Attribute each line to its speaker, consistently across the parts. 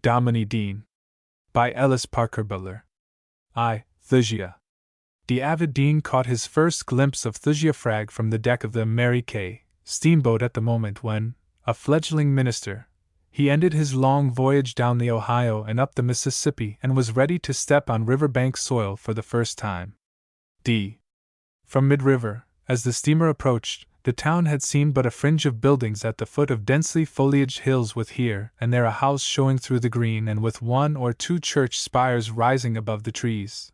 Speaker 1: Dominie Dean. By Ellis Parker Butler. Thusia. The avid Dean caught his first glimpse of Thusia Frag from the deck of the Mary K. steamboat at the moment when, a fledgling minister, he ended his long voyage down the Ohio and up the Mississippi and was ready to step on riverbank soil for the first time. From mid-river, as the steamer approached, the town had seen but a fringe of buildings at the foot of densely foliaged hills, with here and there a house showing through the green and with one or two church spires rising above the trees.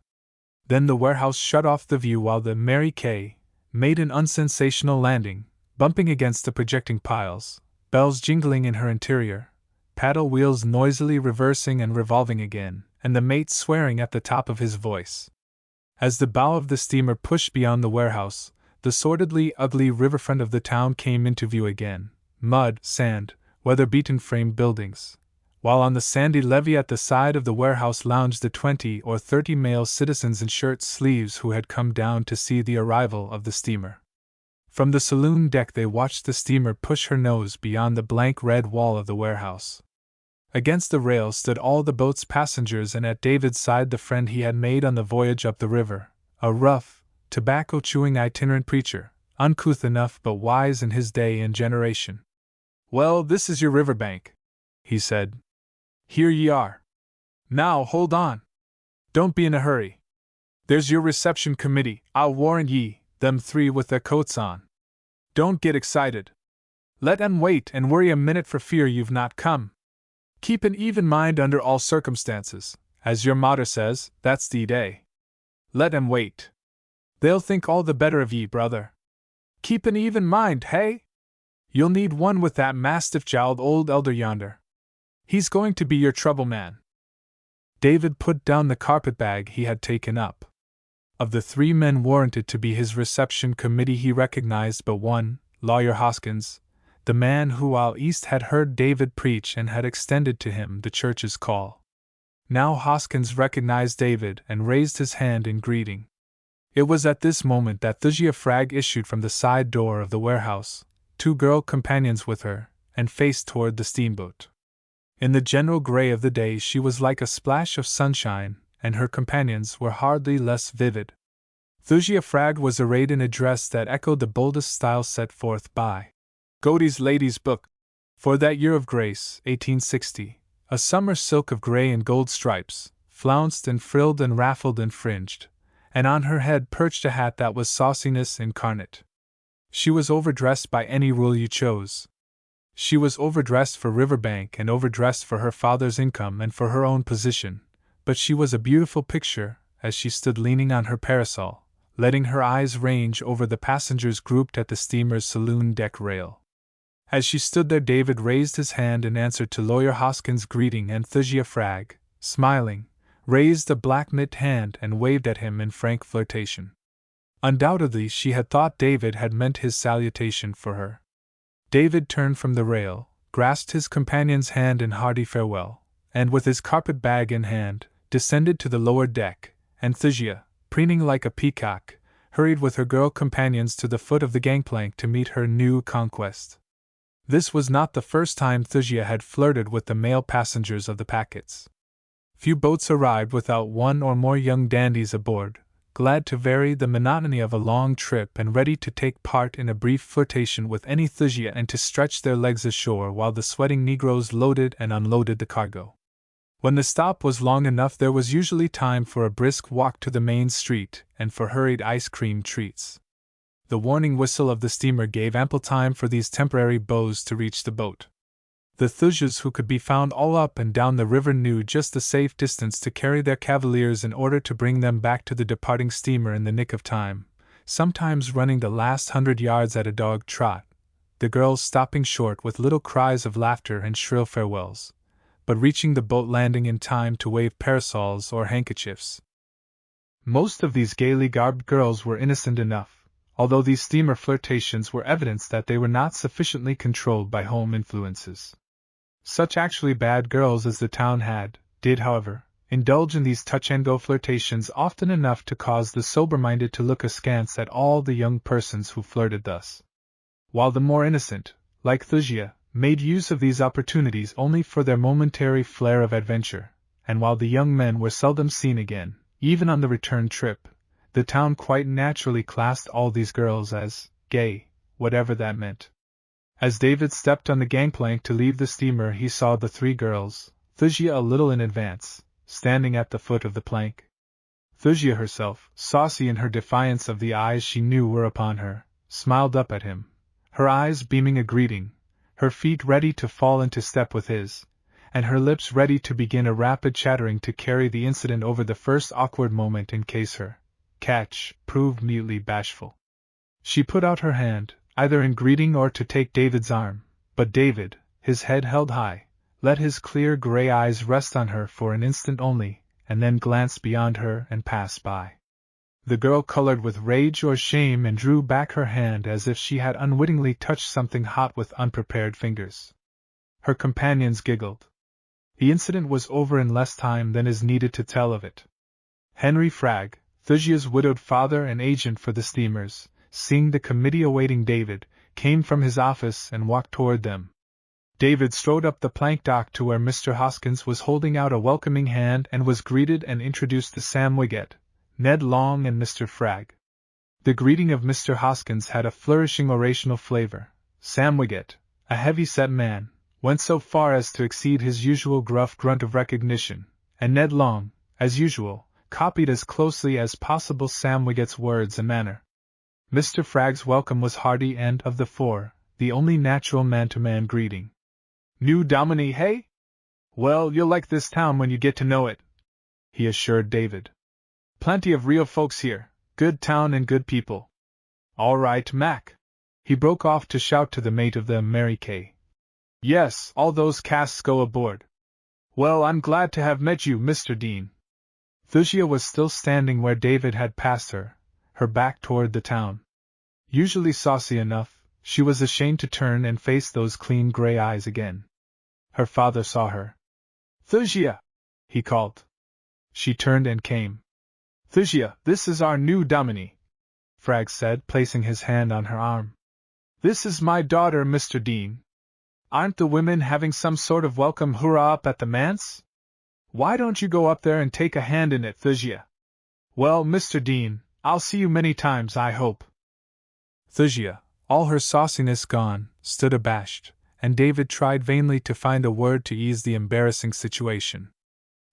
Speaker 1: Then the warehouse shut off the view while the Mary K. made an unsensational landing, bumping against the projecting piles, bells jingling in her interior, paddle wheels noisily reversing and revolving again, and the mate swearing at the top of his voice. As the bow of the steamer pushed beyond the warehouse, the sordidly ugly riverfront of the town came into view again: mud, sand, weather-beaten frame buildings, while on the sandy levee at the side of the warehouse lounged the 20 or 30 male citizens in shirt sleeves who had come down to see the arrival of the steamer. From the saloon deck they watched the steamer push her nose beyond the blank red wall of the warehouse. Against the rail stood all the boat's passengers, and at David's side the friend he had made on the voyage up the river, a rough, tobacco-chewing itinerant preacher, uncouth enough but wise in his day and generation. "Well, this is your riverbank," he said. "Here ye are. Now hold on. Don't be in a hurry. There's your reception committee, I'll warrant ye, them three with their coats on. Don't get excited. Let 'em wait and worry a minute for fear you've not come. Keep an even mind under all circumstances, as your motto says, that's the day. Let 'em wait. They'll think all the better of ye, brother. Keep an even mind, hey? You'll need one with that mastiff-jowled old elder yonder. He's going to be your trouble man." David put down the carpet-bag he had taken up. Of the three men warranted to be his reception committee he recognized but one, Lawyer Hoskins, the man who while East had heard David preach and had extended to him the church's call. Now Hoskins recognized David and raised his hand in greeting. It was at this moment that Thusia Frag issued from the side door of the warehouse, two girl companions with her, and faced toward the steamboat. In the general gray of the day she was like a splash of sunshine, and her companions were hardly less vivid. Thusia Frag was arrayed in a dress that echoed the boldest style set forth by Godey's Lady's Book, for that year of grace, 1860, a summer silk of gray and gold stripes, flounced and frilled and raffled and fringed, and on her head perched a hat that was sauciness incarnate. She was overdressed by any rule you chose. She was overdressed for Riverbank and overdressed for her father's income and for her own position, but she was a beautiful picture as she stood leaning on her parasol, letting her eyes range over the passengers grouped at the steamer's saloon deck rail. As she stood there, David raised his hand in answer to Lawyer Hoskins' greeting, and Thusia Frag, smiling, raised a black-knit hand and waved at him in frank flirtation. Undoubtedly she had thought David had meant his salutation for her. David turned from the rail, grasped his companion's hand in hearty farewell, and with his carpet-bag in hand, descended to the lower deck, and Thusia, preening like a peacock, hurried with her girl companions to the foot of the gangplank to meet her new conquest. This was not the first time Thusia had flirted with the male passengers of the packets. Few boats arrived without one or more young dandies aboard, glad to vary the monotony of a long trip and ready to take part in a brief flirtation with any Thusia and to stretch their legs ashore while the sweating negroes loaded and unloaded the cargo. When the stop was long enough, there was usually time for a brisk walk to the main street and for hurried ice cream treats. The warning whistle of the steamer gave ample time for these temporary beaux to reach the boat. The Thusias who could be found all up and down the river knew just the safe distance to carry their cavaliers in order to bring them back to the departing steamer in the nick of time, sometimes running the last 100 yards at a dog trot, the girls stopping short with little cries of laughter and shrill farewells, but reaching the boat landing in time to wave parasols or handkerchiefs. Most of these gaily garbed girls were innocent enough, although these steamer flirtations were evidence that they were not sufficiently controlled by home influences. Such actually bad girls as the town did, however, indulge in these touch-and-go flirtations often enough to cause the sober-minded to look askance at all the young persons who flirted thus. While the more innocent, like Thusia, made use of these opportunities only for their momentary flare of adventure, and while the young men were seldom seen again, even on the return trip, the town quite naturally classed all these girls as gay, whatever that meant. As David stepped on the gangplank to leave the steamer, he saw the three girls, Thusia a little in advance, standing at the foot of the plank. Thusia herself, saucy in her defiance of the eyes she knew were upon her, smiled up at him, her eyes beaming a greeting, her feet ready to fall into step with his, and her lips ready to begin a rapid chattering to carry the incident over the first awkward moment in case her catch proved mutely bashful. She put out her hand, either in greeting or to take David's arm, but David, his head held high, let his clear gray eyes rest on her for an instant only, and then glanced beyond her and passed by. The girl colored with rage or shame and drew back her hand as if she had unwittingly touched something hot with unprepared fingers. Her companions giggled. The incident was over in less time than is needed to tell of it. Henry Fragg, Thusia's widowed father and agent for the steamers, seeing the committee awaiting David, came from his office and walked toward them. David strode up the plank dock to where Mr. Hoskins was holding out a welcoming hand and was greeted and introduced to Sam Wiggett, Ned Long and Mr. Fragg. The greeting of Mr. Hoskins had a flourishing orational flavor. Sam Wiggett, a heavy-set man, went so far as to exceed his usual gruff grunt of recognition, and Ned Long, as usual, copied as closely as possible Sam Wiggett's words and manner. Mr. Fragg's welcome was hearty and, of the four, the only natural man-to-man greeting. "New Dominie, hey? Well, you'll like this town when you get to know it," he assured David. "Plenty of real folks here, good town and good people. All right, Mac," he broke off to shout to the mate of the Mary Kay. "Yes, all those casks go aboard. Well, I'm glad to have met you, Mr. Dean." Thusia was still standing where David had passed her back toward the town. Usually saucy enough, she was ashamed to turn and face those clean gray eyes again. Her father saw her. "Thusia!" he called. She turned and came. "Thusia, this is our new Dominie," Fragg said, placing his hand on her arm. "This is my daughter, Mr. Dean. Aren't the women having some sort of welcome hurrah up at the manse? Why don't you go up there and take a hand in it, Thusia? Well, Mr. Dean, I'll see you many times, I hope." Thusia, all her sauciness gone, stood abashed, and David tried vainly to find a word to ease the embarrassing situation.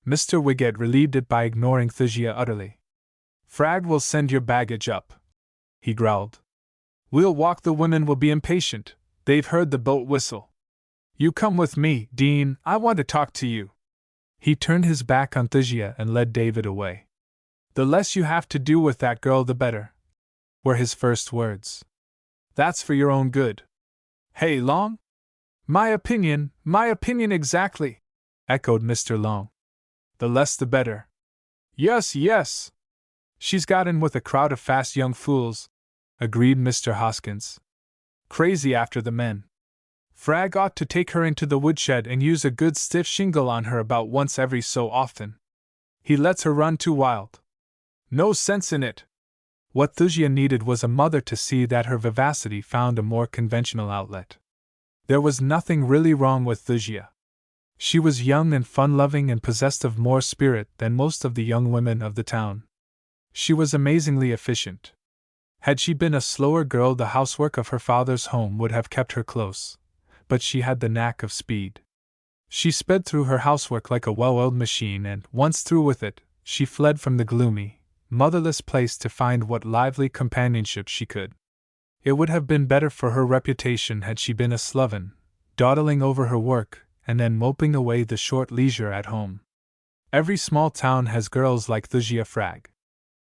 Speaker 1: Mr. Wiggett relieved it by ignoring Thusia utterly. "Fragg will send your baggage up," he growled. "We'll walk, the women will be impatient, they've heard the boat whistle. You come with me, Dean, I want to talk to you." He turned his back on Thusia and led David away. "The less you have to do with that girl the better," were his first words. "That's for your own good. Hey, Long?" My opinion exactly," echoed Mr. Long. "The less the better." Yes. She's got in with a crowd of fast young fools," agreed Mr. Hoskins. "Crazy after the men. Fragg ought to take her into the woodshed and use a good stiff shingle on her about once every so often. He lets her run too wild. No sense in it." What Thusia needed was a mother to see that her vivacity found a more conventional outlet. There was nothing really wrong with Thusia. She was young and fun-loving and possessed of more spirit than most of the young women of the town. She was amazingly efficient. Had she been a slower girl, the housework of her father's home would have kept her close, but she had the knack of speed. She sped through her housework like a well-oiled machine, and, once through with it, she fled from the gloomy, motherless place to find what lively companionship she could. It would have been better for her reputation had she been a sloven, dawdling over her work, and then moping away the short leisure at home. Every small town has girls like Thusia Fragg.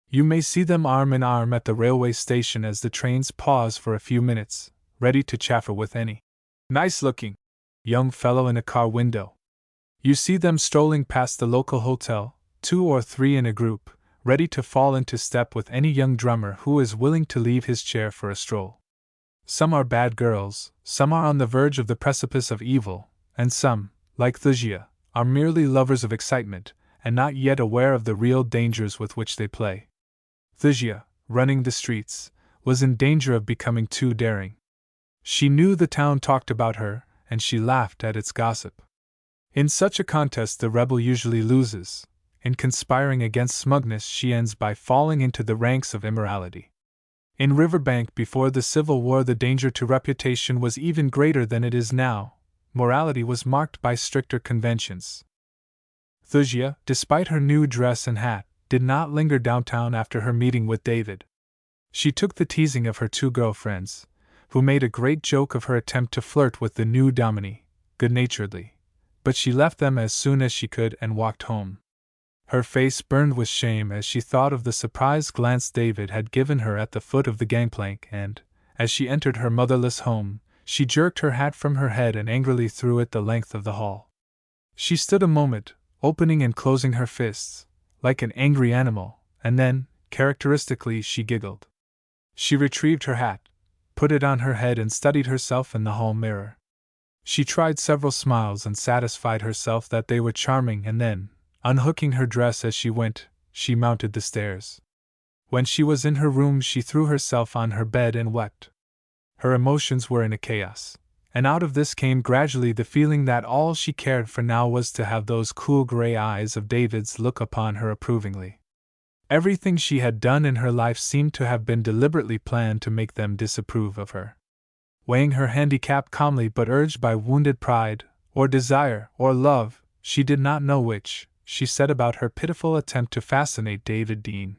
Speaker 1: You may see them arm in arm at the railway station as the trains pause for a few minutes, ready to chaffer with any nice-looking young fellow in a car window. You see them strolling past the local hotel, 2 or 3 in a group, ready to fall into step with any young drummer who is willing to leave his chair for a stroll. Some are bad girls, some are on the verge of the precipice of evil, and some, like Thusia, are merely lovers of excitement, and not yet aware of the real dangers with which they play. Thusia, running the streets, was in danger of becoming too daring. She knew the town talked about her, and she laughed at its gossip. In such a contest the rebel usually loses. In conspiring against smugness she ends by falling into the ranks of immorality. In Riverbank before the Civil War the danger to reputation was even greater than it is now. Morality was marked by stricter conventions. Thusia, despite her new dress and hat, did not linger downtown after her meeting with David. She took the teasing of her two girlfriends, who made a great joke of her attempt to flirt with the new Dominie, good-naturedly, but she left them as soon as she could and walked home. Her face burned with shame as she thought of the surprised glance David had given her at the foot of the gangplank, and, as she entered her motherless home, she jerked her hat from her head and angrily threw it the length of the hall. She stood a moment, opening and closing her fists, like an angry animal, and then, characteristically, she giggled. She retrieved her hat, put it on her head and studied herself in the hall mirror. She tried several smiles and satisfied herself that they were charming, and then, unhooking her dress as she went, she mounted the stairs. When she was in her room she threw herself on her bed and wept. Her emotions were in a chaos, and out of this came gradually the feeling that all she cared for now was to have those cool gray eyes of David's look upon her approvingly. Everything she had done in her life seemed to have been deliberately planned to make them disapprove of her. Weighing her handicap calmly but urged by wounded pride, or desire, or love, she did not know which, she set about her pitiful attempt to fascinate David Dean.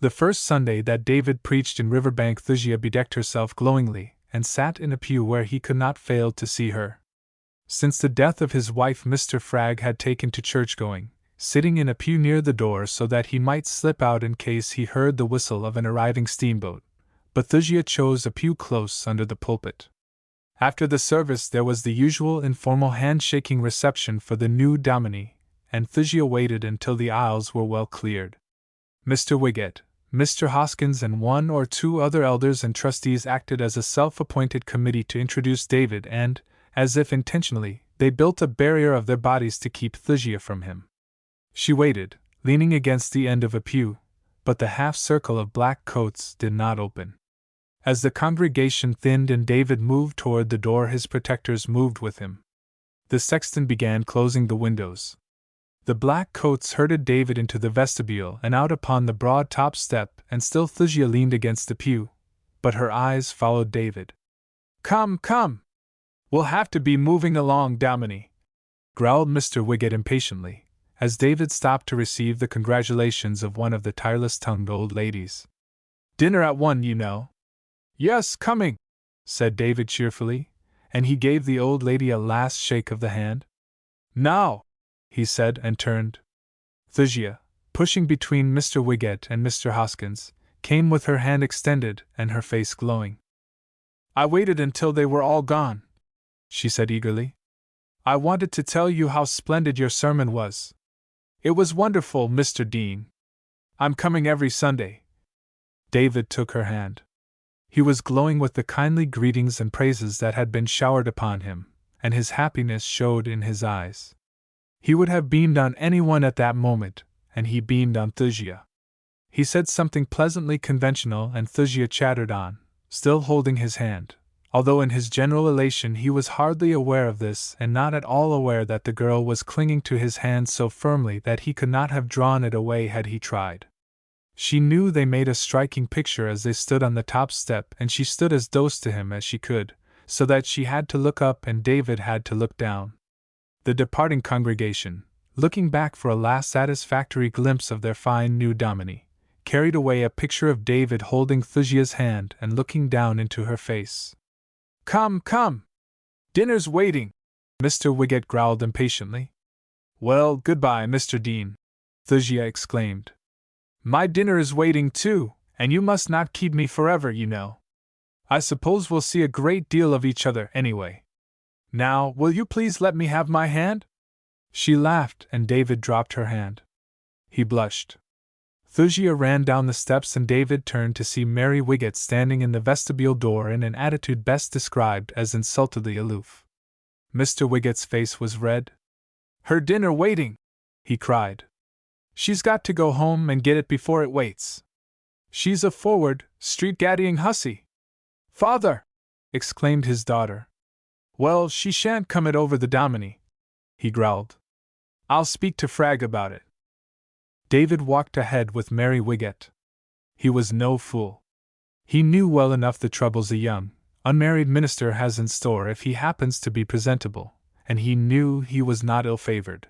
Speaker 1: The first Sunday that David preached in Riverbank Thusia bedecked herself glowingly, and sat in a pew where he could not fail to see her. Since the death of his wife Mr. Fragg had taken to church-going, sitting in a pew near the door so that he might slip out in case he heard the whistle of an arriving steamboat, but Thusia chose a pew close under the pulpit. After the service there was the usual informal handshaking reception for the new Dominie, and Thusia waited until the aisles were well cleared. Mr. Wiggett, Mr. Hoskins and one or two other elders and trustees acted as a self-appointed committee to introduce David and, as if intentionally, they built a barrier of their bodies to keep Thusia from him. She waited, leaning against the end of a pew, but the half-circle of black coats did not open. As the congregation thinned and David moved toward the door his protectors moved with him. The sexton began closing the windows. The black coats herded David into the vestibule and out upon the broad top step, and still Thusia leaned against the pew, but her eyes followed David. "Come, come! We'll have to be moving along, Dominie," growled Mr. Wiggett impatiently, as David stopped to receive the congratulations of one of the tireless-tongued old ladies. "Dinner at 1, you know." "Yes, coming," said David cheerfully, and he gave the old lady a last shake of the hand. "Now," he said and turned. Thusia, pushing between Mr. Wiggett and Mr. Hoskins, came with her hand extended and her face glowing. "I waited until they were all gone," she said eagerly. "I wanted to tell you how splendid your sermon was. It was wonderful, Mr. Dean. I'm coming every Sunday." David took her hand. He was glowing with the kindly greetings and praises that had been showered upon him, and his happiness showed in his eyes. He would have beamed on anyone at that moment, and he beamed on Thusia. He said something pleasantly conventional and Thusia chattered on, still holding his hand, although in his general elation he was hardly aware of this and not at all aware that the girl was clinging to his hand so firmly that he could not have drawn it away had he tried. She knew they made a striking picture as they stood on the top step, and she stood as close to him as she could, so that she had to look up and David had to look down. The departing congregation, looking back for a last satisfactory glimpse of their fine new Dominie, carried away a picture of David holding Thusia's hand and looking down into her face. "Come, come! Dinner's waiting!" Mr. Wiggett growled impatiently. "Well, goodbye, Mr. Dean," Thusia exclaimed. "My dinner is waiting too, and you must not keep me forever, you know. I suppose we'll see a great deal of each other anyway. Now, will you please let me have my hand?" She laughed, and David dropped her hand. He blushed. Thusia ran down the steps, and David turned to see Mary Wiggett standing in the vestibule door in an attitude best described as insultedly aloof. Mr. Wiggett's face was red. "Her dinner waiting!" he cried. "She's got to go home and get it before it waits. She's a forward, street-gaddying hussy." "Father!" exclaimed his daughter. "Well, she shan't come it over the Dominie," he growled. "I'll speak to Frag about it." David walked ahead with Mary Wiggett. He was no fool. He knew well enough the troubles a young, unmarried minister has in store if he happens to be presentable, and he knew he was not ill-favored.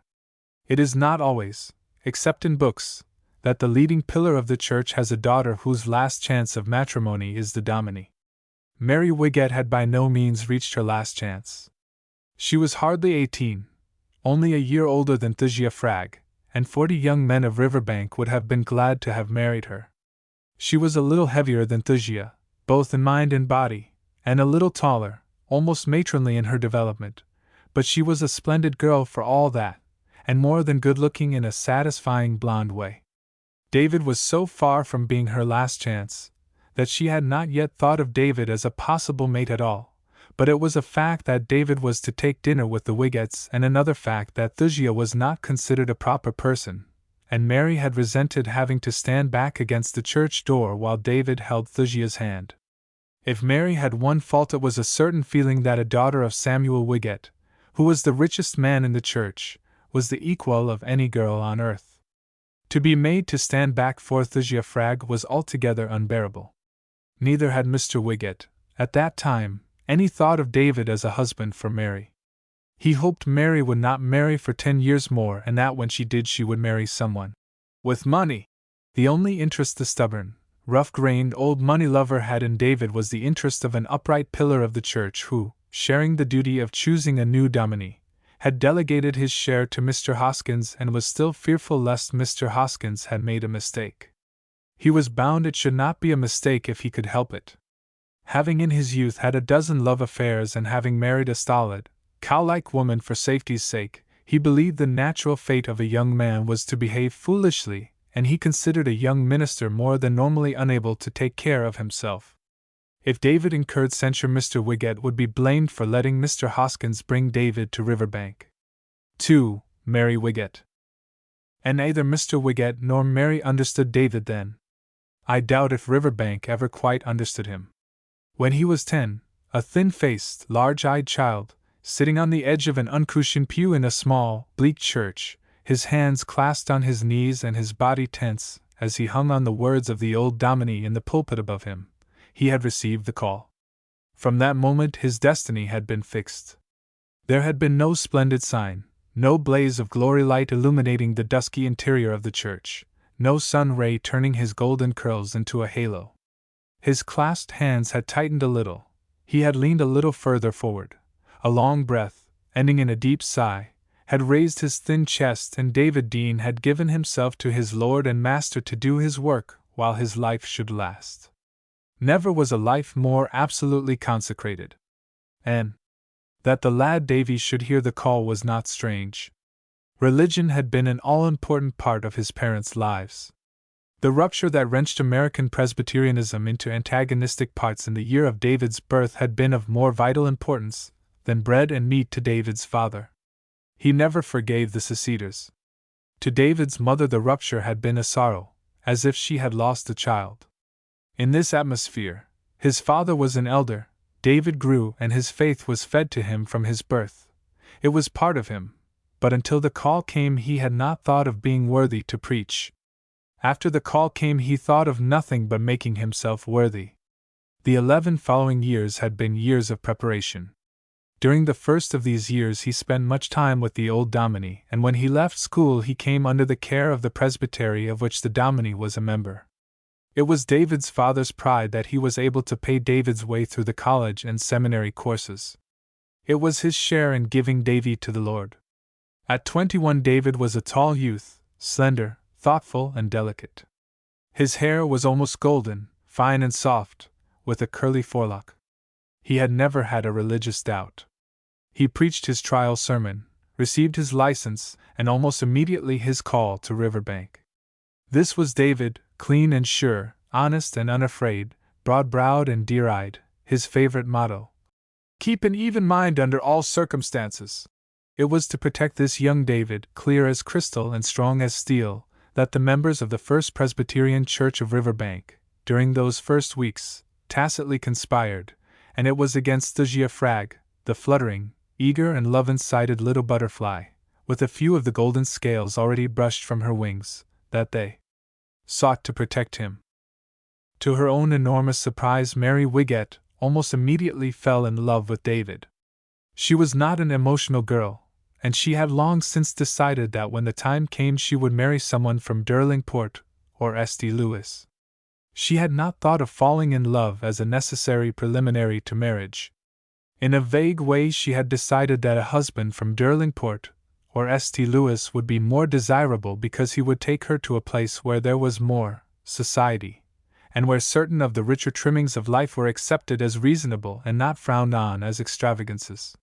Speaker 1: It is not always, except in books, that the leading pillar of the church has a daughter whose last chance of matrimony is the Dominie. Mary Wiggett had by no means reached her last chance. She was hardly 18, only a year older than Thasia Frag, and 40 young men of Riverbank would have been glad to have married her. She was a little heavier than Thasia, both in mind and body, and a little taller, almost matronly in her development, but she was a splendid girl for all that, and more than good-looking in a satisfying blonde way. David was so far from being her last chance, that she had not yet thought of David as a possible mate at all, but it was a fact that David was to take dinner with the Wiggetts and another fact that Thasia was not considered a proper person, and Mary had resented having to stand back against the church door while David held Thasia's hand. If Mary had one fault, it was a certain feeling that a daughter of Samuel Wiggett, who was the richest man in the church, was the equal of any girl on earth. To be made to stand back for Thasia Frag was altogether unbearable. Neither had Mr. Wiggett, at that time, any thought of David as a husband for Mary. He hoped Mary would not marry for 10 years more, and that when she did she would marry someone with money. The only interest the stubborn, rough-grained old money-lover had in David was the interest of an upright pillar of the church who, sharing the duty of choosing a new Dominie, had delegated his share to Mr. Hoskins and was still fearful lest Mr. Hoskins had made a mistake. He was bound it should not be a mistake if he could help it. Having in his youth had a dozen love affairs and having married a stolid, cow-like woman for safety's sake, he believed the natural fate of a young man was to behave foolishly, and he considered a young minister more than normally unable to take care of himself. If David incurred censure, Mr. Wiggett would be blamed for letting Mr. Hoskins bring David to Riverbank. 2. Mary Wiggett. And neither Mr. Wiggett nor Mary understood David then. I doubt if Riverbank ever quite understood him. When he was 10, a thin-faced, large-eyed child, sitting on the edge of an uncushioned pew in a small, bleak church, his hands clasped on his knees and his body tense, as he hung on the words of the old Dominie in the pulpit above him, he had received the call. From that moment his destiny had been fixed. There had been no splendid sign, no blaze of glory light illuminating the dusky interior of the church, no sun ray turning his golden curls into a halo. His clasped hands had tightened a little, he had leaned a little further forward. A long breath, ending in a deep sigh, had raised his thin chest, and David Dean had given himself to his Lord and Master to do his work while his life should last. Never was a life more absolutely consecrated. And that the lad Davy should hear the call was not strange. Religion had been an all-important part of his parents' lives. The rupture that wrenched American Presbyterianism into antagonistic parts in the year of David's birth had been of more vital importance than bread and meat to David's father. He never forgave the seceders. To David's mother the rupture had been a sorrow, as if she had lost a child. In this atmosphere, his father was an elder, David grew, and his faith was fed to him from his birth. It was part of him, but until the call came he had not thought of being worthy to preach. After the call came he thought of nothing but making himself worthy. The 11 following years had been years of preparation. During the first of these years he spent much time with the old Dominie, and when he left school he came under the care of the presbytery of which the Dominie was a member. It was David's father's pride that he was able to pay David's way through the college and seminary courses. It was his share in giving Davy to the Lord. At 21 David was a tall youth, slender, thoughtful and delicate. His hair was almost golden, fine and soft, with a curly forelock. He had never had a religious doubt. He preached his trial sermon, received his license, and almost immediately his call to Riverbank. This was David, clean and sure, honest and unafraid, broad-browed and deer-eyed, his favorite motto. Keep an even mind under all circumstances. It was to protect this young David, clear as crystal and strong as steel, that the members of the First Presbyterian Church of Riverbank, during those first weeks, tacitly conspired, and it was against Thasia Frag, the fluttering, eager and love-incited little butterfly, with a few of the golden scales already brushed from her wings, that they sought to protect him. To her own enormous surprise, Mary Wiggett almost immediately fell in love with David. She was not an emotional girl, and she had long since decided that when the time came she would marry someone from Derlingport or St. Louis. She had not thought of falling in love as a necessary preliminary to marriage. In a vague way she had decided that a husband from Derlingport or St. Louis would be more desirable because he would take her to a place where there was more society, and where certain of the richer trimmings of life were accepted as reasonable and not frowned on as extravagances.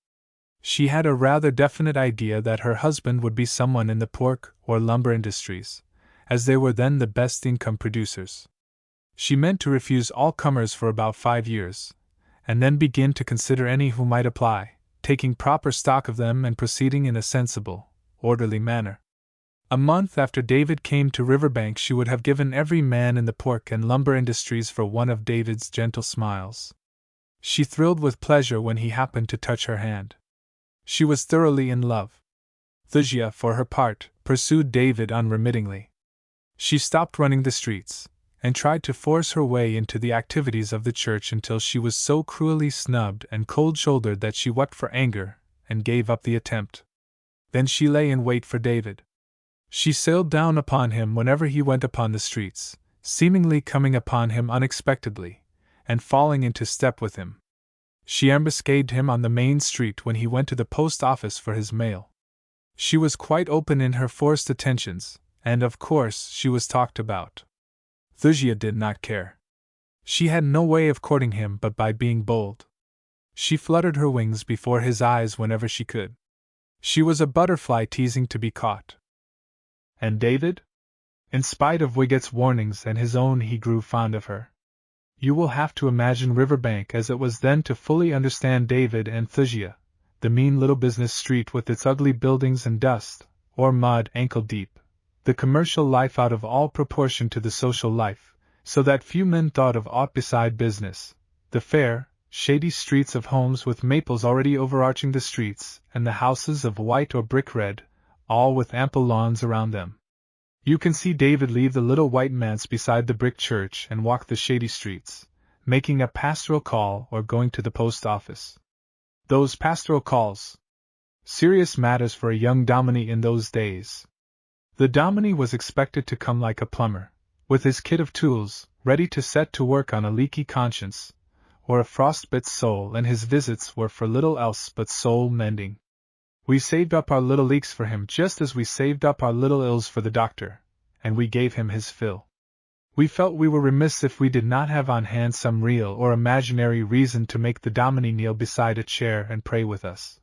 Speaker 1: She had a rather definite idea that her husband would be someone in the pork or lumber industries, as they were then the best income producers. She meant to refuse all comers for about 5 years, and then begin to consider any who might apply, taking proper stock of them and proceeding in a sensible, orderly manner. A month after David came to Riverbank she would have given every man in the pork and lumber industries for one of David's gentle smiles. She thrilled with pleasure when he happened to touch her hand. She was thoroughly in love. Thusia, for her part, pursued David unremittingly. She stopped running the streets, and tried to force her way into the activities of the church until she was so cruelly snubbed and cold-shouldered that she wept for anger, and gave up the attempt. Then she lay in wait for David. She sailed down upon him whenever he went upon the streets, seemingly coming upon him unexpectedly, and falling into step with him. She ambuscaded him on the main street when he went to the post office for his mail. She was quite open in her forced attentions, and of course she was talked about. Thusia did not care. She had no way of courting him but by being bold. She fluttered her wings before his eyes whenever she could. She was a butterfly teasing to be caught. And David? In spite of Wiggett's warnings and his own, he grew fond of her. You will have to imagine Riverbank as it was then to fully understand David and Thusia, the mean little business street with its ugly buildings and dust, or mud ankle-deep, the commercial life out of all proportion to the social life, so that few men thought of aught beside business, the fair, shady streets of homes with maples already overarching the streets, and the houses of white or brick red, all with ample lawns around them. You can see David leave the little white manse beside the brick church and walk the shady streets, making a pastoral call or going to the post office. Those pastoral calls! Serious matters for a young dominie in those days. The dominie was expected to come like a plumber, with his kit of tools, ready to set to work on a leaky conscience, or a frostbit soul, and his visits were for little else but soul mending. We saved up our little leaks for him just as we saved up our little ills for the doctor, and we gave him his fill. We felt we were remiss if we did not have on hand some real or imaginary reason to make the dominie kneel beside a chair and pray with us.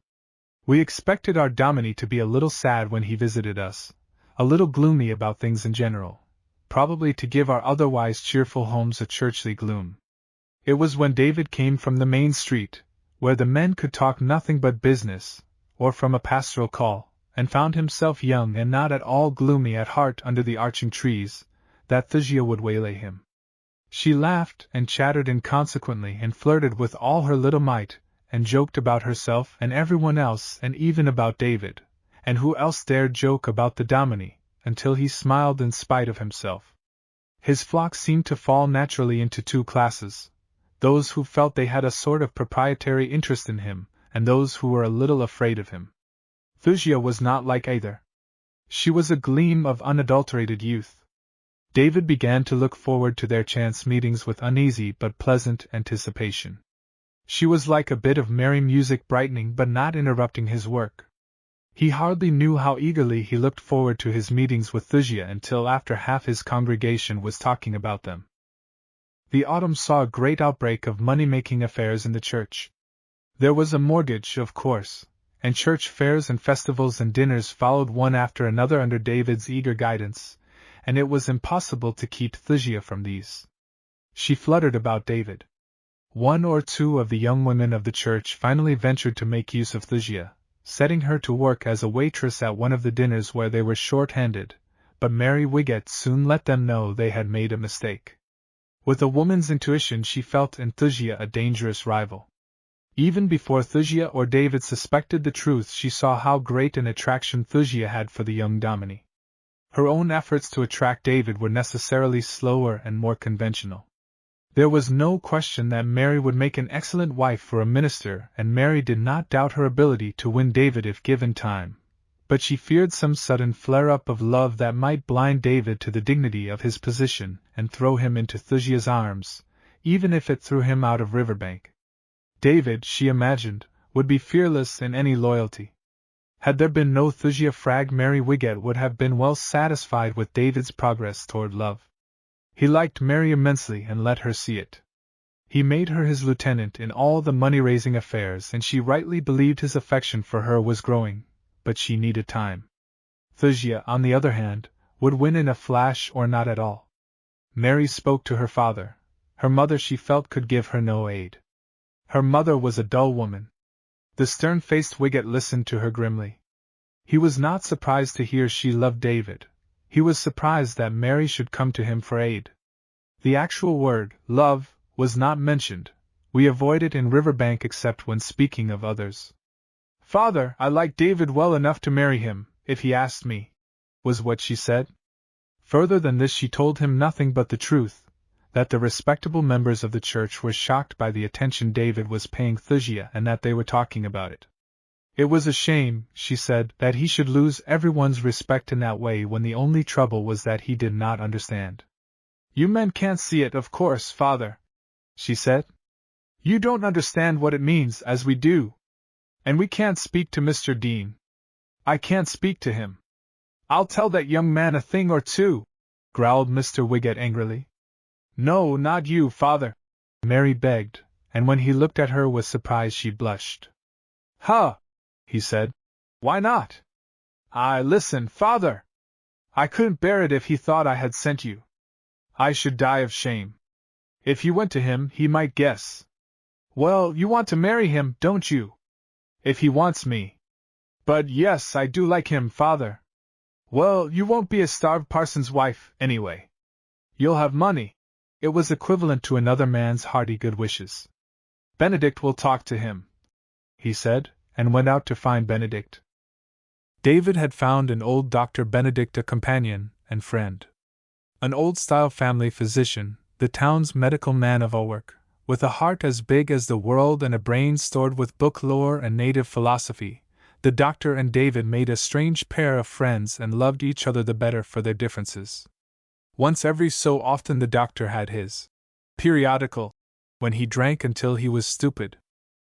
Speaker 1: We expected our dominie to be a little sad when he visited us, a little gloomy about things in general, probably to give our otherwise cheerful homes a churchly gloom. It was when David came from the main street, where the men could talk nothing but business, or from a pastoral call, and found himself young and not at all gloomy at heart under the arching trees, that Thusia would waylay him. She laughed and chattered inconsequently and flirted with all her little might, and joked about herself and everyone else and even about David, and who else dared joke about the dominie, until he smiled in spite of himself. His flock seemed to fall naturally into two classes, those who felt they had a sort of proprietary interest in him, and those who were a little afraid of him. Thusia was not like either. She was a gleam of unadulterated youth. David began to look forward to their chance meetings with uneasy but pleasant anticipation. She was like a bit of merry music brightening but not interrupting his work. He hardly knew how eagerly he looked forward to his meetings with Thusia until after half his congregation was talking about them. The autumn saw a great outbreak of money-making affairs in the church. There was a mortgage, of course, and church fairs and festivals and dinners followed one after another under David's eager guidance, and it was impossible to keep Thusia from these. She fluttered about David. One or two of the young women of the church finally ventured to make use of Thusia, setting her to work as a waitress at one of the dinners where they were short-handed, but Mary Wiggett soon let them know they had made a mistake. With a woman's intuition she felt in Thusia a dangerous rival. Even before Thusia or David suspected the truth, she saw how great an attraction Thusia had for the young Dominie. Her own efforts to attract David were necessarily slower and more conventional. There was no question that Mary would make an excellent wife for a minister, and Mary did not doubt her ability to win David if given time. But she feared some sudden flare-up of love that might blind David to the dignity of his position and throw him into Thusia's arms, even if it threw him out of Riverbank. David, she imagined, would be fearless in any loyalty. Had there been no Thusia Frag, Mary Wiggett would have been well satisfied with David's progress toward love. He liked Mary immensely and let her see it. He made her his lieutenant in all the money-raising affairs, and she rightly believed his affection for her was growing, but she needed time. Thusia, on the other hand, would win in a flash or not at all. Mary spoke to her father. Her mother, she felt, could give her no aid. Her mother was a dull woman. The stern-faced Wiggett listened to her grimly. He was not surprised to hear she loved David. He was surprised that Mary should come to him for aid. The actual word, love, was not mentioned. We avoid it in Riverbank except when speaking of others. "Father, I like David well enough to marry him, if he asked me," was what she said. Further than this she told him nothing but the truth, that the respectable members of the church were shocked by the attention David was paying Thusia and that they were talking about it. It was a shame, she said, that he should lose everyone's respect in that way when the only trouble was that he did not understand. "You men can't see it, of course, father," she said. "You don't understand what it means as we do. And we can't speak to Mr. Dean. I can't speak to him. I'll tell that young man a thing or two," growled Mr. Wiggett angrily. "No, not you, father," Mary begged, and when he looked at her with surprise she blushed. "Huh!" he said. "Why not? Listen, father. I couldn't bear it if he thought I had sent you. I should die of shame. If you went to him, he might guess. Well, you want to marry him, don't you? If he wants me. But yes, I do like him, father. Well, you won't be a starved parson's wife, anyway. You'll have money." It was equivalent to another man's hearty good wishes. "Benedict will talk to him," he said, and went out to find Benedict. David had found in old Dr. Benedict a companion and friend. An old-style family physician, the town's medical man of all work, with a heart as big as the world and a brain stored with book lore and native philosophy. The doctor and David made a strange pair of friends and loved each other the better for their differences. Once every so often the doctor had his periodical, when he drank until he was stupid.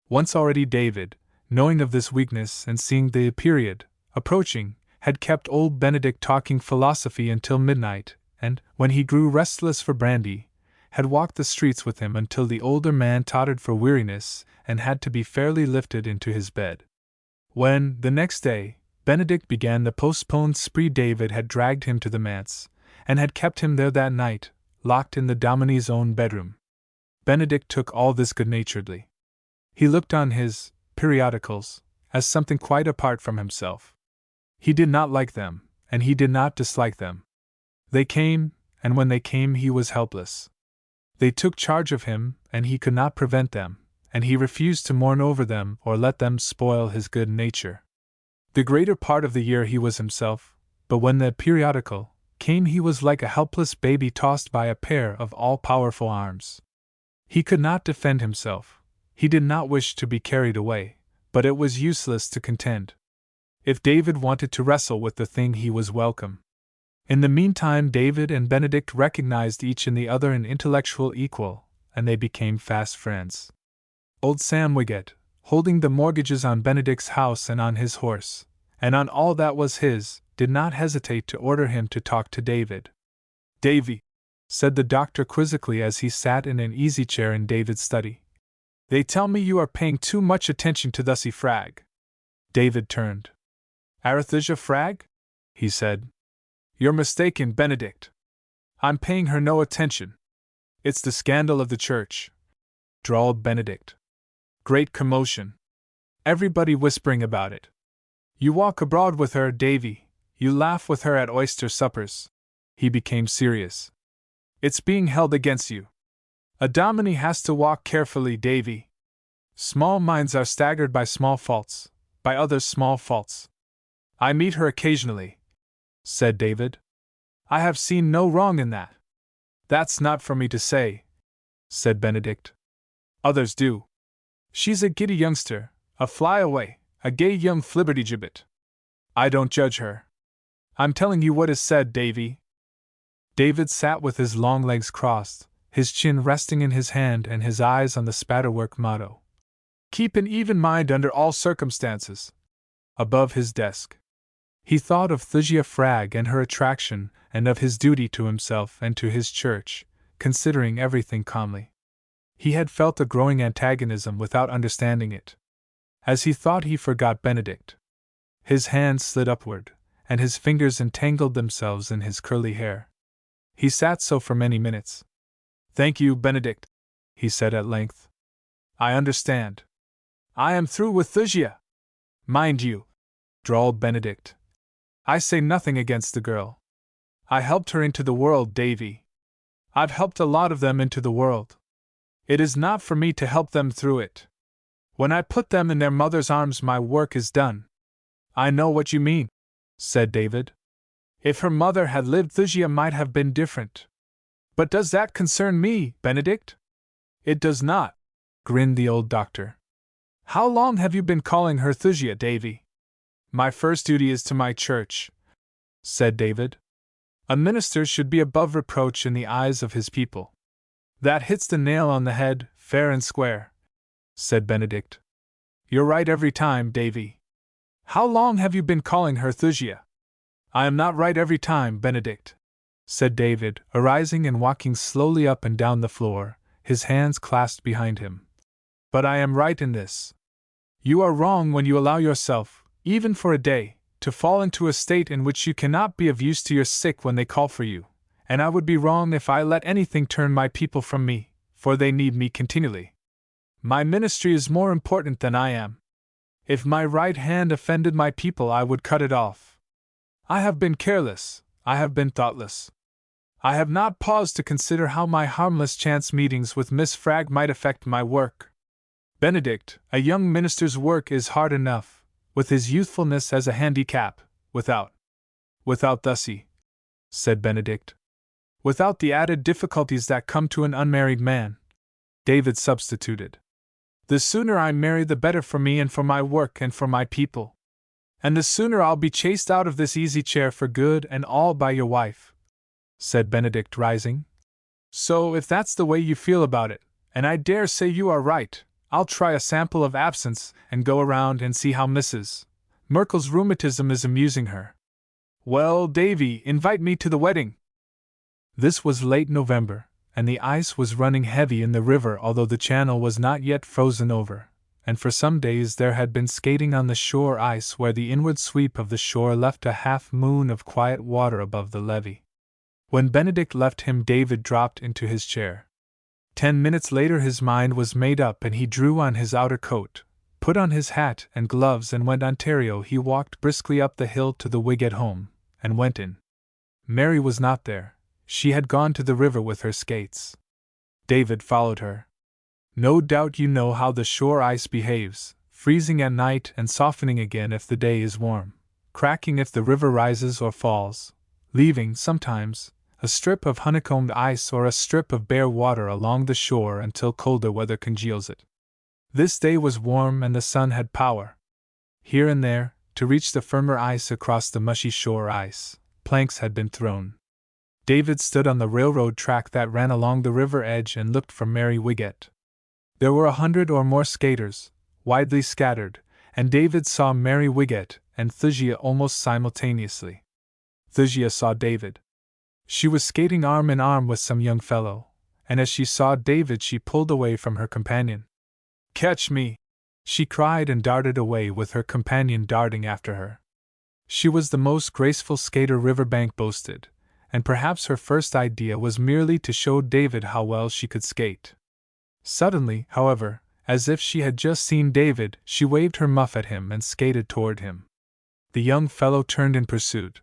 Speaker 1: Once already David, knowing of this weakness and seeing the period approaching, had kept old Benedict talking philosophy until midnight, and, when he grew restless for brandy, had walked the streets with him until the older man tottered for weariness and had to be fairly lifted into his bed. When, the next day, Benedict began the postponed spree, David had dragged him to the manse, and had kept him there that night, locked in the Dominie's own bedroom. Benedict took all this good-naturedly. He looked on his periodicals as something quite apart from himself. He did not like them, and he did not dislike them. They came, and when they came he was helpless. They took charge of him, and he could not prevent them, and he refused to mourn over them or let them spoil his good nature. The greater part of the year he was himself, but when the periodical came he was like a helpless baby tossed by a pair of all-powerful arms. He could not defend himself. He did not wish to be carried away, but it was useless to contend. If David wanted to wrestle with the thing he was welcome. In the meantime David and Benedict recognized each in the other an intellectual equal, and they became fast friends. Old Sam Wiggett, holding the mortgages on Benedict's house and on his horse, and on all that was his, did not hesitate to order him to talk to David. "Davy," said the doctor quizzically as he sat in an easy-chair in David's study, "they tell me you are paying too much attention to Thusia Frag." David turned. "Arethusa Frag?" he said. "You're mistaken, Benedict. I'm paying her no attention. It's the scandal of the church," drawled Benedict. "Great commotion. Everybody whispering about it. You walk abroad with her, Davy. You laugh with her at oyster suppers." He became serious. "It's being held against you. A dominie has to walk carefully, Davy. Small minds are staggered by small faults, by others' small faults. I meet her occasionally, said David. I have seen no wrong in that. That's not for me to say, said Benedict. Others do. She's a giddy youngster, a flyaway, a gay young flibbertigibbet. I don't judge her. I'm telling you what is said, Davy. David sat with his long legs crossed, his chin resting in his hand and his eyes on the spatterwork motto. Keep an even mind under all circumstances. Above his desk. He thought of Thusia Fragg and her attraction, and of his duty to himself and to his church, considering everything calmly. He had felt a growing antagonism without understanding it. As he thought, he forgot Benedict. His hands slid upward, and his fingers entangled themselves in his curly hair. He sat so for many minutes. Thank you, Benedict, he said at length. I understand. I am through with Thusia. Mind you, drawled Benedict. I say nothing against the girl. I helped her into the world, Davy. I've helped a lot of them into the world. It is not for me to help them through it. When I put them in their mother's arms, my work is done. I know what you mean, said David. If her mother had lived, Thusia might have been different. But does that concern me, Benedict? It does not, grinned the old doctor. How long have you been calling her Thusia, Davy? My first duty is to my church, said David. A minister should be above reproach in the eyes of his people. That hits the nail on the head, fair and square, said Benedict. You're right every time, Davy. How long have you been calling her Thusia? I am not right every time, Benedict, said David, arising and walking slowly up and down the floor, his hands clasped behind him. But I am right in this. You are wrong when you allow yourself, even for a day, to fall into a state in which you cannot be of use to your sick when they call for you, and I would be wrong if I let anything turn my people from me, for they need me continually. My ministry is more important than I am. If my right hand offended my people, I would cut it off. I have been careless, I have been thoughtless. I have not paused to consider how my harmless chance meetings with Miss Fragg might affect my work. Benedict, a young minister's work is hard enough, with his youthfulness as a handicap, without Thusie, said Benedict. Without the added difficulties that come to an unmarried man, David substituted. The sooner I marry, the better for me and for my work and for my people. And the sooner I'll be chased out of this easy chair for good and all by your wife, said Benedict, rising. So, if that's the way you feel about it, and I dare say you are right, I'll try a sample of absence and go around and see how Mrs. Merkel's rheumatism is amusing her. Well, Davy, invite me to the wedding. This was late November, and the ice was running heavy in the river, although the channel was not yet frozen over, and for some days there had been skating on the shore ice where the inward sweep of the shore left a half-moon of quiet water above the levee. When Benedict left him, David dropped into his chair. 10 minutes later his mind was made up, and he drew on his outer coat, put on his hat and gloves, and went Ontario. He walked briskly up the hill to the Whig at home, and went in. Mary was not there. She had gone to the river with her skates. David followed her. No doubt you know how the shore ice behaves, freezing at night and softening again if the day is warm, cracking if the river rises or falls, leaving, sometimes, a strip of honeycombed ice or a strip of bare water along the shore until colder weather congeals it. This day was warm and the sun had power. Here and there, to reach the firmer ice across the mushy shore ice, planks had been thrown. David stood on the railroad track that ran along the river edge and looked for Mary Wiggett. There were 100 or more skaters, widely scattered, and David saw Mary Wiggett and Thusia almost simultaneously. Thusia saw David. She was skating arm in arm with some young fellow, and as she saw David she pulled away from her companion. "Catch me!" she cried, and darted away with her companion darting after her. She was the most graceful skater Riverbank boasted, and perhaps her first idea was merely to show David how well she could skate. Suddenly, however, as if she had just seen David, she waved her muff at him and skated toward him. The young fellow turned in pursuit,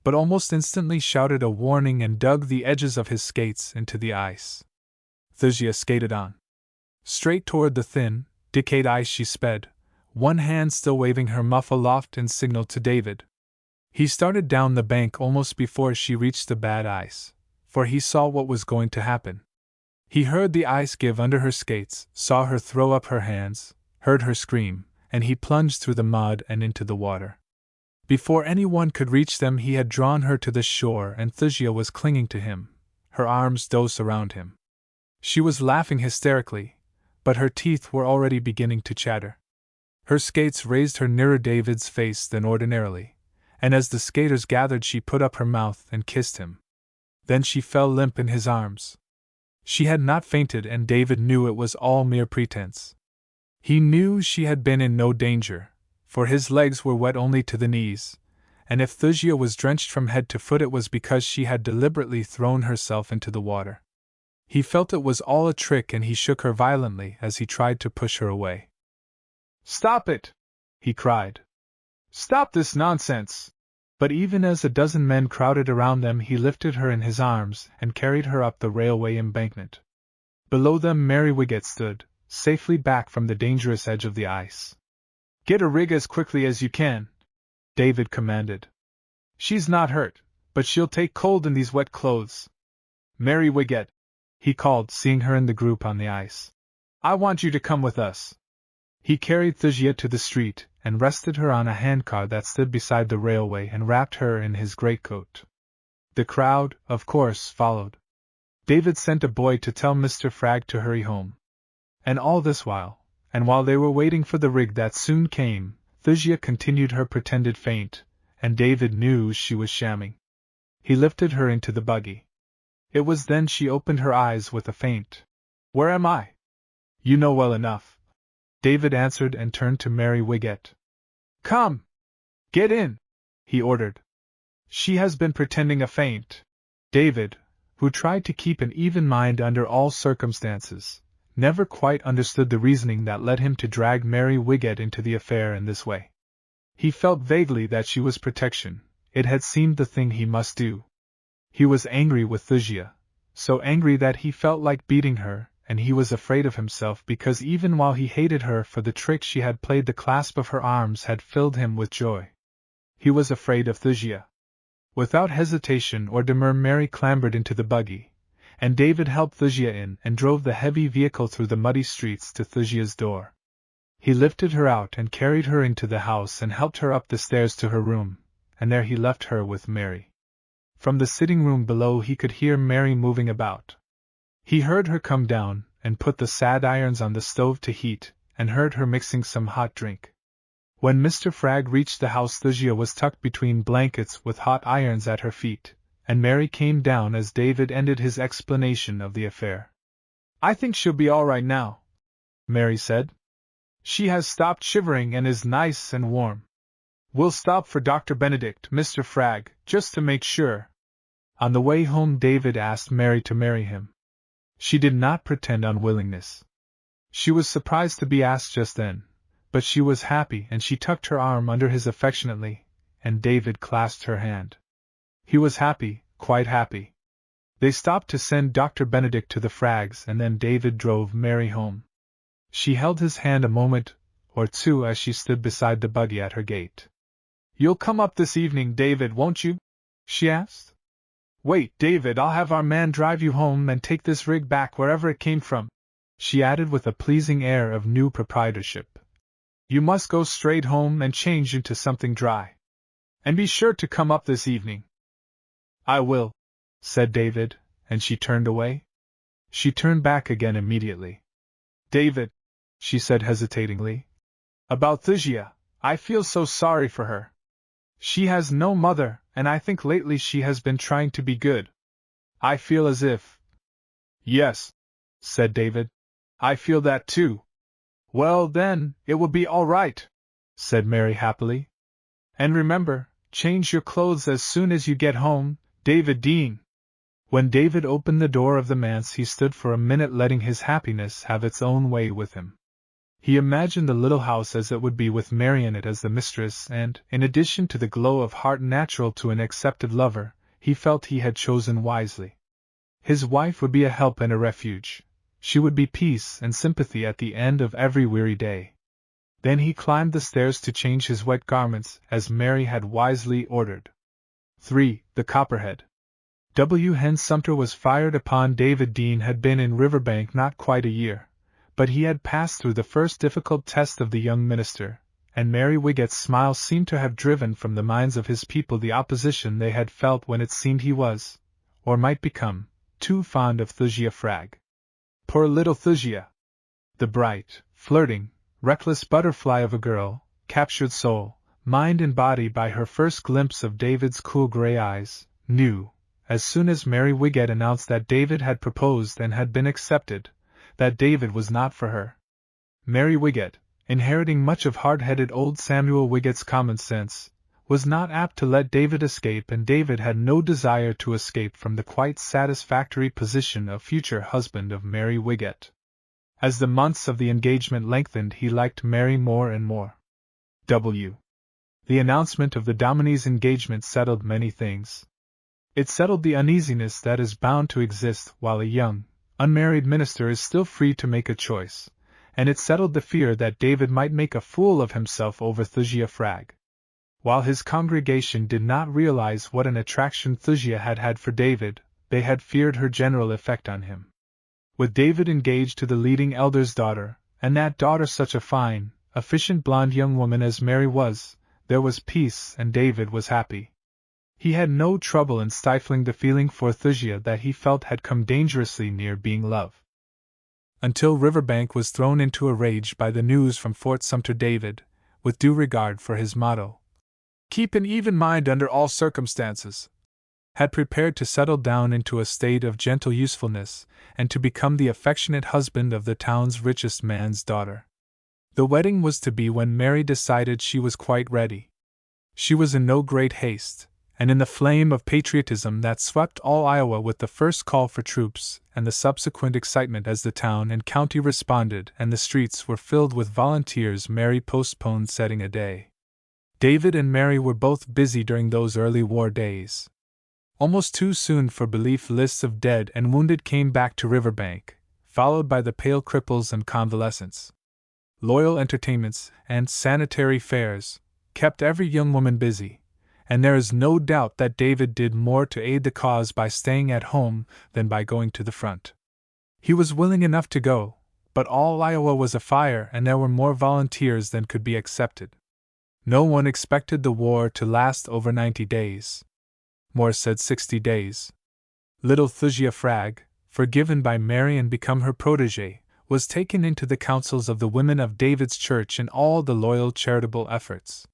Speaker 1: but almost instantly shouted a warning and dug the edges of his skates into the ice. Thusia skated on, straight toward the thin, decayed ice she sped, one hand still waving her muff aloft in signal to David. He started down the bank almost before she reached the bad ice, for he saw what was going to happen. He heard the ice give under her skates, saw her throw up her hands, heard her scream, and he plunged through the mud and into the water. Before anyone could reach them, he had drawn her to the shore, and Thysia was clinging to him, her arms close around him. She was laughing hysterically, but her teeth were already beginning to chatter. Her skates raised her nearer David's face than ordinarily, and as the skaters gathered she put up her mouth and kissed him. Then she fell limp in his arms. She had not fainted, and David knew it was all mere pretense. He knew she had been in no danger, for his legs were wet only to the knees, and if Thysia was drenched from head to foot it was because she had deliberately thrown herself into the water. He felt it was all a trick, and he shook her violently as he tried to push her away. "Stop it!" he cried. "Stop this nonsense!" But even as a dozen men crowded around them, he lifted her in his arms and carried her up the railway embankment. Below them Mary Wiggett stood, safely back from the dangerous edge of the ice. "Get a rig as quickly as you can," David commanded. "She's not hurt, but she'll take cold in these wet clothes. Mary Wiggett," he called, seeing her in the group on the ice, "I want you to come with us." He carried Thysia to the street, and rested her on a handcar that stood beside the railway and wrapped her in his greatcoat. The crowd, of course, followed. David sent a boy to tell Mr. Fragg to hurry home. And all this while, and while they were waiting for the rig that soon came, Thysia continued her pretended faint, and David knew she was shamming. He lifted her into the buggy. It was then she opened her eyes with a faint, "Where am I?" "You know well enough," David answered, and turned to Mary Wiggett. "Come! Get in!" he ordered. "She has been pretending a faint." David, who tried to keep an even mind under all circumstances, never quite understood the reasoning that led him to drag Mary Wiggett into the affair in this way. He felt vaguely that she was protection; it had seemed the thing he must do. He was angry with Thysia, so angry that he felt like beating her, and he was afraid of himself because even while he hated her for the trick she had played, the clasp of her arms had filled him with joy. He was afraid of Thysia. Without hesitation or demur, Mary clambered into the buggy, and David helped Thysia in and drove the heavy vehicle through the muddy streets to Thysia's door. He lifted her out and carried her into the house and helped her up the stairs to her room, and there he left her with Mary. From the sitting room below he could hear Mary moving about. He heard her come down and put the sad irons on the stove to heat, and heard her mixing some hot drink. When Mr. Fragg reached the house, Thysia was tucked between blankets with hot irons at her feet, and Mary came down as David ended his explanation of the affair. "I think she'll be all right now," Mary said. "She has stopped shivering and is nice and warm. We'll stop for Dr. Benedict, Mr. Fragg, just to make sure." On the way home David asked Mary to marry him. She did not pretend unwillingness. She was surprised to be asked just then, but she was happy, and she tucked her arm under his affectionately, and David clasped her hand. He was happy, quite happy. They stopped to send Dr. Benedict to the Fraggs, and then David drove Mary home. She held his hand a moment or two as she stood beside the buggy at her gate. "You'll come up this evening, David, won't you?" she asked. "Wait, David, I'll have our man drive you home and take this rig back wherever it came from," she added with a pleasing air of new proprietorship. "You must go straight home and change into something dry. And be sure to come up this evening." "I will," said David, and she turned away. She turned back again immediately. "David," she said hesitatingly, "about Thysia, I feel so sorry for her. She has no mother, and I think lately she has been trying to be good. I feel as if—" "Yes," said David, "I feel that too." "Well, then, it will be all right," said Mary happily. "And remember, change your clothes as soon as you get home, David Dean." When David opened the door of the manse, he stood for a minute letting his happiness have its own way with him. He imagined the little house as it would be with Mary in it as the mistress, and, in addition to the glow of heart natural to an accepted lover, he felt he had chosen wisely. His wife would be a help and a refuge, she would be peace and sympathy at the end of every weary day. Then he climbed the stairs to change his wet garments, as Mary had wisely ordered. 3. The Copperhead. Hen Sumter was fired upon. David Dean had been in Riverbank not quite a year, but he had passed through the first difficult test of the young minister, and Mary Wiggett's smile seemed to have driven from the minds of his people the opposition they had felt when it seemed he was, or might become, too fond of Thusia Fragg. Poor little Thusia! The bright, flirting, reckless butterfly of a girl, captured soul, mind and body by her first glimpse of David's cool gray eyes, knew, as soon as Mary Wiggett announced that David had proposed and had been accepted, that David was not for her. Mary Wiggett, inheriting much of hard-headed old Samuel Wiggett's common sense, was not apt to let David escape, and David had no desire to escape from the quite satisfactory position of future husband of Mary Wiggett. As the months of the engagement lengthened, he liked Mary more and more. The announcement of the Dominie's engagement settled many things. It settled the uneasiness that is bound to exist while a young, unmarried minister is still free to make a choice, and it settled the fear that David might make a fool of himself over Thusia Fragg. While his congregation did not realize what an attraction Thusia had had for David, they had feared her general effect on him. With David engaged to the leading elder's daughter, and that daughter such a fine, efficient blonde young woman as Mary was, there was peace and David was happy. He had no trouble in stifling the feeling for Thusia that he felt had come dangerously near being love. Until Riverbank was thrown into a rage by the news from Fort Sumter, David, with due regard for his motto, "Keep an even mind under all circumstances," had prepared to settle down into a state of gentle usefulness, and to become the affectionate husband of the town's richest man's daughter. The wedding was to be when Mary decided she was quite ready. She was in no great haste, and in the flame of patriotism that swept all Iowa with the first call for troops and the subsequent excitement as the town and county responded and the streets were filled with volunteers, Mary postponed setting a day. David and Mary were both busy during those early war days. Almost too soon for belief, lists of dead and wounded came back to Riverbank, followed by the pale cripples and convalescents. Loyal entertainments and sanitary fairs kept every young woman busy, and there is no doubt that David did more to aid the cause by staying at home than by going to the front. He was willing enough to go, but all Iowa was afire and there were more volunteers than could be accepted. No one expected the war to last over 90 days. More said 60 days. Little Thusia Fragg, forgiven by Mary and become her protégée, was taken into the councils of the women of David's church in all the loyal charitable efforts.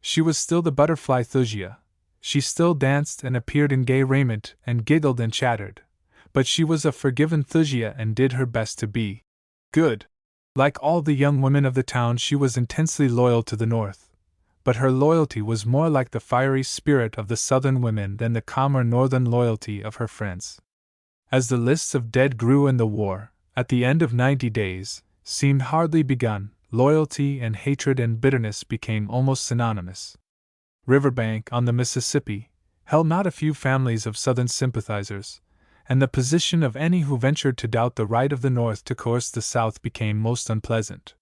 Speaker 1: She was still the butterfly Thusia, she still danced and appeared in gay raiment and giggled and chattered, but she was a forgiven Thusia and did her best to be good. Like all the young women of the town, she was intensely loyal to the North, but her loyalty was more like the fiery spirit of the Southern women than the calmer Northern loyalty of her friends. As the lists of dead grew in the war, at the end of 90 days, seemed hardly begun, loyalty and hatred and bitterness became almost synonymous. Riverbank, on the Mississippi, held not a few families of Southern sympathizers, and the position of any who ventured to doubt the right of the North to coerce the South became most unpleasant.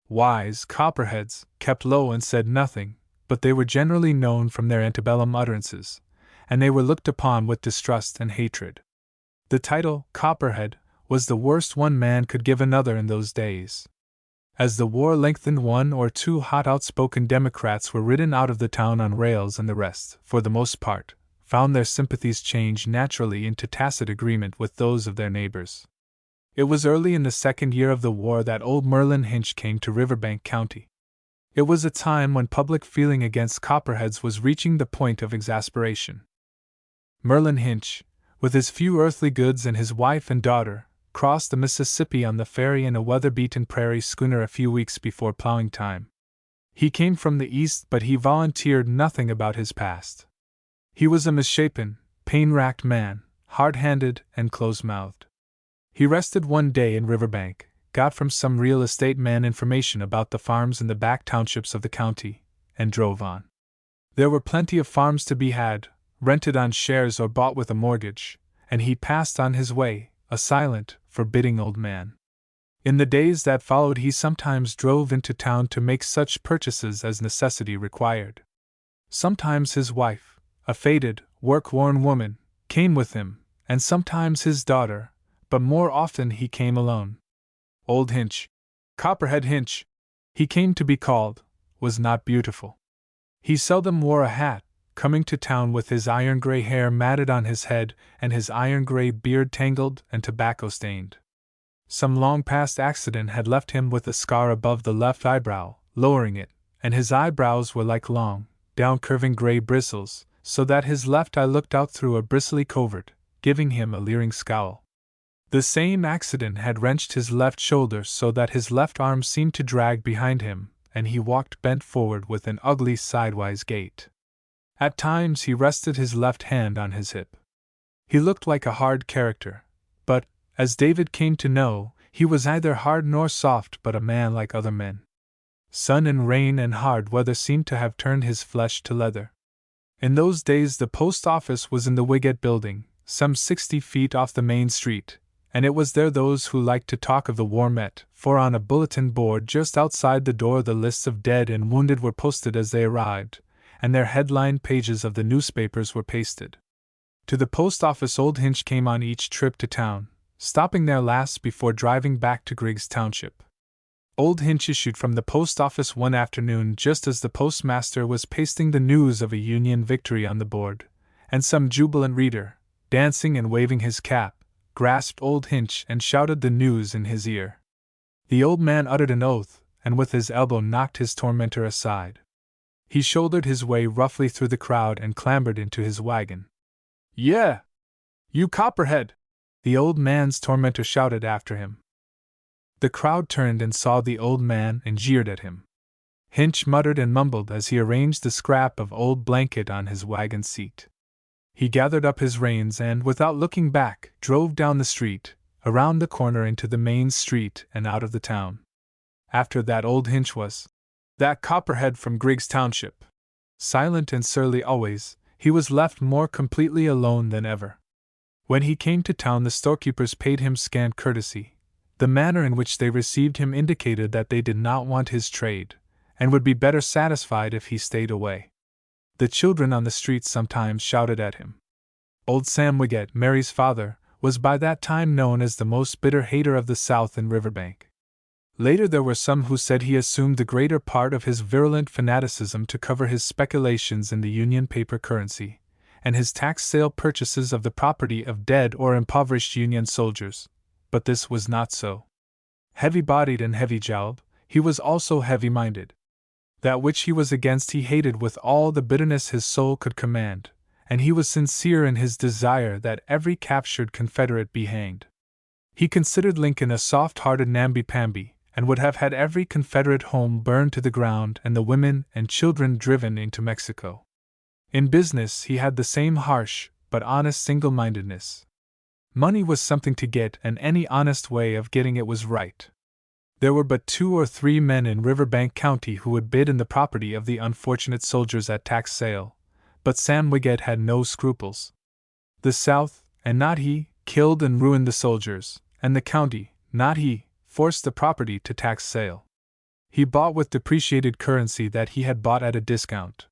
Speaker 1: Wise Copperheads kept low and said nothing, but they were generally known from their antebellum utterances, and they were looked upon with distrust and hatred. The title, Copperhead, was the worst one man could give another in those days. As the war lengthened, one or two hot outspoken Democrats were ridden out of the town on rails, and the rest, for the most part, found their sympathies change naturally into tacit agreement with those of their neighbors. It was early in the second year of the war that old Merlin Hinch came to Riverbank County. It was a time when public feeling against Copperheads was reaching the point of exasperation. Merlin Hinch, with his few earthly goods and his wife and daughter, crossed the Mississippi on the ferry in a weather-beaten prairie schooner a few weeks before plowing time. He came from the East, but he volunteered nothing about his past. He was a misshapen, pain-racked man, hard-handed and close-mouthed. He rested one day in Riverbank, got from some real estate man information about the farms in the back townships of the county, and drove on. There were plenty of farms to be had, rented on shares or bought with a mortgage, and he passed on his way, a silent, forbidding old man. In the days that followed, he sometimes drove into town to make such purchases as necessity required. Sometimes his wife, a faded, work-worn woman, came with him, and sometimes his daughter, but more often he came alone. Old Hinch, Copperhead Hinch, he came to be called, was not beautiful. He seldom wore a hat, coming to town with his iron-gray hair matted on his head and his iron-gray beard tangled and tobacco-stained. Some long-past accident had left him with a scar above the left eyebrow, lowering it, and his eyebrows were like long, down-curving gray bristles, so that his left eye looked out through a bristly covert, giving him a leering scowl. The same accident had wrenched his left shoulder so that his left arm seemed to drag behind him, and he walked bent forward with an ugly sidewise gait. At times he rested his left hand on his hip. He looked like a hard character, but, as David came to know, he was neither hard nor soft but a man like other men. Sun and rain and hard weather seemed to have turned his flesh to leather. In those days the post office was in the Wiggett building, some 60 feet off the main street, and it was there those who liked to talk of the war met, for on a bulletin board just outside the door the lists of dead and wounded were posted as they arrived, and their headline pages of the newspapers were pasted. To the post office old Hinch came on each trip to town, stopping there last before driving back to Griggs Township. Old Hinch issued from the post office one afternoon just as the postmaster was pasting the news of a Union victory on the board, and some jubilant reader, dancing and waving his cap, grasped old Hinch and shouted the news in his ear. The old man uttered an oath, and with his elbow knocked his tormentor aside. He shouldered his way roughly through the crowd and clambered into his wagon. "Yeah! You copperhead!" the old man's tormentor shouted after him. The crowd turned and saw the old man and jeered at him. Hinch muttered and mumbled as he arranged the scrap of old blanket on his wagon seat. He gathered up his reins and, without looking back, drove down the street, around the corner into the main street and out of the town. After that old Hinch was that copperhead from Griggs Township. Silent and surly always, he was left more completely alone than ever. When he came to town the storekeepers paid him scant courtesy. The manner in which they received him indicated that they did not want his trade, and would be better satisfied if he stayed away. The children on the street sometimes shouted at him. Old Sam Wiggett, Mary's father, was by that time known as the most bitter hater of the South in Riverbank. Later there were some who said he assumed the greater part of his virulent fanaticism to cover his speculations in the Union paper currency, and his tax sale purchases of the property of dead or impoverished Union soldiers, but this was not so. Heavy-bodied and heavy-jowled, he was also heavy-minded. That which he was against he hated with all the bitterness his soul could command, and he was sincere in his desire that every captured Confederate be hanged. He considered Lincoln a soft-hearted namby-pamby, and would have had every Confederate home burned to the ground and the women and children driven into Mexico. In business he had the same harsh, but honest single-mindedness. Money was something to get, and any honest way of getting it was right. There were but 2 or 3 men in Riverbank County who would bid in the property of the unfortunate soldiers at tax sale, but Sam Wiggett had no scruples. The South, and not he, killed and ruined the soldiers, and the county, not he, forced the property to tax sale. He bought with depreciated currency that he had bought at a discount.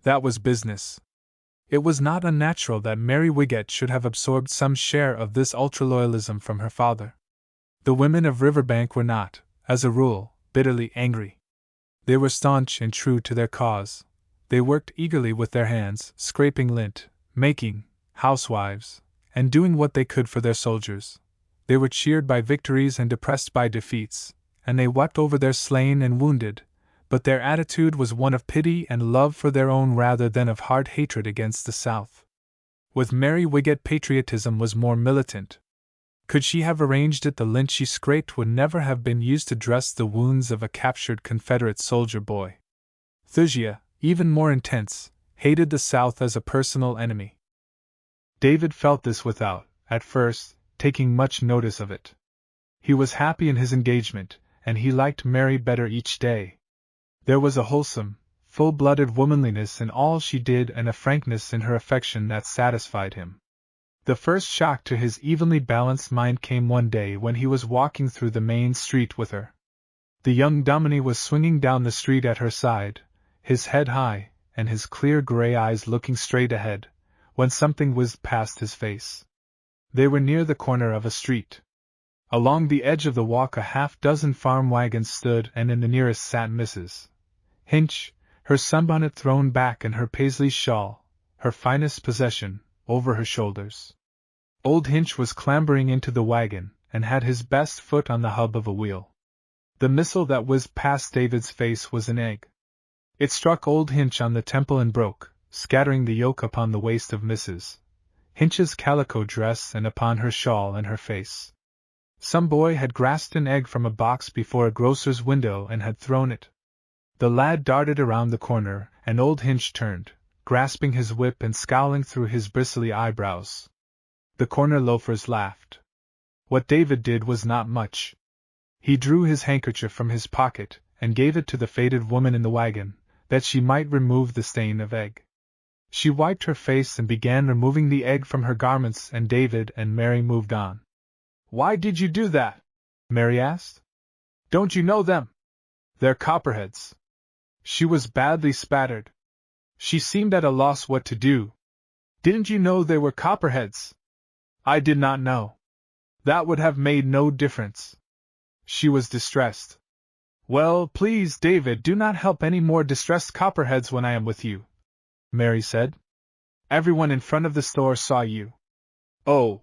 Speaker 1: That was business. It was not unnatural that Mary Wiggett should have absorbed some share of this ultra-loyalism from her father. The women of Riverbank were not, as a rule, bitterly angry. They were staunch and true to their cause. They worked eagerly with their hands, scraping lint, making housewives, and doing what they could for their soldiers. They were cheered by victories and depressed by defeats, and they wept over their slain and wounded, but their attitude was one of pity and love for their own rather than of hard hatred against the South. With Mary Wiggett patriotism was more militant. Could she have arranged it, the lint she scraped would never have been used to dress the wounds of a captured Confederate soldier boy. Thusia, even more intense, hated the South as a personal enemy. David felt this without, at first, taking much notice of it. He was happy in his engagement, and he liked Mary better each day. There was a wholesome, full-blooded womanliness in all she did and a frankness in her affection that satisfied him. The first shock to his evenly balanced mind came one day when he was walking through the main street with her. The young Dominie was swinging down the street at her side, his head high, and his clear gray eyes looking straight ahead, when something whizzed past his face. They were near the corner of a street. Along the edge of the walk a half-dozen farm wagons stood, and in the nearest sat Mrs. Hinch, her sunbonnet thrown back and her Paisley shawl, her finest possession, over her shoulders. Old Hinch was clambering into the wagon, and had his best foot on the hub of a wheel. The missile that whizzed past David's face was an egg. It struck Old Hinch on the temple and broke, scattering the yolk upon the waist of Mrs. Hinch's calico dress and upon her shawl and her face. Some boy had grasped an egg from a box before a grocer's window and had thrown it. The lad darted around the corner, and Old Hinch turned, grasping his whip and scowling through his bristly eyebrows. The corner loafers laughed. What David did was not much. He drew his handkerchief from his pocket and gave it to the faded woman in the wagon, that she might remove the stain of egg. She wiped her face and began removing the egg from her garments, and David and Mary moved on. "Why did you do that?" Mary asked. "Don't you know them? They're copperheads." She was badly spattered. She seemed at a loss what to do. "Didn't you know they were copperheads?" "I did not know." "That would have made no difference." She was distressed. "Well, please, David, do not help any more distressed copperheads when I am with you," Mary said. "Everyone in front of the store saw you." "Oh,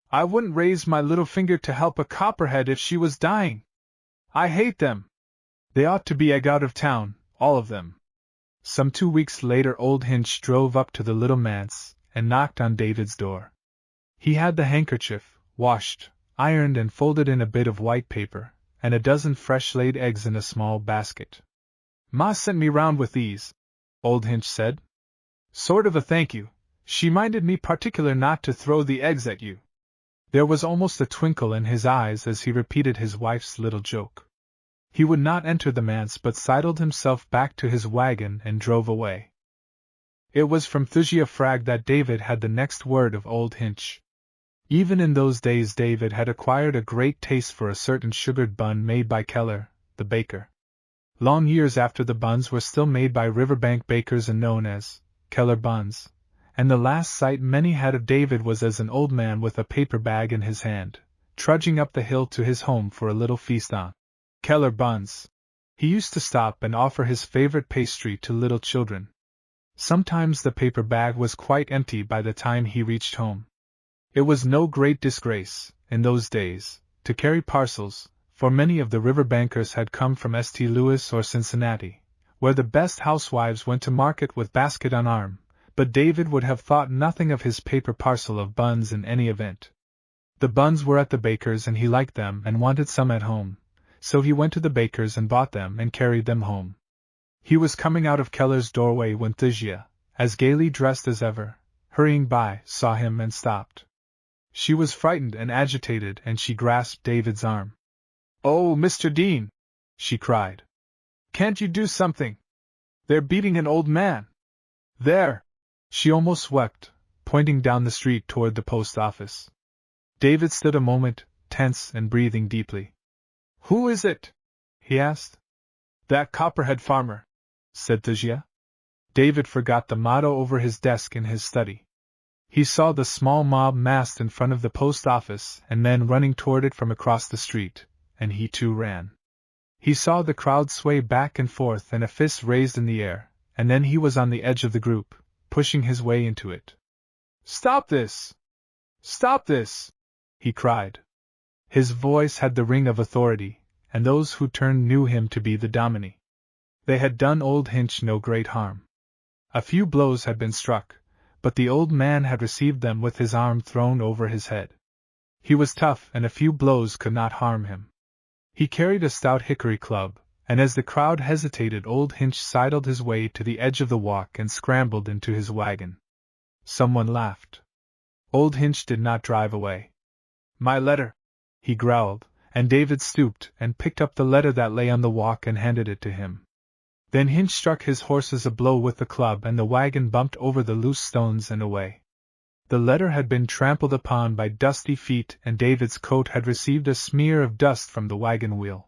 Speaker 1: I wouldn't raise my little finger to help a copperhead if she was dying. I hate them. They ought to be egged out of town, all of them." Some 2 weeks later Old Hinch drove up to the little manse, and knocked on David's door. He had the handkerchief, washed, ironed and folded in a bit of white paper, and a dozen fresh-laid eggs in a small basket. "Ma sent me round with these," Old Hinch said. "Sort of a thank you. She minded me particular not to throw the eggs at you." There was almost a twinkle in his eyes as he repeated his wife's little joke. He would not enter the manse but sidled himself back to his wagon and drove away. It was from Thusia Frag that David had the next word of Old Hinch. Even in those days David had acquired a great taste for a certain sugared bun made by Keller, the baker. Long years after the buns were still made by riverbank bakers and known as Keller buns, and the last sight many had of David was as an old man with a paper bag in his hand, trudging up the hill to his home for a little feast on Keller buns. He used to stop and offer his favorite pastry to little children. Sometimes the paper bag was quite empty by the time he reached home. It was no great disgrace, in those days, to carry parcels, for many of the riverbankers had come from St. Louis or Cincinnati, where the best housewives went to market with basket on arm, but David would have thought nothing of his paper parcel of buns in any event. The buns were at the baker's and he liked them and wanted some at home, so he went to the baker's and bought them and carried them home. He was coming out of Keller's doorway when Thusia, as gaily dressed as ever, hurrying by, saw him and stopped. She was frightened and agitated and she grasped David's arm. "Oh, Mr. Dean!" she cried. "Can't you do something? They're beating an old man. There!" She almost wept, pointing down the street toward the post office. David stood a moment, tense and breathing deeply. "Who is it?" he asked. "That copperhead farmer," said Thusia. David forgot the motto over his desk in his study. He saw the small mob massed in front of the post office and men running toward it from across the street, and he too ran. He saw the crowd sway back and forth and a fist raised in the air, and then he was on the edge of the group, pushing his way into it. "Stop this! Stop this!" he cried. His voice had the ring of authority, and those who turned knew him to be the Dominie. They had done Old Hinch no great harm. A few blows had been struck, but the old man had received them with his arm thrown over his head. He was tough and a few blows could not harm him. He carried a stout hickory club, and as the crowd hesitated Old Hinch sidled his way to the edge of the walk and scrambled into his wagon. Someone laughed. Old Hinch did not drive away. "My letter," he growled, and David stooped and picked up the letter that lay on the walk and handed it to him. Then Hinch struck his horses a blow with the club and the wagon bumped over the loose stones and away. The letter had been trampled upon by dusty feet, and David's coat had received a smear of dust from the wagon wheel.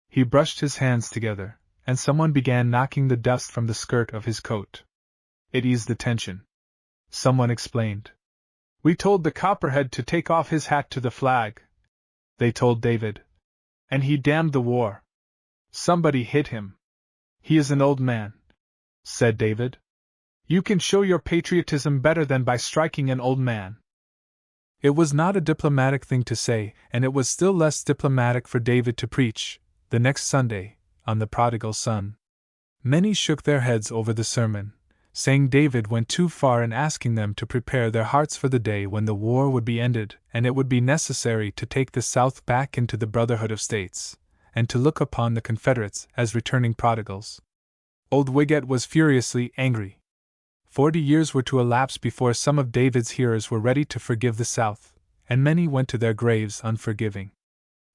Speaker 1: He brushed his hands together, and someone began knocking the dust from the skirt of his coat. It eased the tension. Someone explained. "We told the copperhead to take off his hat to the flag," they told David. "And he damned the war. Somebody hit him. He is an old man," said David. "You can show your patriotism better than by striking an old man." It was not a diplomatic thing to say, and it was still less diplomatic for David to preach, the next Sunday, on the prodigal son. Many shook their heads over the sermon, saying David went too far in asking them to prepare their hearts for the day when the war would be ended and it would be necessary to take the South back into the Brotherhood of States, and to look upon the Confederates as returning prodigals. Old Wiggett was furiously angry. 40 years were to elapse before some of David's hearers were ready to forgive the South, and many went to their graves unforgiving.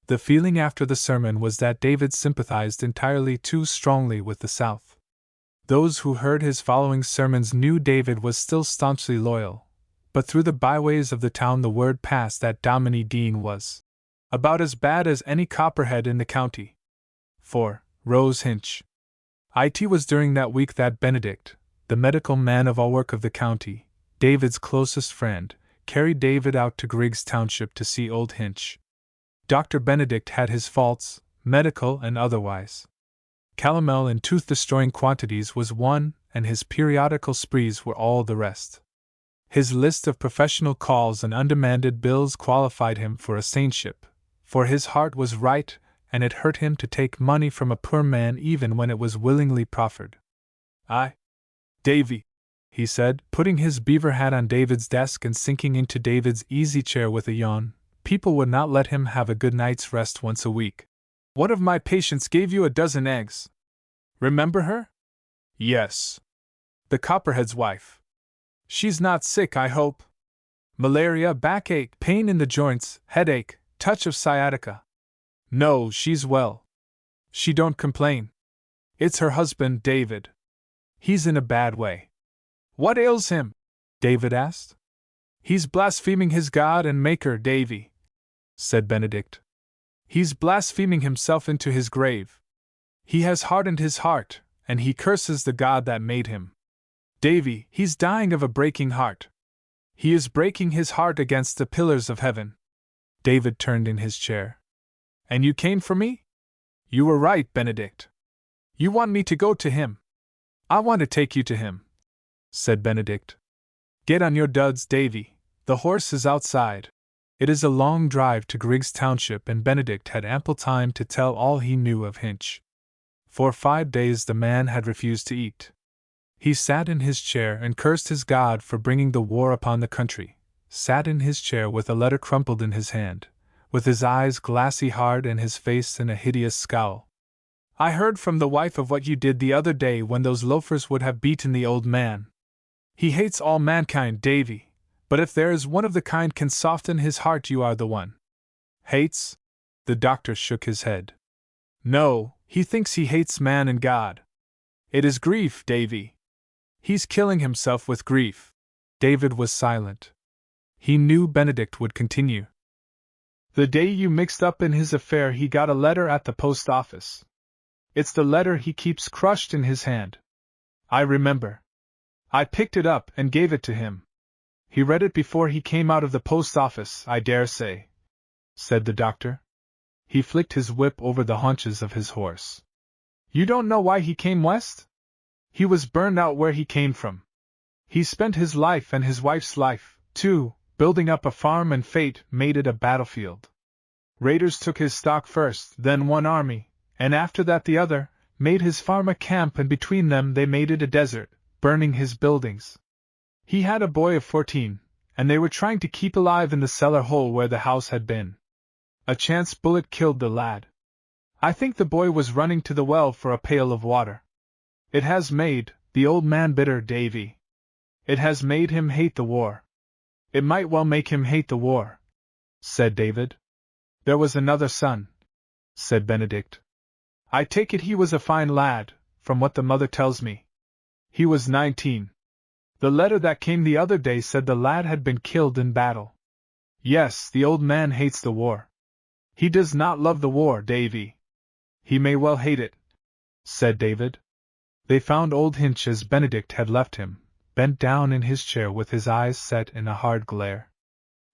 Speaker 1: The feeling after the sermon was that David sympathized entirely too strongly with the South. Those who heard his following sermons knew David was still staunchly loyal, but through the byways of the town the word passed that Dominie Dean was about as bad as any copperhead in the county. 4. Rose Hinch. It was during that week that Benedict, the medical man of all work of the county, David's closest friend, carried David out to Griggs Township to see old Hinch. Dr. Benedict had his faults, medical and otherwise. Calomel in tooth-destroying quantities was one, and his periodical sprees were all the rest. His list of professional calls and undemanded bills qualified him for a saintship, for his heart was right, and it hurt him to take money from a poor man even when it was willingly proffered. "Davy," he said, putting his beaver hat on David's desk and sinking into David's easy chair with a yawn, "people would not let him have a good night's rest once a week. One of my patients gave you a dozen eggs. Remember her?" "Yes. The copperhead's wife. She's not sick, I hope? Malaria, backache, pain in the joints, headache, touch of sciatica?" "No, she's well. She don't complain. It's her husband, David. He's in a bad way." "What ails him?" David asked. "He's blaspheming his God and Maker, Davy," said Benedict. "He's blaspheming himself into his grave. He has hardened his heart, and he curses the God that made him. Davy, he's dying of a breaking heart. He is breaking his heart against the pillars of heaven." David turned in his chair. "And you came for me?" "You were right, Benedict. You want me to go to him." "I want to take you to him," said Benedict. "Get on your duds, Davy. The horse is outside." It is a long drive to Griggs Township, and Benedict had ample time to tell all he knew of Hinch. For 5 days the man had refused to eat. He sat in his chair and cursed his God for bringing the war upon the country, sat in his chair with a letter crumpled in his hand, with his eyes glassy hard and his face in a hideous scowl. "I heard from the wife of what you did the other day when those loafers would have beaten the old man. He hates all mankind, Davy. But if there is one of the kind can soften his heart, you are the one." "Hates?" The doctor shook his head. "No, he thinks he hates man and God. It is grief, Davy. He's killing himself with grief." David was silent. He knew Benedict would continue. "The day you mixed up in his affair he got a letter at the post office. It's the letter he keeps crushed in his hand. I remember. I picked it up and gave it to him. He read it before he came out of the post office, I dare say," said the doctor. He flicked his whip over the haunches of his horse. "You don't know why he came west? He was burned out where he came from. He spent his life and his wife's life, too, building up a farm, and fate made it a battlefield. Raiders took his stock first, then one army, and after that the other, made his farm a camp, and between them they made it a desert, burning his buildings. He had a boy of 14, and they were trying to keep alive in the cellar hole where the house had been. A chance bullet killed the lad. I think the boy was running to the well for a pail of water. It has made the old man bitter, Davy. It has made him hate the war. It might well make him hate the war," said David. "There was another son," said Benedict. "I take it he was a fine lad, from what the mother tells me. He was 19. The letter that came the other day said the lad had been killed in battle. Yes, the old man hates the war. He does not love the war, Davy. He may well hate it, said David. They found old Hinch as Benedict had left him, bent down in his chair with his eyes set in a hard glare.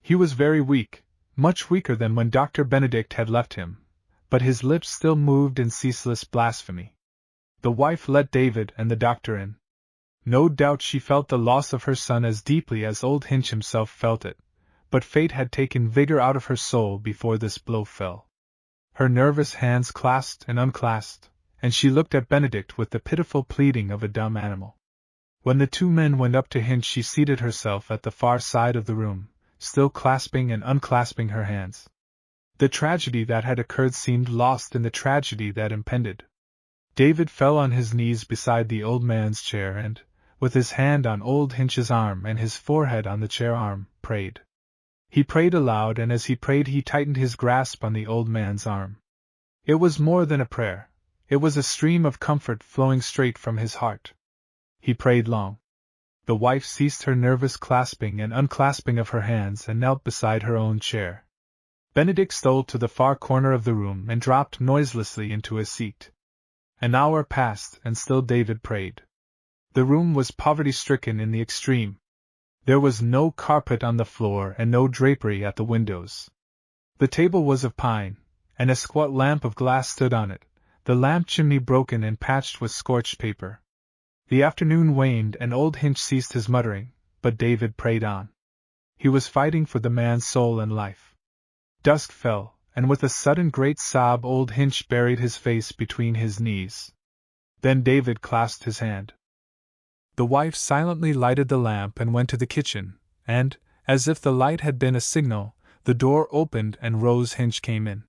Speaker 1: He was very weak, much weaker than when Dr. Benedict had left him, but his lips still moved in ceaseless blasphemy. The wife let David and the doctor in. No doubt she felt the loss of her son as deeply as old Hinch himself felt it, but fate had taken vigor out of her soul before this blow fell. Her nervous hands clasped and unclasped, and she looked at Benedict with the pitiful pleading of a dumb animal. When the two men went up to Hinch, she seated herself at the far side of the room, still clasping and unclasping her hands. The tragedy that had occurred seemed lost in the tragedy that impended. David fell on his knees beside the old man's chair and, with his hand on old Hinch's arm and his forehead on the chair arm, prayed. He prayed aloud, and as he prayed he tightened his grasp on the old man's arm. It was more than a prayer. It was a stream of comfort flowing straight from his heart. He prayed long. The wife ceased her nervous clasping and unclasping of her hands and knelt beside her own chair. Benedict stole to the far corner of the room and dropped noiselessly into his seat. An hour passed, and still David prayed. The room was poverty-stricken in the extreme. There was no carpet on the floor and no drapery at the windows. The table was of pine, and a squat lamp of glass stood on it, the lamp chimney broken and patched with scorched paper. The afternoon waned and old Hinch ceased his muttering, but David prayed on. He was fighting for the man's soul and life. Dusk fell, and with a sudden great sob old Hinch buried his face between his knees. Then David clasped his hand. The wife silently lighted the lamp and went to the kitchen, and, as if the light had been a signal, the door opened and Rose Hinch came in.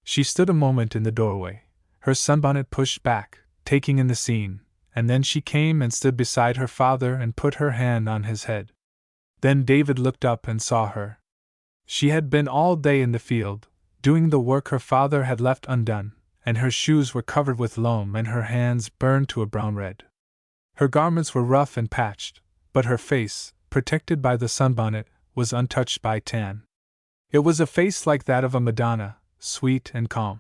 Speaker 1: She stood a moment in the doorway, her sunbonnet pushed back, taking in the scene, and then she came and stood beside her father and put her hand on his head. Then David looked up and saw her. She had been all day in the field, doing the work her father had left undone, and her shoes were covered with loam and her hands burned to a brown red. Her garments were rough and patched, but her face, protected by the sunbonnet, was untouched by tan. It was a face like that of a Madonna, sweet and calm.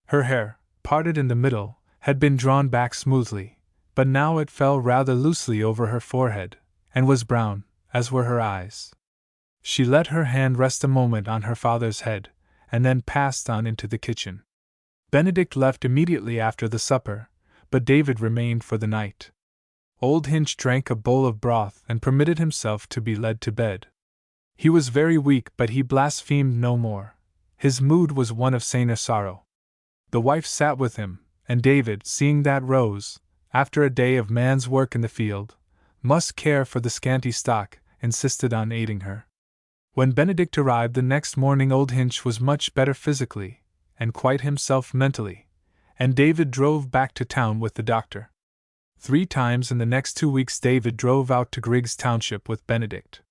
Speaker 1: Her hair, parted in the middle, had been drawn back smoothly, but now it fell rather loosely over her forehead, and was brown, as were her eyes. She let her hand rest a moment on her father's head, and then passed on into the kitchen. Benedict left immediately after the supper, but David remained for the night. Old Hinch drank a bowl of broth and permitted himself to be led to bed. He was very weak, but he blasphemed no more. His mood was one of saner sorrow. The wife sat with him, and David, seeing that Rose, after a day of man's work in the field, must care for the scanty stock, insisted on aiding her. When Benedict arrived the next morning, old Hinch was much better physically, and quite himself mentally, and David drove back to town with the doctor. 3 times in the next 2 weeks David drove out to Griggs Township with Benedict.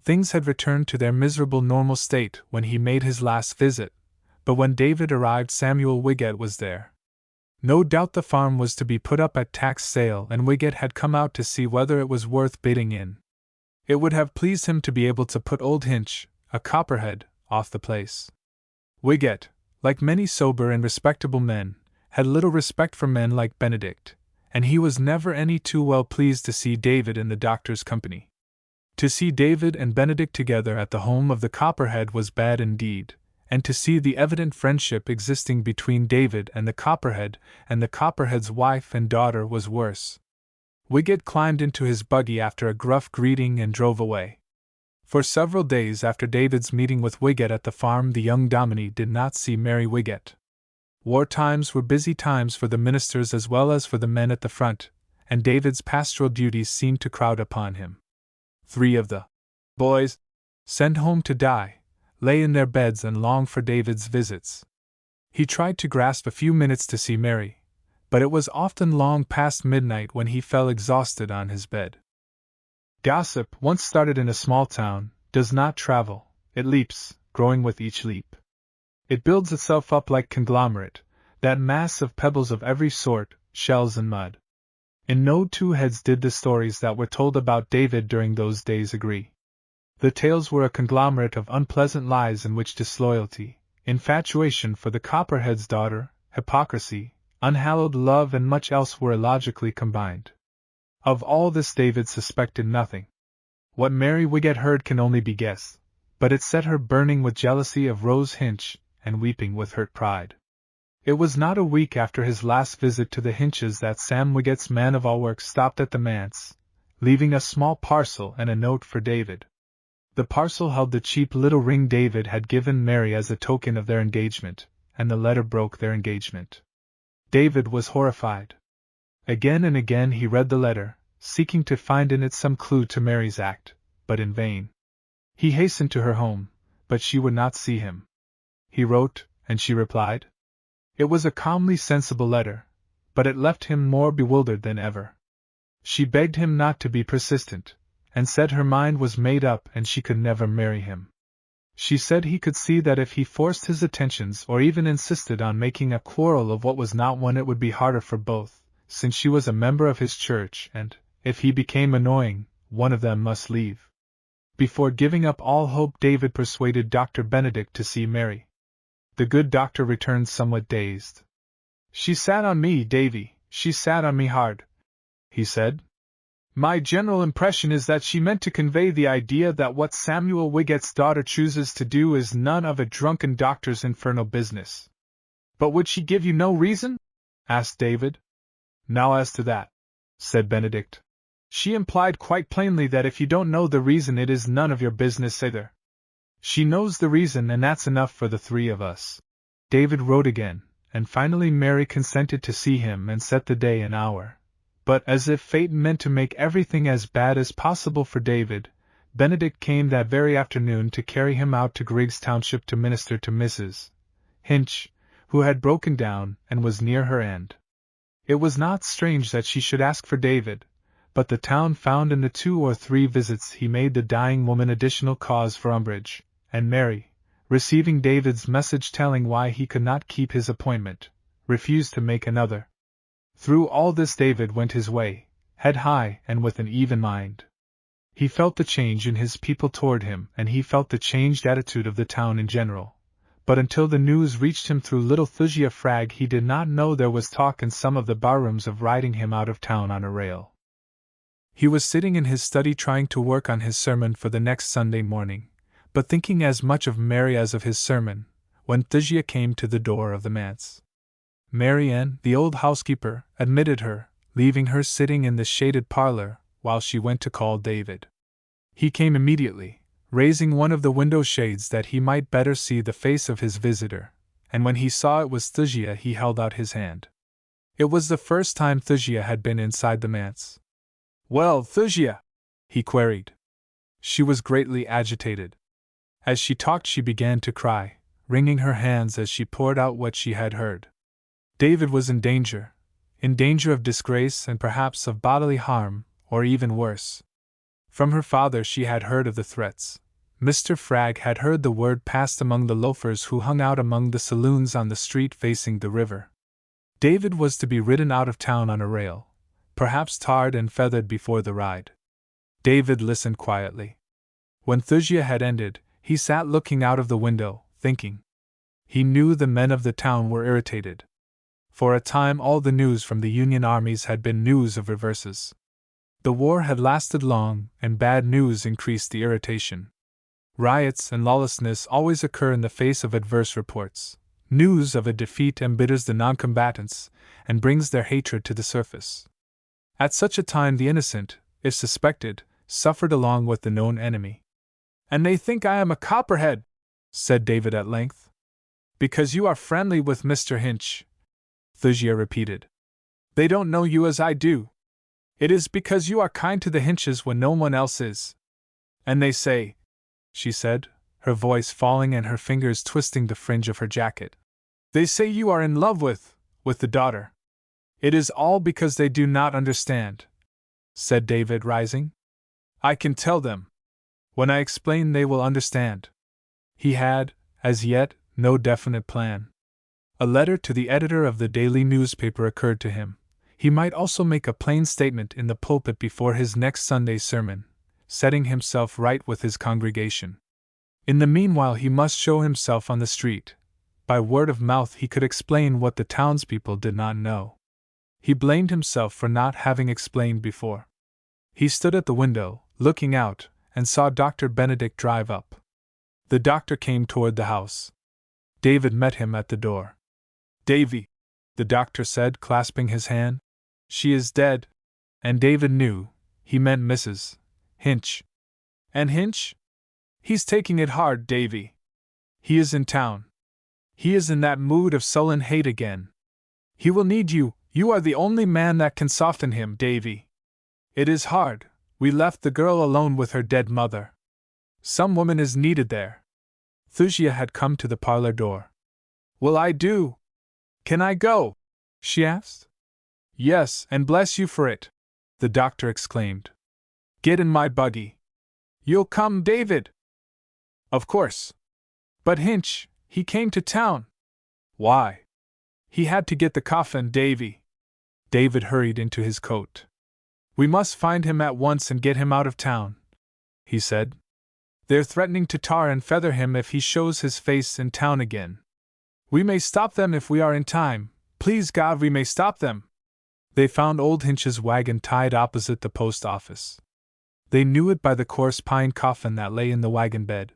Speaker 1: Things had returned to their miserable normal state when he made his last visit, but when David arrived Samuel Wiggett was there. No doubt the farm was to be put up at tax sale, and Wiggett had come out to see whether it was worth bidding in. It would have pleased him to be able to put old Hinch, a copperhead, off the place. Wiggett, like many sober and respectable men, had little respect for men like Benedict, and he was never any too well pleased to see David in the doctor's company. To see David and Benedict together at the home of the Copperhead was bad indeed, and to see the evident friendship existing between David and the Copperhead's wife and daughter was worse. Wiggett climbed into his buggy after a gruff greeting and drove away. For several days after David's meeting with Wiggett at the farm, the young Dominie did not see Mary Wiggett. War times were busy times for the ministers as well as for the men at the front, and David's pastoral duties seemed to crowd upon him. 3 of the boys, sent home to die, lay in their beds and longed for David's visits. He tried to grasp a few minutes to see Mary, but it was often long past midnight when he fell exhausted on his bed. Gossip, once started in a small town, does not travel, it leaps, growing with each leap. It builds itself up like conglomerate, that mass of pebbles of every sort, shells and mud. In no two heads did the stories that were told about David during those days agree. The tales were a conglomerate of unpleasant lies in which disloyalty, infatuation for the copperhead's daughter, hypocrisy, unhallowed love and much else were illogically combined. Of all this David suspected nothing. What Mary Wiggett heard can only be guessed, but it set her burning with jealousy of Rose Hinch, and weeping with hurt pride. It was not a week after his last visit to the Hinches that Sam Wiggett's man-of-all-work stopped at the manse, leaving a small parcel and a note for David. The parcel held the cheap little ring David had given Mary as a token of their engagement, and the letter broke their engagement. David was horrified. Again and again he read the letter, seeking to find in it some clue to Mary's act, but in vain. He hastened to her home, but she would not see him. He wrote, and she replied. It was a calmly sensible letter, but it left him more bewildered than ever. She begged him not to be persistent, and said her mind was made up and she could never marry him. She said he could see that if he forced his attentions or even insisted on making a quarrel of what was not one it would be harder for both, since she was a member of his church and, if he became annoying, one of them must leave. Before giving up all hope David persuaded Dr. Benedict to see Mary. The good doctor returned somewhat dazed. She sat on me, Davy, she sat on me hard, he said. My general impression is that she meant to convey the idea that what Samuel Wiggett's daughter chooses to do is none of a drunken doctor's infernal business. But would she give you no reason? Asked David. Now as to that, said Benedict. She implied quite plainly that if you don't know the reason it is none of your business either. She knows the reason and that's enough for the three of us. David wrote again, and finally Mary consented to see him and set the day and hour. But as if fate meant to make everything as bad as possible for David, Benedict came that very afternoon to carry him out to Griggs Township to minister to Mrs. Hinch, who had broken down and was near her end. It was not strange that she should ask for David, but the town found in the 2 or 3 visits he made the dying woman additional cause for umbrage, and Mary, receiving David's message telling why he could not keep his appointment, refused to make another. Through all this David went his way, head high and with an even mind. He felt the change in his people toward him and he felt the changed attitude of the town in general. But until the news reached him through little Thusia Frag he did not know there was talk in some of the barrooms of riding him out of town on a rail. He was sitting in his study trying to work on his sermon for the next Sunday morning, but thinking as much of Mary as of his sermon, when Thusia came to the door of the manse. Mary Ann, the old housekeeper, admitted her, leaving her sitting in the shaded parlor, while she went to call David. He came immediately, raising one of the window shades that he might better see the face of his visitor, and when he saw it was Thusia he held out his hand. It was the first time Thusia had been inside the manse. "Well, Thusia?" he queried. She was greatly agitated. As she talked she began to cry, wringing her hands as she poured out what she had heard. David was in danger of disgrace and perhaps of bodily harm, or even worse. From her father she had heard of the threats. Mr. Frag had heard the word passed among the loafers who hung out among the saloons on the street facing the river. David was to be ridden out of town on a rail, perhaps tarred and feathered before the ride. David listened quietly. When Thusia had ended, he sat looking out of the window, thinking. He knew the men of the town were irritated. For a time all the news from the Union armies had been news of reverses. The war had lasted long, and bad news increased the irritation. Riots and lawlessness always occur in the face of adverse reports. News of a defeat embitters the noncombatants, and brings their hatred to the surface. At such a time the innocent, if suspected, suffered along with the known enemy. "And they think I am a copperhead," said David at length. "Because you are friendly with Mr. Hinch," Thusia repeated. "They don't know you as I do. It is because you are kind to the Hinches when no one else is. And they say," she said, her voice falling and her fingers twisting the fringe of her jacket, "they say you are in love with the daughter. It is all because they do not understand," said David, rising. "I can tell them. When I explain they will understand." He had, as yet, no definite plan. A letter to the editor of the daily newspaper occurred to him. He might also make a plain statement in the pulpit before his next Sunday sermon, setting himself right with his congregation. In the meanwhile, he must show himself on the street. By word of mouth, he could explain what the townspeople did not know. He blamed himself for not having explained before. He stood at the window, looking out, and saw Dr. Benedict drive up. The doctor came toward the house. David met him at the door. "Davy," the doctor said, clasping his hand. "She is dead." And David knew he meant Mrs. Hinch. "And Hinch? He's taking it hard, Davy. He is in town. He is in that mood of sullen hate again. He will need you. You are the only man that can soften him, Davy. It is hard. We left the girl alone with her dead mother. Some woman is needed there." Thusia had come to the parlor door. "Will I do? Can I go?" she asked. "Yes, and bless you for it," the doctor exclaimed. "Get in my buggy." "You'll come, David?" "Of course." "But Hinch, he came to town." "Why?" "He had to get the coffin, Davy." David hurried into his coat. "We must find him at once and get him out of town," he said. "They're threatening to tar and feather him if he shows his face in town again. We may stop them if we are in time. Please God, we may stop them." They found old Hinch's wagon tied opposite the post office. They knew it by the coarse pine coffin that lay in the wagon bed.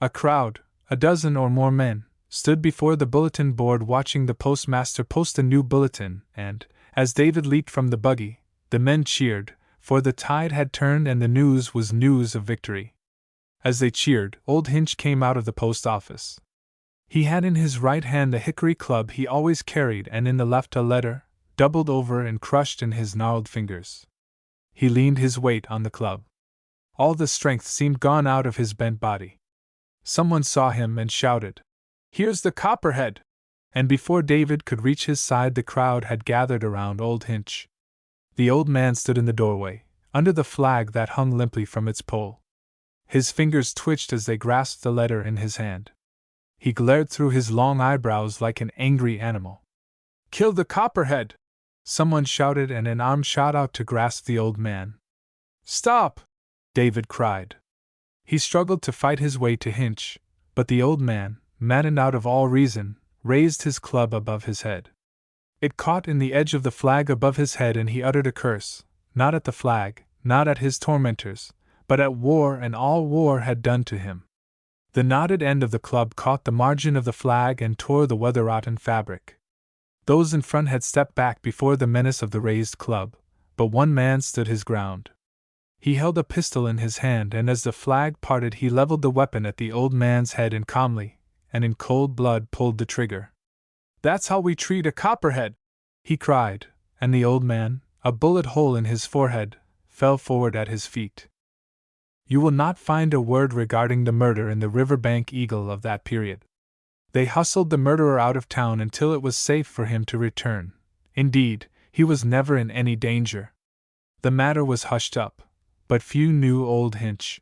Speaker 1: A crowd, a dozen or more men, stood before the bulletin board watching the postmaster post a new bulletin, and, as David leaped from the buggy, the men cheered, for the tide had turned and the news was news of victory. As they cheered, old Hinch came out of the post office. He had in his right hand the hickory club he always carried, and in the left a letter, doubled over and crushed in his gnarled fingers. He leaned his weight on the club. All the strength seemed gone out of his bent body. Someone saw him and shouted, "Here's the Copperhead!" And before David could reach his side, the crowd had gathered around old Hinch. The old man stood in the doorway, under the flag that hung limply from its pole. His fingers twitched as they grasped the letter in his hand. He glared through his long eyebrows like an angry animal. "Kill the Copperhead!" someone shouted, and an arm shot out to grasp the old man. "Stop!" David cried. He struggled to fight his way to Hinch, but the old man, maddened out of all reason, raised his club above his head. It caught in the edge of the flag above his head, and he uttered a curse, not at the flag, not at his tormentors, but at war and all war had done to him. The knotted end of the club caught the margin of the flag and tore the weather-rotten fabric. Those in front had stepped back before the menace of the raised club, but one man stood his ground. He held a pistol in his hand, and as the flag parted he leveled the weapon at the old man's head and calmly, and in cold blood pulled the trigger. "That's how we treat a Copperhead!" he cried, and the old man, a bullet hole in his forehead, fell forward at his feet. You will not find a word regarding the murder in the Riverbank Eagle of that period. They hustled the murderer out of town until it was safe for him to return. Indeed, he was never in any danger. The matter was hushed up, but few knew old Hinch.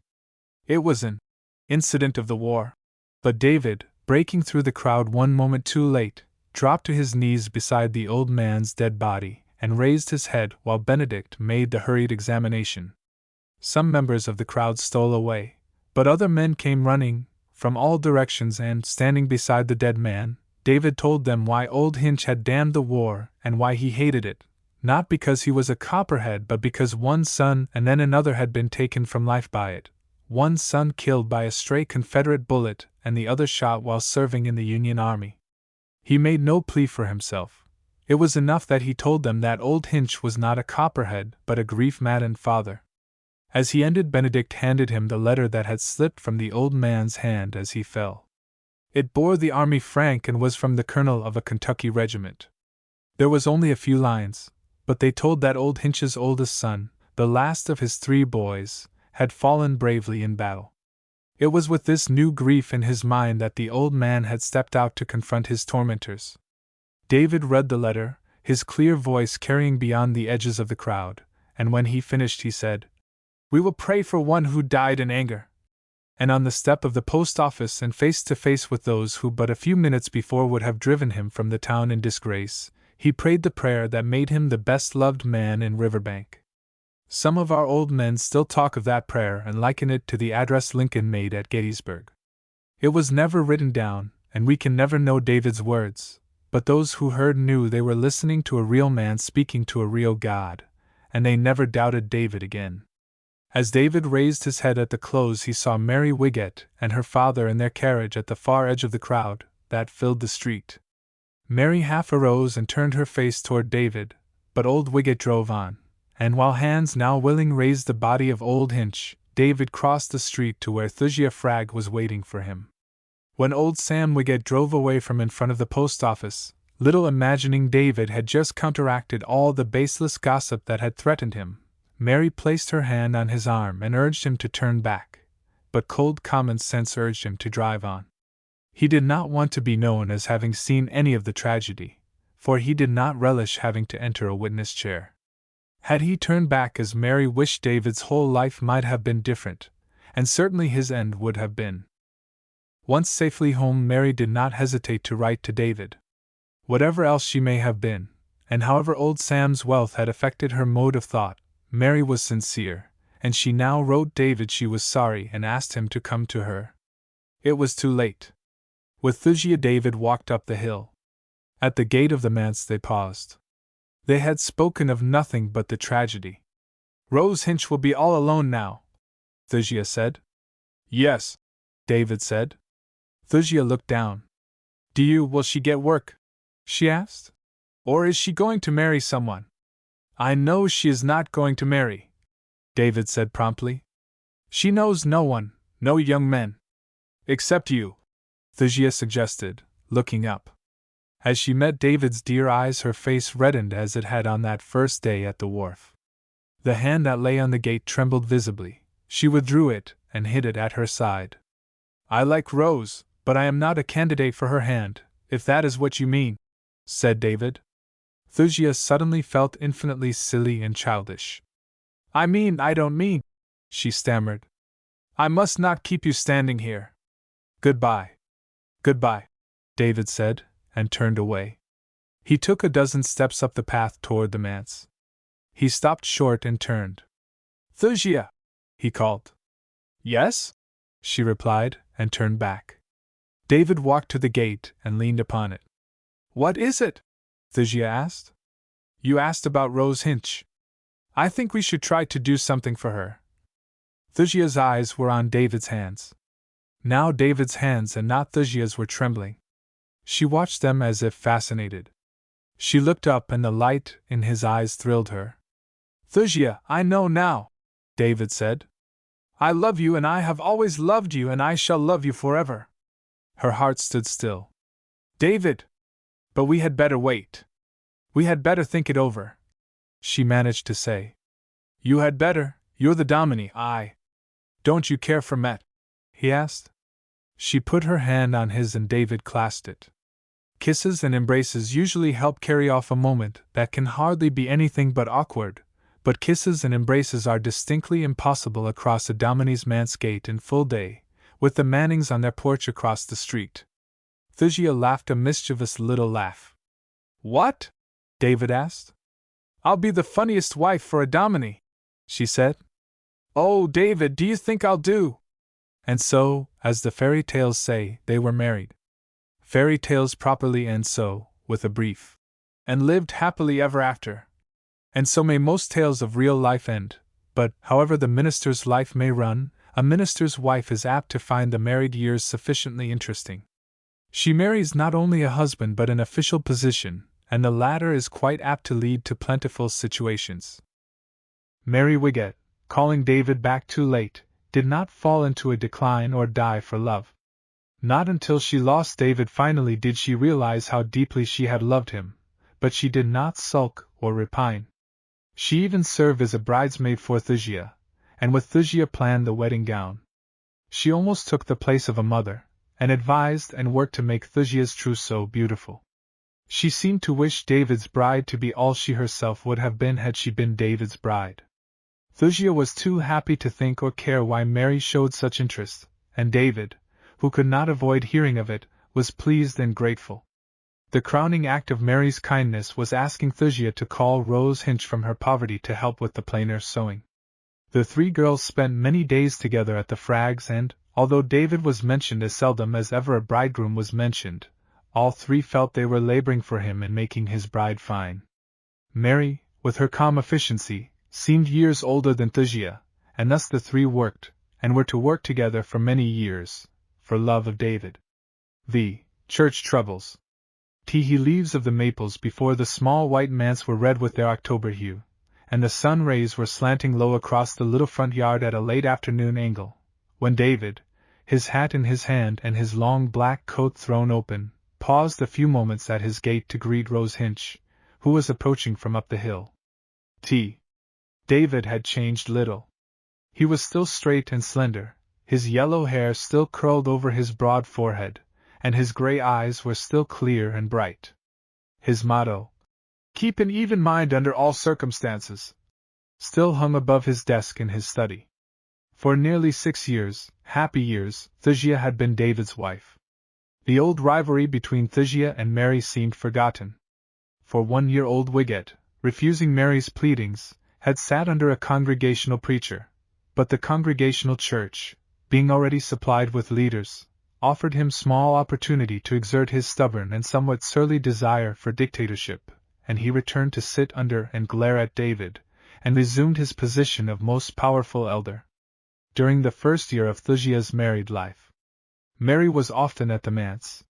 Speaker 1: It was an incident of the war. But David, breaking through the crowd one moment too late, dropped to his knees beside the old man's dead body, and raised his head while Benedict made the hurried examination. Some members of the crowd stole away, but other men came running from all directions, and, standing beside the dead man, David told them why old Hinch had damned the war and why he hated it, not because he was a Copperhead, but because one son and then another had been taken from life by it, one son killed by a stray Confederate bullet and the other shot while serving in the Union Army. He made no plea for himself. It was enough that he told them that old Hinch was not a Copperhead but a grief-maddened father. As he ended, Benedict handed him the letter that had slipped from the old man's hand as he fell. It bore the army frank and was from the colonel of a Kentucky regiment. There was only a few lines, but they told that old Hinch's oldest son, the last of his 3 boys, had fallen bravely in battle. It was with this new grief in his mind that the old man had stepped out to confront his tormentors. David read the letter, his clear voice carrying beyond the edges of the crowd, and when he finished he said, "We will pray for one who died in anger." And on the step of the post office and face to face with those who but a few minutes before would have driven him from the town in disgrace, He prayed the prayer that made him the best-loved man in Riverbank. Some of our old men still talk of that prayer and liken it to the address Lincoln made at Gettysburg. It was never written down, and we can never know David's words, but those who heard knew they were listening to a real man speaking to a real God, and they never doubted David again. As David raised his head at the close, he saw Mary Wiggett and her father in their carriage at the far edge of the crowd that filled the street. Mary half arose and turned her face toward David, but old Wiggett drove on, and while hands now willing raised the body of old Hinch, David crossed the street to where Thasia Fragg was waiting for him. When old Sam Wiggett drove away from in front of the post office, little imagining David had just counteracted all the baseless gossip that had threatened him, Mary placed her hand on his arm and urged him to turn back, but cold common sense urged him to drive on. He did not want to be known as having seen any of the tragedy, for he did not relish having to enter a witness chair. Had he turned back as Mary wished, David's whole life might have been different, and certainly his end would have been. Once safely home, Mary did not hesitate to write to David. Whatever else she may have been, and however old Sam's wealth had affected her mode of thought, Mary was sincere, and she now wrote David she was sorry and asked him to come to her. It was too late. With Thasia, David walked up the hill. At the gate of the manse they paused. They had spoken of nothing but the tragedy. "Rose Hinch will be all alone now," Thasia said. "Yes," David said. Thasia looked down. Will she get work?" she asked. "Or is she going to marry someone?" "I know she is not going to marry," David said promptly. "She knows no one, no young men." "Except you," Thasia suggested, looking up. As she met David's dear eyes, her face reddened as it had on that first day at the wharf. The hand that lay on the gate trembled visibly. She withdrew it and hid it at her side. "I like Rose, but I am not a candidate for her hand, if that is what you mean," said David. Thasia suddenly felt infinitely silly and childish. I don't mean," she stammered. "I must not keep you standing here." "Goodbye." "Goodbye," David said, and turned away. He took a dozen steps up the path toward the manse. He stopped short and turned. "Thasia!" he called. "Yes?" she replied, and turned back. David walked to the gate and leaned upon it. "What is it?" Thasia asked. "You asked about Rose Hinch. I think we should try to do something for her." Thasia's eyes were on David's hands. Now David's hands and not Thasia's were trembling. She watched them as if fascinated. She looked up and the light in his eyes thrilled her. "Thasia, I know now," David said. "I love you, and I have always loved you, and I shall love you forever." Her heart stood still. "David! But we had better wait. We had better think it over," she managed to say. "You had better, you're the Dominie. Don't you care for Met?" he asked. She put her hand on his and David clasped it. Kisses and embraces usually help carry off a moment that can hardly be anything but awkward, but kisses and embraces are distinctly impossible across a Dominie's manse gate in full day, with the Mannings on their porch across the street. Thasia laughed a mischievous little laugh. "What?" David asked. "I'll be the funniest wife for a Dominie," she said. "Oh, David, do you think I'll do?" And so, as the fairy tales say, they were married. Fairy tales properly end so, with a brief, "and lived happily ever after." And so may most tales of real life end, but, however the minister's life may run, a minister's wife is apt to find the married years sufficiently interesting. She marries not only a husband but an official position, and the latter is quite apt to lead to plentiful situations. Mary Wiggett, calling David back too late, did not fall into a decline or die for love. Not until she lost David finally did she realize how deeply she had loved him, but she did not sulk or repine. She even served as a bridesmaid for Thasia, and with Thasia planned the wedding gown. She almost took the place of a mother, and advised and worked to make Thasia's trousseau beautiful. She seemed to wish David's bride to be all she herself would have been had she been David's bride. Thasia was too happy to think or care why Mary showed such interest, and David, who could not avoid hearing of it, was pleased and grateful. The crowning act of Mary's kindness was asking Thusia to call Rose Hinch from her poverty to help with the plainer sewing. The three girls spent many days together at the Fraggs, and, although David was mentioned as seldom as ever a bridegroom was mentioned, all three felt they were laboring for him in making his bride fine. Mary, with her calm efficiency, seemed years older than Thusia, and thus the three worked, and were to work together for many years, for love of David. The church troubles. Tea leaves of the maples before the small white manse were red with their October hue, and the sun rays were slanting low across the little front yard at a late afternoon angle, when David, his hat in his hand and his long black coat thrown open, paused a few moments at his gate to greet Rose Hinch, who was approaching from up the hill. David had changed little. He was still straight and slender, his yellow hair still curled over his broad forehead, and his gray eyes were still clear and bright. His motto, "Keep an even mind under all circumstances," still hung above his desk in his study. For nearly 6 years, happy years, Thusia had been David's wife. The old rivalry between Thusia and Mary seemed forgotten. For 1-year-old Wiggett, refusing Mary's pleadings, had sat under a congregational preacher, but the congregational church, being already supplied with leaders, offered him small opportunity to exert his stubborn and somewhat surly desire for dictatorship, and he returned to sit under and glare at David, and resumed his position of most powerful elder. During the first year of Thusia's married life, Mary was often at the manse.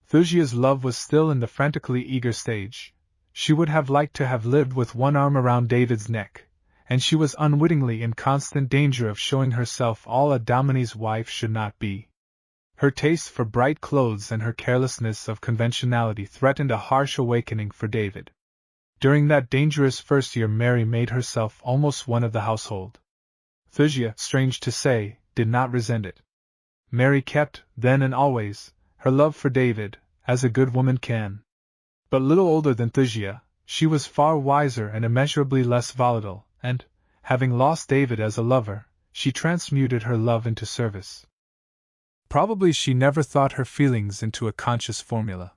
Speaker 1: Thusia's love was still in the frantically eager stage. She would have liked to have lived with one arm around David's neck, and she was unwittingly in constant danger of showing herself all a Dominie's wife should not be. Her taste for bright clothes and her carelessness of conventionality threatened a harsh awakening for David. During that dangerous first year Mary made herself almost one of the household. Thusia, strange to say, did not resent it. Mary kept, then and always, her love for David, as a good woman can. But little older than Thusia, she was far wiser and immeasurably less volatile, and, having lost David as a lover, she transmuted her love into service. Probably she never thought her feelings into a conscious formula.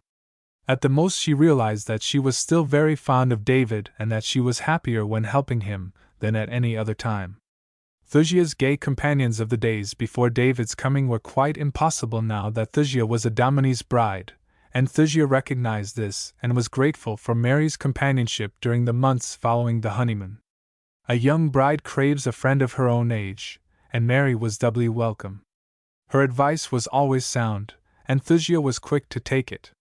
Speaker 1: At the most she realized that she was still very fond of David and that she was happier when helping him than at any other time. Thusia's gay companions of the days before David's coming were quite impossible now that Thusia was a Dominie's bride, and Thusia recognized this and was grateful for Mary's companionship during the months following the honeymoon. A young bride craves a friend of her own age, and Mary was doubly welcome. Her advice was always sound, and Thusia was quick to take it.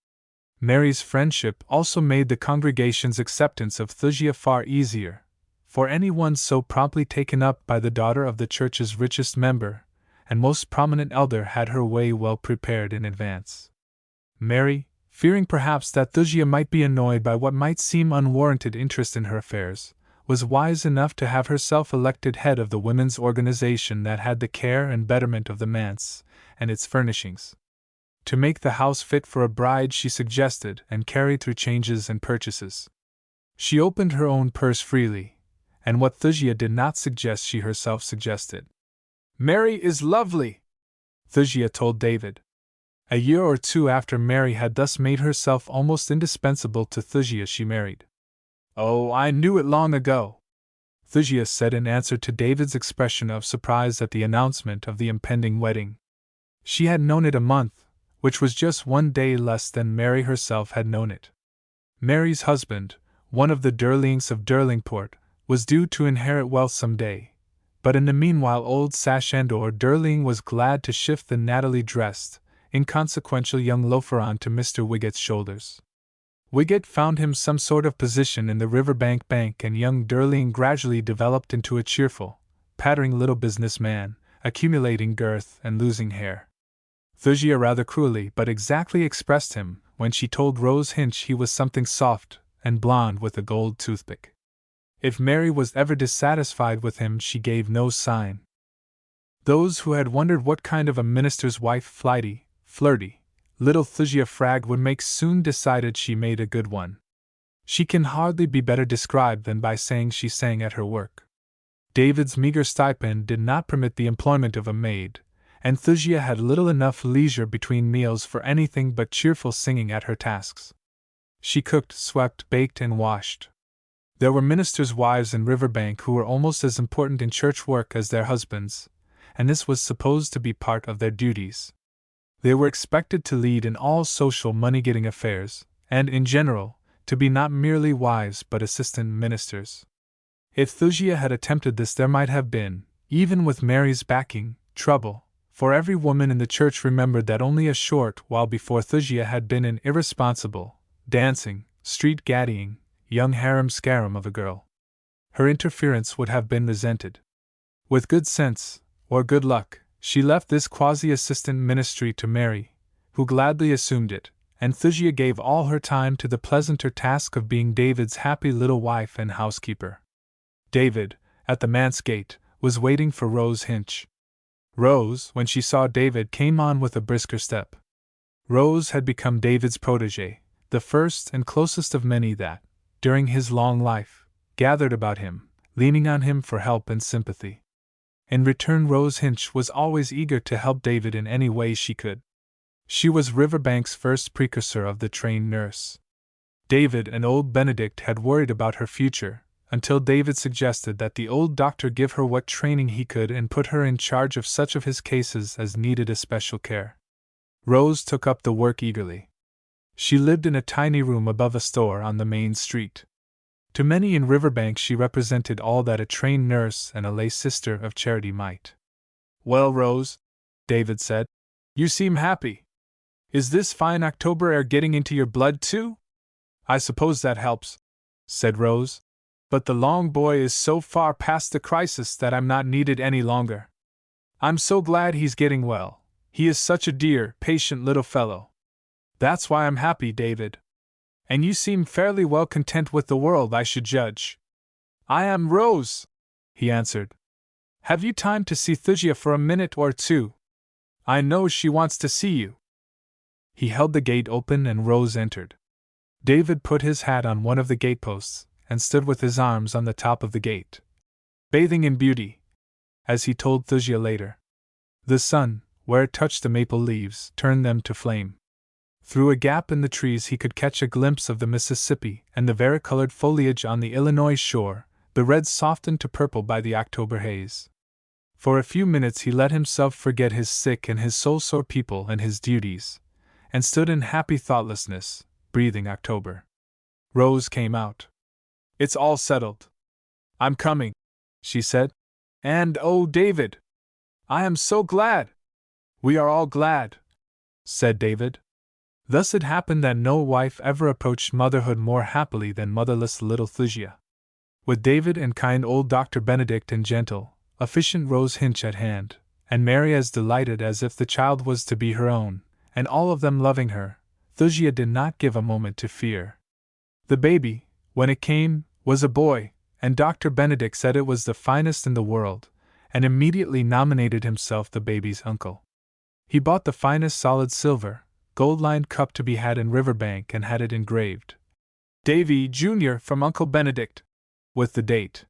Speaker 1: Mary's friendship also made the congregation's acceptance of Thusia far easier, for anyone so promptly taken up by the daughter of the church's richest member and most prominent elder had her way well prepared in advance. Mary, fearing perhaps that Thusia might be annoyed by what might seem unwarranted interest in her affairs, was wise enough to have herself elected head of the women's organization that had the care and betterment of the manse and its furnishings. To make the house fit for a bride she suggested and carried through changes and purchases. She opened her own purse freely, and what Thusia did not suggest she herself suggested. "Mary is lovely," Thusia told David. A year or two after Mary had thus made herself almost indispensable to Thusia she married. "Oh, I knew it long ago," Thusia said in answer to David's expression of surprise at the announcement of the impending wedding. She had known it a month, which was just 1 day less than Mary herself had known it. Mary's husband, one of the Durlings of Derlingport, was due to inherit wealth some day, but in the meanwhile old Sashandor Durling was glad to shift the nattily dressed, inconsequential young loafer on to Mr. Wiggett's shoulders. Wiggett found him some sort of position in the Riverbank Bank, and young Durling gradually developed into a cheerful, pattering little businessman, accumulating girth and losing hair. Thusia rather cruelly but exactly expressed him when she told Rose Hinch he was something soft and blonde with a gold toothpick. If Mary was ever dissatisfied with him she gave no sign. Those who had wondered what kind of a minister's wife flighty, flirty, little Thusia Fragg would make soon decided she made a good one. She can hardly be better described than by saying she sang at her work. David's meager stipend did not permit the employment of a maid, and Thusia had little enough leisure between meals for anything but cheerful singing at her tasks. She cooked, swept, baked, and washed. There were ministers' wives in Riverbank who were almost as important in church work as their husbands, and this was supposed to be part of their duties. They were expected to lead in all social money-getting affairs, and, in general, to be not merely wives but assistant ministers. If Thusia had attempted this, there might have been, even with Mary's backing, trouble, for every woman in the church remembered that only a short while before Thusia had been an irresponsible, dancing, street-gaddying, young harum-scarum of a girl. Her interference would have been resented. With good sense, or good luck, she left this quasi-assistant ministry to Mary, who gladly assumed it, and Thusia gave all her time to the pleasanter task of being David's happy little wife and housekeeper. David, at the manse gate, was waiting for Rose Hinch. Rose, when she saw David, came on with a brisker step. Rose had become David's protégée, the first and closest of many that, during his long life, gathered about him, leaning on him for help and sympathy. In return, Rose Hinch was always eager to help David in any way she could. She was Riverbank's first precursor of the trained nurse. David and old Benedict had worried about her future, until David suggested that the old doctor give her what training he could and put her in charge of such of his cases as needed especial care. Rose took up the work eagerly. She lived in a tiny room above a store on the main street. To many in Riverbank she represented all that a trained nurse and a lay sister of charity might. "Well, Rose," David said, "you seem happy. Is this fine October air getting into your blood too?" "I suppose that helps," said Rose. "But the long boy is so far past the crisis that I'm not needed any longer. I'm so glad he's getting well. He is such a dear, patient little fellow. That's why I'm happy, David. And you seem fairly well content with the world, I should judge." "I am, Rose," he answered. "Have you time to see Thusia for a minute or two? I know she wants to see you." He held the gate open and Rose entered. David put his hat on one of the gateposts and stood with his arms on the top of the gate, bathing in beauty, as he told Thusia later. The sun, where it touched the maple leaves, turned them to flame. Through a gap in the trees he could catch a glimpse of the Mississippi and the varicolored foliage on the Illinois shore, the red softened to purple by the October haze. For a few minutes he let himself forget his sick and his soul-sore people and his duties, and stood in happy thoughtlessness, breathing October. Rose came out. "It's all settled. I'm coming," she said. "And, oh, David! I am so glad!" "We are all glad," said David. Thus it happened that no wife ever approached motherhood more happily than motherless little Thusia. With David and kind old Dr. Benedict and gentle, efficient Rose Hinch at hand, and Mary as delighted as if the child was to be her own, and all of them loving her, Thusia did not give a moment to fear. The baby, when it came, was a boy, and Dr. Benedict said it was the finest in the world, and immediately nominated himself the baby's uncle. He bought the finest solid silver, gold-lined cup to be had in Riverbank and had it engraved, "Davy, Jr. from Uncle Benedict," with the date.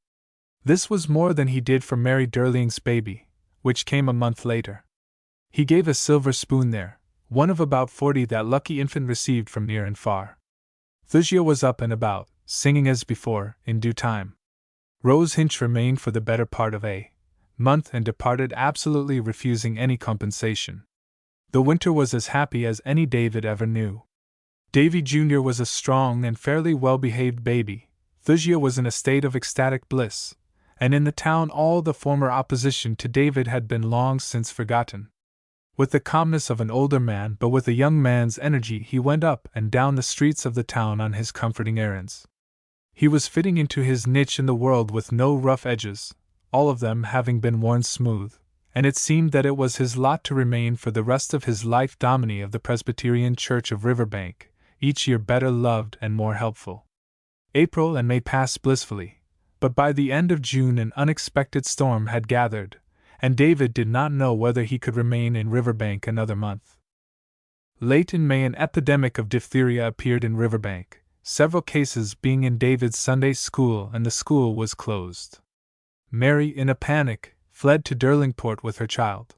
Speaker 1: This was more than he did for Mary Durling's baby, which came a month later. He gave a silver spoon there, one of about 40 that lucky infant received from near and far. Thusia was up and about, singing as before, in due time. Rose Hinch remained for the better part of a month and departed absolutely refusing any compensation. The winter was as happy as any David ever knew. Davy Jr. was a strong and fairly well-behaved baby. Thusia was in a state of ecstatic bliss, and in the town all the former opposition to David had been long since forgotten. With the calmness of an older man but with a young man's energy he went up and down the streets of the town on his comforting errands. He was fitting into his niche in the world with no rough edges, all of them having been worn smooth, and it seemed that it was his lot to remain for the rest of his life Dominie of the Presbyterian Church of Riverbank, each year better loved and more helpful. April and May passed blissfully, but by the end of June an unexpected storm had gathered, and David did not know whether he could remain in Riverbank another month. Late in May an epidemic of diphtheria appeared in Riverbank, several cases being in David's Sunday school, and the school was closed. Mary, in a panic, fled to Derlingport with her child.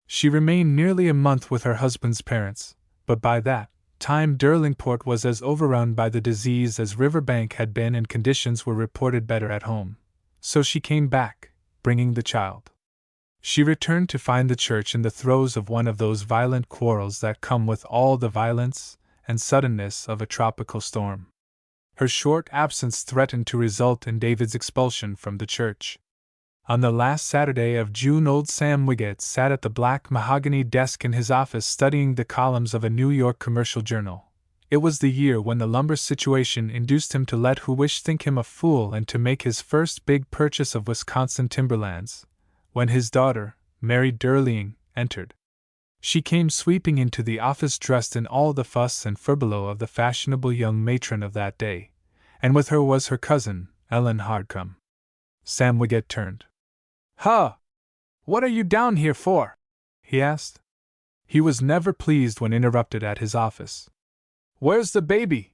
Speaker 1: She remained nearly a month with her husband's parents, but by that time Derlingport was as overrun by the disease as Riverbank had been, and conditions were reported better at home. So she came back, bringing the child. She returned to find the church in the throes of one of those violent quarrels that come with all the violence and suddenness of a tropical storm. Her short absence threatened to result in David's expulsion from the church. On the last Saturday of June, old Sam Wiggett sat at the black mahogany desk in his office studying the columns of a New York commercial journal. It was the year when the lumber situation induced him to let who wished think him a fool and to make his first big purchase of Wisconsin timberlands, when his daughter, Mary Derling, entered. She came sweeping into the office dressed in all the fuss and furbelow of the fashionable young matron of that day, and with her was her cousin, Ellen Hardcome. Sam Wiggett turned. "Huh! What are you down here for?" he asked. He was never pleased when interrupted at his office. "Where's the baby?"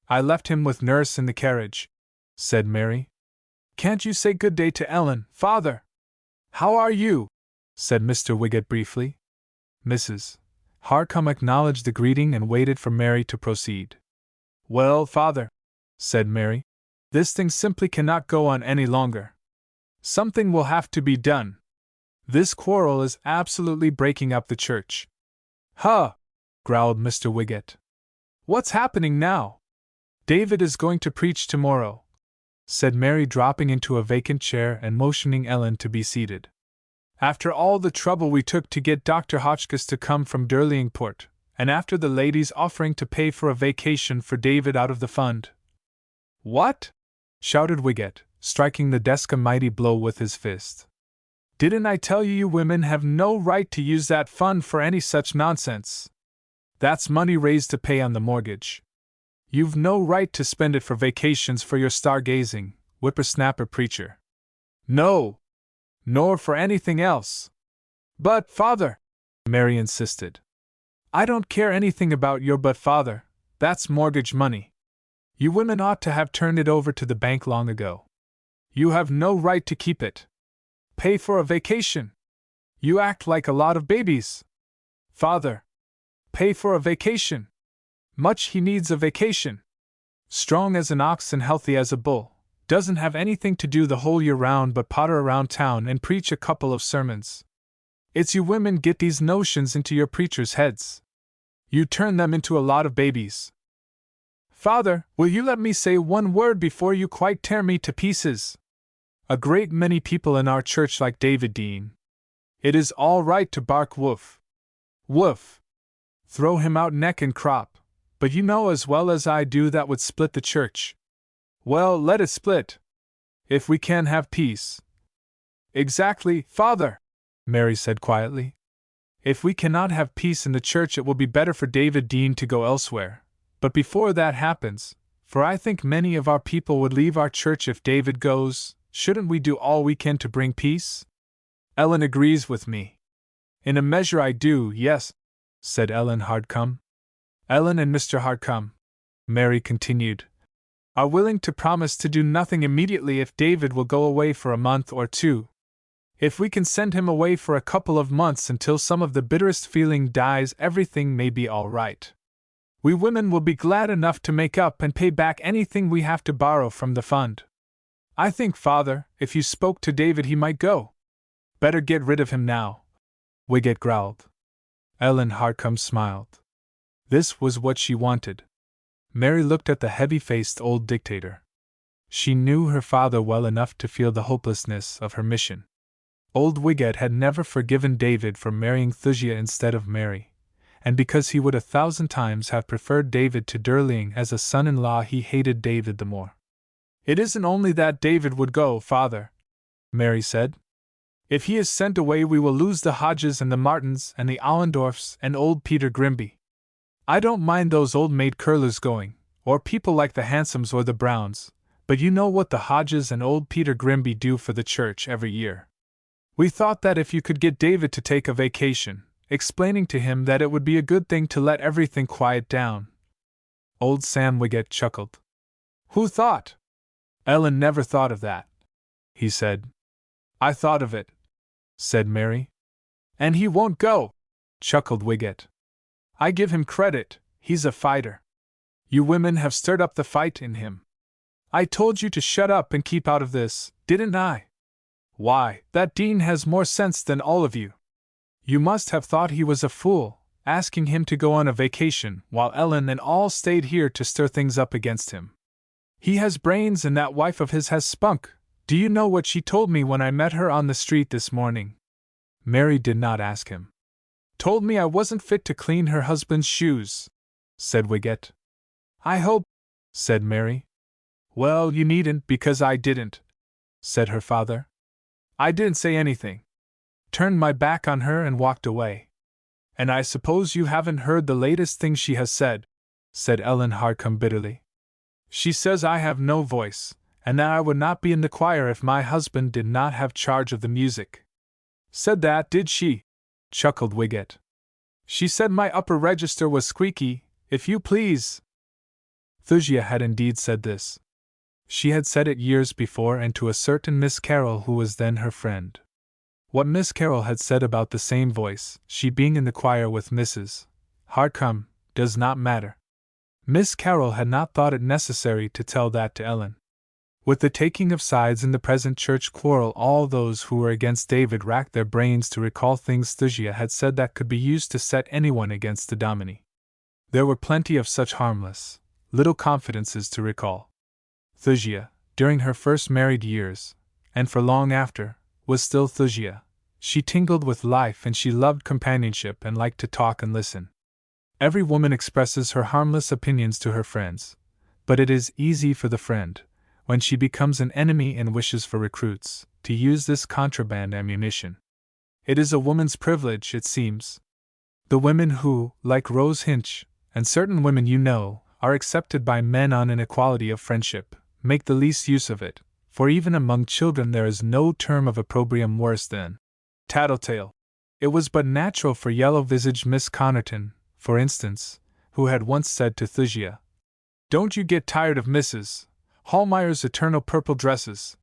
Speaker 1: "I left him with nurse in the carriage," said Mary. "Can't you say good day to Ellen, father?" "How are you?" said Mr. Wiggett briefly. Mrs. Hardcome acknowledged the greeting and waited for Mary to proceed. "Well, father," said Mary, "this thing simply cannot go on any longer. Something will have to be done. This quarrel is absolutely breaking up the church." "Huh!" growled Mr. Wiggett. "What's happening now?" "David is going to preach tomorrow," said Mary, dropping into a vacant chair and motioning Ellen to be seated. "After all the trouble we took to get Dr. Hotchkiss to come from Derlingport, and after the ladies offering to pay for a vacation for David out of the fund." "What?" shouted Wiggett, striking the desk a mighty blow with his fist. "Didn't I tell you you women have no right to use that fund for any such nonsense? That's money raised to pay on the mortgage. You've no right to spend it for vacations for your stargazing, whippersnapper preacher. No! Nor for anything else." "But, father," Mary insisted. "I don't care anything about your but, father. That's mortgage money. You women ought to have turned it over to the bank long ago. You have no right to keep it. Pay for a vacation? You act like a lot of babies. Father, pay for a vacation? Much he needs a vacation. Strong as an ox and healthy as a bull, doesn't have anything to do the whole year round but potter around town and preach a couple of sermons. It's you women get these notions into your preachers' heads. You turn them into a lot of babies." "Father, will you let me say one word before you quite tear me to pieces? A great many people in our church like David Dean. It is all right to bark woof. Woof. Throw him out neck and crop, but you know as well as I do that would split the church. Well, let it split. If we can have peace." "Exactly, father," Mary said quietly. "If we cannot have peace in the church, it will be better for David Dean to go elsewhere. But before that happens, for I think many of our people would leave our church if David goes, shouldn't we do all we can to bring peace?" "Ellen agrees with me." "In a measure I do, yes," said Ellen Hardcome. "Ellen and Mr. Hardcome," Mary continued, "are willing to promise to do nothing immediately if David will go away for a month or two. If we can send him away for a couple of months until some of the bitterest feeling dies, everything may be all right. We women will be glad enough to make up and pay back anything we have to borrow from the fund. I think, father, if you spoke to David he might go." "Better get rid of him now," Wiggett growled. Ellen Hardcome smiled. This was what she wanted. Mary looked at the heavy-faced old dictator. She knew her father well enough to feel the hopelessness of her mission. Old Wiggett had never forgiven David for marrying Thusia instead of Mary, and because he would 1,000 times have preferred David to Derling as a son-in-law, he hated David the more. "It isn't only that David would go, father," Mary said. "If he is sent away we will lose the Hodges and the Martins and the Allendorfs and old Peter Grimby. I don't mind those old maid curlers going, or people like the Handsomes or the Browns, but you know what the Hodges and old Peter Grimby do for the church every year. We thought that if you could get David to take a vacation, explaining to him that it would be a good thing to let everything quiet down." Old Sam Wiggett chuckled. "Who thought?" "Ellen never thought of that," he said. "I thought of it," said Mary. "And he won't go," chuckled Wiggett. "I give him credit, He's a fighter. You women have stirred up the fight in him. I told you to shut up and keep out of this, didn't I? Why, that Dean has more sense than all of you. You must have thought he was a fool, asking him to go on a vacation while Ellen and all stayed here to stir things up against him. He has brains and that wife of his has spunk. Do you know what she told me when I met her on the street this morning? Mary did not ask him. Told me I wasn't fit to clean her husband's shoes, said Wiggett. I hope, said Mary. Well, you needn't, because I didn't, said her father. I didn't say anything. Turned my back on her and walked away. And I suppose you haven't heard the latest thing she has said, said Ellen Hardcome bitterly. She says I have no voice, and that I would not be in the choir if my husband did not have charge of the music. Said that, did she? Chuckled Wiggett. She said my upper register was squeaky, if you please. Thusia had indeed said this. She had said it years before, and to a certain Miss Carroll who was then her friend. What Miss Carroll had said about the same voice, she being in the choir with Mrs. Hardcome, does not matter. Miss Carroll had not thought it necessary to tell that to Ellen. With the taking of sides in the present church quarrel, all those who were against David racked their brains to recall things Thusia had said that could be used to set anyone against the Dominie. There were plenty of such harmless, little confidences to recall. Thusia, during her first married years, and for long after, was still Thusia. She tingled with life and she loved companionship and liked to talk and listen. Every woman expresses her harmless opinions to her friends, but it is easy for the friend, when she becomes an enemy and wishes for recruits, to use this contraband ammunition. It is a woman's privilege, it seems. The women who, like Rose Hinch, and certain women you know, are accepted by men on an equality of friendship, make the least use of it, for even among children there is no term of opprobrium worse than tattletale. It was but natural for yellow-visaged Miss Connerton, for instance, who had once said to Thusia, "Don't you get tired of Mrs. Hallmeyer's eternal purple dresses?"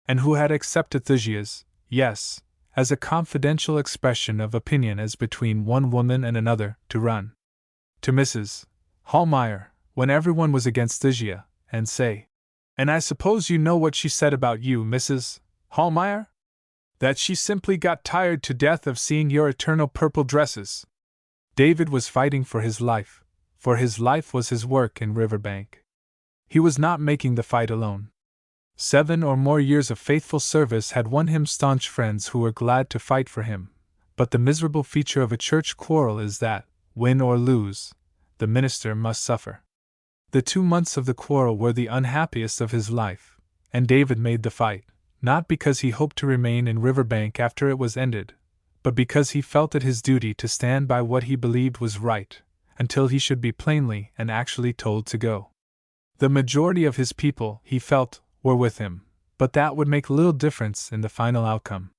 Speaker 1: and who had accepted Thusia's "yes" as a confidential expression of opinion as between one woman and another, to run to Mrs. Hallmeyer, when everyone was against Thusia, and say, "And I suppose you know what she said about you, Mrs. Hallmeyer? That she simply got tired to death of seeing your eternal purple dresses." David was fighting for his life was his work in Riverbank. He was not making the fight alone. 7 or more years of faithful service had won him staunch friends who were glad to fight for him, but the miserable feature of a church quarrel is that, win or lose, the minister must suffer. The 2 months of the quarrel were the unhappiest of his life, and David made the fight, not because he hoped to remain in Riverbank after it was ended, but because he felt it his duty to stand by what he believed was right, until he should be plainly and actually told to go. The majority of his people, he felt, were with him, but that would make little difference in the final outcome.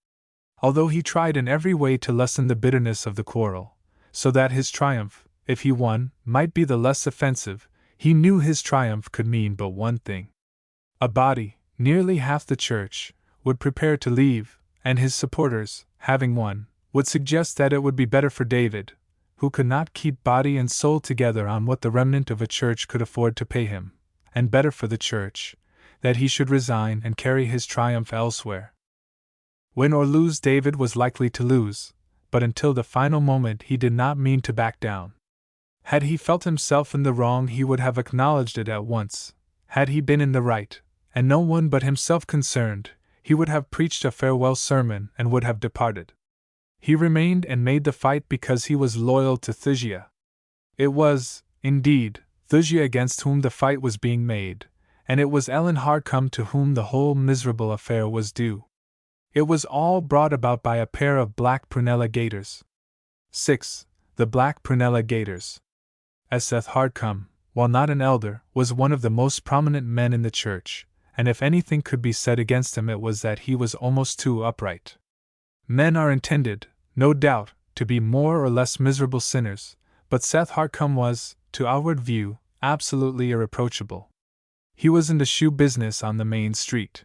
Speaker 1: Although he tried in every way to lessen the bitterness of the quarrel, so that his triumph, if he won, might be the less offensive, he knew his triumph could mean but one thing. A body, nearly half the church, would prepare to leave, and his supporters, having won, would suggest that it would be better for David, who could not keep body and soul together on what the remnant of a church could afford to pay him, and better for the church, that he should resign and carry his triumph elsewhere. Win or lose, David was likely to lose, but until the final moment he did not mean to back down. Had he felt himself in the wrong, he would have acknowledged it at once. Had he been in the right, and no one but himself concerned, he would have preached a farewell sermon and would have departed. He remained and made the fight because he was loyal to Thusia. It was, indeed, Thusia against whom the fight was being made, and it was Ellen Hardcome to whom the whole miserable affair was due. It was all brought about by a pair of black prunella gaiters. 6. The black prunella gaiters. As Seth Hardcome, while not an elder, was one of the most prominent men in the church, and if anything could be said against him it was that he was almost too upright. Men are intended, no doubt, to be more or less miserable sinners, but Seth Hardcome was, to outward view, absolutely irreproachable. He was in the shoe business on the main street.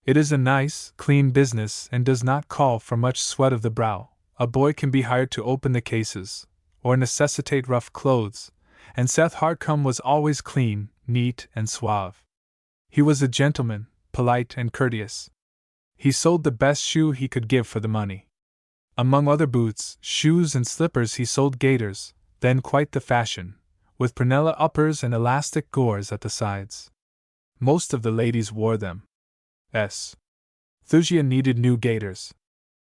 Speaker 1: It is a nice, clean business and does not call for much sweat of the brow. A boy can be hired to open the cases, or necessitate rough clothes, and Seth Hardcome was always clean, neat, and suave. He was a gentleman, polite and courteous. He sold the best shoe he could give for the money. Among other boots, shoes, and slippers, he sold gaiters, then quite the fashion, with prunella uppers and elastic gores at the sides. Most of the ladies wore them. Thusia needed new gaiters.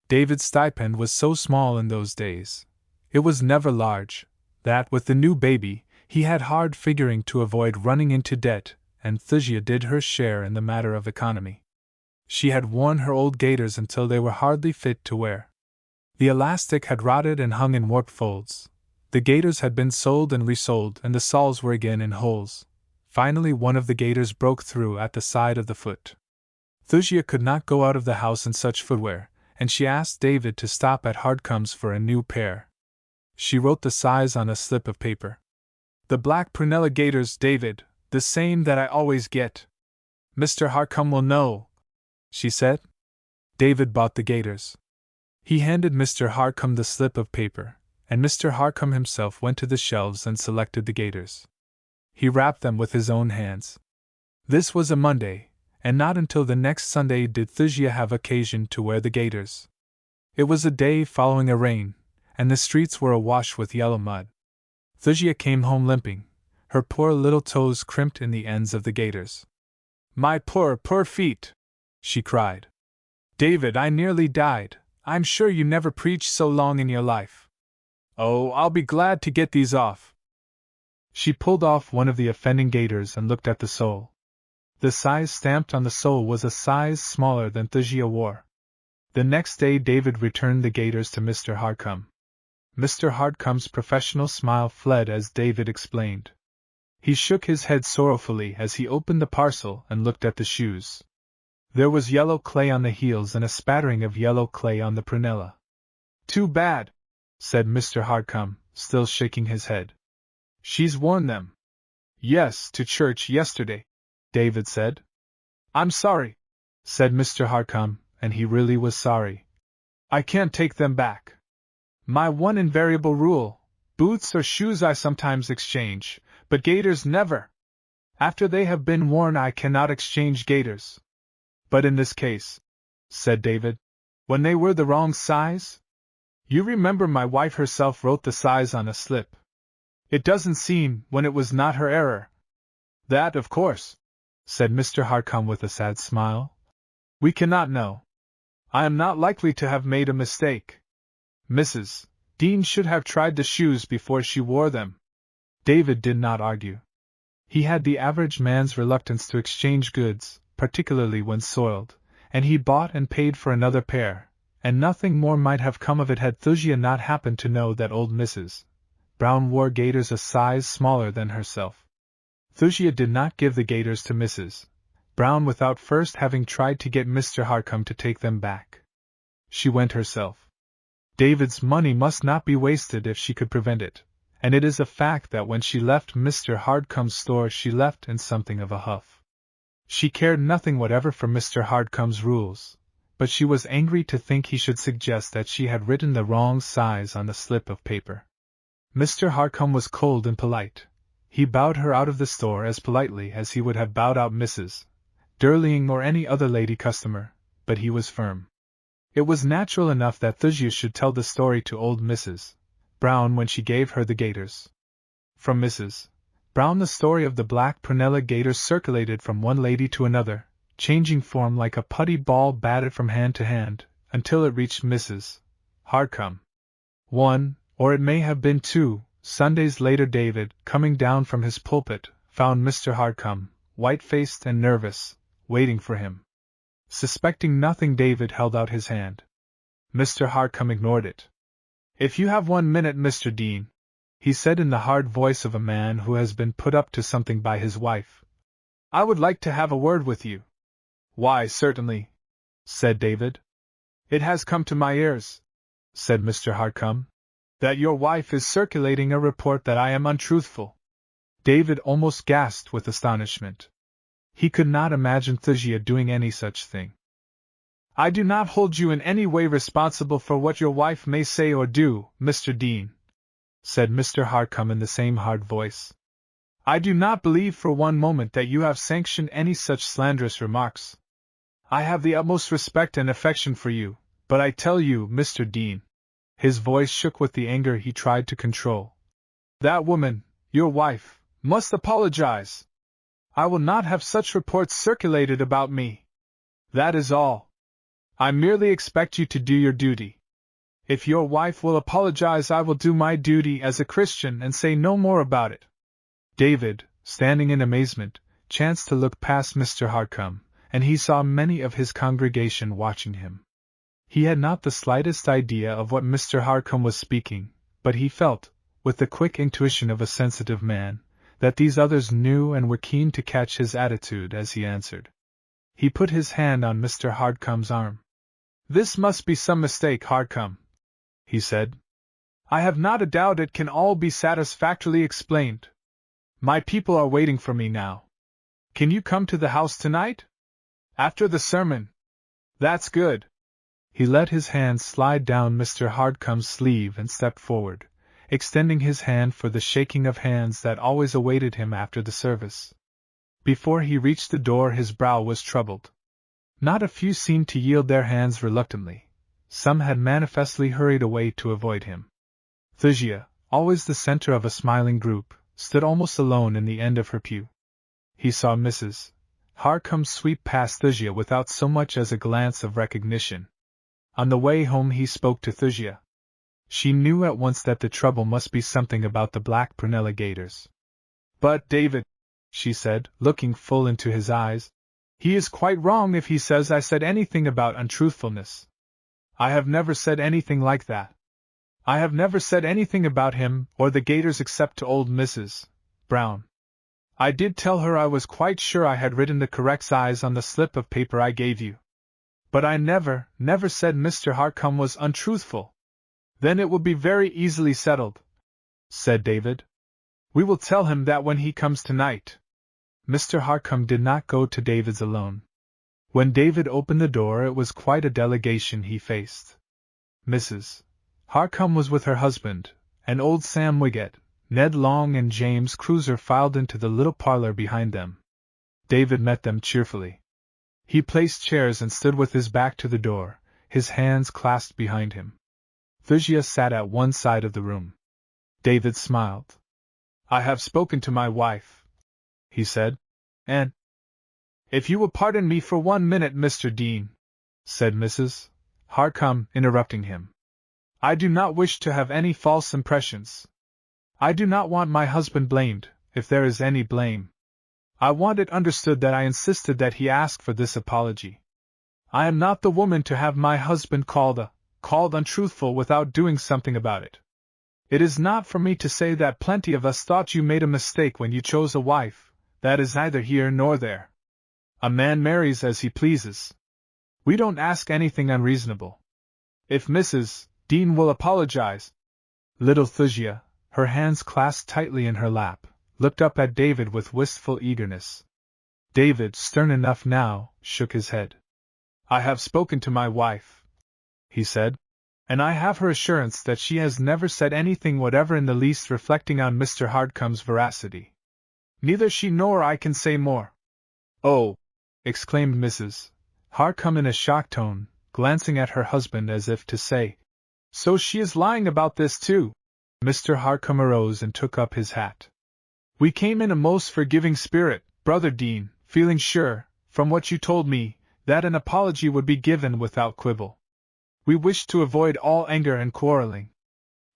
Speaker 1: David's stipend was so small in those days. It was never large, that with the new baby, he had hard figuring to avoid running into debt, and Thusia did her share in the matter of economy. She had worn her old gaiters until they were hardly fit to wear. The elastic had rotted and hung in warped folds. The gaiters had been soled and resoled, and the soles were again in holes. Finally, one of the gaiters broke through at the side of the foot. Thusia could not go out of the house in such footwear, and she asked David to stop at Hardcome's for a new pair. She wrote the size on a slip of paper. "The black prunella gaiters, David, the same that I always get. Mr. Hardcome will know," she said. David bought the gaiters. He handed Mr. Hardcome the slip of paper, and Mr. Hardcome himself went to the shelves and selected the gaiters. He wrapped them with his own hands. This was a Monday, and not until the next Sunday did Thusia have occasion to wear the gaiters. It was a day following a rain, and the streets were awash with yellow mud. Thusia came home limping, her poor little toes crimped in the ends of the gaiters. "My poor, poor feet!" she cried. "David, I nearly died. I'm sure you never preached so long in your life. Oh, I'll be glad to get these off." She pulled off one of the offending gaiters and looked at the sole. The size stamped on the sole was a size smaller than Thusia wore. The next day David returned the gaiters to Mr. Hardcome. Mr. Hardcome's professional smile fled as David explained. He shook his head sorrowfully as he opened the parcel and looked at the shoes. There was yellow clay on the heels and a spattering of yellow clay on the prunella. "Too bad," said Mr. Hardcome, still shaking his head. "She's worn them." "Yes, to church yesterday," David said. "I'm sorry," said Mr. Hardcome, and he really was sorry. "I can't take them back. My one invariable rule: boots or shoes I sometimes exchange, but gaiters never. After they have been worn I cannot exchange gaiters." "But in this case," said David, "when they were the wrong size? You remember my wife herself wrote the size on a slip. It doesn't seem, when it was not her error." "That, of course," said Mr. Hardcome with a sad smile. "We cannot know. I am not likely to have made a mistake. Mrs. Dean should have tried the shoes before she wore them." David did not argue. He had the average man's reluctance to exchange goods, particularly when soiled, and he bought and paid for another pair, and nothing more might have come of it had Thusia not happened to know that old Mrs. Brown wore gaiters a size smaller than herself. Thusia did not give the gaiters to Mrs. Brown without first having tried to get Mr. Hardcome to take them back. She went herself. David's money must not be wasted if she could prevent it, and it is a fact that when she left Mr. Hardcome's store she left in something of a huff. She cared nothing whatever for Mr. Hardcome's rules, but she was angry to think he should suggest that she had written the wrong size on the slip of paper. Mr. Hardcome was cold and polite. He bowed her out of the store as politely as he would have bowed out Mrs. Durling or any other lady customer, but he was firm. It was natural enough that Thusia should tell the story to old Mrs. Brown when she gave her the gaiters. From Mrs. Brown the story of the black prunella gaiters circulated from one lady to another, changing form like a putty ball batted from hand to hand, until it reached Mrs. Hardcome. One, or it may have been 2, Sundays later David, coming down from his pulpit, found Mr. Hardcome, white-faced and nervous, waiting for him. Suspecting nothing, David held out his hand. Mr. Hardcome ignored it. "If you have 1 minute, Mr. Dean," he said in the hard voice of a man who has been put up to something by his wife, "I would like to have a word with you." "Why, certainly," said David. "It has come to my ears," said Mr. Hardcome, "that your wife is circulating a report that I am untruthful." David almost gasped with astonishment. He could not imagine Thusia doing any such thing. "I do not hold you in any way responsible for what your wife may say or do, Mr. Dean," said Mr. Harcombe in the same hard voice. "I do not believe for one moment that you have sanctioned any such slanderous remarks. I have the utmost respect and affection for you, but I tell you, Mr. Dean," his voice shook with the anger he tried to control, "that woman, your wife, must apologize. I will not have such reports circulated about me. That is all. I merely expect you to do your duty. If your wife will apologize, I will do my duty as a Christian and say no more about it." David, standing in amazement, chanced to look past Mr. Harcombe, and he saw many of his congregation watching him. He had not the slightest idea of what Mr. Harcombe was speaking, but he felt, with the quick intuition of a sensitive man, that these others knew and were keen to catch his attitude as he answered. He put his hand on Mr. Harcombe's arm. "This must be some mistake, Harcombe," he said. "I have not a doubt it can all be satisfactorily explained. My people are waiting for me now. Can you come to the house tonight? After the sermon? That's good." He let his hand slide down Mr. Harcombe's sleeve and stepped forward, extending his hand for the shaking of hands that always awaited him after the service. Before he reached the door his brow was troubled. Not a few seemed to yield their hands reluctantly. Some had manifestly hurried away to avoid him. Thysia, always the center of a smiling group, stood almost alone in the end of her pew. He saw Mrs. Harcombe sweep past Thysia without so much as a glance of recognition. On the way home he spoke to Thysia. She knew at once that the trouble must be something about the black prunella gaiters. "But, David," she said, looking full into his eyes, "he is quite wrong if he says I said anything about untruthfulness. I have never said anything like that. I have never said anything about him or the gaiters except to old Mrs. Brown. I did tell her I was quite sure I had written the correct size on the slip of paper I gave you. But I never said Mr. Harcombe was untruthful." "Then it will be very easily settled," said David. "We will tell him that when he comes tonight." Mr. Harcombe did not go to David's alone. When David opened the door it was quite a delegation he faced. Mrs. Harcombe was with her husband, and old Sam Wiggett, Ned Long and James Cruiser filed into the little parlor behind them. David met them cheerfully. He placed chairs and stood with his back to the door, his hands clasped behind him. Thysia sat at one side of the room. David smiled. "I have spoken to my wife," he said, "and—" "If you will pardon me for 1 minute, Mr. Dean," said Mrs. Harcombe, interrupting him. "I do not wish to have any false impressions. I do not want my husband blamed, if there is any blame. I want it understood that I insisted that he ask for this apology. I am not the woman to have my husband called untruthful without doing something about it. It is not for me to say that plenty of us thought you made a mistake when you chose a wife. That is neither here nor there. A man marries as he pleases. We don't ask anything unreasonable. If Mrs. Dean will apologize—" Little Thysia, her hands clasped tightly in her lap, looked up at David with wistful eagerness. David, stern enough now, shook his head. "I have spoken to my wife," he said, "and I have her assurance that she has never said anything whatever in the least reflecting on Mr. Harcombe's veracity. Neither she nor I can say more." "Oh!" exclaimed Mrs. Harcombe in a shocked tone, glancing at her husband as if to say, "So she is lying about this too?" Mr. Harcombe arose and took up his hat. "We came in a most forgiving spirit, Brother Dean, feeling sure, from what you told me, that an apology would be given without quibble. We wished to avoid all anger and quarreling.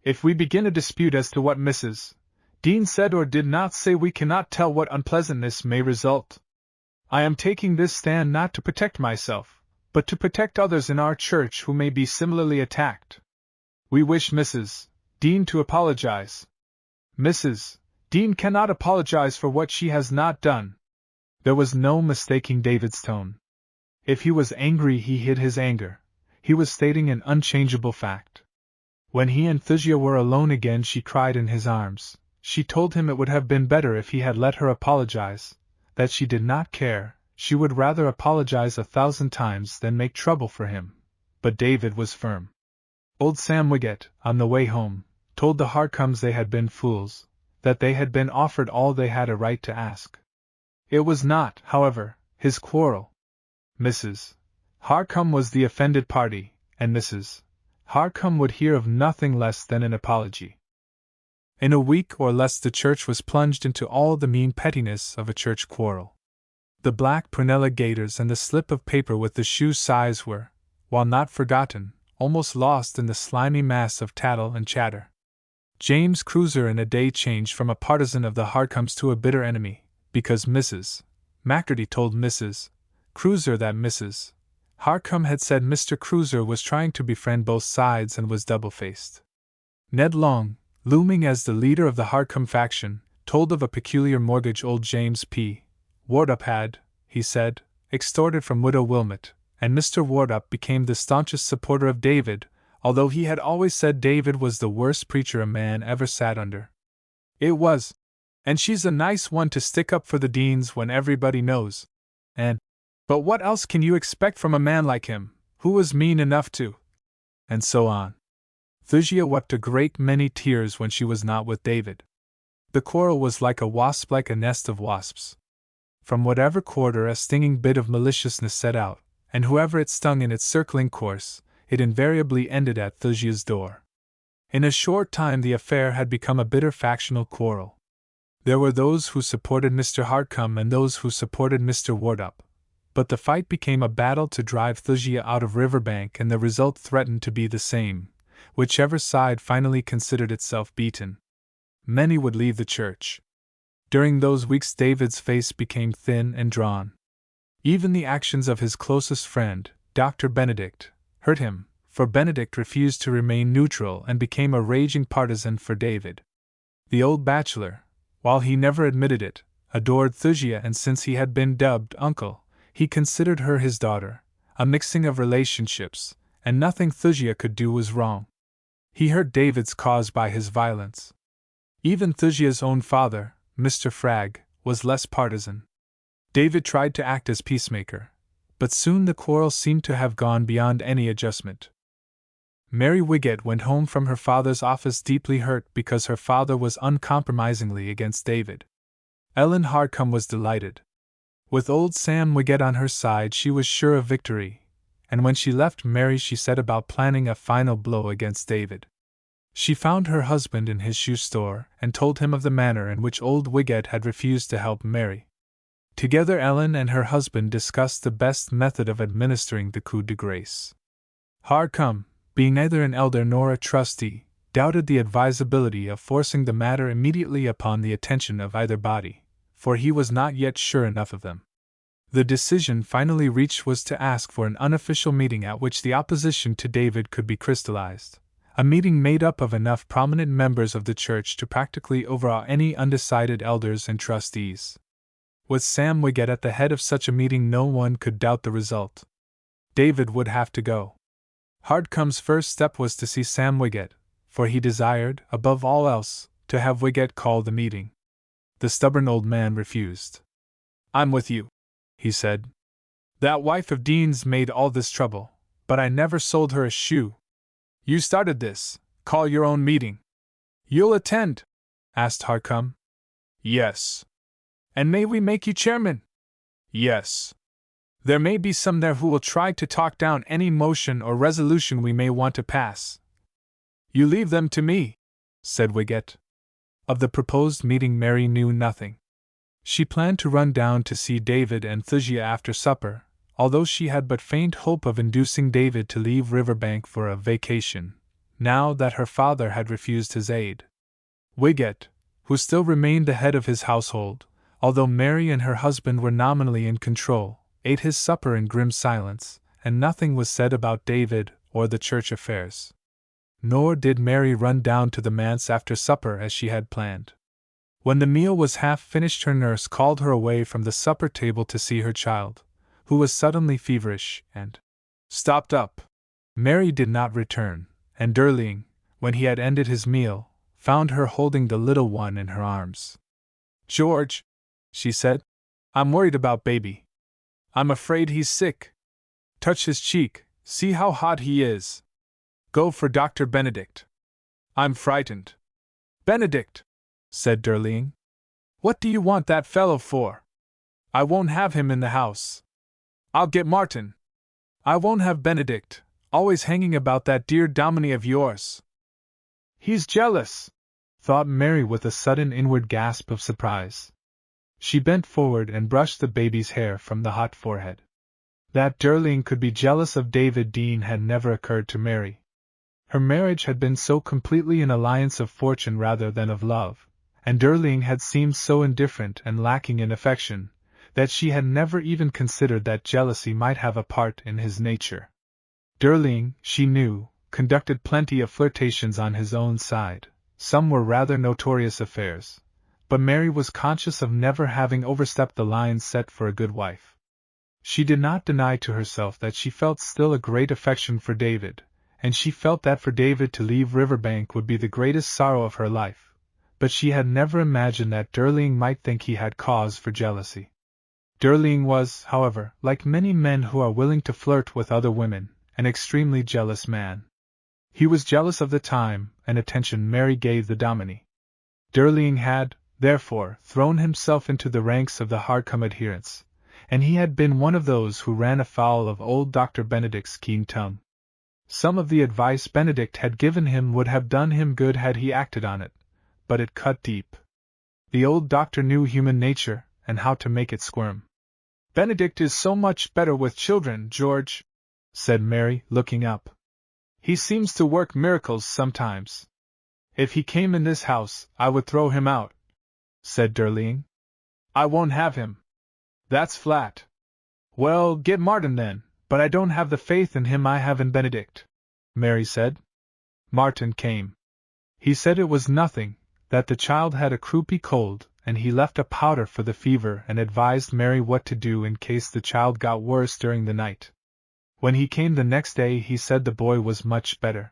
Speaker 1: If we begin a dispute as to what Mrs. Dean said or did not say, we cannot tell what unpleasantness may result. I am taking this stand not to protect myself, but to protect others in our church who may be similarly attacked. We wish Mrs. Dean to apologize. Mrs. Dean cannot apologize for what she has not done." There was no mistaking David's tone. If he was angry, he hid his anger. He was stating an unchangeable fact. When he and Thysia were alone again, she cried in his arms. She told him it would have been better if he had let her apologize, that she did not care, she would rather apologize 1,000 times than make trouble for him. But David was firm. Old Sam Wiggett, on the way home, told the Harcombes they had been fools, that they had been offered all they had a right to ask. It was not, however, his quarrel. Mrs. Harcombe was the offended party, and Mrs. Harcombe would hear of nothing less than an apology. In a week or less the church was plunged into all the mean pettiness of a church quarrel. The black prunella gaiters and the slip of paper with the shoe size were, while not forgotten, almost lost in the slimy mass of tattle and chatter. James Cruiser in a day changed from a partisan of the Harcombes to a bitter enemy, because Mrs. Mackerty told Mrs. Cruiser that Mrs. Harcombe had said Mr. Cruiser was trying to befriend both sides and was double-faced. Ned Long, looming as the leader of the Harcombe faction, told of a peculiar mortgage old James P. Wardup had, he said, extorted from widow Wilmot, and Mr. Wardup became the staunchest supporter of David, although he had always said David was the worst preacher a man ever sat under. It was, and she's a nice one to stick up for the Deans when everybody knows, but what else can you expect from a man like him, who was mean enough to, and so on. Thusia wept a great many tears when she was not with David. The quarrel was like a nest of wasps. From whatever quarter a stinging bit of maliciousness set out, and whoever it stung in its circling course, it invariably ended at Thusia's door. In a short time the affair had become a bitter factional quarrel. There were those who supported Mr. Harcombe and those who supported Mr. Wardup, but the fight became a battle to drive Thusia out of Riverbank, and the result threatened to be the same, whichever side finally considered itself beaten. Many would leave the church. During those weeks David's face became thin and drawn. Even the actions of his closest friend, Dr. Benedict, hurt him, for Benedict refused to remain neutral and became a raging partisan for David. The old bachelor, while he never admitted it, adored Thusia, and since he had been dubbed uncle, he considered her his daughter, a mixing of relationships, and nothing Thusia could do was wrong. He hurt David's cause by his violence. Even Thusia's own father, Mr. Fragg, was less partisan. David tried to act as peacemaker, but soon the quarrel seemed to have gone beyond any adjustment. Mary Wiggett went home from her father's office deeply hurt because her father was uncompromisingly against David. Ellen Harcombe was delighted. With old Sam Wiggett on her side she was sure of victory, and when she left Mary she set about planning a final blow against David. She found her husband in his shoe store and told him of the manner in which old Wiggett had refused to help Mary. Together Ellen and her husband discussed the best method of administering the coup de grace. Harcombe, being neither an elder nor a trustee, doubted the advisability of forcing the matter immediately upon the attention of either body, for he was not yet sure enough of them. The decision finally reached was to ask for an unofficial meeting at which the opposition to David could be crystallized, a meeting made up of enough prominent members of the church to practically overawe any undecided elders and trustees. With Sam Wiggett at the head of such a meeting no one could doubt the result. David would have to go. Harcombe's first step was to see Sam Wiggett, for he desired, above all else, to have Wiggett call the meeting. The stubborn old man refused. "I'm with you," he said. "That wife of Dean's made all this trouble, but I never sold her a shoe. You started this, call your own meeting." "You'll attend?" asked Harcombe. "Yes." "And may we make you chairman?" "Yes." "There may be some there who will try to talk down any motion or resolution we may want to pass." "You leave them to me," said Wiggett. Of the proposed meeting Mary knew nothing. She planned to run down to see David and Thusia after supper, although she had but faint hope of inducing David to leave Riverbank for a vacation, now that her father had refused his aid. Wiggett, who still remained the head of his household, although Mary and her husband were nominally in control, ate his supper in grim silence, and nothing was said about David or the church affairs. Nor did Mary run down to the manse after supper as she had planned. When the meal was half finished her nurse called her away from the supper table to see her child, who was suddenly feverish and stopped up. Mary did not return, and Durling, when he had ended his meal, found her holding the little one in her arms. "George," she said, "I'm worried about baby. I'm afraid he's sick. Touch his cheek, see how hot he is. Go for Dr. Benedict." I'm frightened. Benedict, said Derling. What do you want that fellow for? I won't have him in the house. I'll get Martin. I won't have Benedict, always hanging about that dear Dominie of yours. He's jealous, thought Mary with a sudden inward gasp of surprise. She bent forward and brushed the baby's hair from the hot forehead. That Derling could be jealous of David Dean had never occurred to Mary. Her marriage had been so completely an alliance of fortune rather than of love, and Derling had seemed so indifferent and lacking in affection, that she had never even considered that jealousy might have a part in his nature. Derling, she knew, conducted plenty of flirtations on his own side. Some were rather notorious affairs, but Mary was conscious of never having overstepped the lines set for a good wife. She did not deny to herself that she felt still a great affection for David, and she felt that for David to leave Riverbank would be the greatest sorrow of her life, but she had never imagined that Derling might think he had cause for jealousy. Derling was, however, like many men who are willing to flirt with other women, an extremely jealous man. He was jealous of the time and attention Mary gave the Dominie. Derling had, therefore, thrown himself into the ranks of the hard-come adherents, and he had been one of those who ran afoul of old Dr. Benedict's keen tongue. Some of the advice Benedict had given him would have done him good had he acted on it, but it cut deep. The old doctor knew human nature, and how to make it squirm. Benedict is so much better with children, George, said Mary, looking up. He seems to work miracles sometimes. If he came in this house, I would throw him out, said Derling. I won't have him. That's flat. Well, get Martin then, but I don't have the faith in him I have in Benedict, Mary said. Martin came. He said it was nothing, that the child had a croupy cold, and he left a powder for the fever and advised Mary what to do in case the child got worse during the night. When he came the next day he said the boy was much better.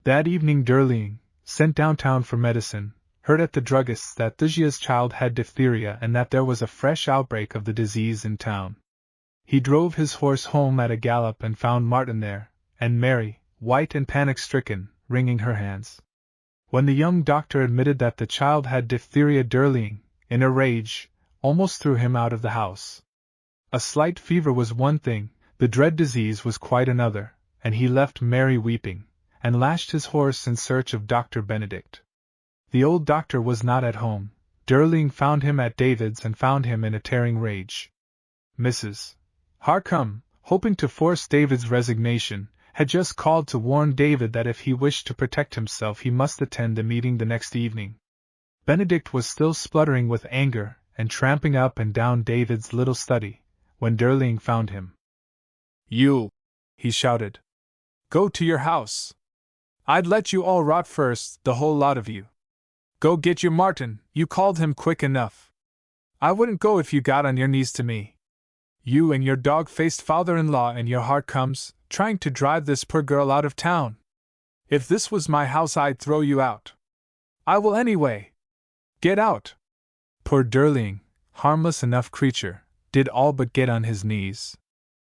Speaker 1: That evening Derling, sent downtown for medicine, heard at the druggist's that Thuzia's child had diphtheria and that there was a fresh outbreak of the disease in town. He drove his horse home at a gallop and found Martin there, and Mary, white and panic-stricken, wringing her hands. When the young doctor admitted that the child had diphtheria, Derling, in a rage, almost threw him out of the house. A slight fever was one thing, the dread disease was quite another, and he left Mary weeping, and lashed his horse in search of Dr. Benedict. The old doctor was not at home. Derling found him at David's and found him in a tearing rage. Mrs. Harcum, hoping to force David's resignation, had just called to warn David that if he wished to protect himself he must attend the meeting the next evening. Benedict was still spluttering with anger and tramping up and down David's little study, when Derling found him. You, he shouted. Go to your house. I'd let you all rot first, the whole lot of you. Go get your Martin, you called him quick enough. I wouldn't go if you got on your knees to me. You and your dog-faced father-in-law and your Harcums, trying to drive this poor girl out of town. If this was my house I'd throw you out. I will anyway. Get out. Poor Derling, harmless enough creature, did all but get on his knees.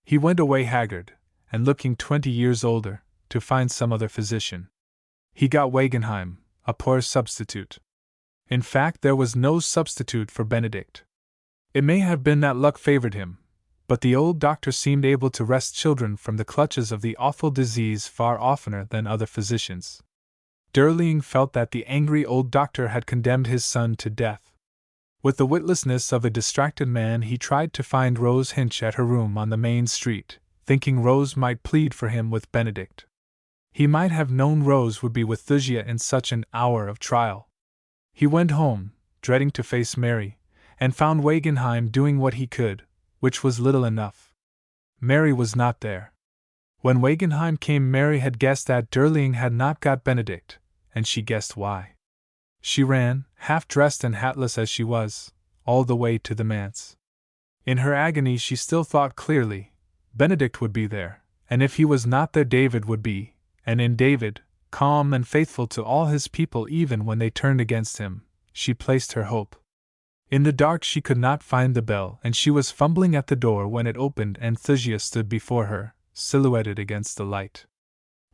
Speaker 1: He went away haggard, and looking 20 years older, to find some other physician. He got Wagenheim, a poor substitute. In fact, there was no substitute for Benedict. It may have been that luck favored him, but the old doctor seemed able to wrest children from the clutches of the awful disease far oftener than other physicians. Derling felt that the angry old doctor had condemned his son to death. With the witlessness of a distracted man he tried to find Rose Hinch at her room on the main street, thinking Rose might plead for him with Benedict. He might have known Rose would be with Thuzia in such an hour of trial. He went home, dreading to face Mary, and found Wagenheim doing what he could, which was little enough. Mary was not there. When Wagenheim came Mary had guessed that Derling had not got Benedict, and she guessed why. She ran, half-dressed and hatless as she was, all the way to the manse. In her agony she still thought clearly. Benedict would be there, and if he was not there David would be, and in David, calm and faithful to all his people even when they turned against him, she placed her hope. In the dark she could not find the bell, and she was fumbling at the door when it opened and Thuzia stood before her, silhouetted against the light.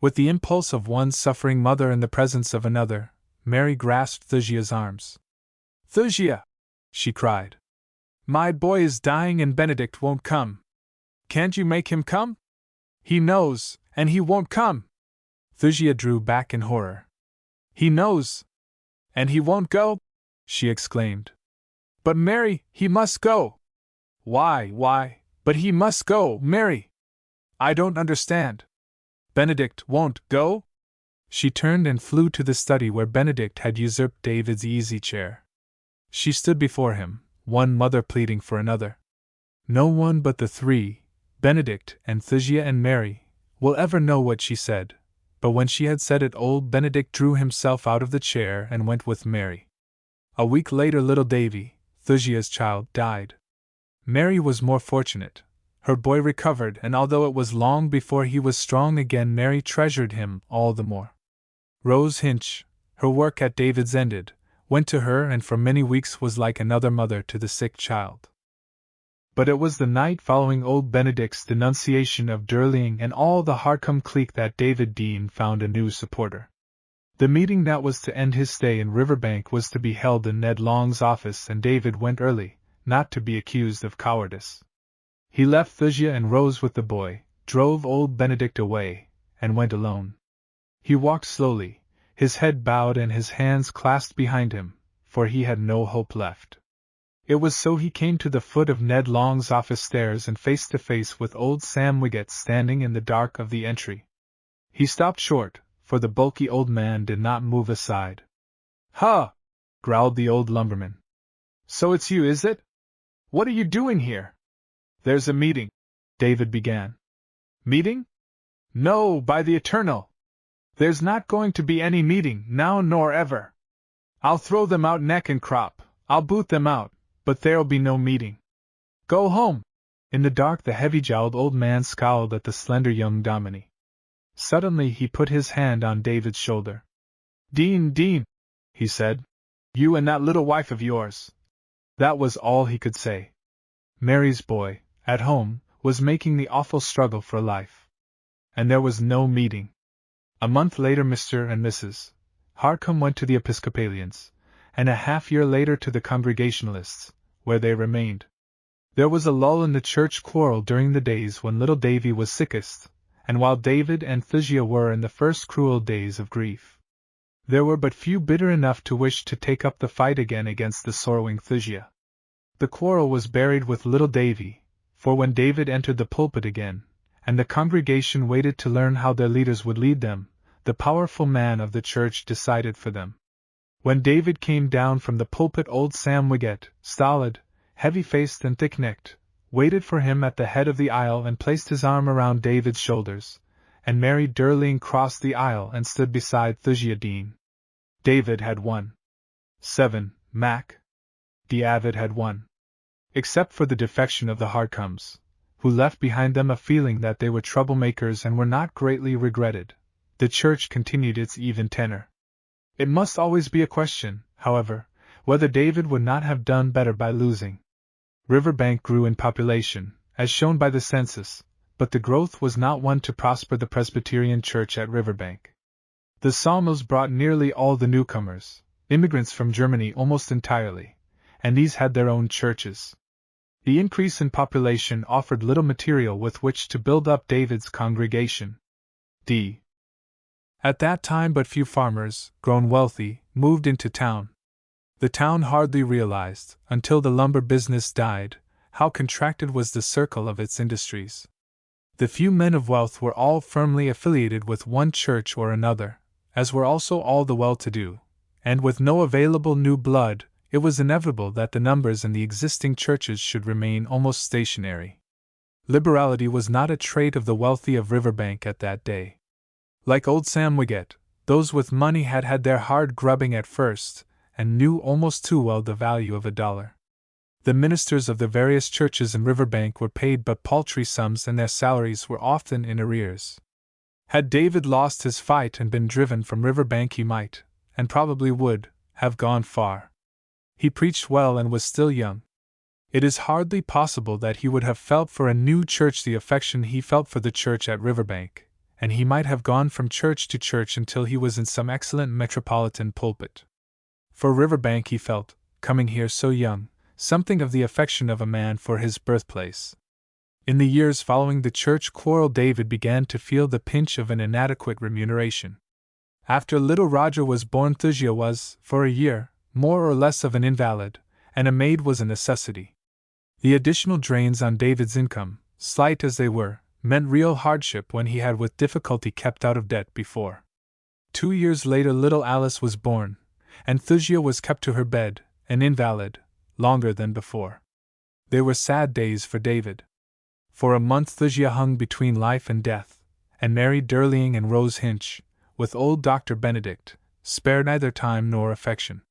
Speaker 1: With the impulse of one suffering mother in the presence of another, Mary grasped Thusia's arms. "Thusia!" she cried. "My boy is dying and Benedict won't come. Can't you make him come? He knows, and he won't come!" Thusia drew back in horror. "He knows! And he won't go?" she exclaimed. "But Mary, he must go!" Why, but he must go, Mary! I don't understand. Benedict won't go?" She turned and flew to the study where Benedict had usurped David's easy chair. She stood before him, one mother pleading for another. No one but the three, Benedict and Thusia and Mary, will ever know what she said, but when she had said it, old Benedict drew himself out of the chair and went with Mary. A week later little Davy, Thusia's child, died. Mary was more fortunate. Her boy recovered, and although it was long before he was strong again, Mary treasured him all the more. Rose Hinch, her work at David's ended, went to her and for many weeks was like another mother to the sick child. But it was the night following old Benedict's denunciation of Durling and all the Harcombe clique that David Dean found a new supporter. The meeting that was to end his stay in Riverbank was to be held in Ned Long's office, and David went early, not to be accused of cowardice. He left Thusia and Rose with the boy, drove old Benedict away, and went alone. He walked slowly, his head bowed and his hands clasped behind him, for he had no hope left. It was so he came to the foot of Ned Long's office stairs and face to face with old Sam Wiggett standing in the dark of the entry. He stopped short, for the bulky old man did not move aside. "Huh!" growled the old lumberman. "So it's you, is it? What are you doing here?" "There's a meeting," David began. "Meeting? No, by the Eternal! There's not going to be any meeting, now nor ever. I'll throw them out neck and crop, I'll boot them out, but there'll be no meeting. Go home!" In the dark the heavy-jowled old man scowled at the slender young Dominie. Suddenly he put his hand on David's shoulder. Dean, he said. "You and that little wife of yours." That was all he could say. Mary's boy, at home, was making the awful struggle for life. And there was no meeting. A month later Mr. and Mrs. Harcombe went to the Episcopalians, and a half-year later to the Congregationalists, where they remained. There was a lull in the church quarrel during the days when little Davy was sickest, and while David and Thusia were in the first cruel days of grief. There were but few bitter enough to wish to take up the fight again against the sorrowing Thusia. The quarrel was buried with little Davy, for when David entered the pulpit again, and the congregation waited to learn how their leaders would lead them, the powerful man of the church decided for them. When David came down from the pulpit, old Sam Wiggett, stolid, heavy-faced and thick-necked, waited for him at the head of the aisle and placed his arm around David's shoulders, and Mary Durling crossed the aisle and stood beside Thusia Dean. David had won. 7. Mac. The Avid had won. Except for the defection of the Harcombes, who left behind them a feeling that they were troublemakers and were not greatly regretted, the church continued its even tenor. It must always be a question, however, whether David would not have done better by losing. Riverbank grew in population, as shown by the census, but the growth was not one to prosper the Presbyterian Church at Riverbank. The sawmills brought nearly all the newcomers, immigrants from Germany almost entirely, and these had their own churches. The increase in population offered little material with which to build up David's congregation. At that time but few farmers, grown wealthy, moved into town. The town hardly realized, until the lumber business died, how contracted was the circle of its industries. The few men of wealth were all firmly affiliated with one church or another, as were also all the well-to-do, and with no available new blood, it was inevitable that the numbers in the existing churches should remain almost stationary. Liberality was not a trait of the wealthy of Riverbank at that day. Like old Sam Wiggett, those with money had had their hard grubbing at first, and knew almost too well the value of $1. The ministers of the various churches in Riverbank were paid but paltry sums, and their salaries were often in arrears. Had David lost his fight and been driven from Riverbank, he might, and probably would, have gone far. He preached well and was still young. It is hardly possible that he would have felt for a new church the affection he felt for the church at Riverbank, and he might have gone from church to church until he was in some excellent metropolitan pulpit. For Riverbank he felt, coming here so young, something of the affection of a man for his birthplace. In the years following the church quarrel, David began to feel the pinch of an inadequate remuneration. After little Roger was born, Thusia was, for a year, more or less of an invalid, and a maid was a necessity. The additional drains on David's income, slight as they were, meant real hardship when he had with difficulty kept out of debt before. 2 years later little Alice was born, and Thusia was kept to her bed, an invalid, longer than before. They were sad days for David. For a month Thusia hung between life and death, and Mary Durling and Rose Hinch, with old Dr. Benedict, spared neither time nor affection.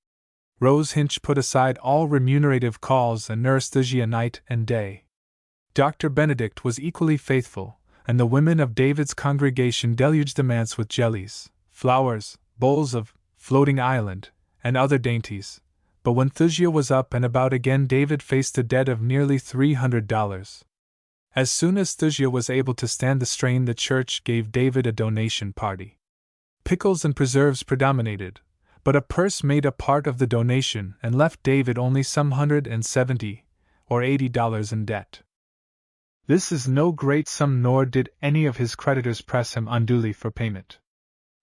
Speaker 1: Rose Hinch put aside all remunerative calls and nursed Thusia night and day. Dr. Benedict was equally faithful, and the women of David's congregation deluged the manse with jellies, flowers, bowls of floating island, and other dainties. But when Thusia was up and about again, David faced a debt of nearly $300. As soon as Thusia was able to stand the strain, the church gave David a donation party. Pickles and preserves predominated, but a purse made a part of the donation and left David only some $170 or $80 in debt. This is no great sum, nor did any of his creditors press him unduly for payment.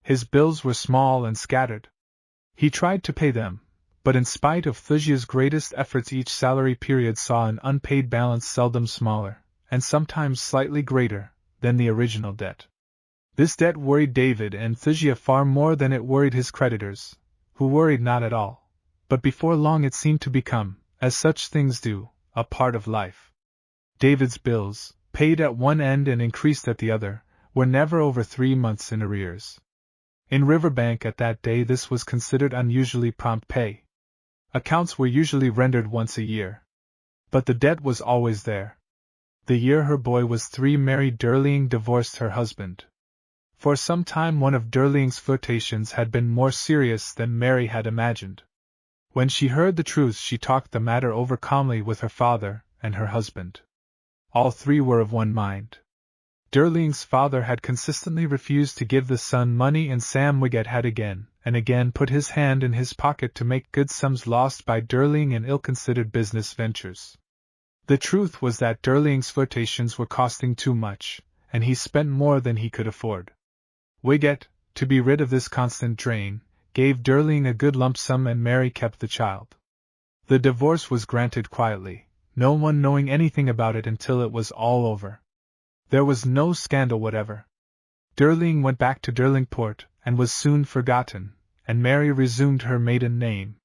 Speaker 1: His bills were small and scattered. He tried to pay them, but in spite of Thusia's greatest efforts, each salary period saw an unpaid balance seldom smaller, and sometimes slightly greater, than the original debt. This debt worried David and Thusia far more than it worried his creditors, who worried not at all, but before long it seemed to become, as such things do, a part of life. David's bills, paid at one end and increased at the other, were never over 3 months in arrears. In Riverbank at that day this was considered unusually prompt pay. Accounts were usually rendered once a year. But the debt was always there. The year her boy was 3, Mary Durling divorced her husband. For some time one of Durling's flirtations had been more serious than Mary had imagined. When she heard the truth, she talked the matter over calmly with her father and her husband. All three were of one mind. Durling's father had consistently refused to give the son money, and Sam Wiggett had again and again put his hand in his pocket to make good sums lost by Durling in ill-considered business ventures. The truth was that Durling's flirtations were costing too much, and he spent more than he could afford. Wiggett, to be rid of this constant drain, gave Durling a good lump sum, and Mary kept the child. The divorce was granted quietly, no one knowing anything about it until it was all over. There was no scandal whatever. Durling went back to Derlingport and was soon forgotten, and Mary resumed her maiden name.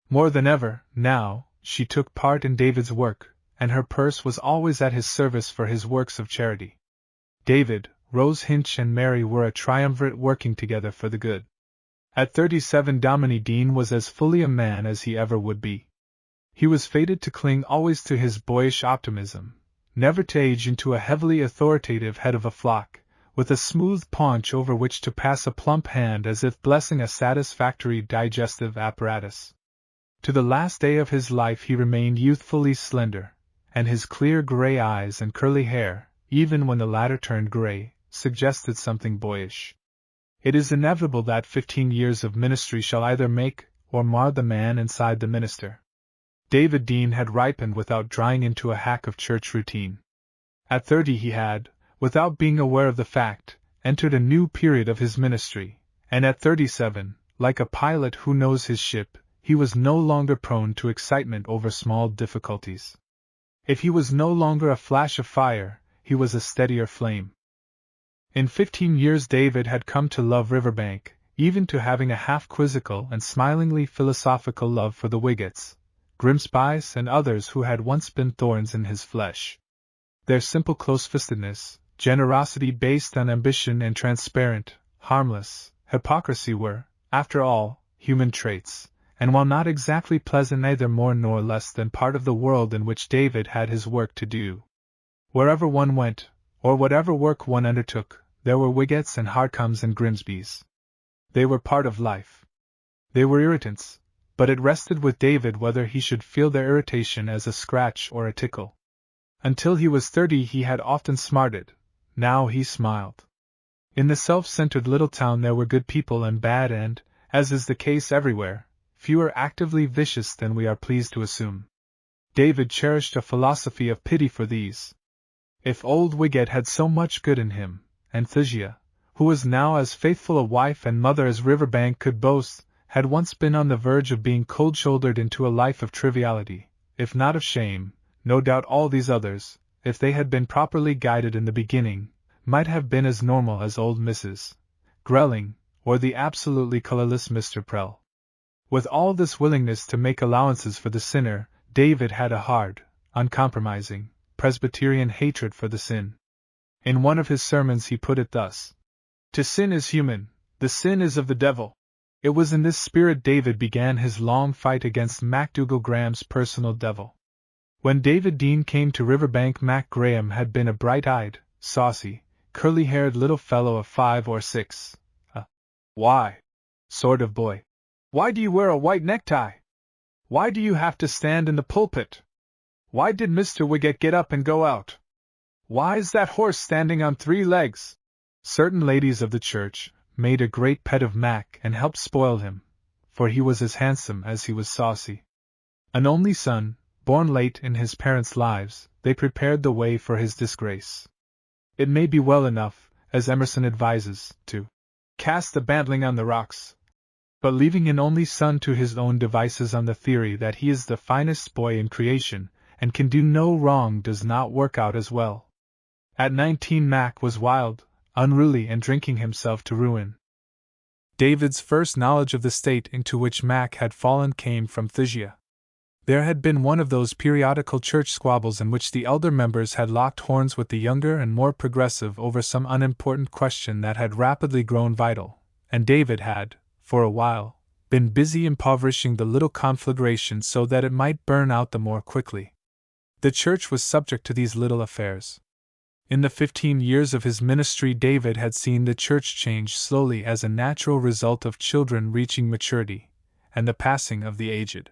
Speaker 1: More than ever, now, she took part in David's work, and her purse was always at his service for his works of charity. David, Rose Hinch and Mary were a triumvirate working together for the good. At 37 Dominie Dean was as fully a man as he ever would be. He was fated to cling always to his boyish optimism, never to age into a heavily authoritative head of a flock, with a smooth paunch over which to pass a plump hand as if blessing a satisfactory digestive apparatus. To the last day of his life he remained youthfully slender, and his clear gray eyes and curly hair, even when the latter turned gray, suggested something boyish. It is inevitable that 15 years of ministry shall either make or mar the man inside the minister. David Dean had ripened without drying into a hack of church routine. At 30 he had, without being aware of the fact, entered a new period of his ministry, and at 37, like a pilot who knows his ship, he was no longer prone to excitement over small difficulties. If he was no longer a flash of fire, he was a steadier flame. In 15 years David had come to love Riverbank, even to having a half-quizzical and smilingly philosophical love for the Wiggets, Grimspies and others who had once been thorns in his flesh. Their simple close-fistedness, generosity based on ambition and transparent, harmless hypocrisy were, after all, human traits, and while not exactly pleasant, neither more nor less than part of the world in which David had his work to do. Wherever one went, or whatever work one undertook, there were Wiggets and Hardcomes and Grimsbys. They were part of life. They were irritants, but it rested with David whether he should feel their irritation as a scratch or a tickle. Until he was 30 he had often smarted, now he smiled. In the self-centered little town there were good people and bad and, as is the case everywhere, fewer actively vicious than we are pleased to assume. David cherished a philosophy of pity for these. If old Wiget had so much good in him, and Thysia, who was now as faithful a wife and mother as Riverbank could boast, had once been on the verge of being cold-shouldered into a life of triviality, if not of shame, no doubt all these others, if they had been properly guided in the beginning, might have been as normal as old Mrs. Grelling, or the absolutely colorless Mr. Prell. With all this willingness to make allowances for the sinner, David had a hard, uncompromising, Presbyterian hatred for the sin. In one of his sermons he put it thus: "To sin is human, the sin is of the devil." It was in this spirit David began his long fight against MacDougall Graham's personal devil. When David Dean came to Riverbank, Mac Graham had been a bright-eyed, saucy, curly-haired little fellow of 5 or 6, a "why" sort of boy. "Why do you wear a white necktie? Why do you have to stand in the pulpit? Why did Mr. Wiget get up and go out? Why is that horse standing on 3 legs?" Certain ladies of the church made a great pet of Mac and helped spoil him, for he was as handsome as he was saucy. An only son, born late in his parents' lives, they prepared the way for his disgrace. It may be well enough, as Emerson advises, to cast the bantling on the rocks, but leaving an only son to his own devices on the theory that he is the finest boy in creation and can do no wrong does not work out as well. At 19 Mac was wild, unruly, and drinking himself to ruin. David's first knowledge of the state into which Mac had fallen came from Thysia. There had been one of those periodical church squabbles in which the elder members had locked horns with the younger and more progressive over some unimportant question that had rapidly grown vital, and David had, for a while, been busy impoverishing the little conflagration so that it might burn out the more quickly. The church was subject to these little affairs. In the 15 years of his ministry, David had seen the church change slowly as a natural result of children reaching maturity, and the passing of the aged.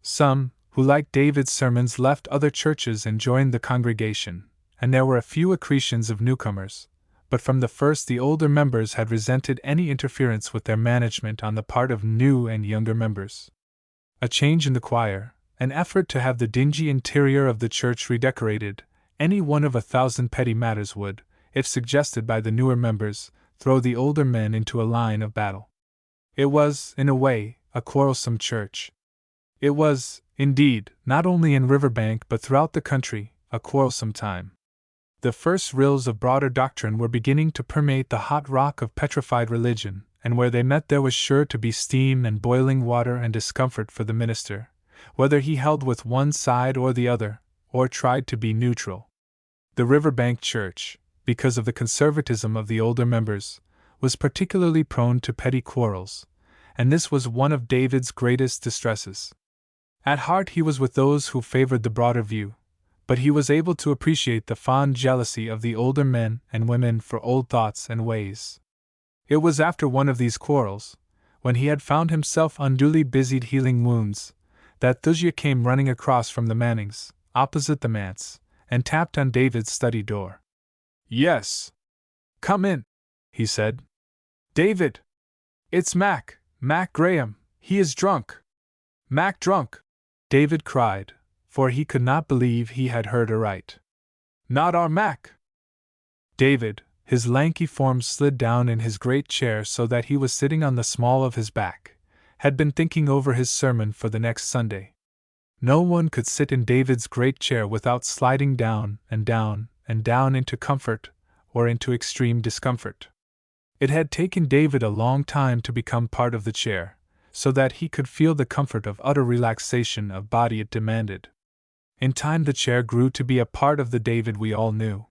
Speaker 1: Some, who liked David's sermons, left other churches and joined the congregation, and there were a few accretions of newcomers, but from the first the older members had resented any interference with their management on the part of new and younger members. A change in the choir, an effort to have the dingy interior of the church redecorated, any one of 1,000 petty matters would, if suggested by the newer members, throw the older men into a line of battle. It was, in a way, a quarrelsome church. It was, indeed, not only in Riverbank but throughout the country, a quarrelsome time. The first rills of broader doctrine were beginning to permeate the hot rock of petrified religion, and where they met there was sure to be steam and boiling water and discomfort for the minister, whether he held with one side or the other, or tried to be neutral. The Riverbank Church, because of the conservatism of the older members, was particularly prone to petty quarrels, and this was one of David's greatest distresses. At heart he was with those who favored the broader view, but he was able to appreciate the fond jealousy of the older men and women for old thoughts and ways. It was after one of these quarrels, when he had found himself unduly busied healing wounds, that Thysia came running across from the Mannings, opposite the manse, and tapped on David's study door. "Yes. Come in," he said. "David! It's Mac Graham, he is drunk." "Mac drunk!" David cried, for he could not believe he had heard aright. "Not our Mac!" David, his lanky form slid down in his great chair so that he was sitting on the small of his back, had been thinking over his sermon for the next Sunday. No one could sit in David's great chair without sliding down and down and down into comfort or into extreme discomfort. It had taken David a long time to become part of the chair, so that he could feel the comfort of utter relaxation of body it demanded. In time the chair grew to be a part of the David we all knew.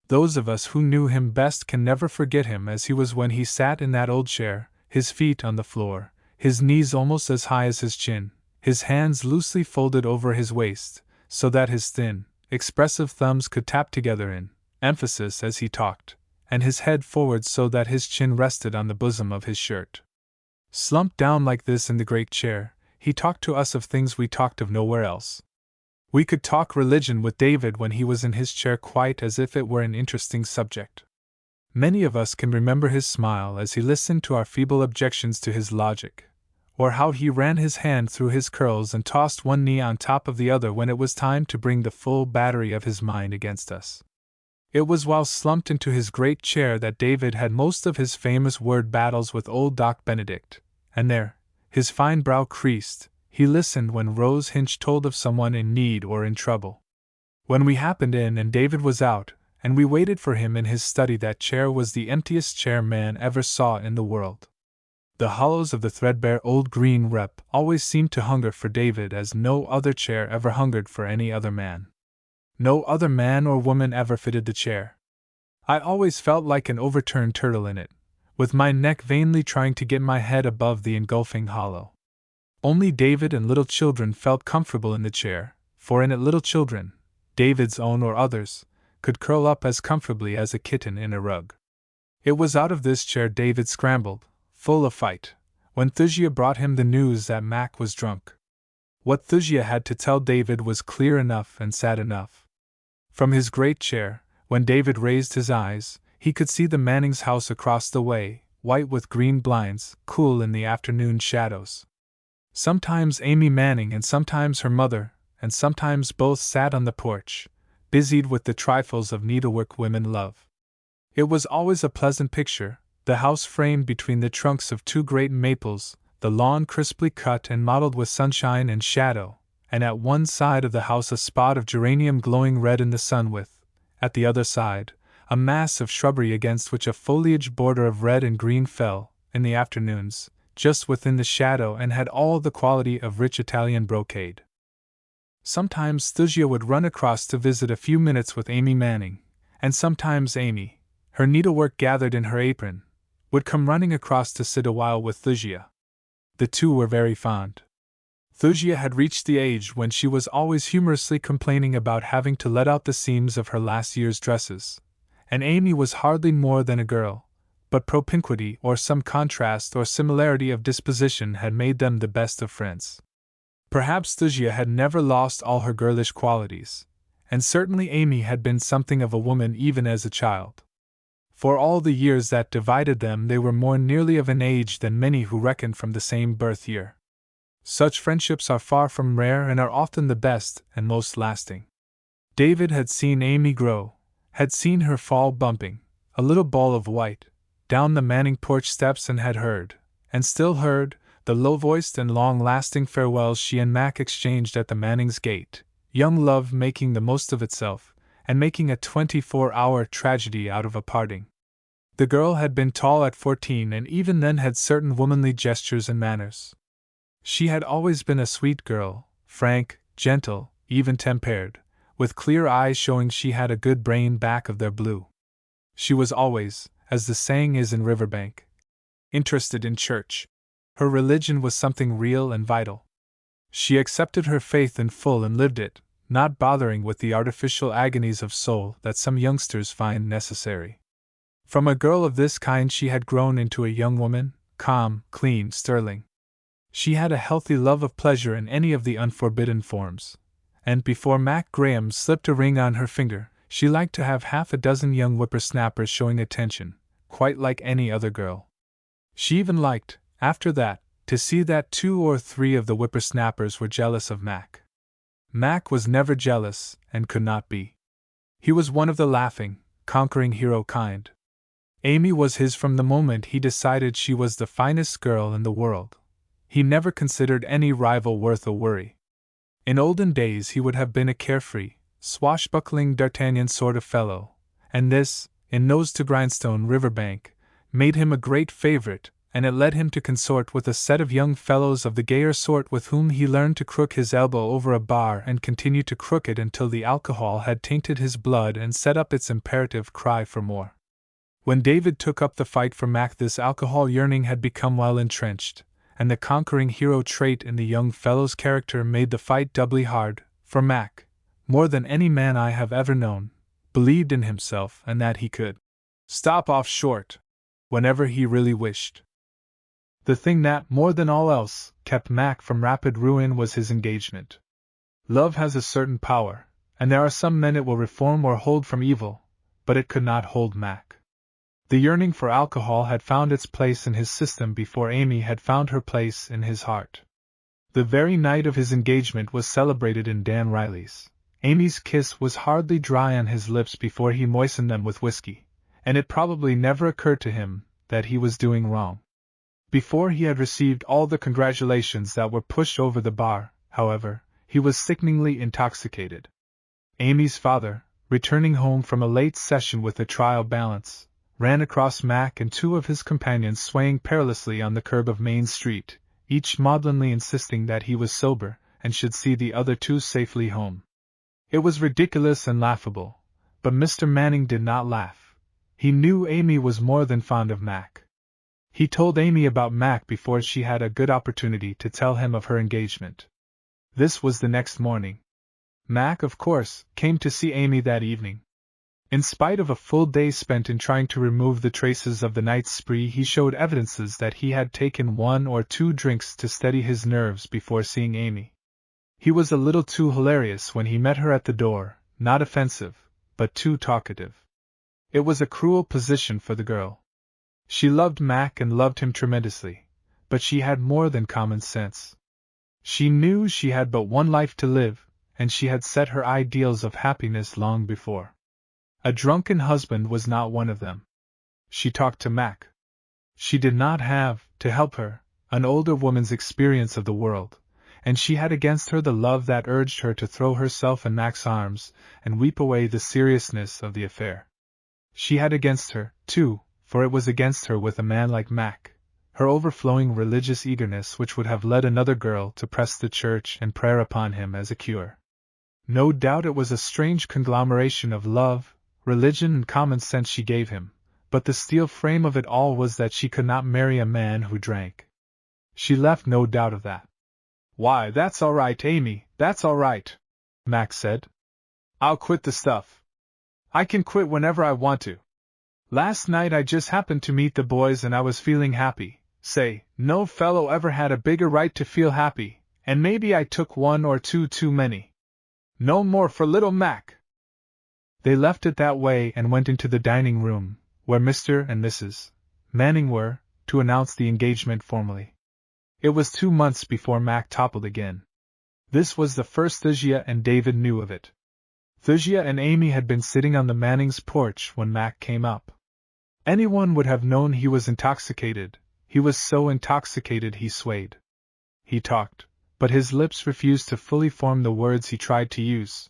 Speaker 1: Those of us who knew him best can never forget him as he was when he sat in that old chair, his feet on the floor, his knees almost as high as his chin, his hands loosely folded over his waist, so that his thin, expressive thumbs could tap together in emphasis as he talked, and his head forward so that his chin rested on the bosom of his shirt. Slumped down like this in the great chair, he talked to us of things we talked of nowhere else. We could talk religion with David when he was in his chair quite as if it were an interesting subject. Many of us can remember his smile as he listened to our feeble objections to his logic, or how he ran his hand through his curls and tossed one knee on top of the other when it was time to bring the full battery of his mind against us. It was while slumped into his great chair that David had most of his famous word battles with old Doc Benedict, and there, his fine brow creased, he listened when Rose Hinch told of someone in need or in trouble. When we happened in and David was out, and we waited for him in his study, that chair was the emptiest chair man ever saw in the world. The hollows of the threadbare old green rep always seemed to hunger for David as no other chair ever hungered for any other man. No other man or woman ever fitted the chair. I always felt like an overturned turtle in it, with my neck vainly trying to get my head above the engulfing hollow. Only David and little children felt comfortable in the chair, for in it little children, David's own or others, could curl up as comfortably as a kitten in a rug. It was out of this chair David scrambled, full of fight, when Thusia brought him the news that Mac was drunk. What Thusia had to tell David was clear enough and sad enough. From his great chair, when David raised his eyes, he could see the Mannings' house across the way, white with green blinds, cool in the afternoon shadows. Sometimes Amy Manning and sometimes her mother, and sometimes both sat on the porch, busied with the trifles of needlework women love. It was always a pleasant picture, the house framed between the trunks of two great maples, the lawn crisply cut and mottled with sunshine and shadow, and at one side of the house a spot of geranium glowing red in the sun with, at the other side, a mass of shrubbery against which a foliage border of red and green fell, in the afternoons, just within the shadow and had all the quality of rich Italian brocade. Sometimes Thusia would run across to visit a few minutes with Amy Manning, and sometimes Amy, her needlework gathered in her apron, would come running across to sit a while with Thusia. The two were very fond. Thusia had reached the age when she was always humorously complaining about having to let out the seams of her last year's dresses, and Amy was hardly more than a girl, but propinquity or some contrast or similarity of disposition had made them the best of friends. Perhaps Thusia had never lost all her girlish qualities, and certainly Amy had been something of a woman even as a child. For all the years that divided them, they were more nearly of an age than many who reckon from the same birth year. Such friendships are far from rare and are often the best and most lasting. David had seen Amy grow, had seen her fall bumping, a little ball of white, down the Manning porch steps and had heard, and still heard, the low-voiced and long-lasting farewells she and Mac exchanged at the Mannings' gate, young love making the most of itself, and making a 24-hour tragedy out of a parting. The girl had been tall at 14 and even then had certain womanly gestures and manners. She had always been a sweet girl, frank, gentle, even-tempered, with clear eyes showing she had a good brain back of their blue. She was always, as the saying is in Riverbank, interested in church. Her religion was something real and vital. She accepted her faith in full and lived it, not bothering with the artificial agonies of soul that some youngsters find necessary. From a girl of this kind she had grown into a young woman, calm, clean, sterling. She had a healthy love of pleasure in any of the unforbidden forms, and before Mac Graham slipped a ring on her finger, she liked to have half a dozen young whippersnappers showing attention, quite like any other girl. She even liked, after that, to see that 2 or 3 of the whippersnappers were jealous of Mac. Mac was never jealous, and could not be. He was one of the laughing, conquering hero kind. Amy was his from the moment he decided she was the finest girl in the world. He never considered any rival worth a worry. In olden days he would have been a carefree, swashbuckling D'Artagnan sort of fellow, and this, in nose-to-grindstone Riverbank, made him a great favorite, and it led him to consort with a set of young fellows of the gayer sort with whom he learned to crook his elbow over a bar and continue to crook it until the alcohol had tainted his blood and set up its imperative cry for more. When David took up the fight for Mac, this alcohol yearning had become well entrenched, and the conquering hero trait in the young fellow's character made the fight doubly hard, for Mac, more than any man I have ever known, believed in himself and that he could stop off short whenever he really wished. The thing that, more than all else, kept Mac from rapid ruin was his engagement. Love has a certain power, and there are some men it will reform or hold from evil, but it could not hold Mac. The yearning for alcohol had found its place in his system before Amy had found her place in his heart. The very night of his engagement was celebrated in Dan Riley's. Amy's kiss was hardly dry on his lips before he moistened them with whiskey, and it probably never occurred to him that he was doing wrong. Before he had received all the congratulations that were pushed over the bar, however, he was sickeningly intoxicated. Amy's father, returning home from a late session with a trial balance, ran across Mac and two of his companions swaying perilously on the curb of Main Street, each maudlinly insisting that he was sober and should see the other two safely home. It was ridiculous and laughable, but Mr. Manning did not laugh. He knew Amy was more than fond of Mac. He told Amy about Mac before she had a good opportunity to tell him of her engagement. This was the next morning. Mac, of course, came to see Amy that evening. In spite of a full day spent in trying to remove the traces of the night's spree, he showed evidences that he had taken 1 or 2 drinks to steady his nerves before seeing Amy. He was a little too hilarious when he met her at the door, not offensive, but too talkative. It was a cruel position for the girl. She loved Mac and loved him tremendously, but she had more than common sense. She knew she had but one life to live, and she had set her ideals of happiness long before. A drunken husband was not one of them. She talked to Mac. She did not have, to help her, an older woman's experience of the world, and she had against her the love that urged her to throw herself in Mac's arms and weep away the seriousness of the affair. She had against her, too, for it was against her with a man like Mac, her overflowing religious eagerness which would have led another girl to press the church and prayer upon him as a cure. No doubt it was a strange conglomeration of love, religion and common sense she gave him, but the steel frame of it all was that she could not marry a man who drank. She left no doubt of that. "Why, that's all right, Amy, that's all right," Mac said. "I'll quit the stuff. I can quit whenever I want to. Last night I just happened to meet the boys and I was feeling happy. Say, no fellow ever had a bigger right to feel happy, and maybe I took 1 or 2 too many. No more for little Mac." They left it that way and went into the dining room, where Mr. and Mrs. Manning were, to announce the engagement formally. It was 2 months before Mac toppled again. This was the first Thasia and David knew of it. Thasia and Amy had been sitting on the Mannings' porch when Mac came up. Anyone would have known he was intoxicated. He was so intoxicated he swayed. He talked, but his lips refused to fully form the words he tried to use.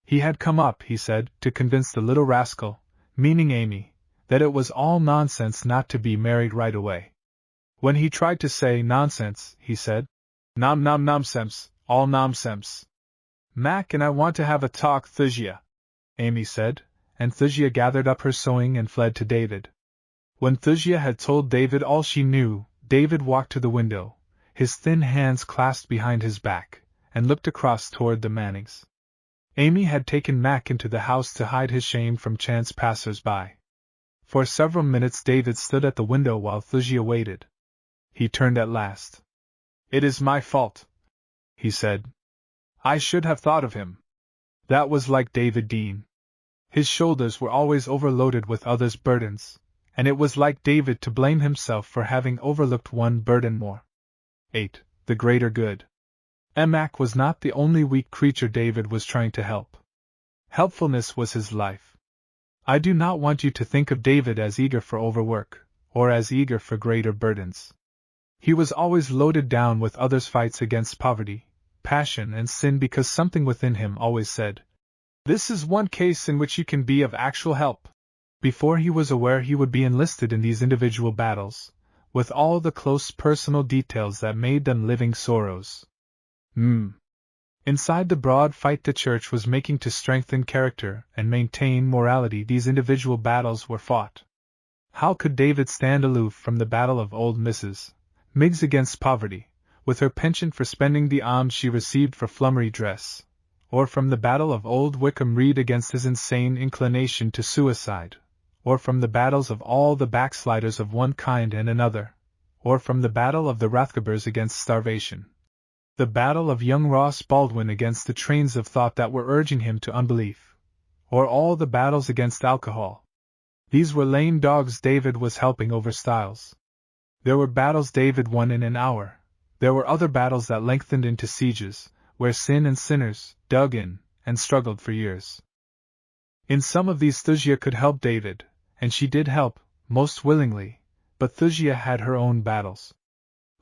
Speaker 1: He had come up, he said, to convince the little rascal, meaning Amy, that it was all nonsense not to be married right away. When he tried to say nonsense, he said, nonsense, all nonsense. "Mac and I want to have a talk, Thasia," Amy said, and Thasia gathered up her sewing and fled to David. When Thasia had told David all she knew, David walked to the window, his thin hands clasped behind his back, and looked across toward the Mannings. Amy had taken Mac into the house to hide his shame from chance passers-by. For several minutes David stood at the window while Thasia waited. He turned at last. "It is my fault," he said. "I should have thought of him." That was like David Dean. His shoulders were always overloaded with others' burdens, and it was like David to blame himself for having overlooked one burden more. 8. The greater good. Mac was not the only weak creature David was trying to help. Helpfulness was his life. I do not want you to think of David as eager for overwork, or as eager for greater burdens. He was always loaded down with others' fights against poverty, passion and sin because something within him always said, "This is one case in which you can be of actual help." Before he was aware he would be enlisted in these individual battles, with all the close personal details that made them living sorrows. Inside the broad fight the Church was making to strengthen character and maintain morality, these individual battles were fought. How could David stand aloof from the battle of old Mrs. Miggs against poverty, with her penchant for spending the alms she received for flummery dress, or from the battle of old Wickham Reed against his insane inclination to suicide, or from the battles of all the backsliders of one kind and another, or from the battle of the Rathgobers against starvation? The battle of young Ross Baldwin against the trains of thought that were urging him to unbelief, or all the battles against alcohol. These were lame dogs David was helping over stiles. There were battles David won in an hour. There were other battles that lengthened into sieges, where sin and sinners dug in and struggled for years. In some of these Thusia could help David, and she did help, most willingly, but Thusia had her own battles.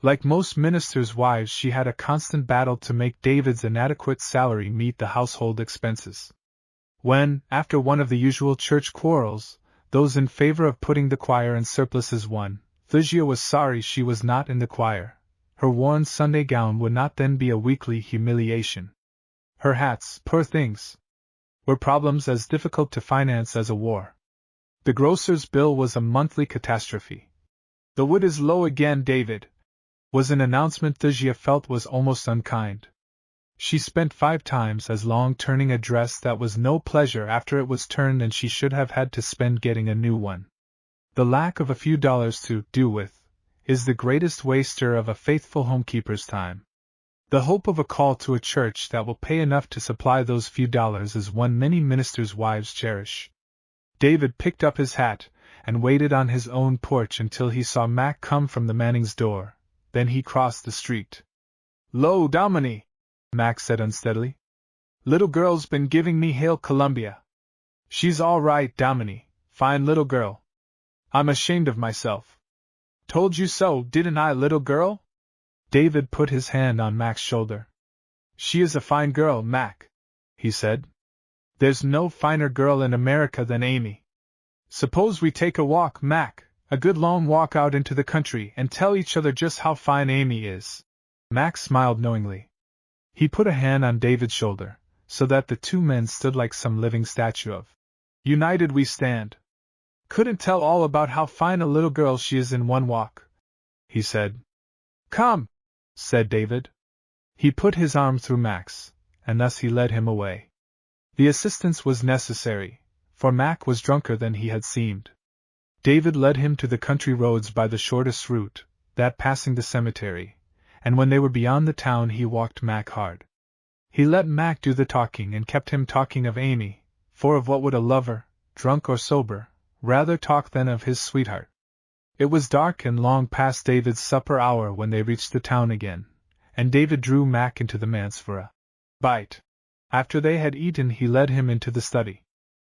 Speaker 1: Like most ministers' wives, she had a constant battle to make David's inadequate salary meet the household expenses. When, after one of the usual church quarrels, those in favor of putting the choir in surplices won, Thusia was sorry she was not in the choir. Her worn Sunday gown would not then be a weekly humiliation. Her hats, poor things, were problems as difficult to finance as a war. The grocer's bill was a monthly catastrophe. "The wood is low again, David," was an announcement Thusia felt was almost unkind. She spent 5 times as long turning a dress that was no pleasure after it was turned than she should have had to spend getting a new one. The lack of a few dollars to do with is the greatest waster of a faithful homekeeper's time. The hope of a call to a church that will pay enough to supply those few dollars is one many ministers' wives cherish. David picked up his hat and waited on his own porch until he saw Mac come from the Mannings' door. Then he crossed the street. "Lo, Dominie," Mac said unsteadily. "Little girl's been giving me Hail Columbia." "She's all right, Dominie, fine little girl. I'm ashamed of myself." "Told you so, didn't I, little girl?" David put his hand on Mac's shoulder. "She is a fine girl, Mac," he said. "There's no finer girl in America than Amy. Suppose we take a walk, Mac, a good long walk out into the country and tell each other just how fine Amy is." Mac smiled knowingly. He put a hand on David's shoulder, so that the two men stood like some living statue of "United we stand." "Couldn't tell all about how fine a little girl she is in one walk," he said. "Come," said David. He put his arm through Mac's, and thus he led him away. The assistance was necessary, for Mac was drunker than he had seemed. David led him to the country roads by the shortest route, that passing the cemetery, and when they were beyond the town he walked Mac hard. He let Mac do the talking and kept him talking of Amy, for of what would a lover, drunk or sober, rather talk than of his sweetheart? It was dark and long past David's supper hour when they reached the town again, and David drew Mac into the manse for a bite. After they had eaten he led him into the study.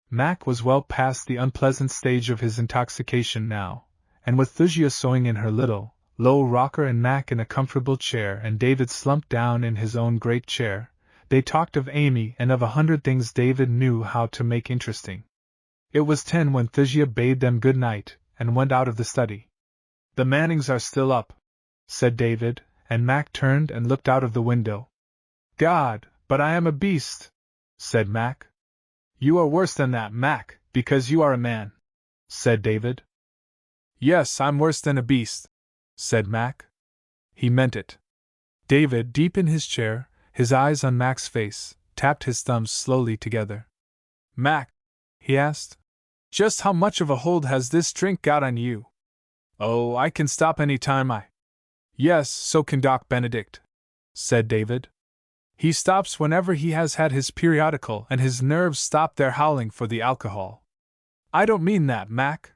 Speaker 1: Mac was well past the unpleasant stage of his intoxication now, and with Thusia sewing in her little, low rocker and Mac in a comfortable chair and David slumped down in his own great chair, they talked of Amy and of 100 things David knew how to make interesting. It was 10 when Thusia bade them good night, and went out of the study. "The Mannings are still up," said David, and Mac turned and looked out of the window. "God, but I am a beast," said Mac. "You are worse than that, Mac, because you are a man," said David. "Yes, I'm worse than a beast," said Mac. He meant it. David, deep in his chair, his eyes on Mac's face, tapped his thumbs slowly together. "Mac," he asked, "just how much of a hold has this drink got on you?" "Oh, I can stop any time I—" "Yes, so can Doc Benedict," said David. "He stops whenever he has had his periodical and his nerves stop their howling for the alcohol." "I don't mean that, Mac.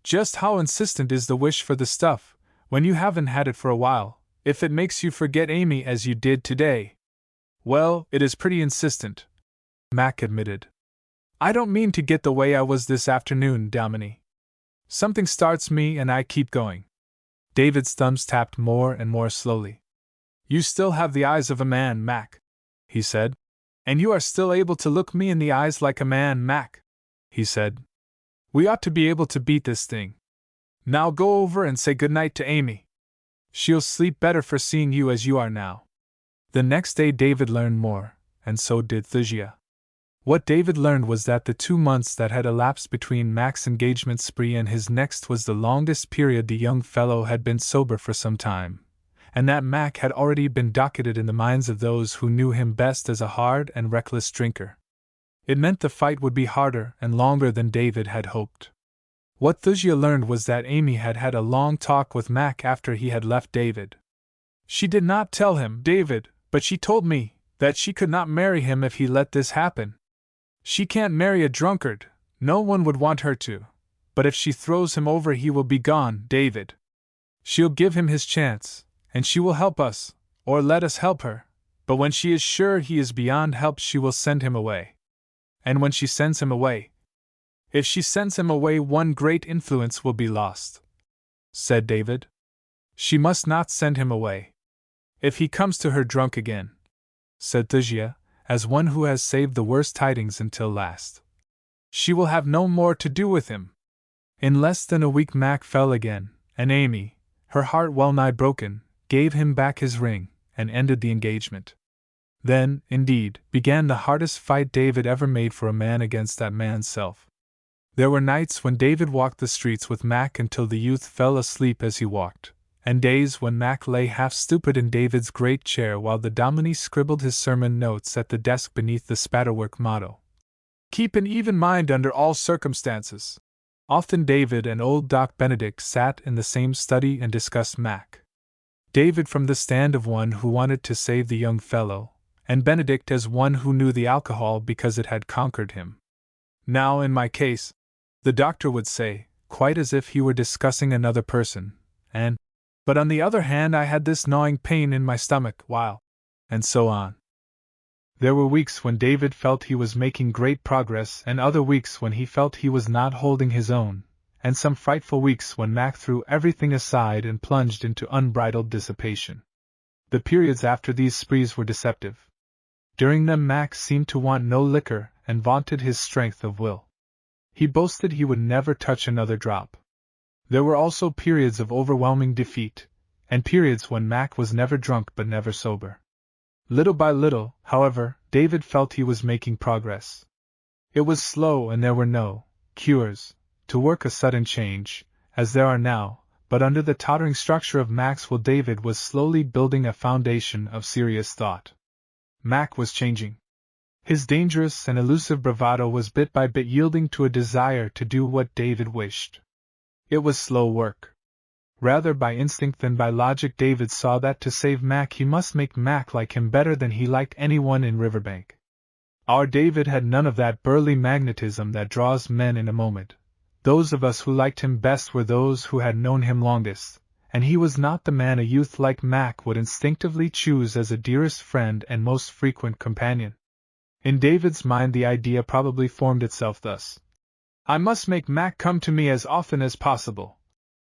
Speaker 1: Just how insistent is the wish for the stuff, when you haven't had it for a while, if it makes you forget Amy as you did today?" "Well, it is pretty insistent," Mac admitted. "I don't mean to get the way I was this afternoon, Dominie. Something starts me and I keep going." David's thumbs tapped more and more slowly. "You still have the eyes of a man, Mac," he said. "And you are still able to look me in the eyes like a man, Mac," he said. "We ought to be able to beat this thing. Now go over and say good night to Amy. She'll sleep better for seeing you as you are now." The next day David learned more, and so did Thusia. What David learned was that the 2 months that had elapsed between Mac's engagement spree and his next was the longest period the young fellow had been sober for some time, and that Mac had already been docketed in the minds of those who knew him best as a hard and reckless drinker. It meant the fight would be harder and longer than David had hoped. What Thusia learned was that Amy had had a long talk with Mac after he had left David. "She did not tell him, David, but she told me that she could not marry him if he let this happen. She can't marry a drunkard, no one would want her to, But if she throws him over, he will be gone, David. She'll give him his chance, and she will help us, or let us help her, but when she is sure he is beyond help, she will send him away. And when she sends him away, if she sends him away, one great influence will be lost," said David. "She must not send him away. If he comes to her drunk again," said Thasia, as one who has saved the worst tidings until last, "she will have no more to do with him." In less than a week Mac fell again, and Amy, her heart well nigh broken, gave him back his ring, and ended the engagement. Then, indeed, began the hardest fight David ever made for a man against that man's self. There were nights when David walked the streets with Mac until the youth fell asleep as he walked, and days when Mac lay half stupid in David's great chair while the Dominie scribbled his sermon notes at the desk beneath the spatterwork motto, "Keep an even mind under all circumstances." Often David and old Doc Benedict sat in the same study and discussed Mac. David from the stand of one who wanted to save the young fellow, and Benedict as one who knew the alcohol because it had conquered him. "Now, in my case," the doctor would say, quite as if he were discussing another person, but on the other hand I had this gnawing pain in my stomach while, and so on. There were weeks when David felt he was making great progress, and other weeks when he felt he was not holding his own, and some frightful weeks when Mac threw everything aside and plunged into unbridled dissipation. The periods after these sprees were deceptive. During them Mac seemed to want no liquor and vaunted his strength of will. He boasted he would never touch another drop. There were also periods of overwhelming defeat, and periods when Mac was never drunk but never sober. Little by little, however, David felt he was making progress. It was slow, and there were no cures to work a sudden change, as there are now, but under the tottering structure of Mac's will David was slowly building a foundation of serious thought. Mac was changing. His dangerous and elusive bravado was bit by bit yielding to a desire to do what David wished. It was slow work. Rather by instinct than by logic, David saw that to save Mac he must make Mac like him better than he liked anyone in Riverbank. Our David had none of that burly magnetism that draws men in a moment. Those of us who liked him best were those who had known him longest, and he was not the man a youth like Mac would instinctively choose as a dearest friend and most frequent companion. In David's mind the idea probably formed itself thus: I must make Mac come to me as often as possible.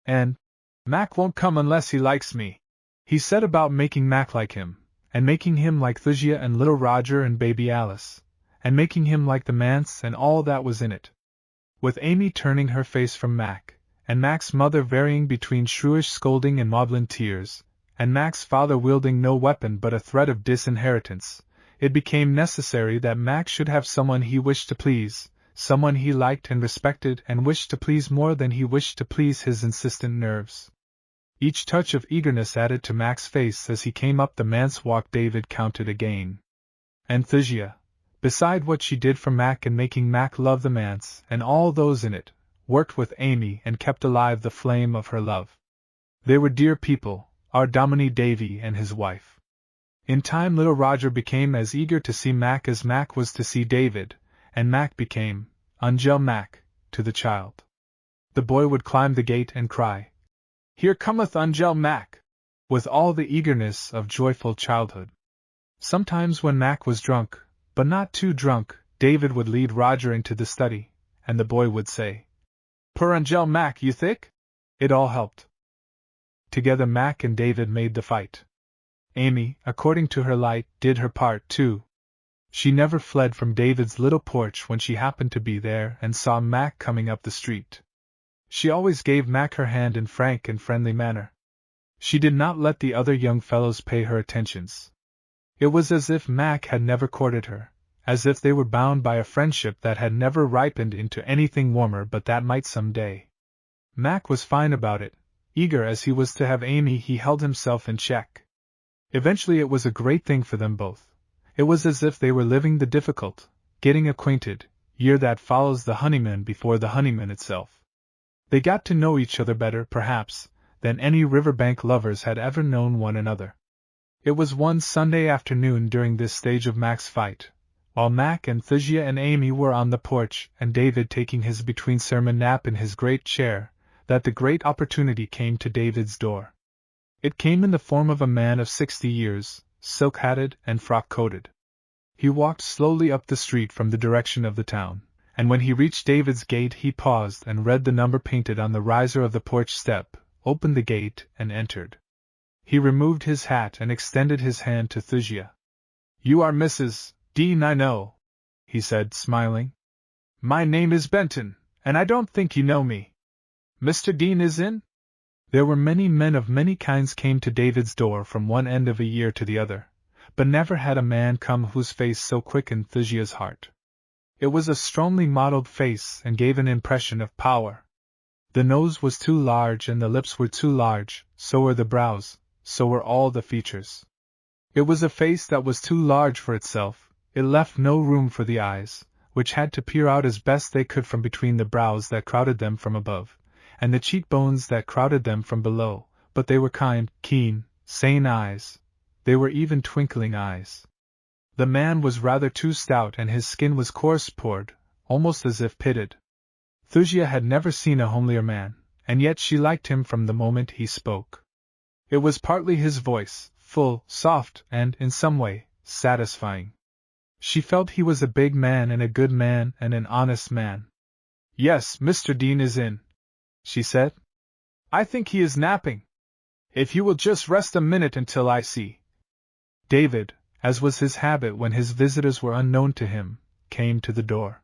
Speaker 1: And Mac won't come unless he likes me. He set about making Mac like him, and making him like Thasia and little Roger and baby Alice, and making him like the manse and all that was in it. With Amy turning her face from Mac, and Mac's mother varying between shrewish scolding and maudlin tears, and Mac's father wielding no weapon but a threat of disinheritance, it became necessary that Mac should have someone he wished to please, someone he liked and respected and wished to please more than he wished to please his insistent nerves. Each touch of eagerness added to Mac's face as he came up the manse walk. David counted again. And Thasia, beside what she did for Mac in making Mac love the manse and all those in it, worked with Amy and kept alive the flame of her love. They were dear people, our Dominie Davy and his wife. In time little Roger became as eager to see Mac as Mac was to see David, and Mac became Angel Mac to the child. The boy would climb the gate and cry, "Here cometh Angel Mac," with all the eagerness of joyful childhood. Sometimes when Mac was drunk, but not too drunk, David would lead Roger into the study, and the boy would say, "Per Angel Mac, you thick?" It all helped. Together Mac and David made the fight. Amy, according to her light, did her part too. She never fled from David's little porch when she happened to be there and saw Mac coming up the street. She always gave Mac her hand in frank and friendly manner. She did not let the other young fellows pay her attentions. It was as if Mac had never courted her, as if they were bound by a friendship that had never ripened into anything warmer but that might some day. Mac was fine about it. Eager as he was to have Amy, he held himself in check. Eventually it was a great thing for them both. It was as if they were living the difficult, getting acquainted, year that follows the honeymoon before the honeymoon itself. They got to know each other better, perhaps, than any Riverbank lovers had ever known one another. It was one Sunday afternoon during this stage of Mac's fight, while Mac and Thasia and Amy were on the porch and David taking his between-sermon nap in his great chair, that the great opportunity came to David's door. It came in the form of a man of 60 years, silk-hatted and frock-coated. He walked slowly up the street from the direction of the town, and when he reached David's gate he paused and read the number painted on the riser of the porch step, opened the gate, and entered. He removed his hat and extended his hand to Thasia. "You are Mrs. Dean, I know," he said, smiling. "My name is Benton, and I don't think you know me. Mr. Dean is in?" There were many men of many kinds came to David's door from one end of a year to the other, but never had a man come whose face so quickened Thasia's heart. It was a strongly modeled face and gave an impression of power. The nose was too large and the lips were too large, so were the brows, so were all the features. It was a face that was too large for itself. It left no room for the eyes, which had to peer out as best they could from between the brows that crowded them from above, and the cheekbones that crowded them from below, but they were kind, keen, sane eyes. They were even twinkling eyes. The man was rather too stout and his skin was coarse-pored, almost as if pitted. Thasia had never seen a homelier man, and yet she liked him from the moment he spoke. It was partly his voice, full, soft, and, in some way, satisfying. She felt he was a big man and a good man and an honest man. "Yes, Mr. Dean is in," she said. "I think he is napping. If you will just rest a minute until I see." David, as was his habit when his visitors were unknown to him, came to the door.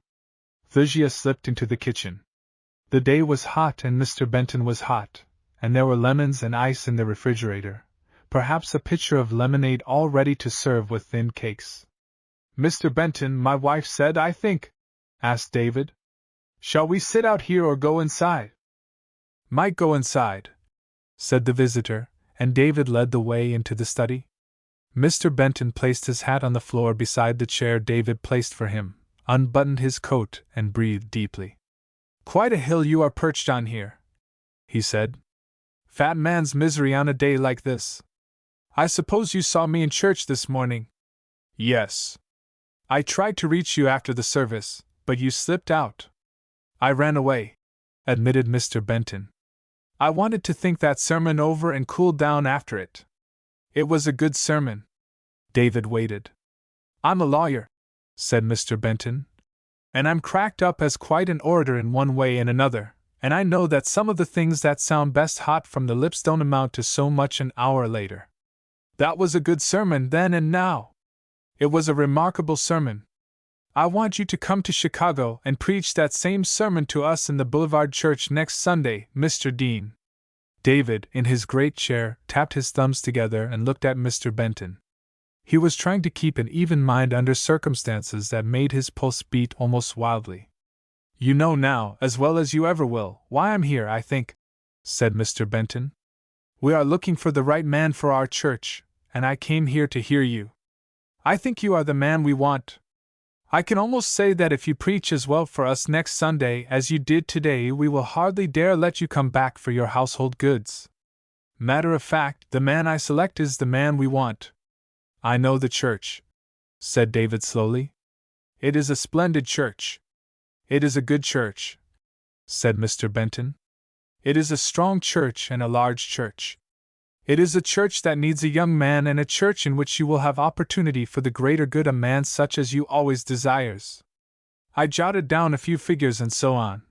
Speaker 1: Thasia slipped into the kitchen. The day was hot and Mr. Benton was hot, and there were lemons and ice in the refrigerator, perhaps a pitcher of lemonade all ready to serve with thin cakes. "Mr. Benton, my wife said, I think," asked David. "Shall we sit out here or go inside?" "Might go inside," said the visitor, and David led the way into the study. Mr. Benton placed his hat on the floor beside the chair David placed for him, unbuttoned his coat, and breathed deeply. "Quite a hill you are perched on here," he said. "Fat man's misery on a day like this. I suppose you saw me in church this morning?" "Yes." "I tried to reach you after the service, but you slipped out." "I ran away," admitted Mr. Benton. "I wanted to think that sermon over and cool down after it. It was a good sermon." David waited. "I'm a lawyer," said Mr. Benton, "and I'm cracked up as quite an orator in one way and another, and I know that some of the things that sound best hot from the lips don't amount to so much an hour later. That was a good sermon then and now. It was a remarkable sermon. I want you to come to Chicago and preach that same sermon to us in the Boulevard Church next Sunday, Mr. Dean." David, in his great chair, tapped his thumbs together and looked at Mr. Benton. He was trying to keep an even mind under circumstances that made his pulse beat almost wildly. "You know now, as well as you ever will, why I'm here, I think," said Mr. Benton. "We are looking for the right man for our church, and I came here to hear you. I think you are the man we want. I can almost say that if you preach as well for us next Sunday as you did today, we will hardly dare let you come back for your household goods. Matter of fact, the man I select is the man we want." "I know the church," said David slowly. "It is a splendid church." "It is a good church," said Mr. Benton. "It is a strong church and a large church. It is a church that needs a young man and a church in which you will have opportunity for the greater good a man such as you always desires." I jotted down a few figures and so on.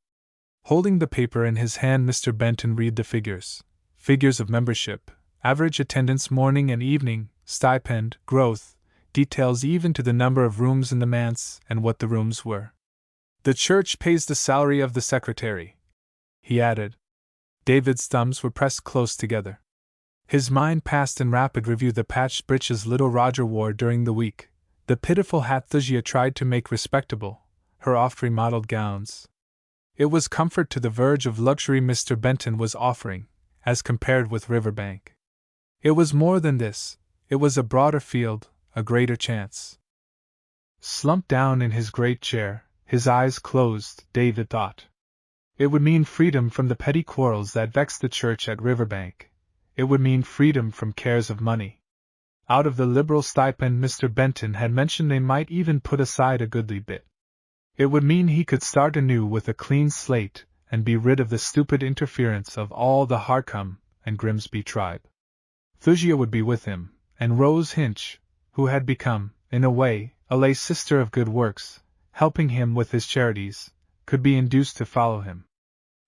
Speaker 1: Holding the paper in his hand, Mr. Benton read the figures. Figures of membership, average attendance morning and evening, stipend, growth, details even to the number of rooms in the manse and what the rooms were. "The church pays the salary of the secretary," he added. David's thumbs were pressed close together. His mind passed in rapid review the patched breeches little Roger wore during the week, the pitiful hat Thasia tried to make respectable, her oft-remodeled gowns. It was comfort to the verge of luxury Mr. Benton was offering, as compared with Riverbank. It was more than this, it was a broader field, a greater chance. Slumped down in his great chair, his eyes closed, David thought. It would mean freedom from the petty quarrels that vexed the church at Riverbank. It would mean freedom from cares of money. Out of the liberal stipend Mr. Benton had mentioned they might even put aside a goodly bit. It would mean he could start anew with a clean slate and be rid of the stupid interference of all the Harcombe and Grimsby tribe. Thusia would be with him, and Rose Hinch, who had become, in a way, a lay sister of good works, helping him with his charities, could be induced to follow him.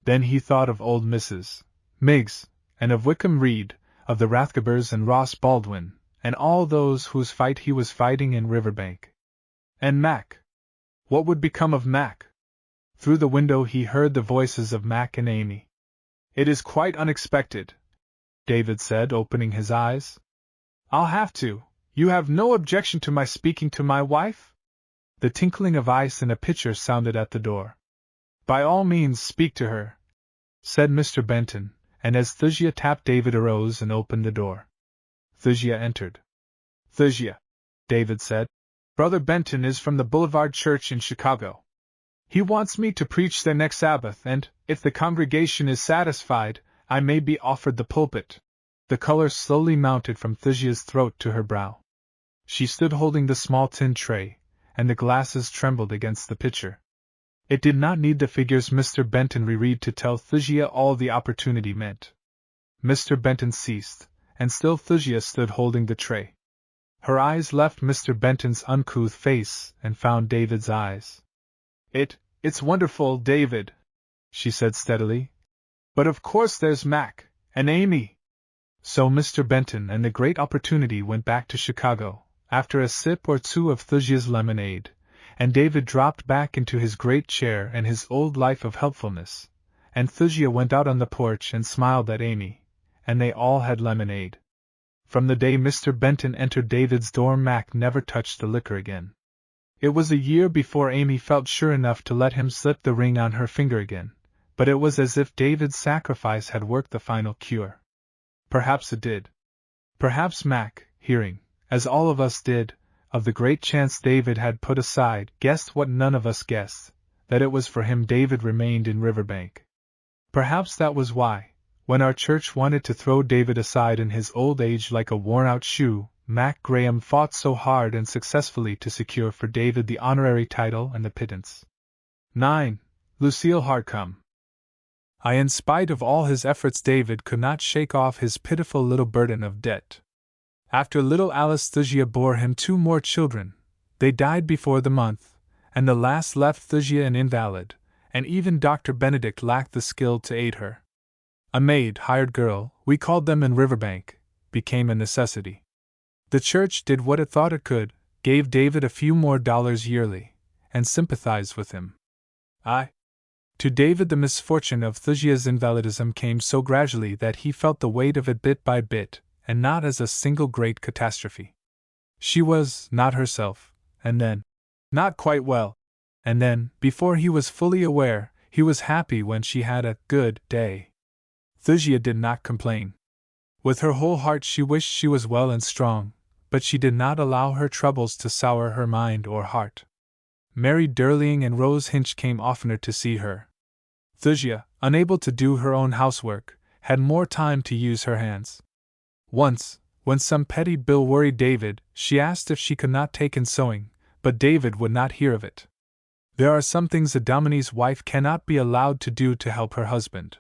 Speaker 1: Then he thought of old Mrs. Miggs, and of Wickham Reed, of the Rathgebers and Ross Baldwin, and all those whose fight he was fighting in Riverbank. And Mac. What would become of Mac? Through the window he heard the voices of Mac and Amy. "It is quite unexpected," David said, opening his eyes. "I'll have to. You have no objection to my speaking to my wife?" The tinkling of ice in a pitcher sounded at the door. "By all means speak to her," said Mr. Benton, and as Thusia tapped, David arose and opened the door. Thusia entered. "Thusia," David said, "Brother Benton is from the Boulevard Church in Chicago. He wants me to preach there next Sabbath, and, if the congregation is satisfied, I may be offered the pulpit." The color slowly mounted from Thusia's throat to her brow. She stood holding the small tin tray, and the glasses trembled against the pitcher. It did not need the figures Mr. Benton reread to tell Thusia all the opportunity meant. Mr. Benton ceased, and still Thusia stood holding the tray. Her eyes left Mr. Benton's uncouth face and found David's eyes. It's wonderful, David," she said steadily. "But of course there's Mac, and Amy." So Mr. Benton and the great opportunity went back to Chicago, after a sip or two of Thusia's lemonade, and David dropped back into his great chair and his old life of helpfulness, and Thusia went out on the porch and smiled at Amy, and they all had lemonade. From the day Mr. Benton entered David's door, Mac never touched the liquor again. It was a year before Amy felt sure enough to let him slip the ring on her finger again, but it was as if David's sacrifice had worked the final cure. Perhaps it did. Perhaps Mac, hearing, as all of us did, of the great chance David had put aside, guessed what none of us guessed, that it was for him David remained in Riverbank. Perhaps that was why, when our church wanted to throw David aside in his old age like a worn-out shoe, Mac Graham fought so hard and successfully to secure for David the honorary title and the pittance. 9. Lucille Harcombe. In spite of all his efforts, David could not shake off his pitiful little burden of debt. After little Alice, Thusia bore him 2 more children. They died before the month, and the last left Thusia an invalid, and even Dr. Benedict lacked the skill to aid her. A maid, hired girl, we called them in Riverbank, became a necessity. The church did what it thought it could, gave David a few more dollars yearly, and sympathized with him. To David the misfortune of Thusia's invalidism came so gradually that he felt the weight of it bit by bit, and not as a single great catastrophe. She was not herself, and then not quite well, and then, before he was fully aware, he was happy when she had a good day. Thusia did not complain. With her whole heart she wished she was well and strong, but she did not allow her troubles to sour her mind or heart. Mary Durling and Rose Hinch came oftener to see her. Thusia, unable to do her own housework, had more time to use her hands. Once, when some petty bill worried David, she asked if she could not take in sewing, but David would not hear of it. There are some things a dominie's wife cannot be allowed to do to help her husband.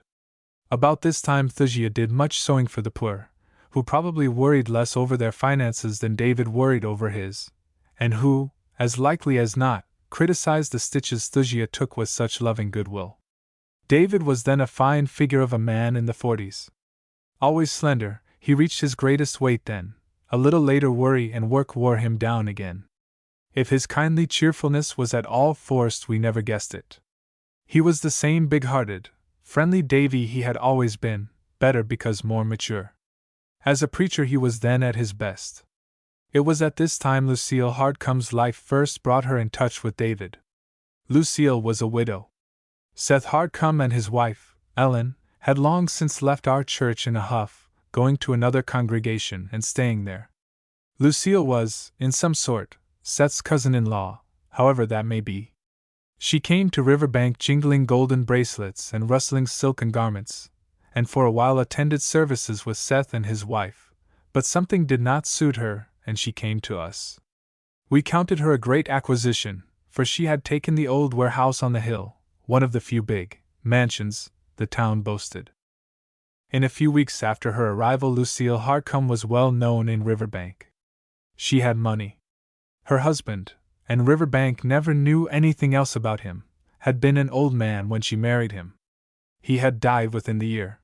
Speaker 1: About this time Thusia did much sewing for the poor, who probably worried less over their finances than David worried over his, and who, as likely as not, criticized the stitches Thusia took with such loving goodwill. David was then a fine figure of a man in the 40s. Always slender, he reached his greatest weight then. A little later worry and work wore him down again. If his kindly cheerfulness was at all forced, we never guessed it. He was the same big-hearted, friendly Davy he had always been, better because more mature. As a preacher he was then at his best. It was at this time Lucille Harcombe's life first brought her in touch with David. Lucille was a widow. Seth Harcombe and his wife, Ellen, had long since left our church in a huff, going to another congregation and staying there. Lucille was, in some sort, Seth's cousin-in-law, however that may be. She came to Riverbank jingling golden bracelets and rustling silken garments, and for a while attended services with Seth and his wife, but something did not suit her, and she came to us. We counted her a great acquisition, for she had taken the old warehouse on the hill, one of the few big mansions the town boasted. In a few weeks after her arrival, Lucille Harcombe was well known in Riverbank. She had money. Her husband, and Riverbank never knew anything else about him, had been an old man when she married him. He had died within the year.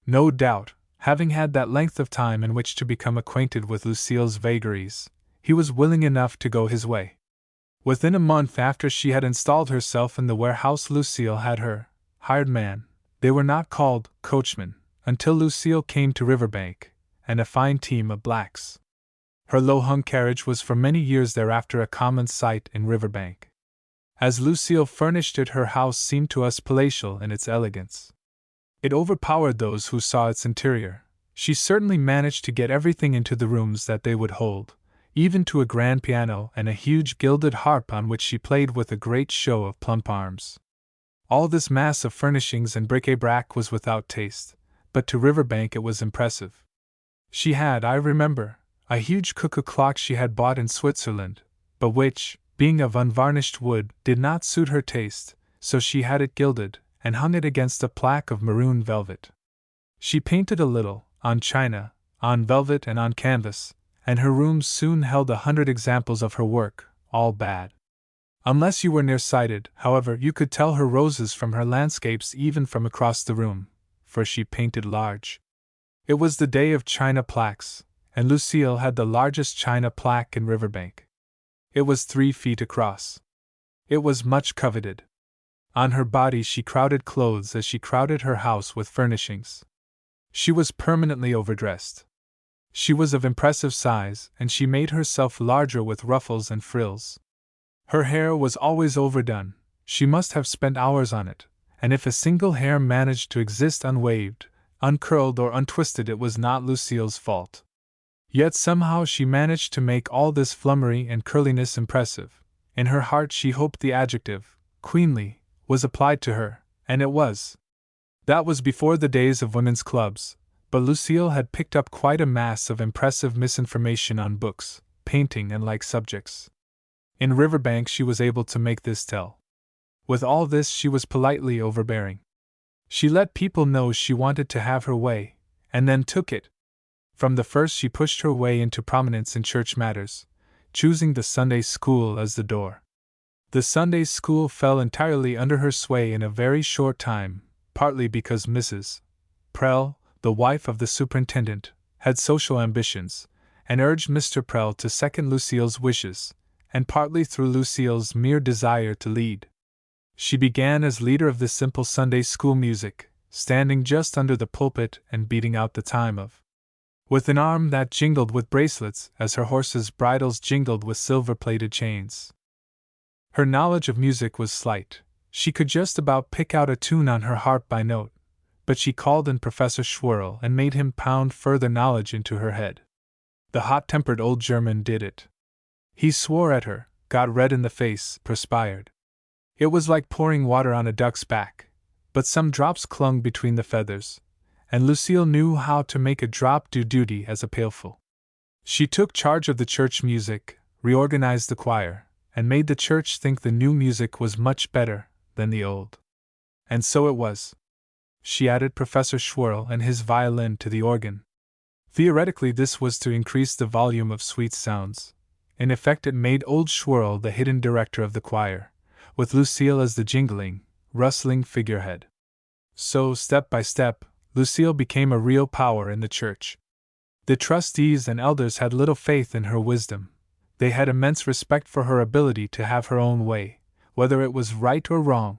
Speaker 1: No doubt, having had that length of time in which to become acquainted with Lucille's vagaries, he was willing enough to go his way. Within a month after she had installed herself in the warehouse, Lucille had her hired man. They were not called coachmen until Lucille came to Riverbank, and a fine team of blacks. Her low-hung carriage was for many years thereafter a common sight in Riverbank. As Lucille furnished it, her house seemed to us palatial in its elegance. It overpowered those who saw its interior. She certainly managed to get everything into the rooms that they would hold, even to a grand piano and a huge gilded harp on which she played with a great show of plump arms. All this mass of furnishings and bric-a-brac was without taste, but to Riverbank it was impressive. She had, I remember, a huge cuckoo clock she had bought in Switzerland, but which, being of unvarnished wood, did not suit her taste, so she had it gilded, and hung it against a plaque of maroon velvet. She painted a little, on china, on velvet and on canvas, and her rooms soon held 100 examples of her work, all bad. Unless you were nearsighted, however, you could tell her roses from her landscapes even from across the room, for she painted large. It was the day of china plaques, and Lucille had the largest china plaque in Riverbank. It was 3 feet across. It was much coveted. On her body she crowded clothes as she crowded her house with furnishings. She was permanently overdressed. She was of impressive size, and she made herself larger with ruffles and frills. Her hair was always overdone. She must have spent hours on it, and if a single hair managed to exist unwaved, uncurled or untwisted, it was not Lucille's fault. Yet somehow she managed to make all this flummery and curliness impressive. In her heart she hoped the adjective, queenly, was applied to her, and it was. That was before the days of women's clubs, but Lucille had picked up quite a mass of impressive misinformation on books, painting, and like subjects. In Riverbank she was able to make this tell. With all this she was politely overbearing. She let people know she wanted to have her way, and then took it. From the first she pushed her way into prominence in church matters, choosing the Sunday school as the door. The Sunday school fell entirely under her sway in a very short time, partly because Mrs. Prell, the wife of the superintendent, had social ambitions, and urged Mr. Prell to second Lucille's wishes, and partly through Lucille's mere desire to lead. She began as leader of the simple Sunday school music, standing just under the pulpit and beating out the time of, with an arm that jingled with bracelets as her horses' bridles jingled with silver-plated chains. Her knowledge of music was slight. She could just about pick out a tune on her harp by note, but she called in Professor Schwerl and made him pound further knowledge into her head. The hot-tempered old German did it. He swore at her, got red in the face, perspired. It was like pouring water on a duck's back, but some drops clung between the feathers, and Lucille knew how to make a drop do duty as a pailful. She took charge of the church music, reorganized the choir, and made the church think the new music was much better than the old. And so it was. She added Professor Schwerl and his violin to the organ. Theoretically this was to increase the volume of sweet sounds. In effect it made old Schwerl the hidden director of the choir, with Lucille as the jingling, rustling figurehead. So, step by step, Lucille became a real power in the church. The trustees and elders had little faith in her wisdom. They had immense respect for her ability to have her own way, whether it was right or wrong.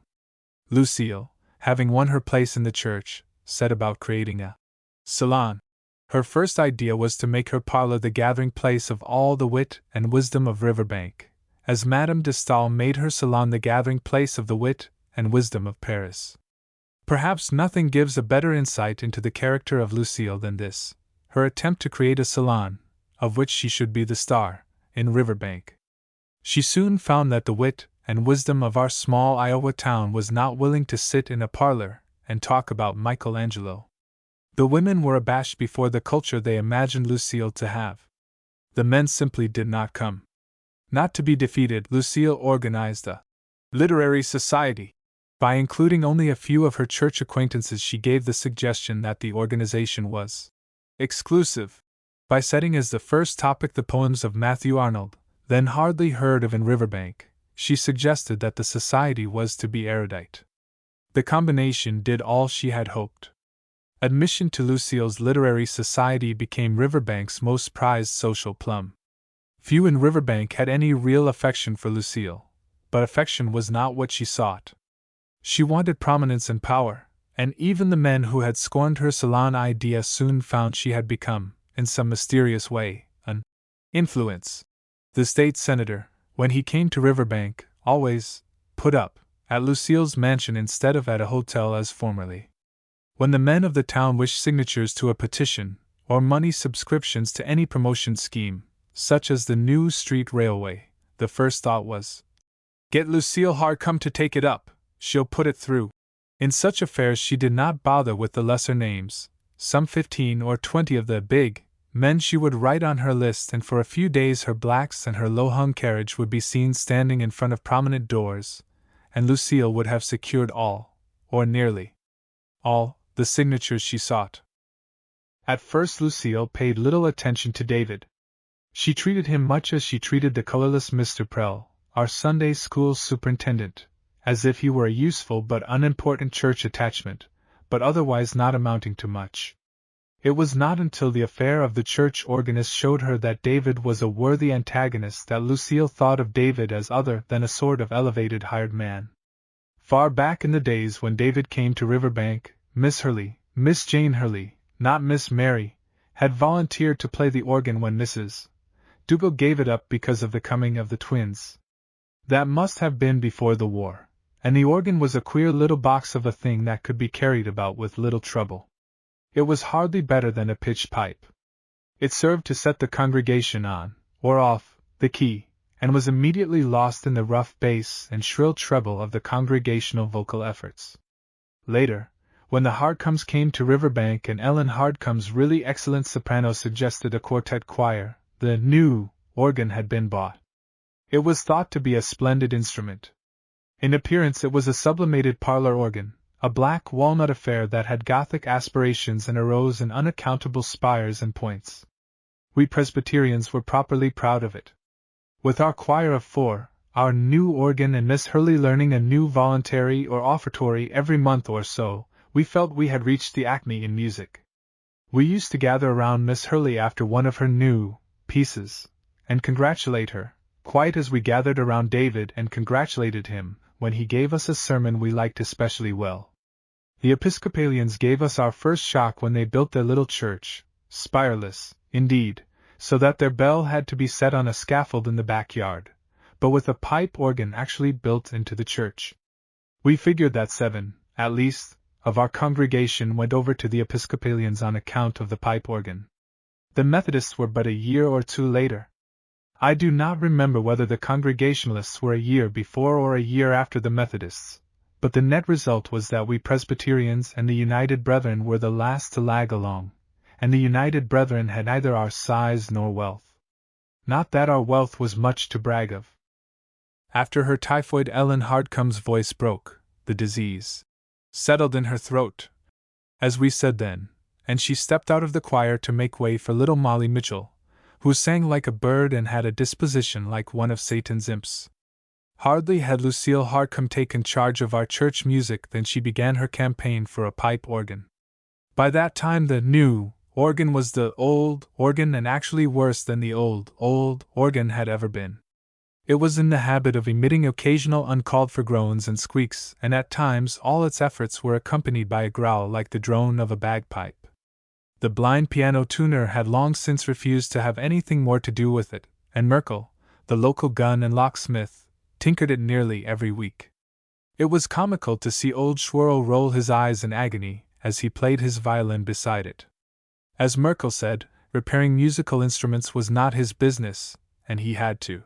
Speaker 1: Lucille, having won her place in the church, set about creating a salon. Her first idea was to make her parlor the gathering place of all the wit and wisdom of Riverbank, as Madame de Staël made her salon the gathering place of the wit and wisdom of Paris. Perhaps nothing gives a better insight into the character of Lucille than this, her attempt to create a salon, of which she should be the star, in Riverbank. She soon found that the wit and wisdom of our small Iowa town was not willing to sit in a parlor and talk about Michelangelo. The women were abashed before the culture they imagined Lucille to have. The men simply did not come. Not to be defeated, Lucille organized a literary society. By including only a few of her church acquaintances, she gave the suggestion that the organization was exclusive. By setting as the first topic the poems of Matthew Arnold, then hardly heard of in Riverbank, she suggested that the society was to be erudite. The combination did all she had hoped. Admission to Lucille's literary society became Riverbank's most prized social plum. Few in Riverbank had any real affection for Lucille, but affection was not what she sought. She wanted prominence and power, and even the men who had scorned her salon idea soon found she had become, in some mysterious way, an influence. The state senator, when he came to Riverbank, always put up at Lucille's mansion instead of at a hotel as formerly. When the men of the town wished signatures to a petition, or money subscriptions to any promotion scheme, such as the new street railway, the first thought was, "Get Lucille Hardcome to take it up, she'll put it through." In such affairs she did not bother with the lesser names. Some 15 or 20 of the big men she would write on her list, and for a few days her blacks and her low-hung carriage would be seen standing in front of prominent doors, and Lucille would have secured all, or nearly all, the signatures she sought. At first Lucille paid little attention to David. She treated him much as she treated the colorless Mr. Prell, our Sunday school superintendent, as if he were a useful but unimportant church attachment, but otherwise not amounting to much. It was not until the affair of the church organist showed her that David was a worthy antagonist that Lucille thought of David as other than a sort of elevated hired man. Far back in the days when David came to Riverbank, Miss Hurley, Miss Jane Hurley, not Miss Mary, had volunteered to play the organ when Mrs. Dougal gave it up because of the coming of the twins. That must have been before the war, and the organ was a queer little box of a thing that could be carried about with little trouble. It was hardly better than a pitch pipe. It served to set the congregation on, or off, the key, and was immediately lost in the rough bass and shrill treble of the congregational vocal efforts. Later, when the Hardcomes came to Riverbank and Ellen Hardcome's really excellent soprano suggested a quartet choir, the new organ had been bought. It was thought to be a splendid instrument. In appearance it was a sublimated parlor organ, a black walnut affair that had Gothic aspirations and arose in unaccountable spires and points. We Presbyterians were properly proud of it. With our choir of 4, our new organ, and Miss Hurley learning a new voluntary or offertory every month or so, we felt we had reached the acme in music. We used to gather around Miss Hurley after one of her new pieces, and congratulate her, quite as we gathered around David and congratulated him when he gave us a sermon we liked especially well. The Episcopalians gave us our first shock when they built their little church, spireless, indeed, so that their bell had to be set on a scaffold in the backyard, but with a pipe organ actually built into the church. We figured that 7, at least, of our congregation went over to the Episcopalians on account of the pipe organ. The Methodists were but a year or two later. I do not remember whether the Congregationalists were a year before or a year after the Methodists, but the net result was that we Presbyterians and the United Brethren were the last to lag along, and the United Brethren had neither our size nor wealth. Not that our wealth was much to brag of. After her typhoid, Ellen Hardcome's voice broke, the disease settled in her throat, as we said then, and she stepped out of the choir to make way for little Molly Mitchell, who sang like a bird and had a disposition like one of Satan's imps. Hardly had Lucille Hardcome taken charge of our church music than she began her campaign for a pipe organ. By that time the new organ was the old organ, and actually worse than the old organ had ever been. It was in the habit of emitting occasional uncalled-for groans and squeaks, and at times all its efforts were accompanied by a growl like the drone of a bagpipe. The blind piano tuner had long since refused to have anything more to do with it, and Merkel, the local gun and locksmith, tinkered it nearly every week. It was comical to see old Schwerl roll his eyes in agony as he played his violin beside it. As Merkel said, repairing musical instruments was not his business, and he had to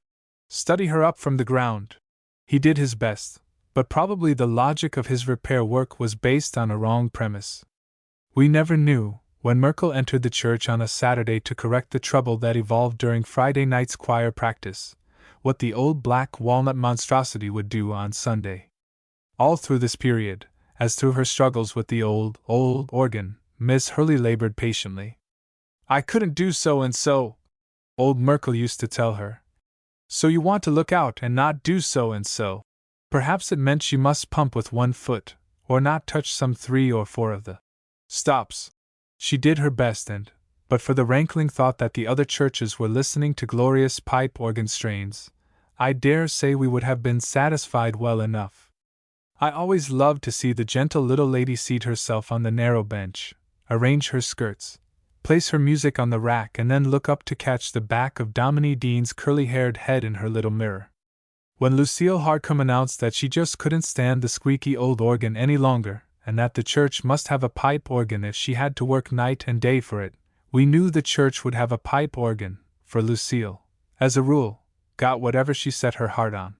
Speaker 1: study her up from the ground. He did his best, but probably the logic of his repair work was based on a wrong premise. We never knew When Merkel entered the church on a Saturday to correct the trouble that evolved during Friday night's choir practice, what the old black walnut monstrosity would do on Sunday. All through this period, as through her struggles with the old organ, Miss Hurley labored patiently. "I couldn't do so and so," old Merkel used to tell her. "So you want to look out and not do so and so." Perhaps it meant she must pump with one foot, or not touch some 3 or 4 of the stops. She did her best, and, but for the rankling thought that the other churches were listening to glorious pipe organ strains, I dare say we would have been satisfied well enough. I always loved to see the gentle little lady seat herself on the narrow bench, arrange her skirts, place her music on the rack, and then look up to catch the back of Dominie Dean's curly-haired head in her little mirror. When Lucille Hardcombe announced that she just couldn't stand the squeaky old organ any longer, and that the church must have a pipe organ if she had to work night and day for it, we knew the church would have a pipe organ, for Lucille, as a rule, got whatever she set her heart on.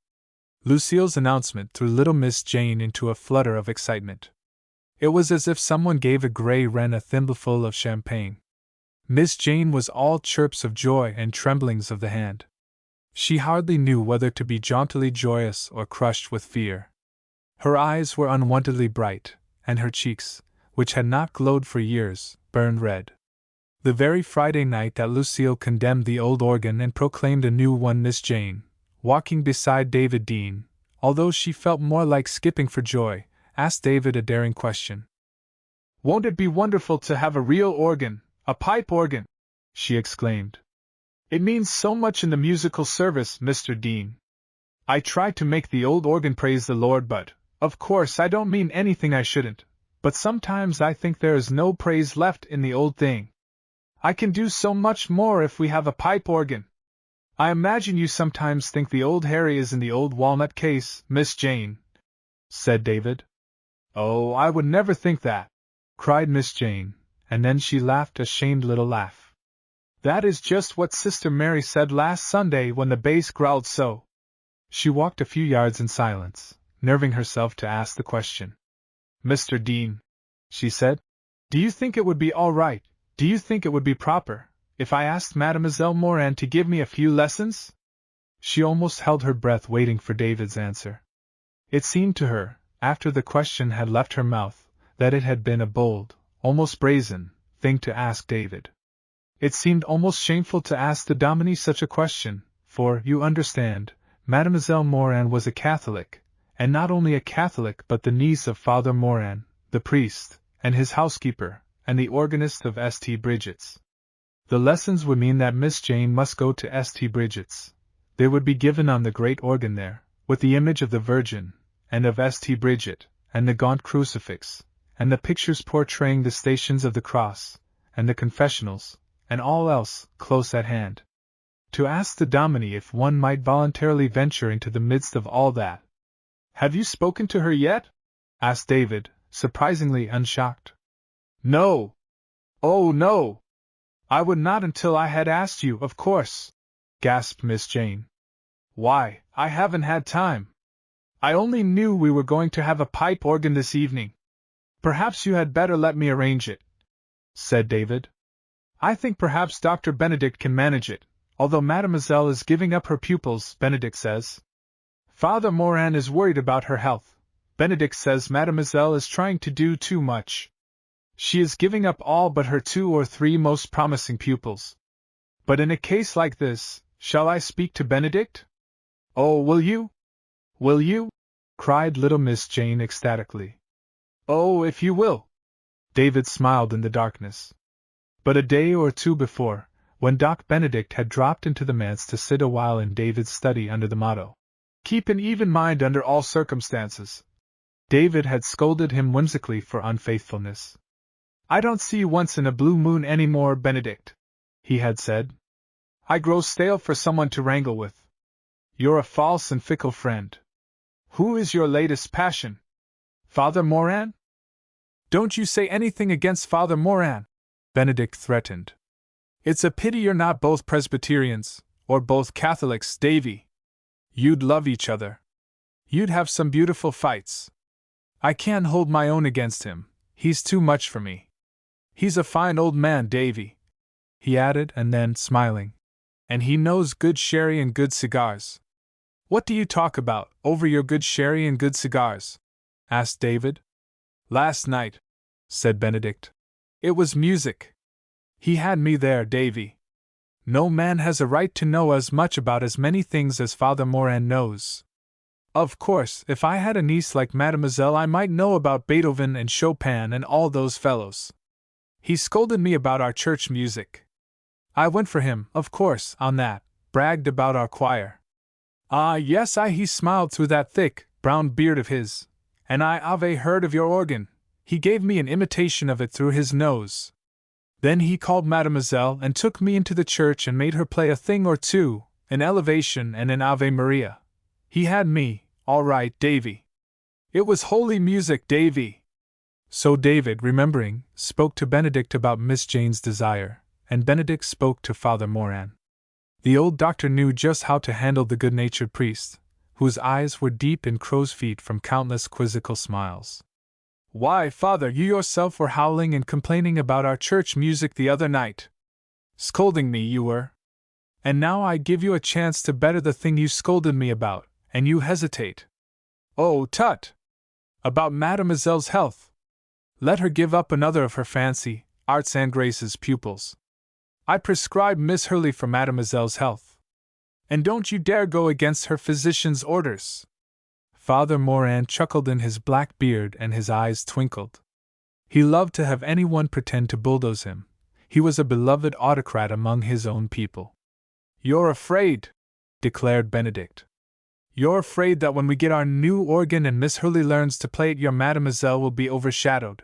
Speaker 1: Lucille's announcement threw little Miss Jane into a flutter of excitement. It was as if someone gave a gray wren a thimbleful of champagne. Miss Jane was all chirps of joy and tremblings of the hand. She hardly knew whether to be jauntily joyous or crushed with fear. Her eyes were unwontedly bright, and her cheeks, which had not glowed for years, burned red. The very Friday night that Lucille condemned the old organ and proclaimed a new one, Miss Jane, walking beside David Dean, although she felt more like skipping for joy, asked David a daring question. "Won't it be wonderful to have a real organ, a pipe organ?" she exclaimed. "It means so much in the musical service, Mr. Dean. I try to make the old organ praise the Lord, but, of course, I don't mean anything I shouldn't, but sometimes I think there is no praise left in the old thing. I can do so much more if we have a pipe organ. I imagine you sometimes think the old Harry is in the old walnut case, Miss Jane," said David. "Oh, I would never think that," cried Miss Jane, and then she laughed a shamed little laugh. "That is just what Sister Mary said last Sunday when the bass growled so." She walked a few yards in silence, nerving herself to ask the question. "Mr. Dean," she said, "do you think it would be all right, do you think it would be proper, if I asked Mademoiselle Morin to give me a few lessons?" She almost held her breath waiting for David's answer. It seemed to her, after the question had left her mouth, that it had been a bold, almost brazen, thing to ask David. It seemed almost shameful to ask the Dominie such a question, for, you understand, Mademoiselle Morin was a Catholic, and not only a Catholic but the niece of Father Morin, the priest, and his housekeeper, and the organist of St. Bridget's. The lessons would mean that Miss Jane must go to St. Bridget's. They would be given on the great organ there, with the image of the Virgin, and of St. Bridget, and the gaunt crucifix, and the pictures portraying the Stations of the Cross, and the confessionals, and all else, close at hand. To ask the Dominie if one might voluntarily venture into the midst of all that. "Have you spoken to her yet?" asked David, surprisingly unshocked. "No. Oh, no. I would not until I had asked you, of course," gasped Miss Jane. "Why, I haven't had time. I only knew we were going to have a pipe organ this evening. Perhaps you had better let me arrange it," said David. "I think perhaps Dr. Benedict can manage it, although Mademoiselle is giving up her pupils, Benedict says. Father Morin is worried about her health. Benedict says Mademoiselle is trying to do too much. She is giving up all but her 2 or 3 most promising pupils. But in a case like this, shall I speak to Benedict?" "Oh, will you? Will you?" cried little Miss Jane ecstatically. "Oh, if you will." David smiled in the darkness. But a day or two before, when Doc Benedict had dropped into the manse to sit a while in David's study under the motto, "Keep an even mind under all circumstances," David had scolded him whimsically for unfaithfulness. "I don't see you once in a blue moon any more, Benedict," he had said. "I grow stale for someone to wrangle with. You're a false and fickle friend. Who is your latest passion? Father Morin?" "Don't you say anything against Father Morin," Benedict threatened. "It's a pity you're not both Presbyterians, or both Catholics, Davy. You'd love each other. You'd have some beautiful fights. I can't hold my own against him, he's too much for me." He's a fine old man, Davy," he added, and then, smiling. "And he knows good sherry and good cigars." "What do you talk about, over your good sherry and good cigars?" asked David. "Last night," said Benedict. "It was music. He had me there, Davy. No man has a right to know as much about as many things as Father Moran knows. Of course, if I had a niece like Mademoiselle, I might know about Beethoven and Chopin and all those fellows. He scolded me about our church music. I went for him, of course, on that, bragged about our choir. Ah, yes, he smiled through that thick, brown beard of his. And I've heard of your organ. He gave me an imitation of it through his nose. Then he called Mademoiselle and took me into the church and made her play a thing or two, an elevation and an Ave Maria. He had me, all right, Davy. It was holy music, Davy." So David, remembering, spoke to Benedict about Miss Jane's desire, and Benedict spoke to Father Moran. The old doctor knew just how to handle the good-natured priest, whose eyes were deep in crow's feet from countless quizzical smiles. "Why, Father, you yourself were howling and complaining about our church music the other night. Scolding me, you were. And now I give you a chance to better the thing you scolded me about, and you hesitate. Oh, tut! About Mademoiselle's health. Let her give up another of her fancy, arts and graces pupils. I prescribe Miss Hurley for Mademoiselle's health. And don't you dare go against her physician's orders." Father Moran chuckled in his black beard and his eyes twinkled. He loved to have anyone pretend to bulldoze him. He was a beloved autocrat among his own people. "You're afraid," declared Benedict. "You're afraid that when we get our new organ and Miss Hurley learns to play it, your Mademoiselle will be overshadowed.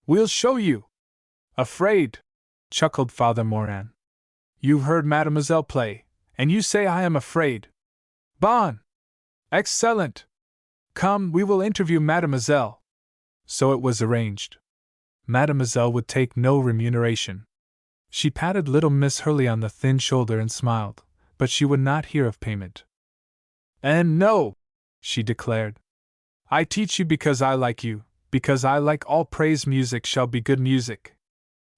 Speaker 1: We'll show you." "Afraid," chuckled Father Moran. "You've heard Mademoiselle play, and you say I am afraid. Bon! Excellent! Come, we will interview Mademoiselle." So it was arranged. Mademoiselle would take no remuneration. She patted little Miss Hurley on the thin shoulder and smiled, but she would not hear of payment. "And no," she declared. "I teach you because I like you, because I like all praise music shall be good music.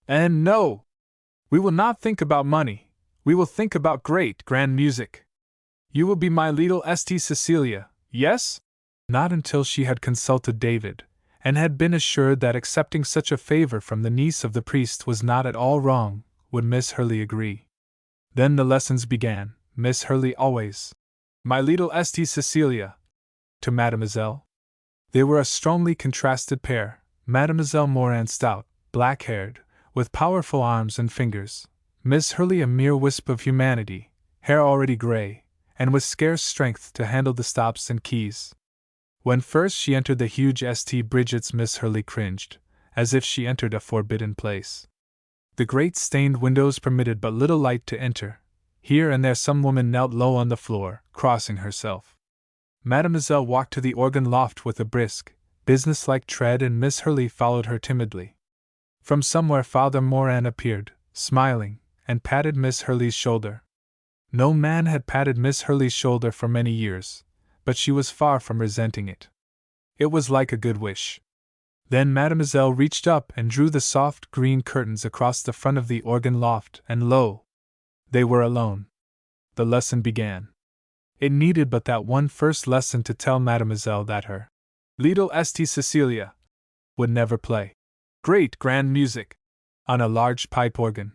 Speaker 1: And no, we will not think about money, we will think about great, grand music. You will be my little St. Cecilia, yes?" Not until she had consulted David, and had been assured that accepting such a favor from the niece of the priest was not at all wrong, would Miss Hurley agree. Then the lessons began, Miss Hurley always, "My little St. Cecilia," to Mademoiselle. They were a strongly contrasted pair, Mademoiselle Moran stout, black-haired, with powerful arms and fingers, Miss Hurley a mere wisp of humanity, hair already gray, and with scarce strength to handle the stops and keys. When first she entered the huge St. Bridget's, Miss Hurley cringed, as if she entered a forbidden place. The great stained windows permitted but little light to enter. Here and there some woman knelt low on the floor, crossing herself. Mademoiselle walked to the organ loft with a brisk, businesslike tread, and Miss Hurley followed her timidly. From somewhere Father Moran appeared, smiling, and patted Miss Hurley's shoulder. No man had patted Miss Hurley's shoulder for many years, but she was far from resenting it. It was like a good wish. Then Mademoiselle reached up and drew the soft green curtains across the front of the organ loft, and lo! They were alone. The lesson began. It needed but that one first lesson to tell Mademoiselle that her little St. Cecilia would never play great grand music on a large pipe organ.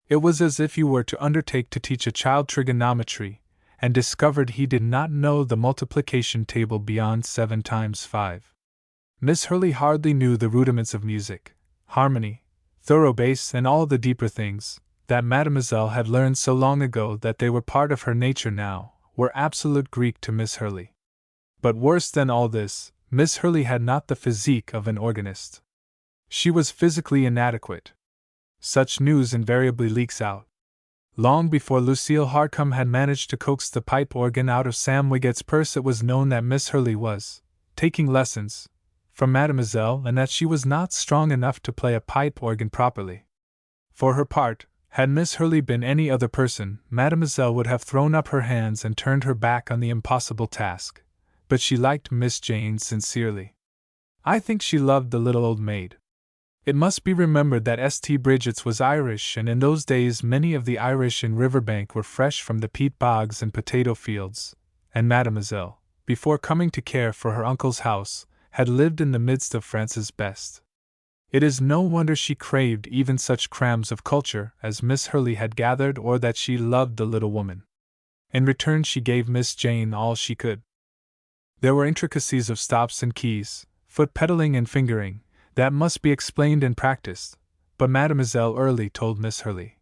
Speaker 1: It was as if you were to undertake to teach a child trigonometry, and discovered he did not know the multiplication table beyond 7 times 5. Miss Hurley hardly knew the rudiments of music, harmony, thorough bass, and all the deeper things that Mademoiselle had learned so long ago that they were part of her nature now, were absolute Greek to Miss Hurley. But worse than all this, Miss Hurley had not the physique of an organist. She was physically inadequate. Such news invariably leaks out. Long before Lucille Harcombe had managed to coax the pipe organ out of Sam Wiggett's purse, it was known that Miss Hurley was taking lessons from Mademoiselle, and that she was not strong enough to play a pipe organ properly. For her part, had Miss Hurley been any other person, Mademoiselle would have thrown up her hands and turned her back on the impossible task. But she liked Miss Jane sincerely. I think she loved the little old maid. It must be remembered that St. Bridget's was Irish, and in those days many of the Irish in Riverbank were fresh from the peat bogs and potato fields, and Mademoiselle, before coming to care for her uncle's house, had lived in the midst of France's best. It is no wonder she craved even such crumbs of culture as Miss Hurley had gathered, or that she loved the little woman. In return she gave Miss Jane all she could. There were intricacies of stops and keys, foot pedaling and fingering, that must be explained and practiced, but Mademoiselle early told Miss Hurley.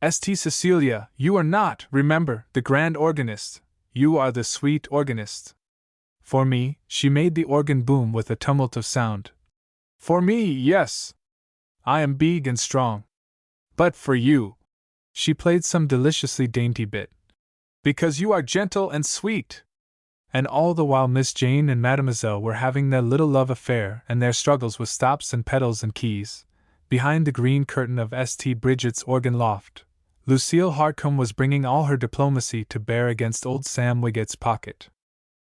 Speaker 1: St. Cecilia, you are not, remember, the grand organist, you are the sweet organist. For me, she made the organ boom with a tumult of sound. For me, yes. I am big and strong. But for you, she played some deliciously dainty bit. Because you are gentle and sweet. And all the while Miss Jane and Mademoiselle were having their little love affair and their struggles with stops and pedals and keys, behind the green curtain of St. Bridget's organ loft, Lucille Hartcombe was bringing all her diplomacy to bear against old Sam Wiggett's pocket.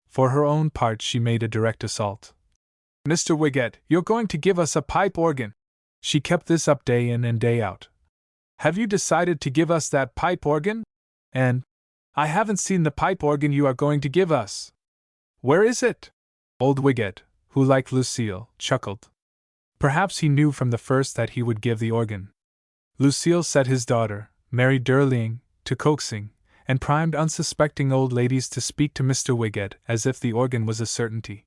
Speaker 1: For her own part she made a direct assault. Mr. Wiggett, you're going to give us a pipe organ. She kept this up day in and day out. Have you decided to give us that pipe organ? And I haven't seen the pipe organ you are going to give us. Where is it? Old Wiggett, who liked Lucille, chuckled. Perhaps he knew from the first that he would give the organ. Lucille set his daughter, Mary Durling, to coaxing, and primed unsuspecting old ladies to speak to Mr. Wiggett as if the organ was a certainty.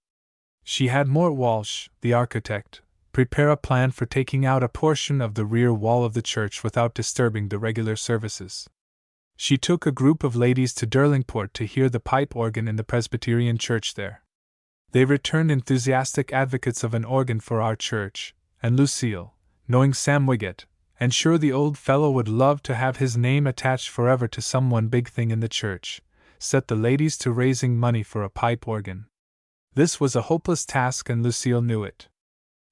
Speaker 1: She had Mort Walsh, the architect, prepare a plan for taking out a portion of the rear wall of the church without disturbing the regular services. She took a group of ladies to Derlingport to hear the pipe organ in the Presbyterian church there. They returned enthusiastic advocates of an organ for our church, and Lucille, knowing Sam Wiggett, and sure the old fellow would love to have his name attached forever to some one big thing in the church, set the ladies to raising money for a pipe organ. This was a hopeless task, and Lucille knew it.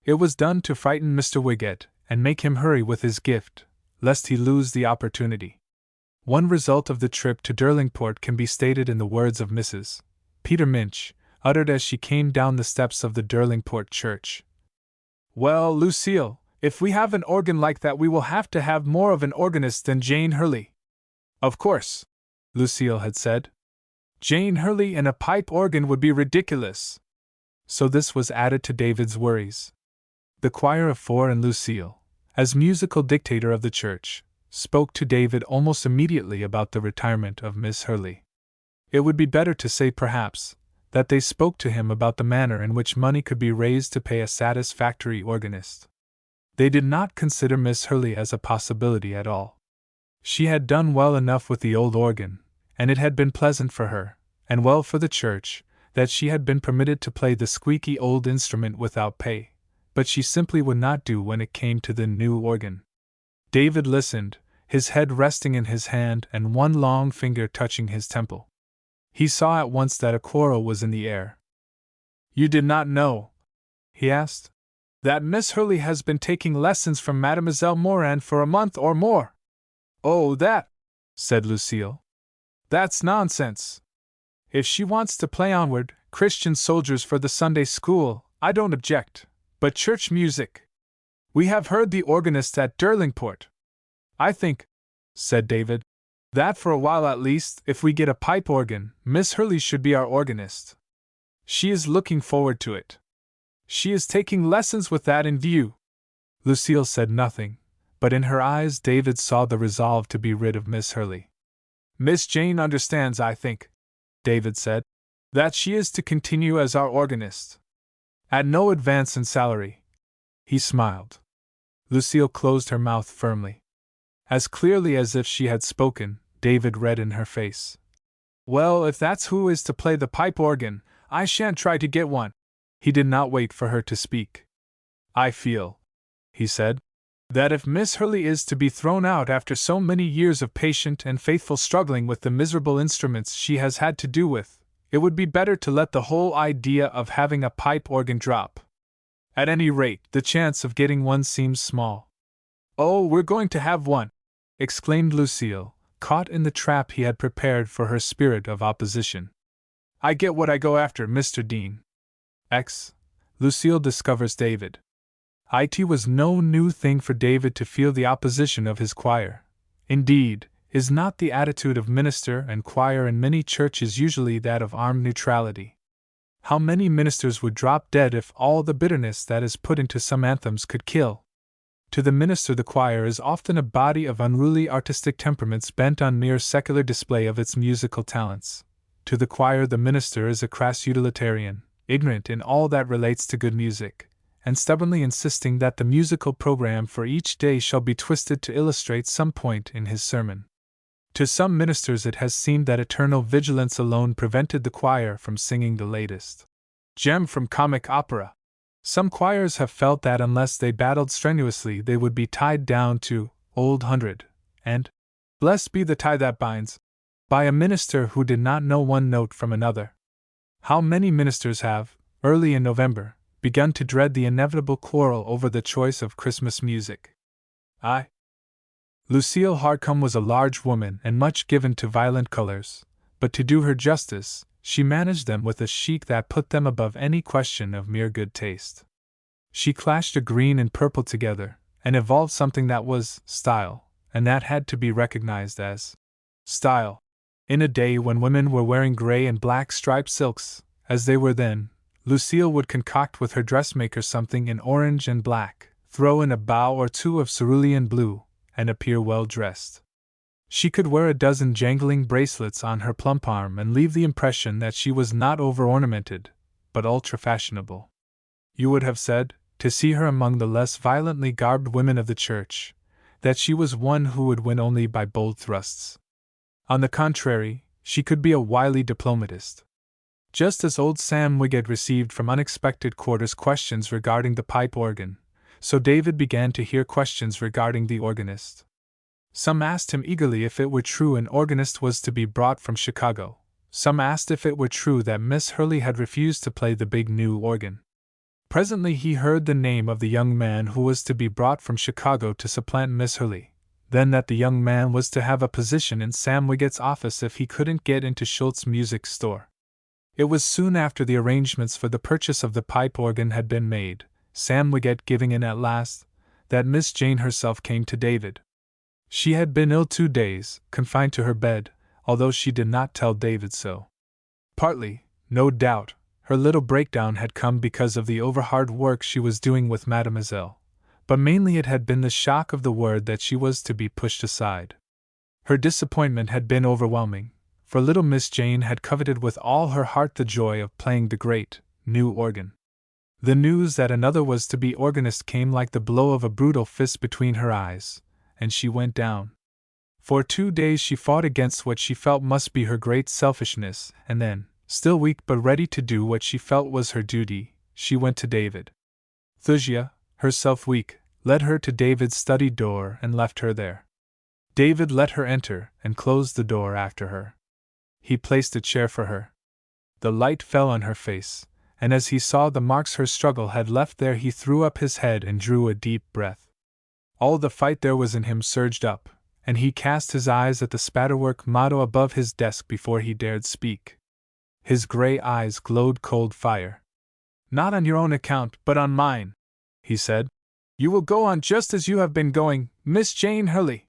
Speaker 1: It was done to frighten Mr. Wiggett and make him hurry with his gift, lest he lose the opportunity. One result of the trip to Derlingport can be stated in the words of Mrs. Peter Minch, uttered as she came down the steps of the Derlingport church. Well, Lucille, if we have an organ like that we will have to have more of an organist than Jane Hurley. Of course, Lucille had said. Jane Hurley and a pipe organ would be ridiculous. So this was added to David's worries. The choir of four and Lucille, as musical dictator of the church, spoke to David almost immediately about the retirement of Miss Hurley. It would be better to say, perhaps, that they spoke to him about the manner in which money could be raised to pay a satisfactory organist. They did not consider Miss Hurley as a possibility at all. She had done well enough with the old organ, and it had been pleasant for her, and well for the church, that she had been permitted to play the squeaky old instrument without pay, but she simply would not do when it came to the new organ. David listened, his head resting in his hand and one long finger touching his temple. He saw at once that a quarrel was in the air. You did not know, he asked, that Miss Hurley has been taking lessons from Mademoiselle Moran for a month or more? Oh, that, said Lucille. That's nonsense. If she wants to play onward, Christian soldiers for the Sunday school, I don't object, but church music. We have heard the organist at Derlingport. I think, said David, that for a while at least, if we get a pipe organ, Miss Hurley should be our organist. She is looking forward to it. She is taking lessons with that in view. Lucille said nothing, but in her eyes David saw the resolve to be rid of Miss Hurley. Miss Jane understands, I think, David said, that she is to continue as our organist. At no advance in salary. He smiled. Lucille closed her mouth firmly. As clearly as if she had spoken, David read in her face. Well, if that's who is to play the pipe organ, I shan't try to get one. He did not wait for her to speak. I feel, he said, that if Miss Hurley is to be thrown out after so many years of patient and faithful struggling with the miserable instruments she has had to do with, it would be better to let the whole idea of having a pipe organ drop. At any rate, the chance of getting one seems small. Oh, we're going to have one, exclaimed Lucille, caught in the trap he had prepared for her spirit of opposition. I get what I go after, Mr. Dean. Lucille discovers David. It was no new thing for David to feel the opposition of his choir. Indeed, is not the attitude of minister and choir in many churches usually that of armed neutrality? How many ministers would drop dead if all the bitterness that is put into some anthems could kill? To the minister, the choir is often a body of unruly artistic temperaments bent on mere secular display of its musical talents. To the choir, the minister is a crass utilitarian, ignorant in all that relates to good music, and stubbornly insisting that the musical program for each day shall be twisted to illustrate some point in his sermon. To some ministers it has seemed that eternal vigilance alone prevented the choir from singing the latest gem from comic opera. Some choirs have felt that unless they battled strenuously they would be tied down to Old Hundred, and blessed be the tie that binds, by a minister who did not know one note from another. How many ministers have, early in November, begun to dread the inevitable quarrel over the choice of Christmas music? Lucille Hardcombe was a large woman and much given to violent colors, but to do her justice, she managed them with a chic that put them above any question of mere good taste. She clashed a green and purple together, and evolved something that was style, and that had to be recognized as style. In a day when women were wearing gray and black striped silks, as they were then, Lucille would concoct with her dressmaker something in orange and black, throw in a bow or two of cerulean blue, and appear well dressed. She could wear a dozen jangling bracelets on her plump arm and leave the impression that she was not over-ornamented, but ultra-fashionable. You would have said, to see her among the less violently garbed women of the church, that she was one who would win only by bold thrusts. On the contrary, she could be a wily diplomatist. Just as old Sam Wiggett received from unexpected quarters questions regarding the pipe organ, so David began to hear questions regarding the organist. Some asked him eagerly if it were true an organist was to be brought from Chicago. Some asked if it were true that Miss Hurley had refused to play the big new organ. Presently he heard the name of the young man who was to be brought from Chicago to supplant Miss Hurley, then that the young man was to have a position in Sam Wiggett's office if he couldn't get into Schultz's music store. It was soon after the arrangements for the purchase of the pipe organ had been made, Sam Wiggett giving in at last, that Miss Jane herself came to David. She had been ill 2 days, confined to her bed, although she did not tell David so. Partly, no doubt, her little breakdown had come because of the overhard work she was doing with Mademoiselle, but mainly it had been the shock of the word that she was to be pushed aside. Her disappointment had been overwhelming, for little Miss Jane had coveted with all her heart the joy of playing the great, new organ. The news that another was to be organist came like the blow of a brutal fist between her eyes, and she went down. For 2 days she fought against what she felt must be her great selfishness, and then, still weak but ready to do what she felt was her duty, she went to David. Thusia, herself weak, led her to David's study door and left her there. David let her enter and closed the door after her. He placed a chair for her. The light fell on her face, and as he saw the marks her struggle had left there he threw up his head and drew a deep breath. All the fight there was in him surged up, and he cast his eyes at the spatterwork motto above his desk before he dared speak. His gray eyes glowed cold fire. "Not on your own account, but on mine," he said. "You will go on just as you have been going, Miss Jane Hurley.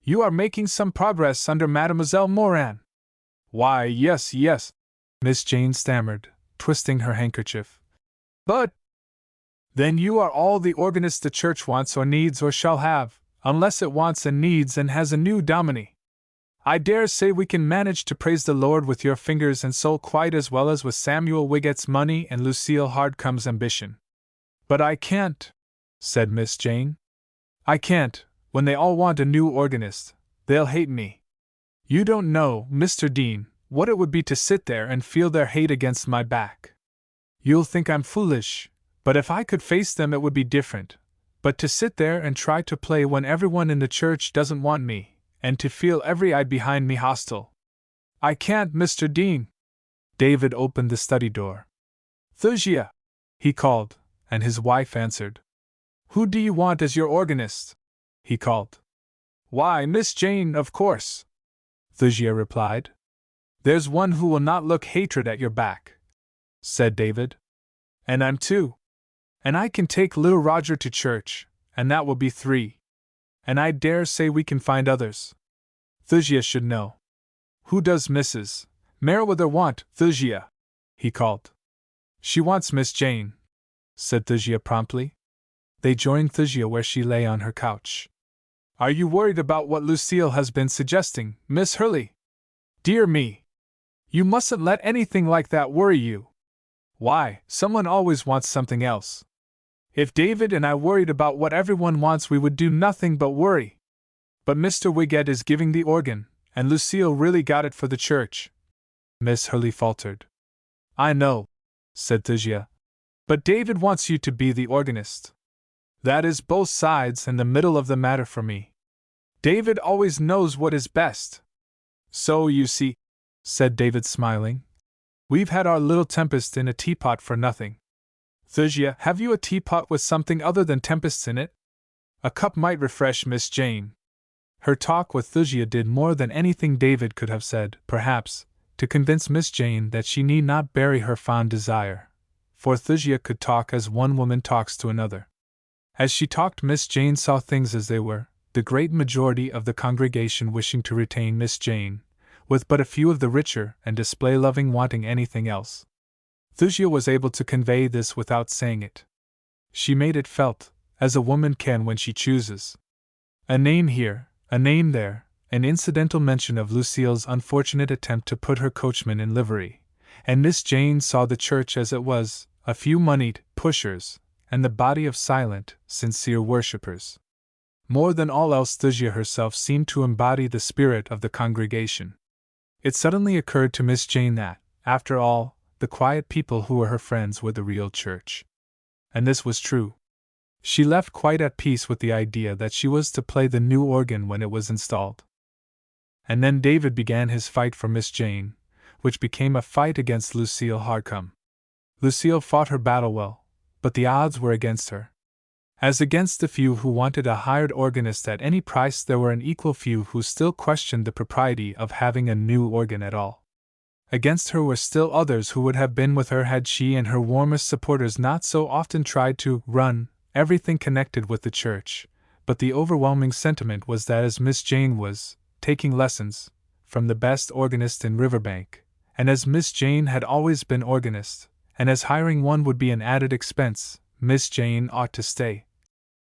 Speaker 1: You are making some progress under Mademoiselle Moran." "Why, yes, Miss Jane stammered, twisting her handkerchief. "But then you are all the organist the church wants or needs or shall have, unless it wants and needs and has a new Dominie. I dare say we can manage to praise the Lord with your fingers and soul quite as well as with Samuel Wiggett's money and Lucille Hardcombe's ambition." "But I can't," said Miss Jane. "I can't, when they all want a new organist. They'll hate me. You don't know, Mr. Dean, what it would be to sit there and feel their hate against my back. You'll think I'm foolish, but if I could face them it would be different. But to sit there and try to play when everyone in the church doesn't want me, and to feel every eye behind me hostile. I can't, Mr. Dean." David opened the study door. "Thusia," he called, and his wife answered. "Who do you want as your organist?" he called. "Why, Miss Jane, of course," Thusia replied. "There's one who will not look hatred at your back," said David. "And I'm too." And I can take little Roger to church, and that will be 3. And I dare say we can find others. Thusia should know. Who does Mrs. Merriweather want, Thusia? He called. She wants Miss Jane, said Thusia promptly. They joined Thusia where she lay on her couch. Are you worried about what Lucille has been suggesting, Miss Hurley? Dear me! You mustn't let anything like that worry you. Why, someone always wants something else. If David and I worried about what everyone wants, we would do nothing but worry. But Mr. Wiggett is giving the organ, and Lucille really got it for the church. Miss Hurley faltered. I know, said Thusia. But David wants you to be the organist. That is both sides and the middle of the matter for me. David always knows what is best. So, you see, said David smiling, we've had our little tempest in a teapot for nothing. Thusia, have you a teapot with something other than tempests in it? A cup might refresh Miss Jane. Her talk with Thusia did more than anything David could have said, perhaps, to convince Miss Jane that she need not bury her fond desire, for Thusia could talk as one woman talks to another. As she talked, Miss Jane saw things as they were, the great majority of the congregation wishing to retain Miss Jane, with but a few of the richer and display-loving wanting anything else. Thusia was able to convey this without saying it. She made it felt, as a woman can when she chooses. A name here, a name there, an incidental mention of Lucille's unfortunate attempt to put her coachman in livery, and Miss Jane saw the church as it was, a few moneyed pushers, and the body of silent, sincere worshippers. More than all else, Thusia herself seemed to embody the spirit of the congregation. It suddenly occurred to Miss Jane that, after all, the quiet people who were her friends were the real church. And this was true. She left quite at peace with the idea that she was to play the new organ when it was installed. And then David began his fight for Miss Jane, which became a fight against Lucille Hardcome. Lucille fought her battle well, but the odds were against her. As against the few who wanted a hired organist at any price, there were an equal few who still questioned the propriety of having a new organ at all. Against her were still others who would have been with her had she and her warmest supporters not so often tried to run everything connected with the church, but the overwhelming sentiment was that as Miss Jane was taking lessons from the best organist in Riverbank, and as Miss Jane had always been organist, and as hiring one would be an added expense, Miss Jane ought to stay.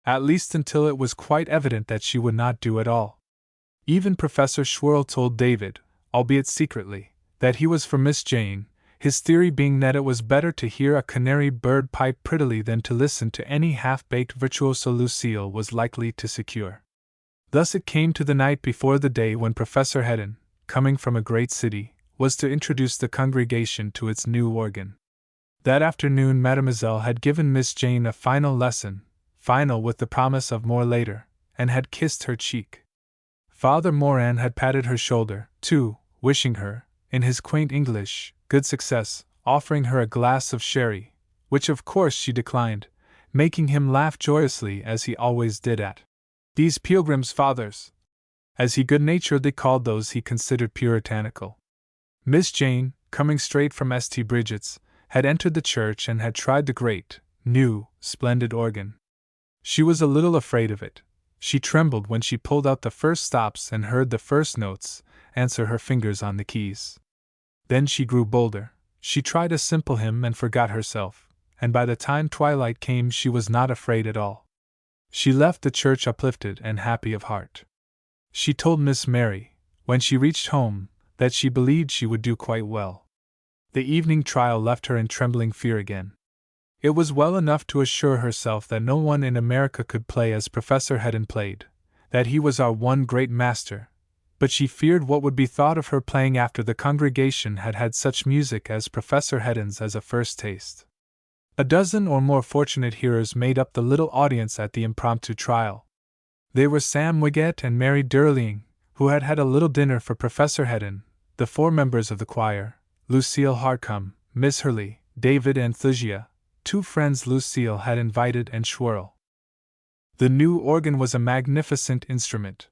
Speaker 1: At least until it was quite evident that she would not do at all. Even Professor Schwerl told David, albeit secretly, that he was for Miss Jane, his theory being that it was better to hear a canary bird pipe prettily than to listen to any half-baked virtuoso Lucille was likely to secure. Thus it came to the night before the day when Professor Hedden, coming from a great city, was to introduce the congregation to its new organ. That afternoon Mademoiselle had given Miss Jane a final lesson, final with the promise of more later, and had kissed her cheek. Father Moran had patted her shoulder, too, wishing her, in his quaint English, good success, offering her a glass of sherry, which of course she declined, making him laugh joyously as he always did at these pilgrims' fathers, as he good-naturedly called those he considered puritanical. Miss Jane, coming straight from St. Bridget's, had entered the church and had tried the great, new, splendid organ. She was a little afraid of it. She trembled when she pulled out the first stops and heard the first notes answer her fingers on the keys. Then she grew bolder. She tried a simple hymn and forgot herself, and by the time twilight came she was not afraid at all. She left the church uplifted and happy of heart. She told Miss Mary, when she reached home, that she believed she would do quite well. The evening trial left her in trembling fear again. It was well enough to assure herself that no one in America could play as Professor Hedden played, that he was our one great master, but she feared what would be thought of her playing after the congregation had had such music as Professor Hedden's as a first taste. A dozen or more fortunate hearers made up the little audience at the impromptu trial. They were Sam Wiggett and Mary Durling, who had had a little dinner for Professor Hedden, the 4 members of the choir, Lucille Hardcome, Miss Hurley, David and Thusia, 2 friends Lucille had invited and Schwerl. The new organ was a magnificent instrument.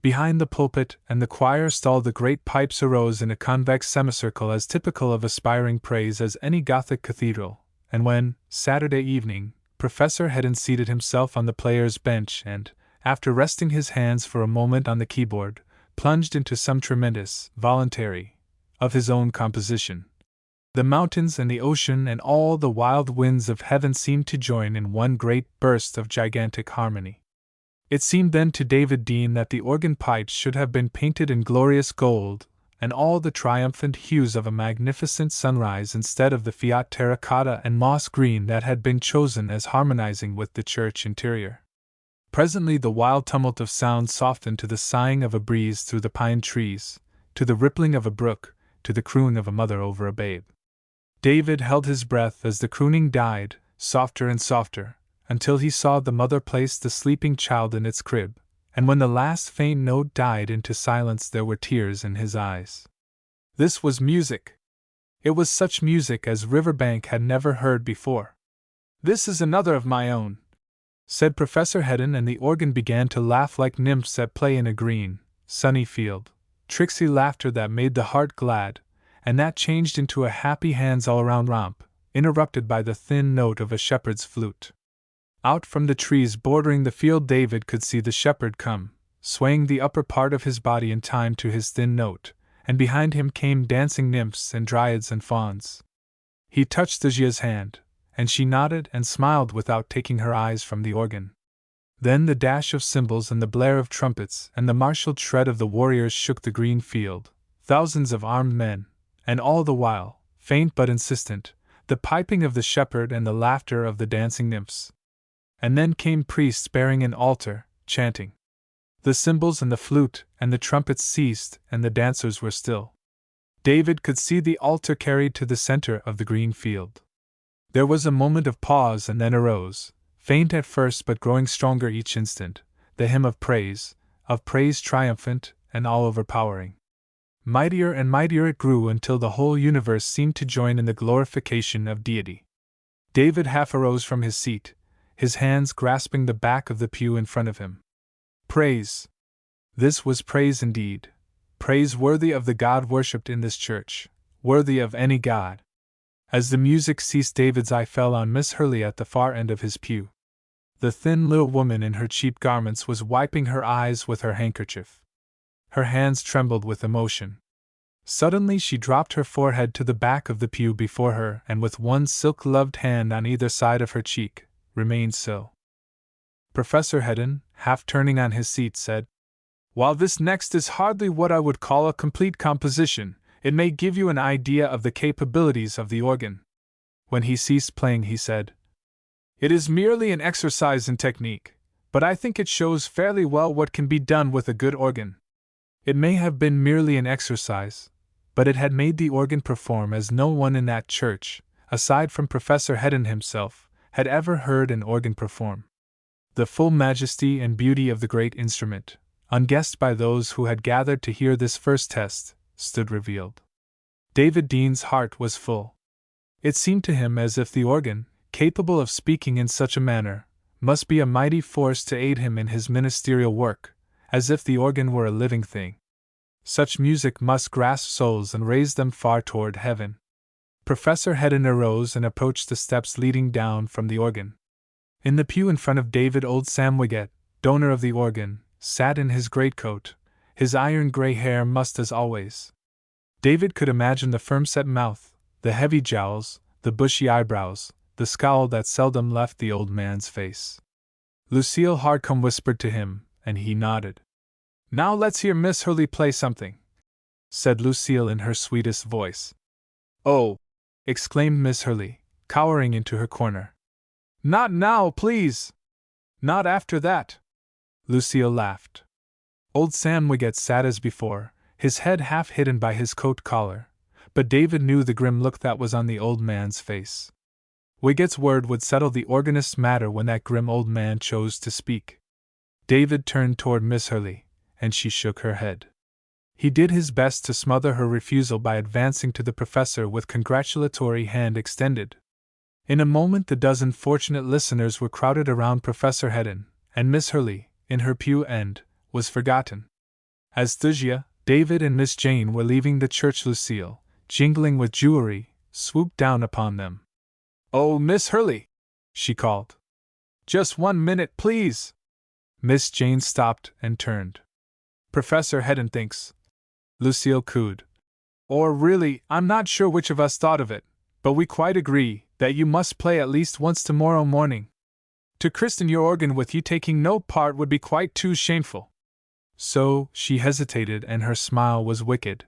Speaker 1: Behind the pulpit and the choir stall the great pipes arose in a convex semicircle as typical of aspiring praise as any Gothic cathedral, and when, Saturday evening, Professor Hedden seated himself on the player's bench and, after resting his hands for a moment on the keyboard, plunged into some tremendous, voluntary, of his own composition. The mountains and the ocean and all the wild winds of heaven seemed to join in one great burst of gigantic harmony. It seemed then to David Dean that the organ pipes should have been painted in glorious gold, and all the triumphant hues of a magnificent sunrise instead of the fiat terracotta and moss green that had been chosen as harmonizing with the church interior. Presently the wild tumult of sound softened to the sighing of a breeze through the pine trees, to the rippling of a brook, to the crooning of a mother over a babe. David held his breath as the crooning died, softer and softer, until he saw the mother place the sleeping child in its crib, and when the last faint note died into silence there were tears in his eyes. This was music. It was such music as Riverbank had never heard before. "This is another of my own," said Professor Hedden, and the organ began to laugh like nymphs at play in a green, sunny field, tricksy laughter that made the heart glad, and that changed into a happy hands-all-around romp, interrupted by the thin note of a shepherd's flute. Out from the trees bordering the field David could see the shepherd come, swaying the upper part of his body in time to his thin note, and behind him came dancing nymphs and dryads and fauns. He touched Thuzia's hand, and she nodded and smiled without taking her eyes from the organ. Then the dash of cymbals and the blare of trumpets and the martial tread of the warriors shook the green field, thousands of armed men, and all the while, faint but insistent, the piping of the shepherd and the laughter of the dancing nymphs. And then came priests bearing an altar, chanting. The cymbals and the flute and the trumpets ceased, and the dancers were still. David could see the altar carried to the center of the green field. There was a moment of pause, and then arose, faint at first but growing stronger each instant, the hymn of praise triumphant and all overpowering. Mightier and mightier it grew until the whole universe seemed to join in the glorification of deity. David half arose from his seat, his hands grasping the back of the pew in front of him. Praise! This was praise indeed, praise worthy of the God worshipped in this church, worthy of any God. As the music ceased, David's eye fell on Miss Hurley at the far end of his pew. The thin little woman in her cheap garments was wiping her eyes with her handkerchief. Her hands trembled with emotion. Suddenly she dropped her forehead to the back of the pew before her, and with one silk-gloved hand on either side of her cheek, remained so. Professor Hedden, half turning on his seat, said, "While this next is hardly what I would call a complete composition, it may give you an idea of the capabilities of the organ." When he ceased playing, he said, "It is merely an exercise in technique, but I think it shows fairly well what can be done with a good organ." It may have been merely an exercise, but it had made the organ perform as no one in that church, aside from Professor Hedden himself, had ever heard an organ perform. The full majesty and beauty of the great instrument, unguessed by those who had gathered to hear this first test, stood revealed. David Dean's heart was full. It seemed to him as if the organ, capable of speaking in such a manner, must be a mighty force to aid him in his ministerial work, as if the organ were a living thing. Such music must grasp souls and raise them far toward heaven. Professor Hedden arose and approached the steps leading down from the organ. In the pew in front of David, old Sam Wiggett, donor of the organ, sat in his greatcoat, his iron-gray hair mussed as always. David could imagine the firm-set mouth, the heavy jowls, the bushy eyebrows, the scowl that seldom left the old man's face. Lucille Hardcombe whispered to him, and he nodded. "Now let's hear Miss Hurley play something," said Lucille in her sweetest voice. "Oh!" exclaimed Miss Hurley, cowering into her corner. "Not now, please!" "Not after that!" Lucille laughed. Old Sam Wiggett sat as before, his head half hidden by his coat collar, but David knew the grim look that was on the old man's face. Wiggett's word would settle the organist's matter when that grim old man chose to speak. David turned toward Miss Hurley, and she shook her head. He did his best to smother her refusal by advancing to the professor with congratulatory hand extended. In a moment the dozen fortunate listeners were crowded around Professor Hedden, and Miss Hurley, in her pew end, was forgotten. As Thuzia, David and Miss Jane were leaving the church, Lucille, jingling with jewelry, swooped down upon them. "Oh, Miss Hurley!" she called. Just 1 minute, please. Miss Jane stopped and turned. Professor Hedden thinks, Lucille cooed. Or really, I'm not sure which of us thought of it, but we quite agree that you must play at least once tomorrow morning. To christen your organ with you taking no part would be quite too shameful. So, she hesitated and her smile was wicked.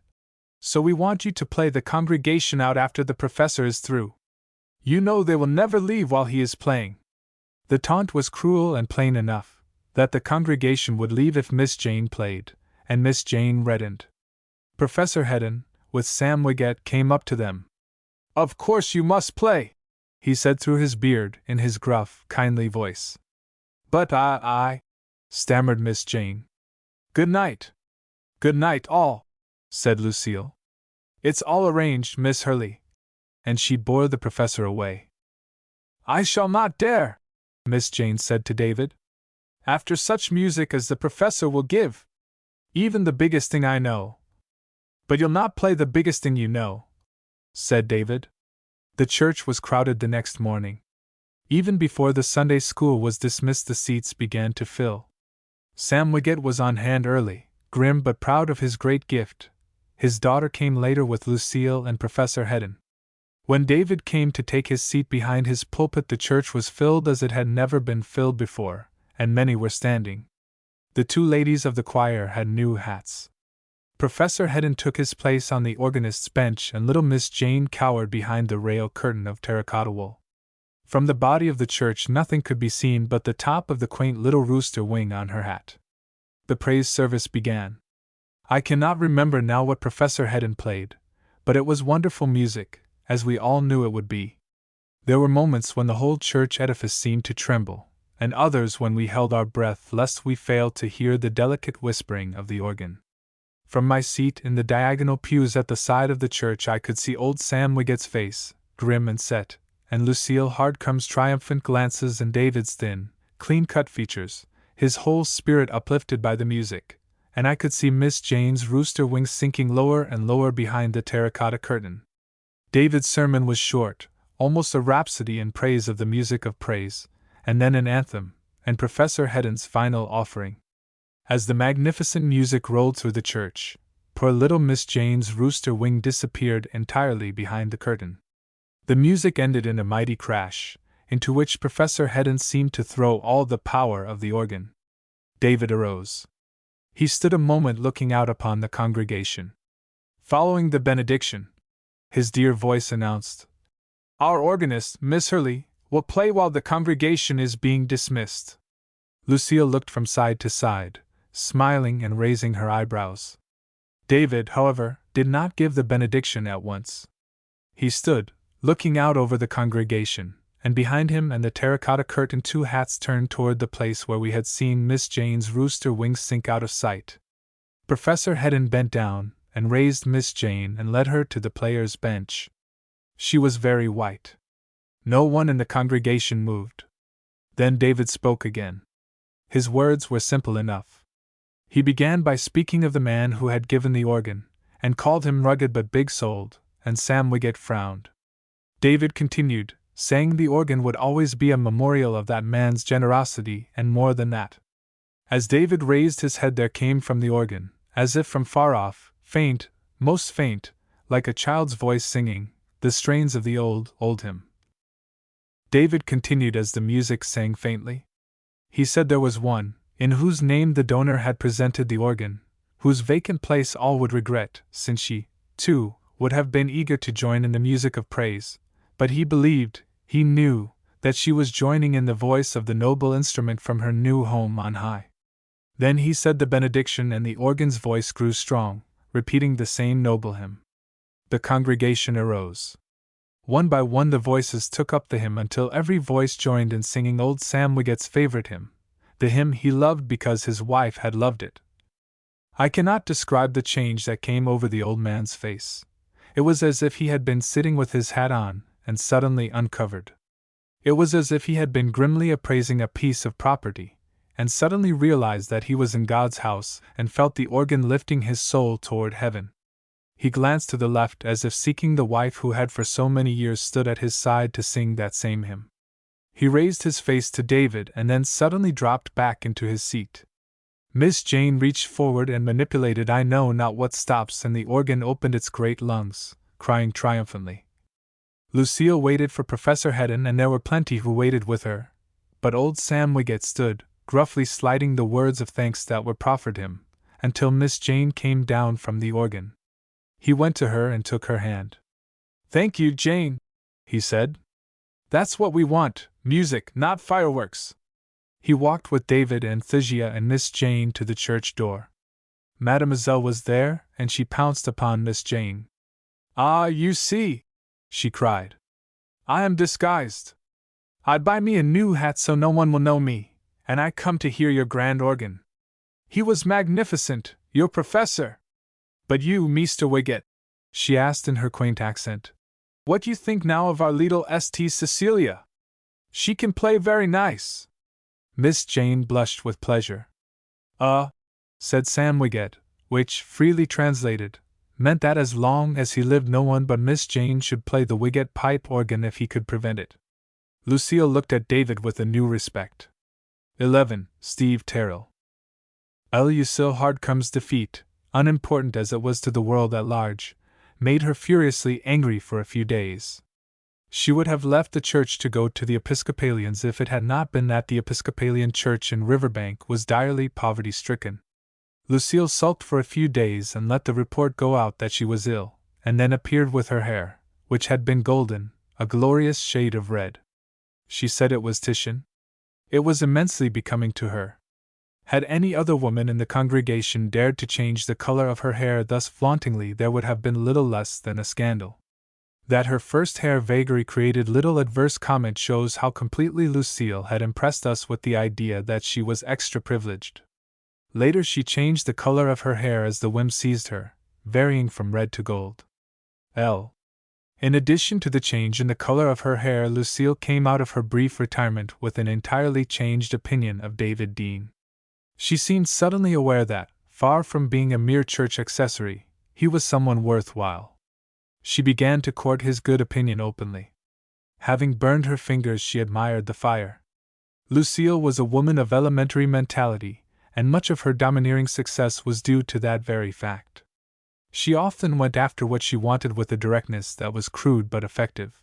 Speaker 1: So we want you to play the congregation out after the professor is through. You know they will never leave while he is playing. The taunt was cruel and plain enough, that the congregation would leave if Miss Jane played, and Miss Jane reddened. Professor Hedden, with Sam Wiggett, came up to them. Of course you must play, he said through his beard in his gruff, kindly voice. But I, stammered Miss Jane. Good night. Good night, all, said Lucille. It's all arranged, Miss Hurley. And she bore the professor away. I shall not dare, Miss Jane said to David. After such music as the professor will give. Even the biggest thing I know. But you'll not play the biggest thing you know, said David. The church was crowded the next morning. Even before the Sunday school was dismissed, the seats began to fill. Sam Wiggett was on hand early, grim but proud of his great gift. His daughter came later with Lucille and Professor Hedden. When David came to take his seat behind his pulpit, the church was filled as it had never been filled before, and many were standing. The two ladies of the choir had new hats. Professor Hedden took his place on the organist's bench, and little Miss Jane cowered behind the rail curtain of terracotta wool. From the body of the church nothing could be seen but the top of the quaint little rooster wing on her hat. The praise service began. I cannot remember now what Professor Hedden played, but it was wonderful music, as we all knew it would be. There were moments when the whole church edifice seemed to tremble, and others when we held our breath lest we failed to hear the delicate whispering of the organ. From my seat in the diagonal pews at the side of the church I could see old Sam Wiggett's face, grim and set, and Lucille Hardcome's triumphant glances and David's thin, clean-cut features, his whole spirit uplifted by the music, and I could see Miss Jane's rooster wings sinking lower and lower behind the terracotta curtain. David's sermon was short, almost a rhapsody in praise of the music of praise, and then an anthem, and Professor Hedden's final offering. As the magnificent music rolled through the church, poor little Miss Jane's rooster wing disappeared entirely behind the curtain. The music ended in a mighty crash, into which Professor Hedden seemed to throw all the power of the organ. David arose. He stood a moment looking out upon the congregation. Following the benediction, his dear voice announced, Our organist, Miss Hurley, will play while the congregation is being dismissed. Lucille looked from side to side, smiling and raising her eyebrows. David, however, did not give the benediction at once. He stood, looking out over the congregation, and behind him and the terracotta curtain 2 hats turned toward the place where we had seen Miss Jane's rooster wings sink out of sight. Professor Hedden bent down and raised Miss Jane and led her to the players' bench. She was very white. No one in the congregation moved. Then David spoke again. His words were simple enough. He began by speaking of the man who had given the organ, and called him rugged but big-souled, and Sam Wiggett frowned. David continued, saying the organ would always be a memorial of that man's generosity, and more than that. As David raised his head there came from the organ, as if from far off, faint, most faint, like a child's voice singing, the strains of the old hymn. David continued as the music sang faintly. He said there was one, in whose name the donor had presented the organ, whose vacant place all would regret, since she, too, would have been eager to join in the music of praise, but he believed, he knew, that she was joining in the voice of the noble instrument from her new home on high. Then he said the benediction and the organ's voice grew strong, repeating the same noble hymn. The congregation arose. One by one the voices took up the hymn until every voice joined in singing old Sam Wiggett's favorite hymn, the hymn he loved because his wife had loved it. I cannot describe the change that came over the old man's face. It was as if he had been sitting with his hat on, and suddenly uncovered. It was as if he had been grimly appraising a piece of property, and suddenly realized that he was in God's house, and felt the organ lifting his soul toward heaven. He glanced to the left as if seeking the wife who had for so many years stood at his side to sing that same hymn. He raised his face to David and then suddenly dropped back into his seat. Miss Jane reached forward and manipulated I know not what stops, and the organ opened its great lungs, crying triumphantly. Lucille waited for Professor Hedden, and there were plenty who waited with her, but old Sam Wiggett stood, gruffly sliding the words of thanks that were proffered him, until Miss Jane came down from the organ. He went to her and took her hand. "Thank you, Jane," he said. "That's what we want, music, not fireworks." He walked with David and Thysia and Miss Jane to the church door. Mademoiselle was there, and she pounced upon Miss Jane. "Ah, you see!" she cried. "I am disguised. I'd buy me a new hat so no one will know me, and I come to hear your grand organ. He was magnificent, your professor. But you, Meester Wiggett," she asked in her quaint accent, "what you think now of our little St. Cecilia? She can play very nice." Miss Jane blushed with pleasure. Said Sam Wiggett, which, freely translated, meant that as long as he lived no one but Miss Jane should play the Wiggett pipe organ if he could prevent it. Lucille looked at David with a new respect. 11. Steve Terrell. Lucille Hardcome's defeat, unimportant as it was to the world at large, made her furiously angry for a few days. She would have left the church to go to the Episcopalians if it had not been that the Episcopalian church in Riverbank was direly poverty-stricken. Lucille sulked for a few days and let the report go out that she was ill, and then appeared with her hair, which had been golden, a glorious shade of red. She said it was Titian. It was immensely becoming to her. Had any other woman in the congregation dared to change the color of her hair thus flauntingly, there would have been little less than a scandal. That her first hair vagary created little adverse comment shows how completely Lucille had impressed us with the idea that she was extra-privileged. Later she changed the color of her hair as the whim seized her, varying from red to gold. In addition to the change in the color of her hair, Lucille came out of her brief retirement with an entirely changed opinion of David Dean. She seemed suddenly aware that, far from being a mere church accessory, he was someone worthwhile. She began to court his good opinion openly. Having burned her fingers, she admired the fire. Lucille was a woman of elementary mentality, and much of her domineering success was due to that very fact. She often went after what she wanted with a directness that was crude but effective.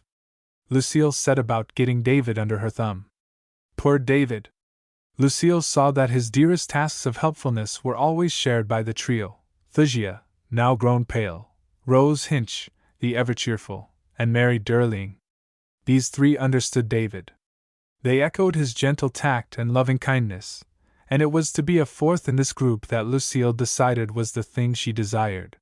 Speaker 1: Lucille set about getting David under her thumb. Poor David! Lucille saw that his dearest tasks of helpfulness were always shared by the trio: Thysia, now grown pale, Rose Hinch, the ever-cheerful, and Mary Durling. These three understood David. They echoed his gentle tact and loving kindness, and it was to be a fourth in this group that Lucille decided was the thing she desired.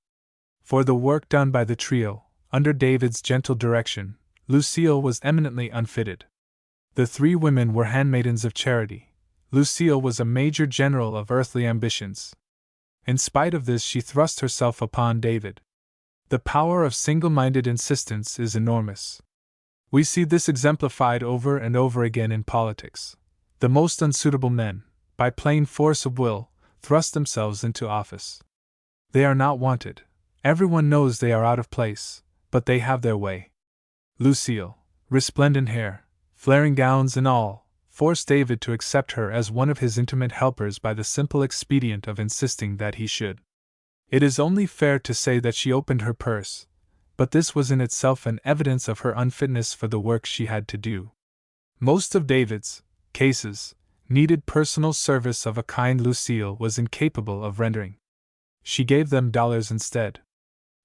Speaker 1: For the work done by the trio, under David's gentle direction, Lucille was eminently unfitted. The three women were handmaidens of charity. Lucille was a major general of earthly ambitions. In spite of this, she thrust herself upon David. The power of single-minded insistence is enormous. We see this exemplified over and over again in politics. The most unsuitable men, by plain force of will, thrust themselves into office. They are not wanted. Everyone knows they are out of place, but they have their way. Lucille, resplendent hair, flaring gowns and all, forced David to accept her as one of his intimate helpers by the simple expedient of insisting that he should. It is only fair to say that she opened her purse, but this was in itself an evidence of her unfitness for the work she had to do. Most of David's cases needed personal service of a kind Lucille was incapable of rendering. She gave them dollars instead.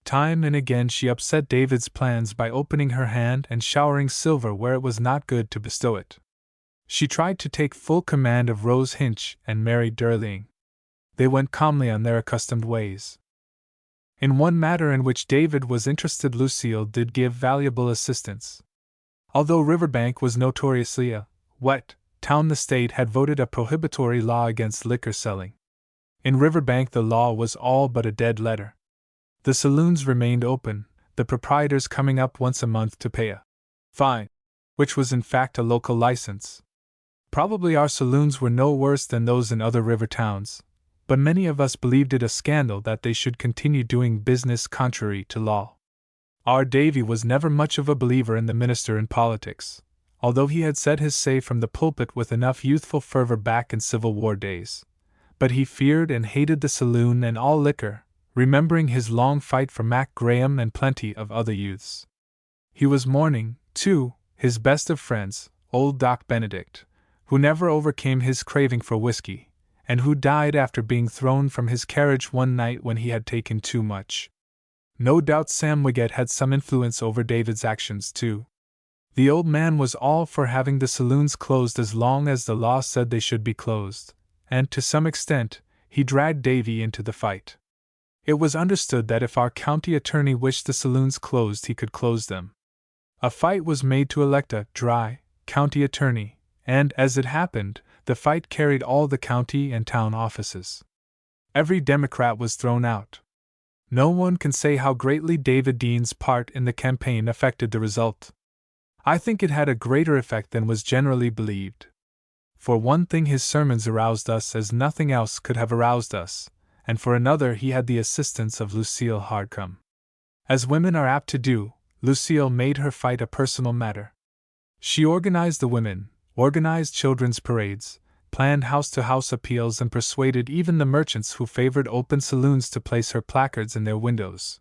Speaker 1: Time and again she upset David's plans by opening her hand and showering silver where it was not good to bestow it. She tried to take full command of Rose Hinch and Mary Durling. They went calmly on their accustomed ways. In one matter in which David was interested, Lucille did give valuable assistance. Although Riverbank was notoriously a wet town, the state had voted a prohibitory law against liquor selling. In Riverbank the law was all but a dead letter. The saloons remained open, the proprietors coming up once a month to pay a fine, which was in fact a local license. Probably our saloons were no worse than those in other river towns, but many of us believed it a scandal that they should continue doing business contrary to law. Our Davy was never much of a believer in the minister in politics, although he had said his say from the pulpit with enough youthful fervor back in Civil War days. But he feared and hated the saloon and all liquor, remembering his long fight for Mac Graham and plenty of other youths. He was mourning, too, his best of friends, old Doc Benedict, who never overcame his craving for whiskey, and who died after being thrown from his carriage one night when he had taken too much. No doubt Sam Wiggett had some influence over David's actions, too. The old man was all for having the saloons closed as long as the law said they should be closed, and to some extent, he dragged Davy into the fight. It was understood that if our county attorney wished the saloons closed, he could close them. A fight was made to elect a dry county attorney, and, as it happened, the fight carried all the county and town offices. Every Democrat was thrown out. No one can say how greatly David Dean's part in the campaign affected the result. I think it had a greater effect than was generally believed. For one thing, his sermons aroused us as nothing else could have aroused us, and for another, he had the assistance of Lucille Hardcome. As women are apt to do, Lucille made her fight a personal matter. She organized the women, organized children's parades, planned house-to-house appeals, and persuaded even the merchants who favored open saloons to place her placards in their windows.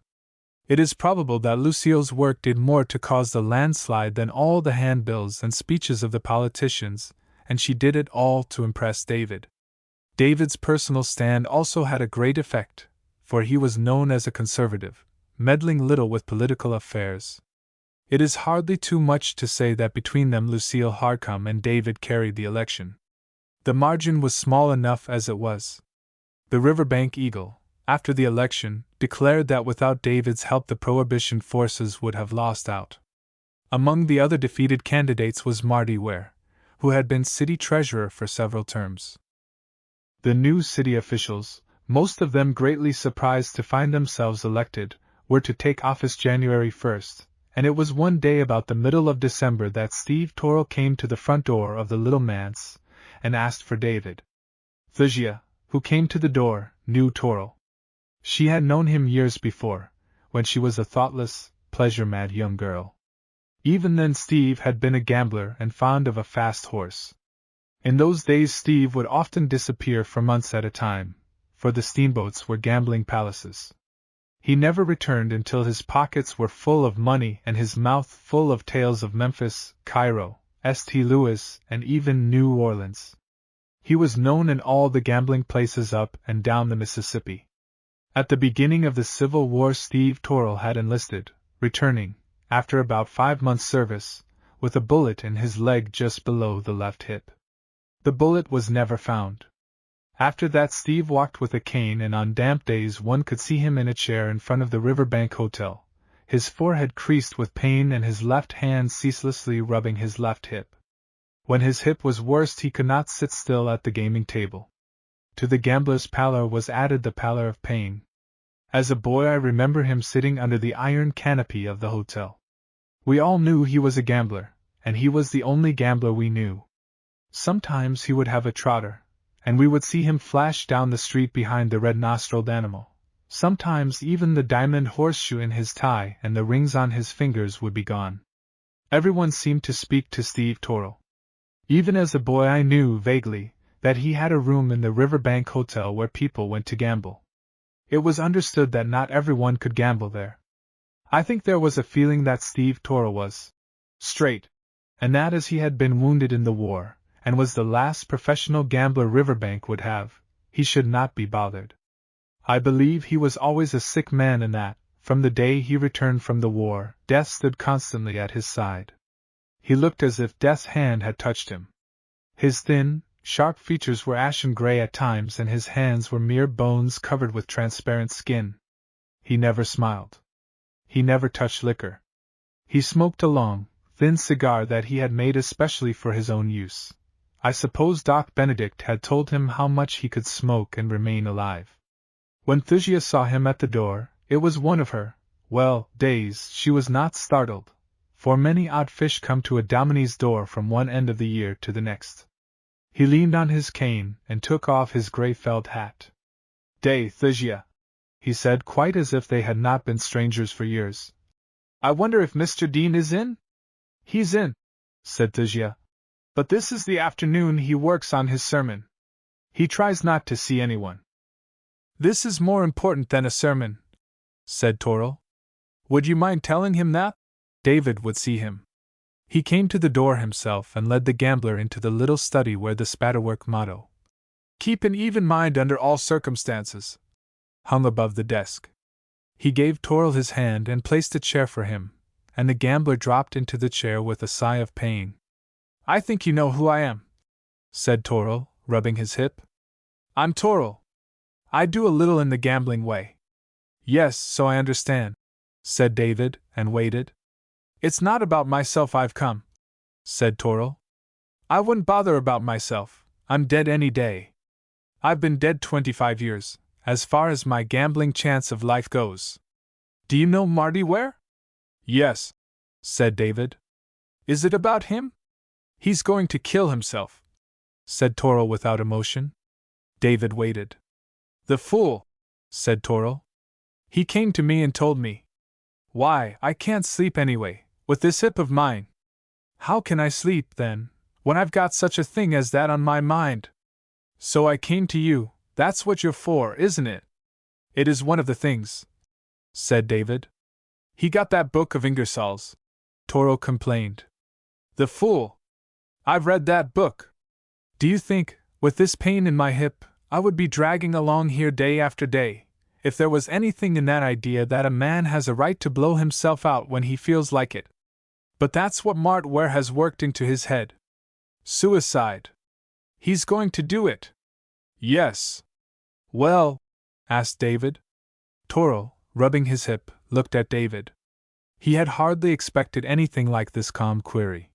Speaker 1: It is probable that Lucille's work did more to cause the landslide than all the handbills and speeches of the politicians, and she did it all to impress David. David's personal stand also had a great effect, for he was known as a conservative, meddling little with political affairs. It is hardly too much to say that between them Lucille Hardcome and David carried the election. The margin was small enough as it was. The Riverbank Eagle, after the election, declared that without David's help the Prohibition forces would have lost out. Among the other defeated candidates was Marty Ware, who had been city treasurer for several terms. The new city officials, most of them greatly surprised to find themselves elected, were to take office January 1st, and it was one day about the middle of December that Steve Torrell came to the front door of the Little Manse and asked for David. Thasia, who came to the door, knew Torrell. She had known him years before, when she was a thoughtless, pleasure-mad young girl. Even then Steve had been a gambler and fond of a fast horse. In those days Steve would often disappear for months at a time, for the steamboats were gambling palaces. He never returned until his pockets were full of money and his mouth full of tales of Memphis, Cairo, St. Louis, and even New Orleans. He was known in all the gambling places up and down the Mississippi. At the beginning of the Civil War Steve Torrell had enlisted, returning, after about 5 months' service, with a bullet in his leg just below the left hip. The bullet was never found. After that Steve walked with a cane, and on damp days one could see him in a chair in front of the Riverbank Hotel, his forehead creased with pain and his left hand ceaselessly rubbing his left hip. When his hip was worst he could not sit still at the gaming table. To the gambler's pallor was added the pallor of pain. As a boy I remember him sitting under the iron canopy of the hotel. We all knew he was a gambler, and he was the only gambler we knew. Sometimes he would have a trotter, and we would see him flash down the street behind the red-nostrilled animal. Sometimes even the diamond horseshoe in his tie and the rings on his fingers would be gone. Everyone seemed to speak to Steve Torrell. Even as a boy I knew, vaguely, that he had a room in the Riverbank Hotel where people went to gamble. It was understood that not everyone could gamble there. I think there was a feeling that Steve Torrell was straight, and that as he had been wounded in the war, and was the last professional gambler Riverbank would have, he should not be bothered. I believe he was always a sick man, and that, from the day he returned from the war, death stood constantly at his side. He looked as if death's hand had touched him. His thin, sharp features were ashen gray at times, and his hands were mere bones covered with transparent skin. He never smiled. He never touched liquor. He smoked a long, thin cigar that he had made especially for his own use. I suppose Doc Benedict had told him how much he could smoke and remain alive. When Thasia saw him at the door, it was one of her, days. She was not startled, for many odd fish come to a Dominie's door from one end of the year to the next. He leaned on his cane and took off his grey felt hat. "Day, Thasia," he said, quite as if they had not been strangers for years. "I wonder if Mr. Dean is in?" "He's in," said Thalia. But this is the afternoon he works on his sermon. He tries not to see anyone. This is more important than a sermon, said Toril. Would you mind telling him that? David would see him. He came to the door himself and led the gambler into the little study where the spatterwork motto, "Keep an even mind under all circumstances," hung above the desk. He gave Toril his hand and placed a chair for him, and the gambler dropped into the chair with a sigh of pain. "I think you know who I am," said Toril, rubbing his hip. "I'm Toril. I do a little in the gambling way." "Yes, so I understand," said David, and waited. "It's not about myself I've come," said Toril. "I wouldn't bother about myself. I'm dead any day. I've been dead 25 years, as far as my gambling chance of life goes. Do you know Marty Ware?" "Yes," said David. "Is it about him?" "He's going to kill himself," said Toril without emotion. David waited. "The fool," said Toril. "He came to me and told me. Why, I can't sleep anyway, with this hip of mine." "How can I sleep, then, when I've got such a thing as that on my mind?" "So I came to you, that's what you're for, isn't it?" "It is one of the things," said David. "He got that book of Ingersoll's," Toril complained. "The fool! I've read that book. Do you think, with this pain in my hip, I would be dragging along here day after day, if there was anything in that idea that a man has a right to blow himself out when he feels like it? But that's what Mart Ware has worked into his head. Suicide. He's going to do it." "Yes." "Well?" asked David. Toril, rubbing his hip, looked at David. He had hardly expected anything like this calm query.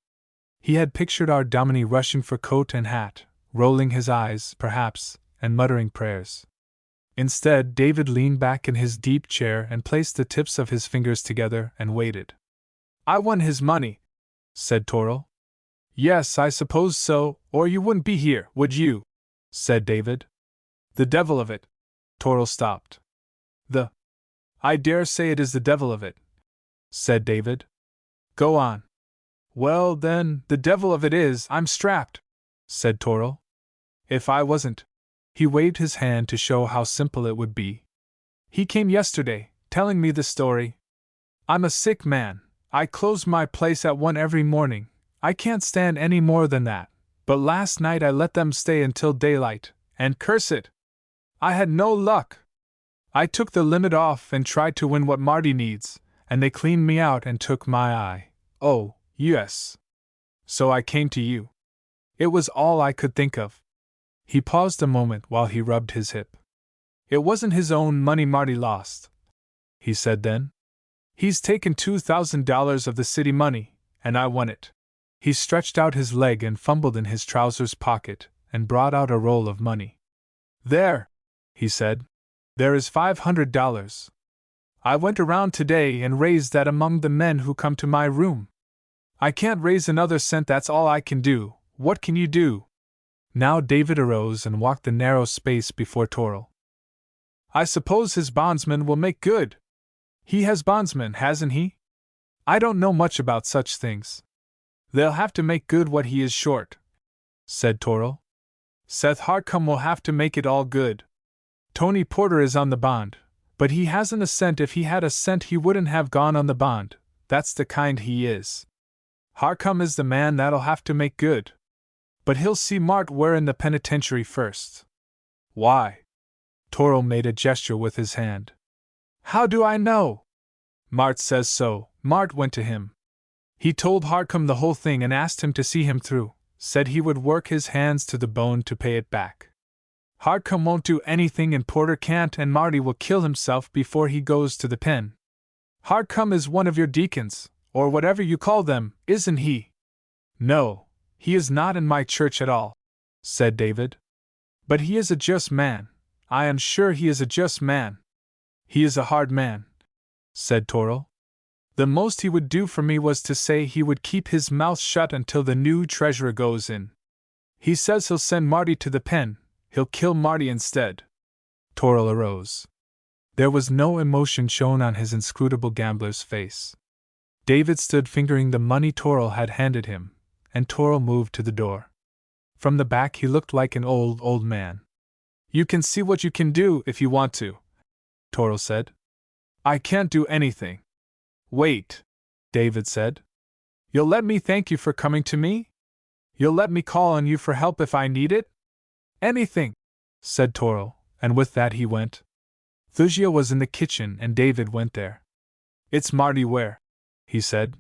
Speaker 1: He had pictured our Dominie rushing for coat and hat, rolling his eyes, perhaps, and muttering prayers. Instead, David leaned back in his deep chair and placed the tips of his fingers together and waited. "I won his money," said Toril. "Yes, I suppose so, or you wouldn't be here, would you?" said David. "The devil of it." Toril stopped. "I dare say it is the devil of it," said David. "Go on." "Well, then, the devil of it is I'm strapped," said Toril. "If I wasn't." He waved his hand to show how simple it would be. "He came yesterday, telling me the story. I'm a sick man. I close my place at 1 every morning. I can't stand any more than that. But last night I let them stay until daylight, and curse it! I had no luck. I took the limit off and tried to win what Marty needs, and they cleaned me out and took my eye. Oh, yes. So I came to you. It was all I could think of." He paused a moment while he rubbed his hip. "It wasn't his own money Marty lost," he said then. "He's taken $2,000 of the city money, and I won it." He stretched out his leg and fumbled in his trousers pocket, and brought out a roll of money. "There," he said. "There is $500. I went around today and raised that among the men who come to my room. I can't raise another cent, that's all I can do. What can you do?" Now David arose and walked the narrow space before Toril. "I suppose his bondsman will make good. He has bondsmen, hasn't he? I don't know much about such things." "They'll have to make good what he is short," said Toril. "Seth Hartcombe will have to make it all good. Tony Porter is on the bond, but he hasn't a cent. If he had a cent he wouldn't have gone on the bond, that's the kind he is. Hartcombe is the man that'll have to make good. But he'll see Mart Ware in the penitentiary first." "Why?" Toril made a gesture with his hand. "How do I know? Mart says so. Mart went to him. He told Hartcombe the whole thing and asked him to see him through, said he would work his hands to the bone to pay it back. Hartcombe won't do anything and Porter can't, and Marty will kill himself before he goes to the pen. Hartcombe is one of your deacons, or whatever you call them, isn't he?" "No, he is not in my church at all," said David. "But he is a just man. I am sure he is a just man." "He is a hard man," said Toril. "The most he would do for me was to say he would keep his mouth shut until the new treasurer goes in. He says he'll send Marty to the pen. He'll kill Marty instead." Toril arose. There was no emotion shown on his inscrutable gambler's face. David stood fingering the money Toril had handed him, and Toro moved to the door. From the back he looked like an old man. "You can see what you can do if you want to," Toro said. "I can't do anything." "Wait," David said. "You'll let me thank you for coming to me? You'll let me call on you for help if I need it?" "Anything," said Toro, and with that he went. Thusia was in the kitchen and David went there. "It's Marty Ware," he said.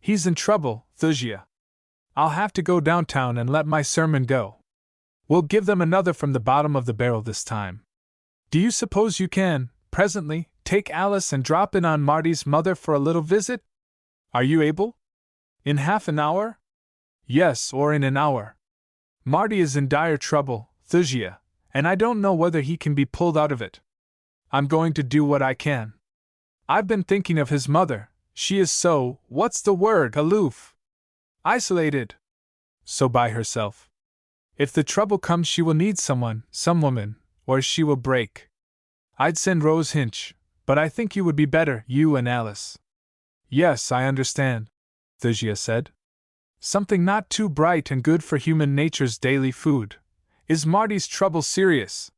Speaker 1: "He's in trouble, Thusia. I'll have to go downtown and let my sermon go. We'll give them another from the bottom of the barrel this time. Do you suppose you can, presently, take Alice and drop in on Marty's mother for a little visit? Are you able? In half an hour? Yes, or in an hour. Marty is in dire trouble, Thusia, and I don't know whether he can be pulled out of it. I'm going to do what I can. I've been thinking of his mother. She is so, what's the word, aloof? Isolated. So by herself. If the trouble comes she will need someone, some woman, or she will break. I'd send Rose Hinch, but I think you would be better, you and Alice." "Yes, I understand," Thusia said. "Something not too bright and good for human nature's daily food. Is Marty's trouble serious?"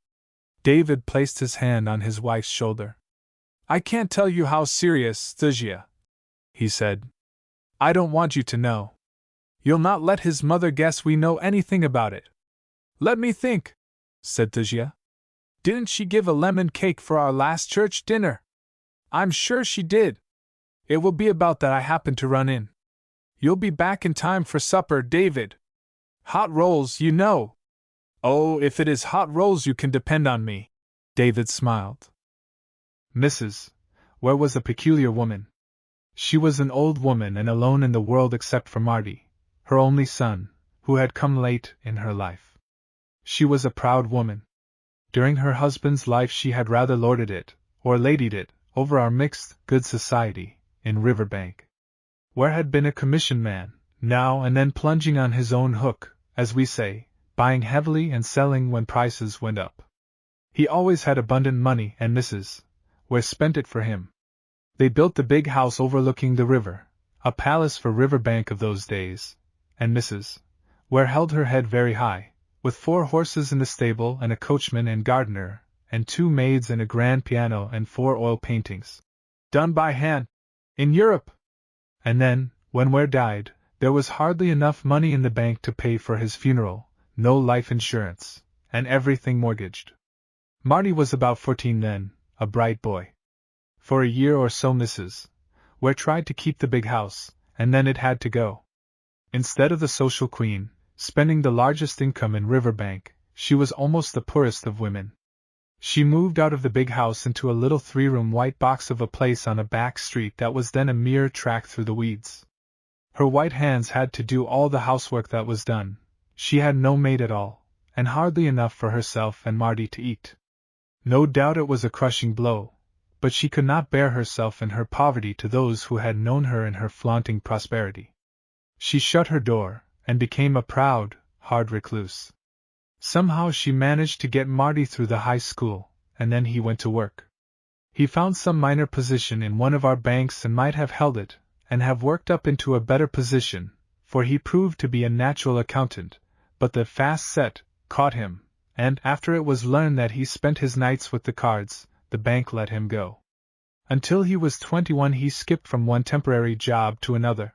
Speaker 1: David placed his hand on his wife's shoulder. "I can't tell you how serious, Thusia," he said. "I don't want you to know. You'll not let his mother guess we know anything about it." "Let me think," said Thusia. "Didn't she give a lemon cake for our last church dinner?" "I'm sure she did. It will be about that I happen to run in. You'll be back in time for supper, David. Hot rolls, you know." "Oh, if it is hot rolls you can depend on me," David smiled. Mrs. Ware was a peculiar woman. She was an old woman and alone in the world except for Marty, her only son, who had come late in her life. She was a proud woman. During her husband's life she had rather lorded it, or ladied it, over our mixed, good society, in Riverbank. Ware had been a commission man, now and then plunging on his own hook, as we say, buying heavily and selling when prices went up. He always had abundant money and Mrs. Ware spent it for him. They built the big house overlooking the river, a palace for Riverbank of those days, and Mrs. Ware held her head very high, with 4 horses in the stable and a coachman and gardener, and 2 maids and a grand piano and 4 oil paintings. Done by hand. In Europe. And then, when Ware died, there was hardly enough money in the bank to pay for his funeral, no life insurance, and everything mortgaged. Marty was about 14 then, a bright boy. For a year or so Mrs. Ware tried to keep the big house, and then it had to go. Instead of the social queen, spending the largest income in Riverbank, she was almost the poorest of women. She moved out of the big house into a little 3-room white box of a place on a back street that was then a mere track through the weeds. Her white hands had to do all the housework that was done. She had no maid at all, and hardly enough for herself and Marty to eat. No doubt it was a crushing blow, but she could not bear herself in her poverty to those who had known her in her flaunting prosperity. She shut her door, and became a proud, hard recluse. Somehow she managed to get Marty through the high school, and then he went to work. He found some minor position in one of our banks and might have held it, and have worked up into a better position, for he proved to be a natural accountant, but the fast set caught him, and after it was learned that he spent his nights with the cards, the bank let him go. Until he was 21 he skipped from one temporary job to another.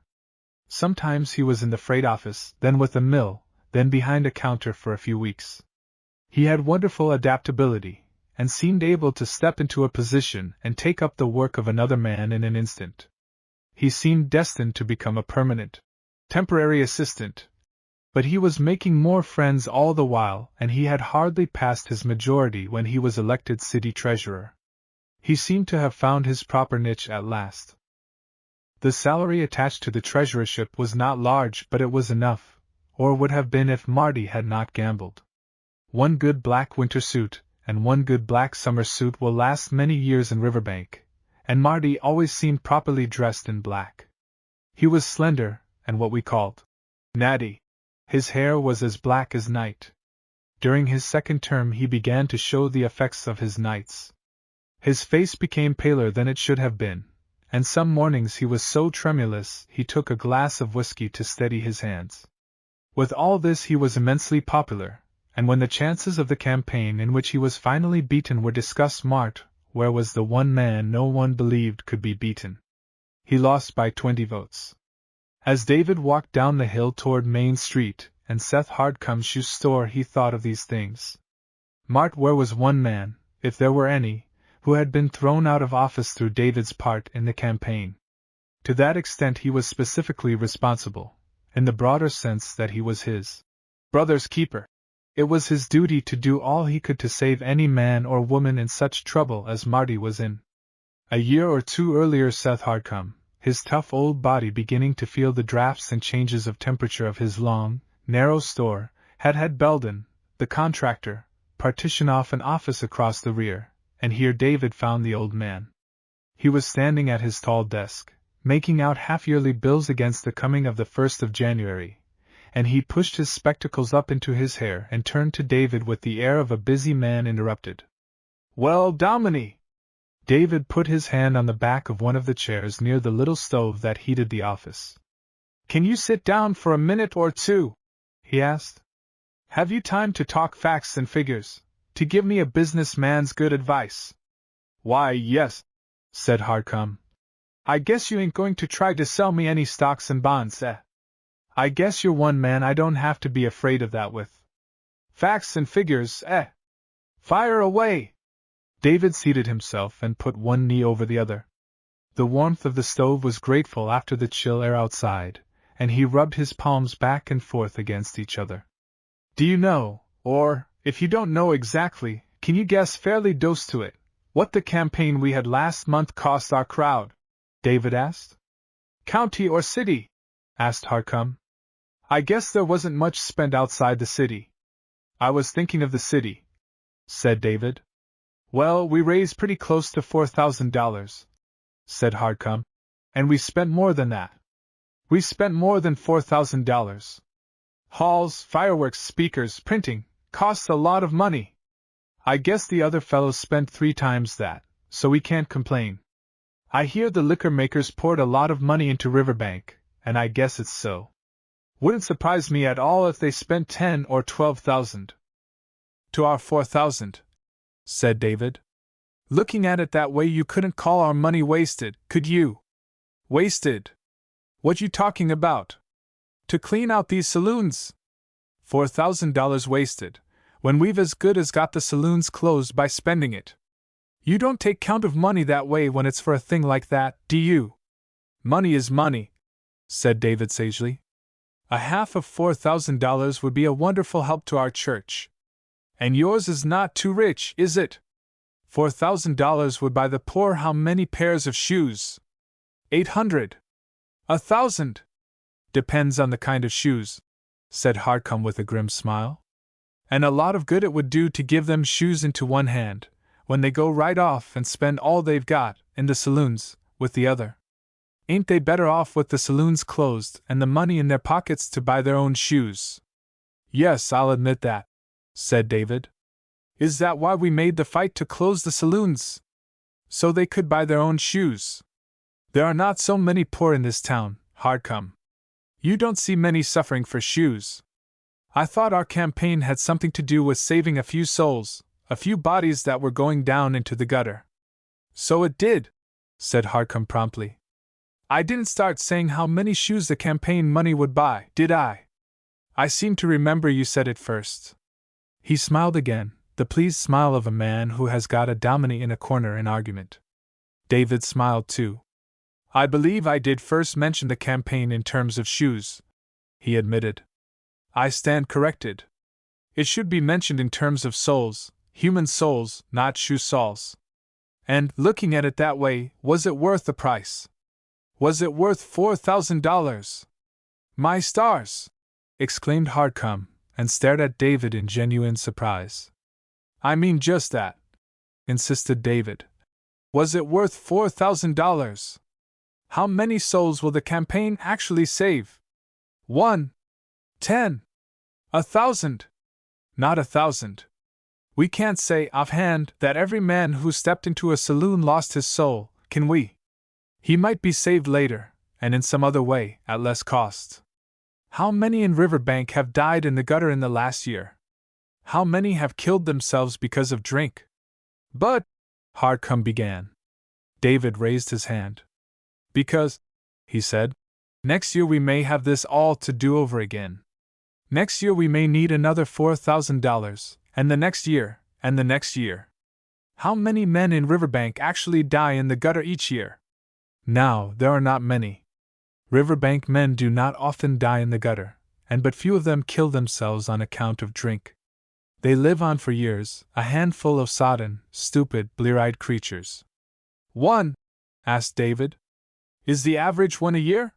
Speaker 1: Sometimes he was in the freight office, then with a mill, then behind a counter for a few weeks. He had wonderful adaptability, and seemed able to step into a position and take up the work of another man in an instant. He seemed destined to become a permanent, temporary assistant. But he was making more friends all the while, and he had hardly passed his majority when he was elected city treasurer. He seemed to have found his proper niche at last. The salary attached to the treasurership was not large, but it was enough, or would have been if Marty had not gambled. One good black winter suit, and one good black summer suit will last many years in Riverbank, and Marty always seemed properly dressed in black. He was slender, and what we called natty. His hair was as black as night. During his second term he began to show the effects of his nights. His face became paler than it should have been, and some mornings he was so tremulous he took a glass of whiskey to steady his hands. With all this he was immensely popular, and when the chances of the campaign in which he was finally beaten were discussed, Mart, where was the one man no one believed could be beaten? He lost by 20 votes. As David walked down the hill toward Main Street and Seth Hardcome's shoe store, he thought of these things. Mart, where was one man, if there were any, who had been thrown out of office through David's part in the campaign? To that extent he was specifically responsible, in the broader sense that he was his brother's keeper. It was his duty to do all he could to save any man or woman in such trouble as Marty was in. A year or two earlier Seth Hardcome, his tough old body beginning to feel the drafts and changes of temperature of his long, narrow store, had had Belden, the contractor, partition off an office across the rear, and here David found the old man. He was standing at his tall desk, making out half-yearly bills against the coming of the 1st of January, and he pushed his spectacles up into his hair and turned to David with the air of a busy man interrupted. "Well, Dominie!" David put his hand on the back of one of the chairs near the little stove that heated the office. "Can you sit down for a minute or two?" he asked. "Have you time to talk facts and figures, to give me a businessman's good advice?" "Why, yes," said Hardcome. "I guess you ain't going to try to sell me any stocks and bonds, eh? I guess you're one man I don't have to be afraid of that with. Facts and figures, eh? Fire away!" David seated himself and put one knee over the other. The warmth of the stove was grateful after the chill air outside, and he rubbed his palms back and forth against each other. "Do you know, or, if you don't know exactly, can you guess fairly close to it, what the campaign we had last month cost our crowd?" David asked. "County or city?" asked Hardcome. "I guess there wasn't much spent outside the city." "I was thinking of the city," said David. "Well, we raised pretty close to $4,000, said Hardcome. "And we spent more than that. We spent more than $4,000. Halls, fireworks, speakers, printing, costs a lot of money. I guess the other fellows spent 3 times that, so we can't complain. I hear the liquor makers poured a lot of money into Riverbank, and I guess it's so. Wouldn't surprise me at all if they spent 10 or 12,000. To our 4,000, said David. Looking at it that way, you couldn't call our money wasted, could you? Wasted? What you talking about? To clean out these saloons? $4,000 wasted, when we've as good as got the saloons closed by spending it. You don't take count of money that way when it's for a thing like that, do you? Money is money, said David sagely. A half of $4,000 would be a wonderful help to our church. And yours is not too rich, is it? $4,000 would buy the poor how many pairs of shoes? 800. 1,000. Depends on the kind of shoes, said Hardcome with a grim smile. And a lot of good it would do to give them shoes into one hand, when they go right off and spend all they've got, in the saloons, with the other. Ain't they better off with the saloons closed and the money in their pockets to buy their own shoes? Yes, I'll admit that, said David. Is that why we made the fight to close the saloons? So they could buy their own shoes. There are not so many poor in this town, Hardcome. You don't see many suffering for shoes. I thought our campaign had something to do with saving a few souls, a few bodies that were going down into the gutter. So it did, said Hardcome promptly. I didn't start saying how many shoes the campaign money would buy, did I? I seem to remember you said it first. He smiled again, the pleased smile of a man who has got a Dominie in a corner in argument. David smiled too. I believe I did first mention the campaign in terms of shoes, he admitted. I stand corrected. It should be mentioned in terms of souls, human souls, not shoe soles. And, looking at it that way, was it worth the price? Was it worth $4,000? My stars! Exclaimed Hardcome, and stared at David in genuine surprise. I mean just that, insisted David. Was it worth $4,000? How many souls will the campaign actually save? 1, 10, 1,000. Not 1,000. We can't say offhand that every man who stepped into a saloon lost his soul, can we? He might be saved later, and in some other way, at less cost. How many in Riverbank have died in the gutter in the last year? How many have killed themselves because of drink? But, Hardcome began. David raised his hand. Because, he said, next year we may have this all to do over again. Next year we may need another $4,000, and the next year, and the next year. How many men in Riverbank actually die in the gutter each year? Now, there are not many. Riverbank men do not often die in the gutter, and but few of them kill themselves on account of drink. They live on for years, a handful of sodden, stupid, blear-eyed creatures. One? Asked David. Is the average one a year?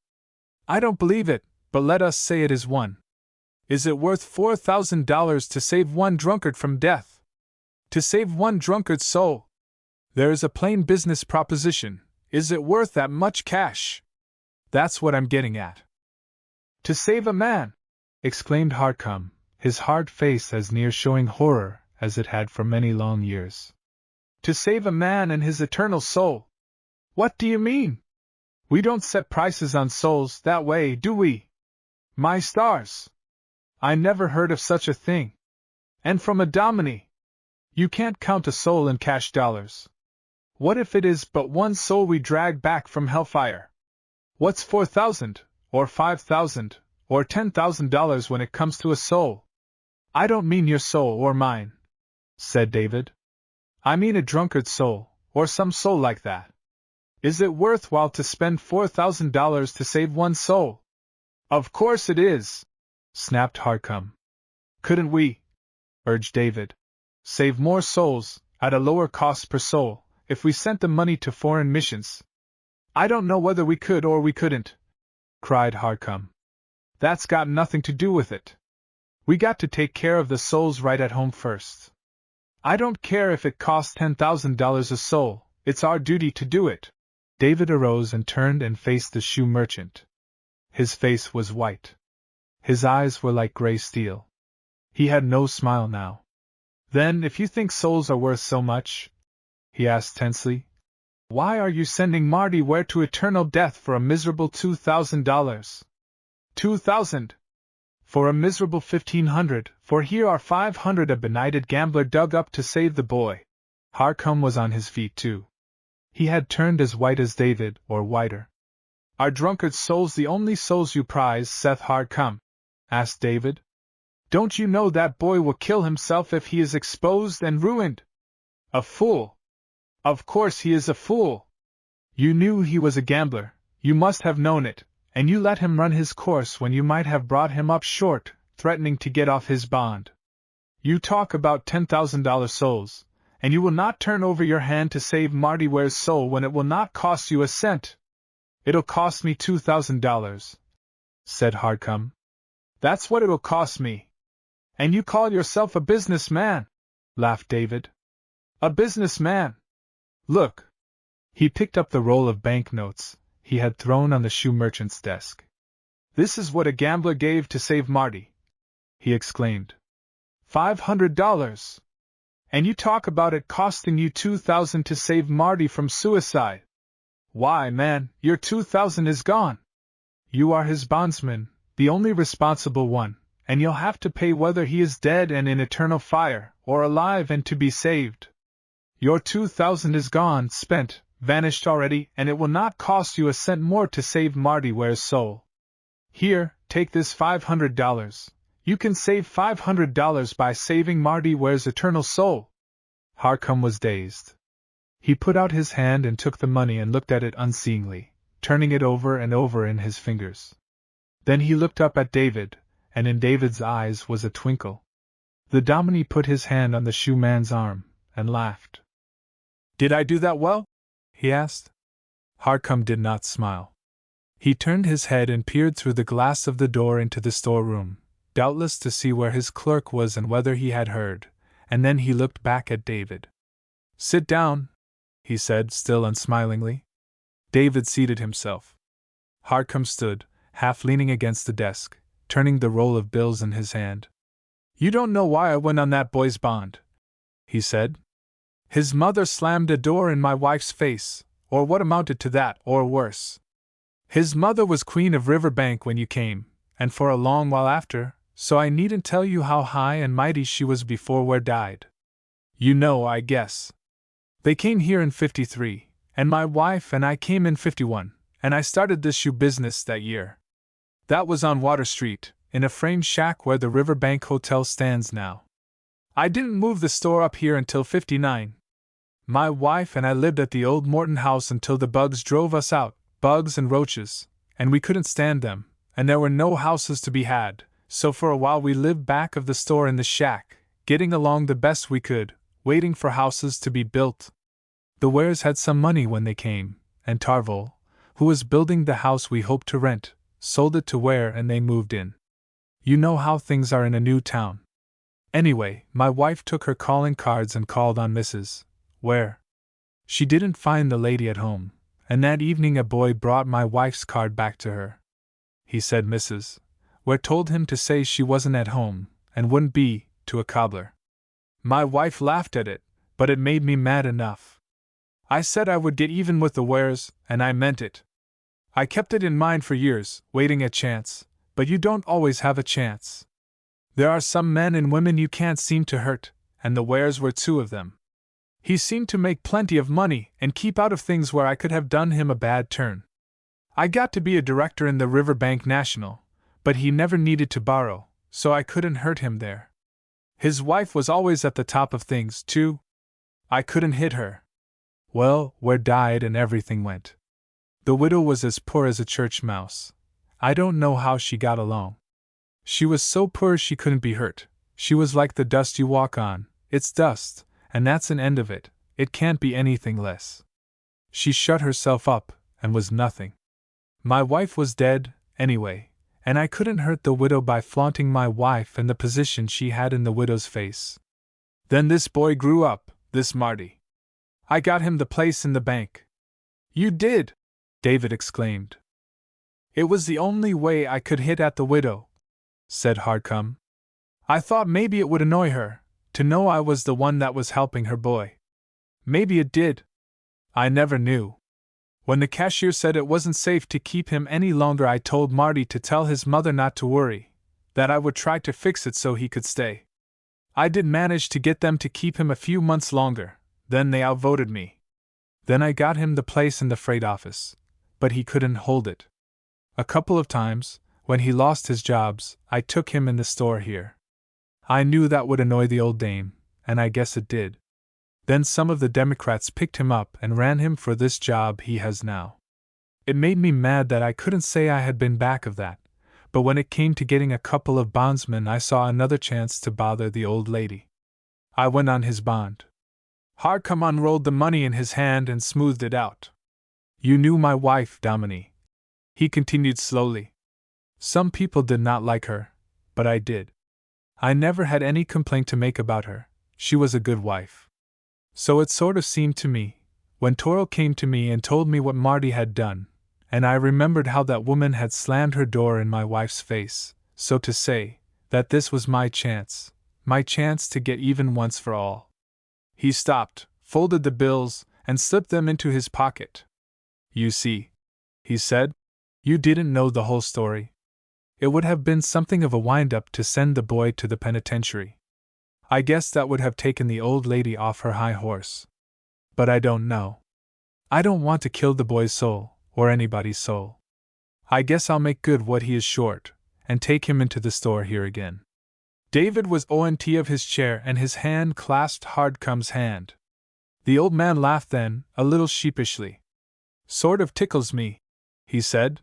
Speaker 1: I don't believe it, but let us say it is one. Is it worth $4,000 to save one drunkard from death? To save one drunkard's soul? There is a plain business proposition. Is it worth that much cash? That's what I'm getting at. To save a man! Exclaimed Hardcome, his hard face as near showing horror as it had for many long years. To save a man and his eternal soul! What do you mean? We don't set prices on souls that way, do we? My stars! I never heard of such a thing. And from a Dominie! You can't count a soul in cash dollars. What if it is but one soul we drag back from hellfire? What's 4,000, or 5,000, or $10,000 when it comes to a soul? I don't mean your soul or mine, said David. I mean a drunkard's soul, or some soul like that. Is it worthwhile to spend $4,000 to save one soul? Of course it is, snapped Hardcome. Couldn't we, urged David, save more souls, at a lower cost per soul, if we sent the money to foreign missions? I don't know whether we could or we couldn't, cried Hardcome. That's got nothing to do with it. We got to take care of the souls right at home first. I don't care if it costs $10,000 a soul, it's our duty to do it. David arose and turned and faced the shoe merchant. His face was white. His eyes were like gray steel. He had no smile now. Then, if you think souls are worth so much, he asked tensely, why are you sending Marty Ware to eternal death for a miserable $2,000? $2,000? For a miserable $1,500, for here are $500 a benighted gambler dug up to save the boy. Hardcome was on his feet too. He had turned as white as David, or whiter. Are drunkard souls the only souls you prize, Seth Hardcome? Asked David. Don't you know that boy will kill himself if he is exposed and ruined? A fool! Of course he is a fool! You knew he was a gambler, you must have known it, and you let him run his course when you might have brought him up short, threatening to get off his bond. You talk about $10,000 souls, and you will not turn over your hand to save Marty Ware's soul when it will not cost you a cent. It'll cost me $2,000, said Hardcome. That's what it'll cost me. And you call yourself a businessman, laughed David. A businessman? Look. He picked up the roll of banknotes he had thrown on the shoe merchant's desk. This is what a gambler gave to save Marty, he exclaimed. $500! And you talk about it costing you $2,000 to save Marty from suicide. Why, man, your $2,000 is gone. You are his bondsman, the only responsible one, and you'll have to pay whether he is dead and in eternal fire, or alive and to be saved. Your $2,000 is gone, spent, vanished already, and it will not cost you a cent more to save Marty Ware's soul. Here, take this $500. You can save $500 by saving Marty Ware's eternal soul. Hardcome was dazed. He put out his hand and took the money and looked at it unseeingly, turning it over and over in his fingers. Then he looked up at David, and in David's eyes was a twinkle. The Dominie put his hand on the shoeman's arm, and laughed. Did I do that well? He asked. Hardcome did not smile. He turned his head and peered through the glass of the door into the storeroom, doubtless to see where his clerk was and whether he had heard, and then he looked back at David. Sit down, he said, still unsmilingly. David seated himself. Hardcome stood, half leaning against the desk, turning the roll of bills in his hand. You don't know why I went on that boy's bond, he said. His mother slammed a door in my wife's face, or what amounted to that, or worse. His mother was Queen of Riverbank when you came, and for a long while after, so I needn't tell you how high and mighty she was before Ware died. You know, I guess. They came here in '53, and my wife and I came in '51, and I started this shoe business that year. That was on Water Street, in a frame shack where the Riverbank Hotel stands now. I didn't move the store up here until '59. My wife and I lived at the old Morton house until the bugs drove us out, bugs and roaches, and we couldn't stand them, and there were no houses to be had, so for a while we lived back of the store in the shack, getting along the best we could, waiting for houses to be built. The Wares had some money when they came, and Tarville, who was building the house we hoped to rent, sold it to Ware and they moved in. You know how things are in a new town. Anyway, my wife took her calling cards and called on Mrs. Ware. She didn't find the lady at home, and that evening a boy brought my wife's card back to her. He said Mrs. Ware told him to say she wasn't at home, and wouldn't be, to a cobbler. My wife laughed at it, but it made me mad enough. I said I would get even with the Wares, and I meant it. I kept it in mind for years, waiting a chance, but you don't always have a chance. There are some men and women you can't seem to hurt, and the Wares were two of them. He seemed to make plenty of money and keep out of things where I could have done him a bad turn. I got to be a director in the Riverbank National, but he never needed to borrow, so I couldn't hurt him there. His wife was always at the top of things, too. I couldn't hit her. Well, Ware died and everything went. The widow was as poor as a church mouse. I don't know how she got along. She was so poor she couldn't be hurt. She was like the dust you walk on. It's dust, and that's an end of it. It can't be anything less. She shut herself up, and was nothing. My wife was dead, anyway, and I couldn't hurt the widow by flaunting my wife and the position she had in the widow's face. Then this boy grew up, this Marty. I got him the place in the bank. You did? David exclaimed. It was the only way I could hit at the widow, said Hardcome. I thought maybe it would annoy her, to know I was the one that was helping her boy. Maybe it did. I never knew. When the cashier said it wasn't safe to keep him any longer, I told Marty to tell his mother not to worry, that I would try to fix it so he could stay. I did manage to get them to keep him a few months longer, then they outvoted me. Then I got him the place in the freight office, but he couldn't hold it. A couple of times, when he lost his jobs, I took him in the store here. I knew that would annoy the old dame, and I guess it did. Then some of the Democrats picked him up and ran him for this job he has now. It made me mad that I couldn't say I had been back of that, but when it came to getting a couple of bondsmen, I saw another chance to bother the old lady. I went on his bond. Hardcome unrolled the money in his hand and smoothed it out. You knew my wife, Dominie, he continued slowly. Some people did not like her, but I did. I never had any complaint to make about her. She was a good wife. So it sort of seemed to me, when Toro came to me and told me what Marty had done, and I remembered how that woman had slammed her door in my wife's face, so to say, that this was my chance to get even once for all. He stopped, folded the bills, and slipped them into his pocket. You see, he said, you didn't know the whole story. It would have been something of a wind-up to send the boy to the penitentiary. I guess that would have taken the old lady off her high horse. But I don't know. I don't want to kill the boy's soul, or anybody's soul. I guess I'll make good what he is short, and take him into the store here again. David was ONT of his chair and his hand clasped Hardcome's hand. The old man laughed then, a little sheepishly. Sort of tickles me, he said.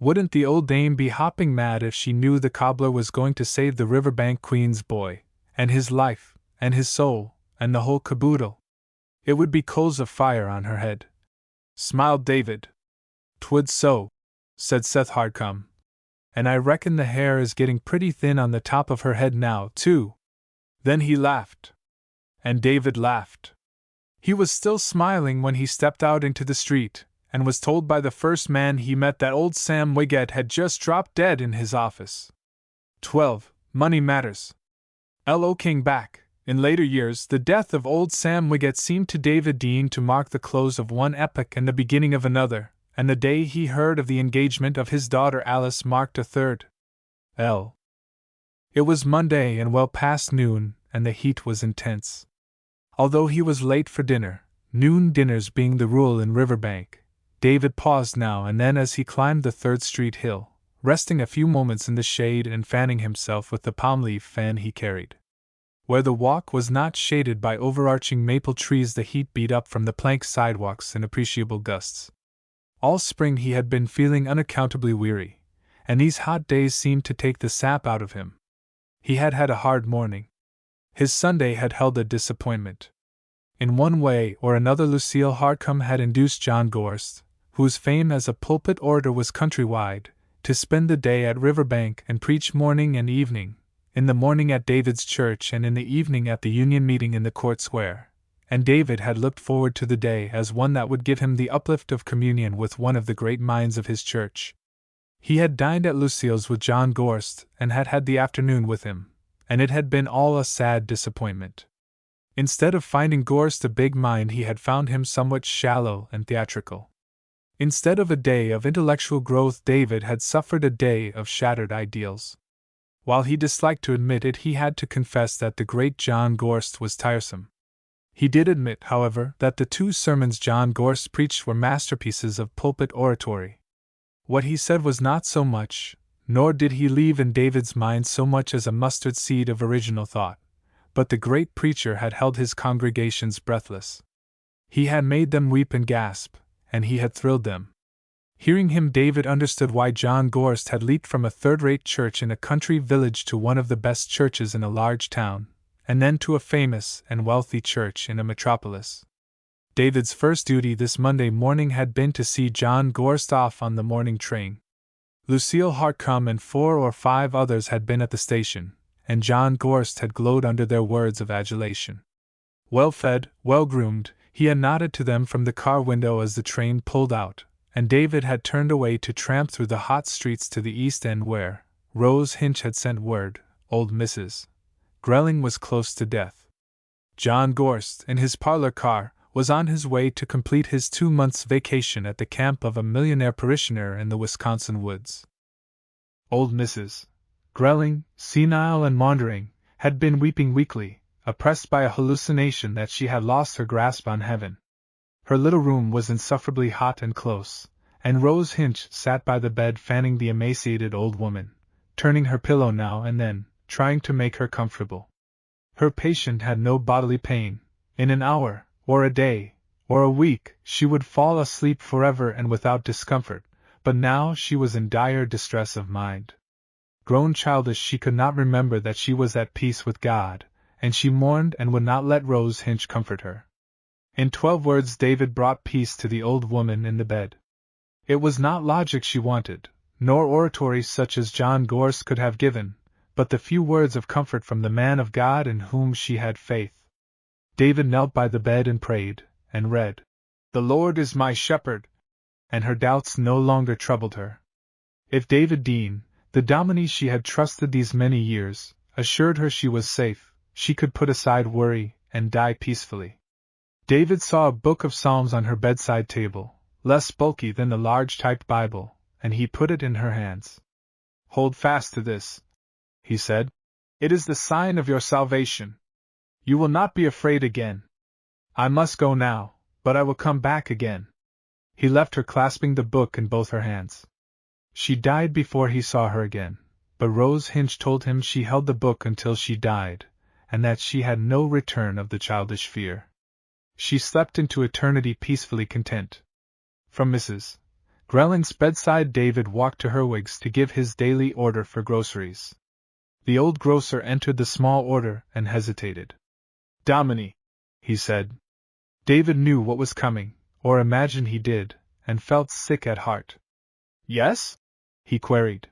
Speaker 1: Wouldn't the old dame be hopping mad if she knew the cobbler was going to save the Riverbank Queen's boy, and his life, and his soul, and the whole caboodle? It would be coals of fire on her head. Smiled David. 'Twould so, said Seth Hardcome. And I reckon the hair is getting pretty thin on the top of her head now, too. Then he laughed. And David laughed. He was still smiling when he stepped out into the street, and was told by the first man he met that old Sam Wiggett had just dropped dead in his office. 12. Money matters. L.O. came back, In later years, the death of old Sam Wiggett seemed to David Dean to mark the close of one epoch and the beginning of another, and the day he heard of the engagement of his daughter Alice marked a third. It was Monday and well past noon, and the heat was intense. Although he was late for dinner, noon dinners being the rule in Riverbank, David paused now and then as he climbed the 3rd Street hill, resting a few moments in the shade and fanning himself with the palm leaf fan he carried. Where the walk was not shaded by overarching maple trees, the heat beat up from the plank sidewalks in appreciable gusts. All spring he had been feeling unaccountably weary, and these hot days seemed to take the sap out of him. He had had a hard morning. His Sunday had held a disappointment. In one way or another, Lucille Hartcomb had induced John Gorst, whose fame as a pulpit orator was countrywide, to spend the day at Riverbank and preach morning and evening, in the morning at David's church and in the evening at the Union meeting in the Court Square, and David had looked forward to the day as one that would give him the uplift of communion with one of the great minds of his church. He had dined at Lucille's with John Gorst and had had the afternoon with him, and it had been all a sad disappointment. Instead of finding Gorst a big mind, he had found him somewhat shallow and theatrical. Instead of a day of intellectual growth, David had suffered a day of shattered ideals. While he disliked to admit it, he had to confess that the great John Gorst was tiresome. He did admit, however, that the 2 sermons John Gorst preached were masterpieces of pulpit oratory. What he said was not so much, nor did he leave in David's mind so much as a mustard seed of original thought, but the great preacher had held his congregations breathless. He had made them weep and gasp, and he had thrilled them. Hearing him, David understood why John Gorst had leaped from a third-rate church in a country village to one of the best churches in a large town, and then to a famous and wealthy church in a metropolis. David's first duty this Monday morning had been to see John Gorst off on the morning train. Lucille Hartcomb and 4 or 5 others had been at the station, and John Gorst had glowed under their words of adulation. Well-fed, well-groomed, he had nodded to them from the car window as the train pulled out, and David had turned away to tramp through the hot streets to the East End where, Rose Hinch had sent word, old Mrs. Grelling was close to death. John Gorst, in his parlor car, was on his way to complete his 2 months' vacation at the camp of a millionaire parishioner in the Wisconsin woods. Old Mrs. Grelling, senile and maundering, had been weeping weakly, oppressed by a hallucination that she had lost her grasp on heaven. Her little room was insufferably hot and close, and Rose Hinch sat by the bed fanning the emaciated old woman, turning her pillow now and then, trying to make her comfortable. Her patient had no bodily pain. In an hour, or a day, or a week, she would fall asleep forever and without discomfort, but now she was in dire distress of mind. Grown childish, she could not remember that she was at peace with God, and she mourned and would not let Rose Hinch comfort her. In 12 words David brought peace to the old woman in the bed. It was not logic she wanted, nor oratory such as John Gorst could have given, but the few words of comfort from the man of God in whom she had faith. David knelt by the bed and prayed, and read, "The Lord is my shepherd," and her doubts no longer troubled her. If David Dean, the Dominie she had trusted these many years, assured her she was safe, she could put aside worry and die peacefully. David saw a book of Psalms on her bedside table, less bulky than the large typed Bible, and he put it in her hands. "Hold fast to this," he said. "It is the sign of your salvation. You will not be afraid again. I must go now, but I will come back again." He left her clasping the book in both her hands. She died before he saw her again, but Rose Hinch told him she held the book until she died, and that she had no return of the childish fear. She slept into eternity peacefully content. From Mrs. Grelling's bedside David walked to Herwig's to give his daily order for groceries. The old grocer entered the small order and hesitated. "Dominie," he said. David knew what was coming, or imagined he did, and felt sick at heart. "Yes?" he queried.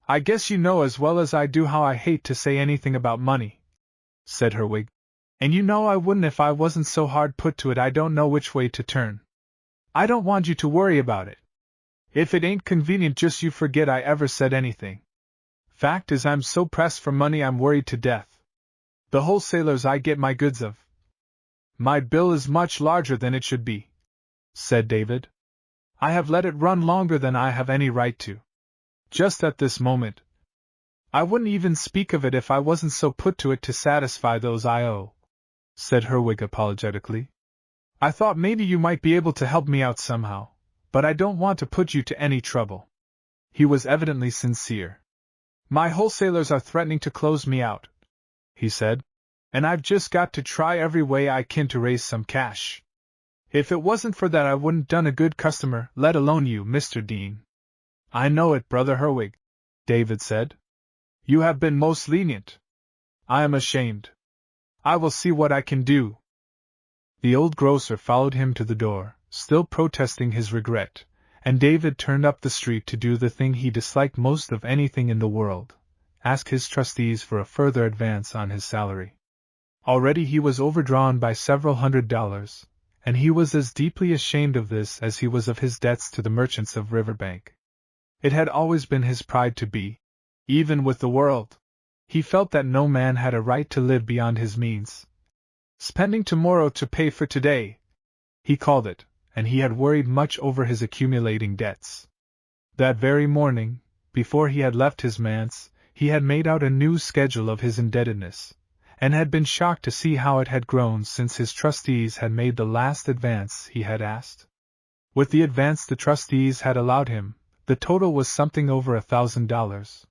Speaker 1: "I guess you know as well as I do how I hate to say anything about money," said Herwig. "And you know I wouldn't if I wasn't so hard put to it I don't know which way to turn. I don't want you to worry about it. If it ain't convenient, just you forget I ever said anything. Fact is, I'm so pressed for money I'm worried to death. The wholesalers I get my goods of. My bill is much larger than it should be, said David. I have let it run longer than I have any right to. Just at this moment. I wouldn't even speak of it if I wasn't so put to it to satisfy those I owe, said Herwig apologetically. I thought maybe you might be able to help me out somehow, but I don't want to put you to any trouble. He was evidently sincere. My wholesalers are threatening to close me out, he said, and I've just got to try every way I can to raise some cash. If it wasn't for that I wouldn't done a good customer, let alone you, Mr. Dean. I know it, Brother Herwig, David said. You have been most lenient. I am ashamed. I will see what I can do. The old grocer followed him to the door, still protesting his regret, and David turned up the street to do the thing he disliked most of anything in the world, ask his trustees for a further advance on his salary. Already he was overdrawn by several $100s, and he was as deeply ashamed of this as he was of his debts to the merchants of Riverbank. It had always been his pride to be, even with the world. He felt that no man had a right to live beyond his means. Spending tomorrow to pay for today, he called it, and he had worried much over his accumulating debts. That very morning, before he had left his manse, he had made out a new schedule of his indebtedness, and had been shocked to see how it had grown since his trustees had made the last advance he had asked. With the advance the trustees had allowed him, the total was something over $1,000.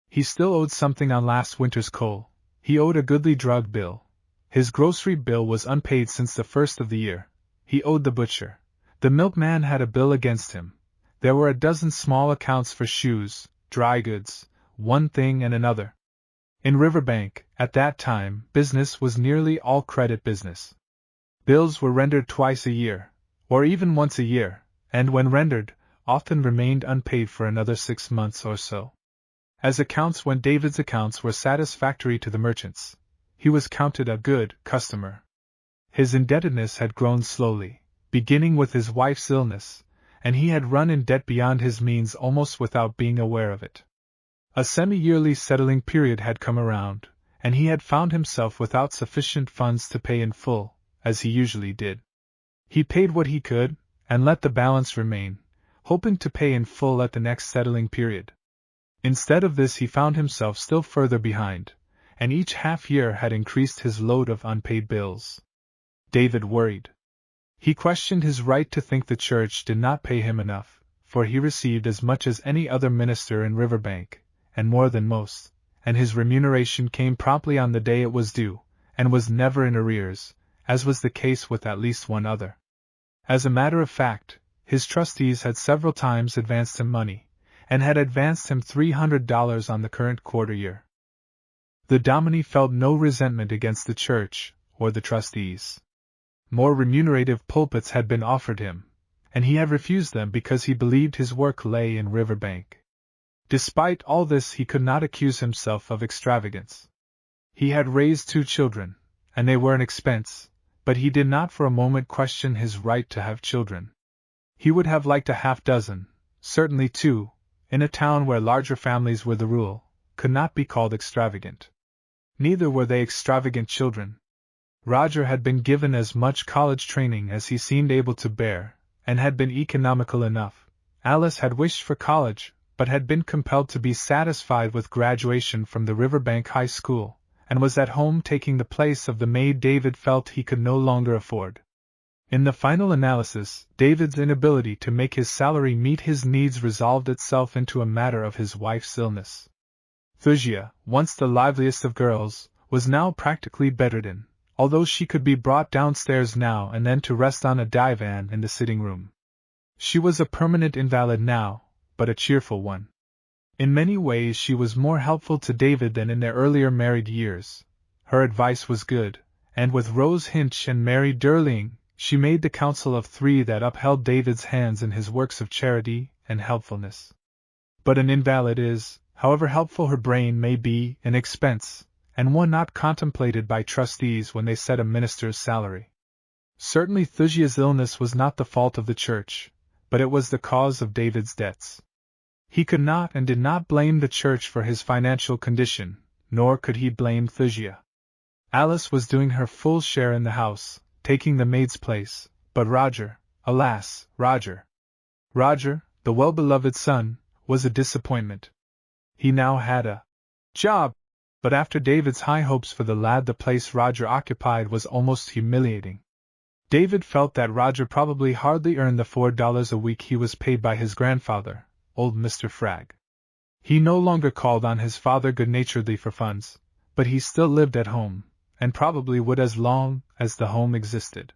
Speaker 1: He still owed something on last winter's coal, he owed a goodly drug bill. His grocery bill was unpaid since the first of the year. He owed the butcher. The milkman had a bill against him. There were a dozen small accounts for shoes, dry goods, one thing and another. In Riverbank, at that time, business was nearly all credit business. Bills were rendered twice a year, or even once a year, and when rendered, often remained unpaid for another 6 months or so. As accounts went, David's accounts were satisfactory to the merchants. He was counted a good customer. His indebtedness had grown slowly, beginning with his wife's illness, and he had run in debt beyond his means almost without being aware of it. A semi-yearly settling period had come around, and he had found himself without sufficient funds to pay in full, as he usually did. He paid what he could, and let the balance remain, hoping to pay in full at the next settling period. Instead of this he found himself still further behind, and each half-year had increased his load of unpaid bills. David worried. He questioned his right to think the church did not pay him enough, for he received as much as any other minister in Riverbank, and more than most, and his remuneration came promptly on the day it was due, and was never in arrears, as was the case with at least one other. As a matter of fact, his trustees had several times advanced him money, and had advanced him $300 on the current quarter year. The Dominie felt no resentment against the church, or the trustees. More remunerative pulpits had been offered him, and he had refused them because he believed his work lay in Riverbank. Despite all this he could not accuse himself of extravagance. He had raised 2 children, and they were an expense, but he did not for a moment question his right to have children. He would have liked a half-dozen, certainly 2, in a town where larger families were the rule, could not be called extravagant. Neither were they extravagant children. Roger had been given as much college training as he seemed able to bear, and had been economical enough. Alice had wished for college, but had been compelled to be satisfied with graduation from the Riverbank High School, and was at home taking the place of the maid David felt he could no longer afford. In the final analysis, David's inability to make his salary meet his needs resolved itself into a matter of his wife's illness. Thusia, once the liveliest of girls, was now practically bedridden, although she could be brought downstairs now and then to rest on a divan in the sitting room. She was a permanent invalid now, but a cheerful one. In many ways she was more helpful to David than in their earlier married years. Her advice was good, and with Rose Hinch and Mary Durling, she made the counsel of 3 that upheld David's hands in his works of charity and helpfulness. But an invalid is, however helpful her brain may be, an expense, and one not contemplated by trustees when they set a minister's salary. Certainly Thusia's illness was not the fault of the church, but it was the cause of David's debts. He could not and did not blame the church for his financial condition, nor could he blame Thusia. Alice was doing her full share in the house, taking the maid's place, but Roger, alas, Roger, the well-beloved son, was a disappointment. He now had a job, but after David's high hopes for the lad, the place Roger occupied was almost humiliating. David felt that Roger probably hardly earned the $4 a week he was paid by his grandfather, old Mr. Fragg. He no longer called on his father good-naturedly for funds, but he still lived at home, and probably would as long as the home existed.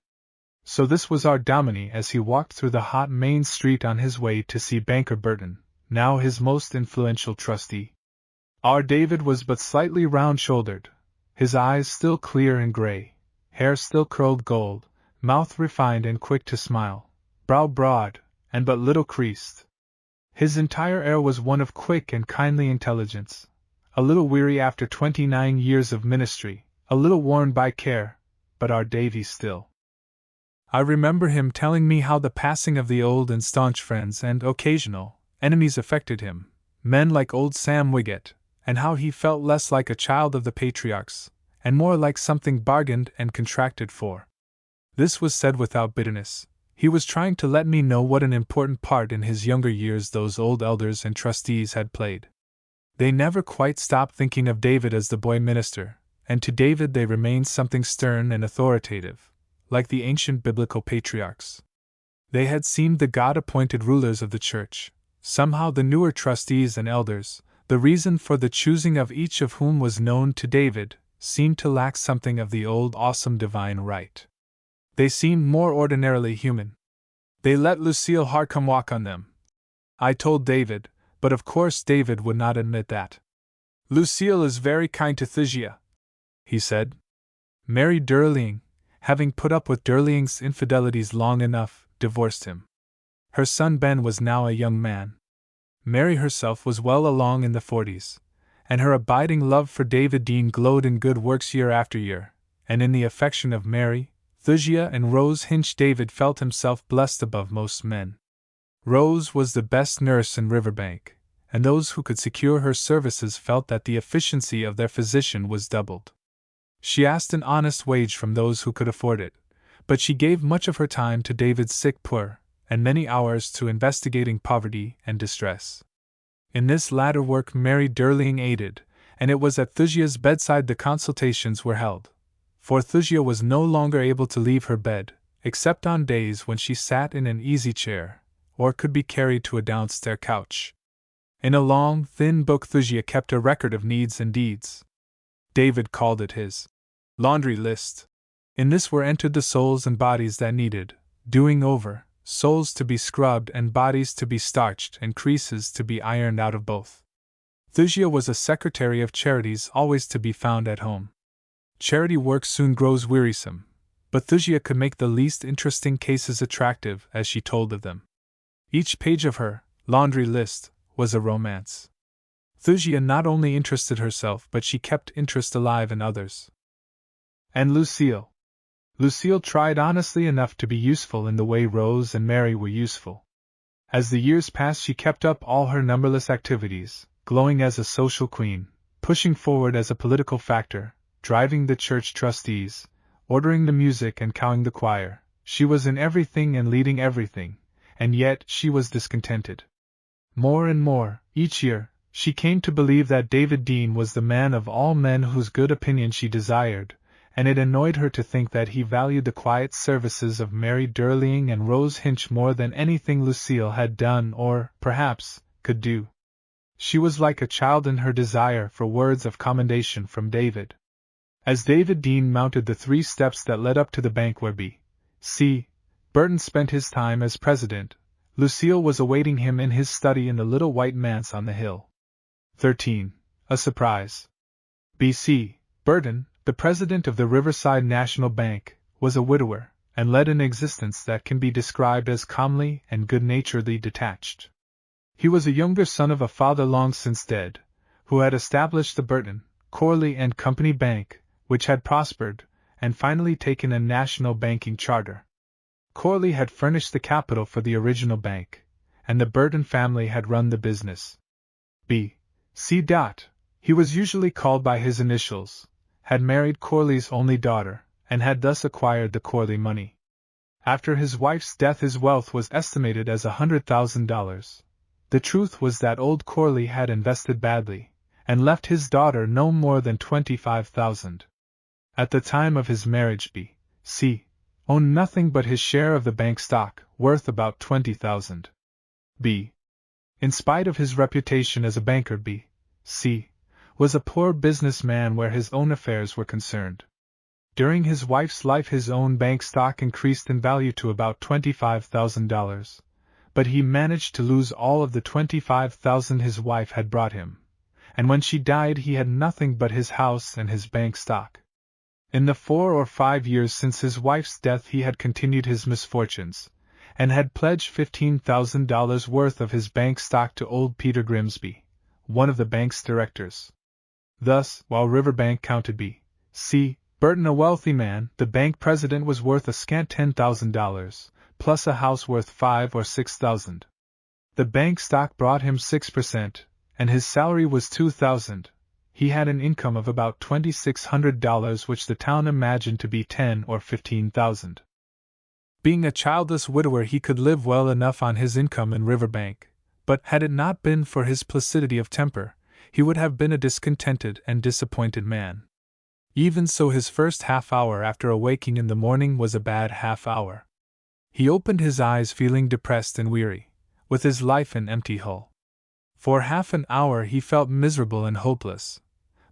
Speaker 1: So this was our Dominie as he walked through the hot main street on his way to see Banker Burton, now his most influential trustee. Our David was but slightly round-shouldered, his eyes still clear and gray, hair still curled gold, mouth refined and quick to smile, brow broad, and but little creased. His entire air was one of quick and kindly intelligence, a little weary after 29 years of ministry, a little worn by care, but our Davy still. I remember him telling me how the passing of the old and staunch friends and occasional enemies affected him, men like old Sam Wiggett, and how he felt less like a child of the patriarchs, and more like something bargained and contracted for. This was said without bitterness. He was trying to let me know what an important part in his younger years those old elders and trustees had played. They never quite stopped thinking of David as the boy minister, and to David they remained something stern and authoritative, like the ancient biblical patriarchs. They had seemed the God-appointed rulers of the church. Somehow the newer trustees and elders, the reason for the choosing of each of whom was known to David, seemed to lack something of the old awesome divine right. They seemed more ordinarily human. They let Lucille Harcum walk on them, I told David, but of course David would not admit that. Lucille is very kind to Thysia, he said. Mary Durling, having put up with Durling's infidelities long enough, divorced him. Her son Ben was now a young man. Mary herself was well along in the 40s, and her abiding love for David Dean glowed in good works year after year, and in the affection of Mary, Thysia and Rose Hinch David felt himself blessed above most men. Rose was the best nurse in Riverbank, and those who could secure her services felt that the efficiency of their physician was doubled. She asked an honest wage from those who could afford it, but she gave much of her time to David's sick poor, and many hours to investigating poverty and distress. In this latter work Mary Durling aided, and it was at Thysia's bedside the consultations were held. For Thysia was no longer able to leave her bed, except on days when she sat in an easy chair, or could be carried to a downstair couch. In a long, thin book Thysia kept a record of needs and deeds. David called it his laundry list. In this were entered the souls and bodies that needed doing over, souls to be scrubbed and bodies to be starched and creases to be ironed out of both. Thysia was a secretary of charities always to be found at home. Charity work soon grows wearisome, but Thysia could make the least interesting cases attractive as she told of them. Each page of her laundry list was a romance. Thysia not only interested herself, but she kept interest alive in others. And Lucille. Lucille tried honestly enough to be useful in the way Rose and Mary were useful. As the years passed, she kept up all her numberless activities, glowing as a social queen, pushing forward as a political factor, driving the church trustees, ordering the music and cowing the choir. She was in everything and leading everything, and yet she was discontented. More and more, each year, she came to believe that David Dean was the man of all men whose good opinion she desired, and it annoyed her to think that he valued the quiet services of Mary Durling and Rose Hinch more than anything Lucille had done or, perhaps, could do. She was like a child in her desire for words of commendation from David. As David Dean mounted the 3 steps that led up to the bank where B.C. Burton spent his time as president, Lucille was awaiting him in his study in the little white manse on the hill. 13. A surprise. B.C. Burton, the president of the Riverside National Bank, was a widower, and led an existence that can be described as calmly and good-naturedly detached. He was a younger son of a father long since dead, who had established the Burton, Corley and Company Bank, which had prospered, and finally taken a national banking charter. Corley had furnished the capital for the original bank, and the Burton family had run the business. B.C. He was usually called by his initials, had married Corley's only daughter, and had thus acquired the Corley money. After his wife's death his wealth was estimated as $100,000. The truth was that old Corley had invested badly, and left his daughter no more than $25,000. At the time of his marriage B.C. owned nothing but his share of the bank stock, worth about $20,000. B. In spite of his reputation as a banker, B.C. was a poor businessman where his own affairs were concerned. During his wife's life his own bank stock increased in value to about $25,000, but he managed to lose all of the $25,000 his wife had brought him, and when she died he had nothing but his house and his bank stock. In the 4 or 5 years since his wife's death he had continued his misfortunes, and had pledged $15,000 worth of his bank stock to old Peter Grimsby, one of the bank's directors. Thus, while Riverbank counted B.C. Burton a wealthy man, the bank president was worth a scant $10,000, plus a house worth $5,000 or $6,000. The bank stock brought him 6%, and his salary was $2,000. He had an income of about $2,600, which the town imagined to be $10,000 or $15,000. Being a childless widower, he could live well enough on his income in Riverbank, but had it not been for his placidity of temper, he would have been a discontented and disappointed man. Even so, his first half-hour after awaking in the morning was a bad half-hour. He opened his eyes feeling depressed and weary, with his life an empty hull. For half an hour he felt miserable and hopeless,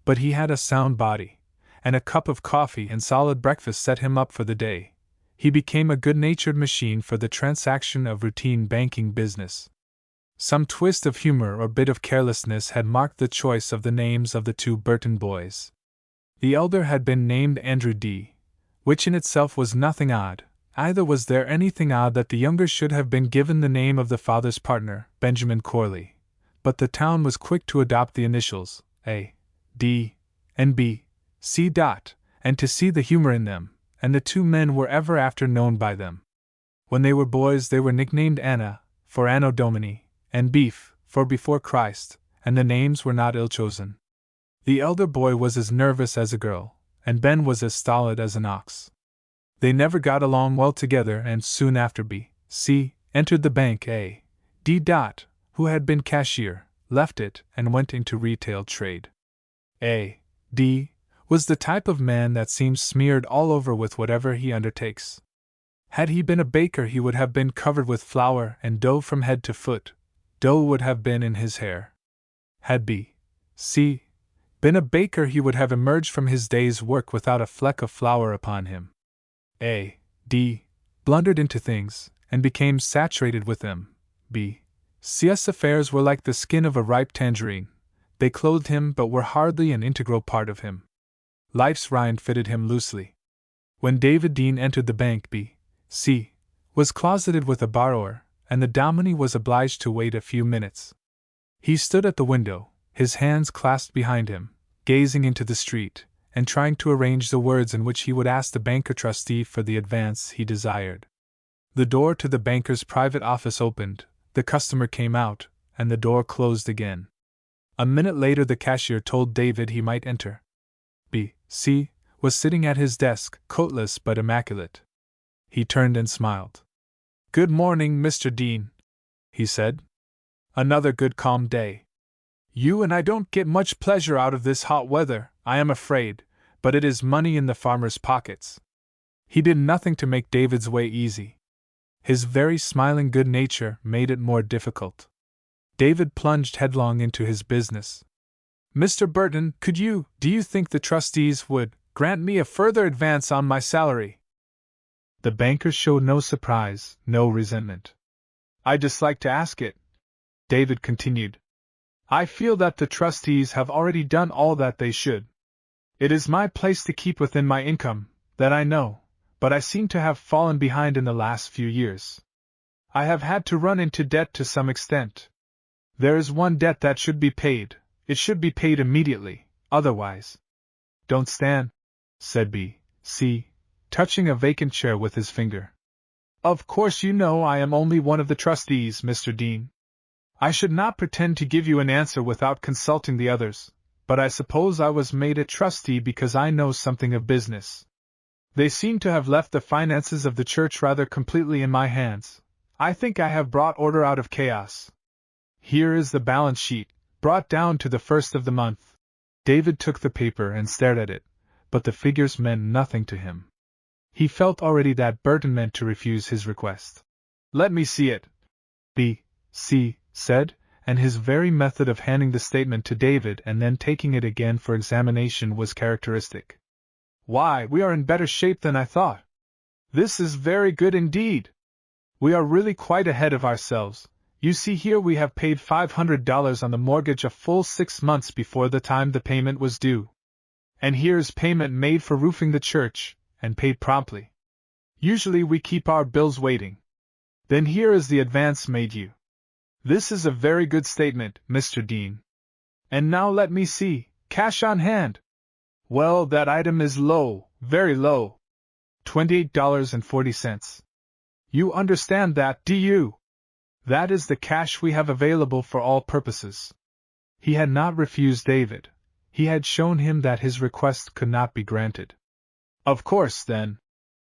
Speaker 1: but he had a sound body, and a cup of coffee and solid breakfast set him up for the day. He became a good-natured machine for the transaction of routine banking business. Some twist of humor or bit of carelessness had marked the choice of the names of the two Burton boys. The elder had been named Andrew D., which in itself was nothing odd, either was there anything odd that the younger should have been given the name of the father's partner, Benjamin Corley, but the town was quick to adopt the initials, A, D, and B, C. And to see the humor in them, and the two men were ever after known by them. When they were boys they were nicknamed Anna, for Anno Domini, and Beef, for Before Christ, and the names were not ill-chosen. The elder boy was as nervous as a girl, and Ben was as stolid as an ox. They never got along well together, and soon after B.C. entered the bank. A. D. who had been cashier, left it and went into retail trade. A. D. was the type of man that seems smeared all over with whatever he undertakes. Had he been a baker he would have been covered with flour and dough from head to foot. Dough would have been in his hair. Had B.C. been a baker he would have emerged from his day's work without a fleck of flour upon him. A. D. blundered into things, and became saturated with them. B.C.'s affairs were like the skin of a ripe tangerine. They clothed him but were hardly an integral part of him. Life's rind fitted him loosely. When David Dean entered the bank, B.C. was closeted with a borrower, and the Dominie was obliged to wait a few minutes. He stood at the window, his hands clasped behind him, gazing into the street, and trying to arrange the words in which he would ask the banker-trustee for the advance he desired. The door to the banker's private office opened, the customer came out, and the door closed again. A minute later the cashier told David he might enter. B.C. was sitting at his desk, coatless but immaculate. He turned and smiled. "Good morning, Mr. Dean," he said. "Another good calm day. You and I don't get much pleasure out of this hot weather, I am afraid, but it is money in the farmers' pockets." He did nothing to make David's way easy. His very smiling good nature made it more difficult. David plunged headlong into his business. "Mr. Burton, do you think the trustees would grant me a further advance on my salary?" The banker showed no surprise, no resentment. "I dislike to ask it," David continued. "I feel that the trustees have already done all that they should. It is my place to keep within my income, that I know, but I seem to have fallen behind in the last few years. I have had to run into debt to some extent. There is one debt that should be paid. It should be paid immediately, otherwise—" "Don't stand," said B.C., touching a vacant chair with his finger. "Of course you know I am only one of the trustees, Mr. Dean. I should not pretend to give you an answer without consulting the others, but I suppose I was made a trustee because I know something of business. They seem to have left the finances of the church rather completely in my hands. I think I have brought order out of chaos. Here is the balance sheet, brought down to the first of the month. David took the paper and stared at it, but the figures meant nothing to him. He felt already that Burton meant to refuse his request. "Let me see it," B.C. said, and his very method of handing the statement to David and then taking it again for examination was characteristic. "Why, we are in better shape than I thought. This is very good indeed. We are really quite ahead of ourselves. You see, here we have paid $500 on the mortgage a full 6 months before the time the payment was due. And here is payment made for roofing the church, and paid promptly. Usually we keep our bills waiting. Then here is the advance made you. This is a very good statement, Mr. Dean. And now let me see, cash on hand. Well, that item is low, very low. $28.40. You understand that, do you? That is the cash we have available for all purposes." He had not refused David. He had shown him that his request could not be granted. "Of course, then,"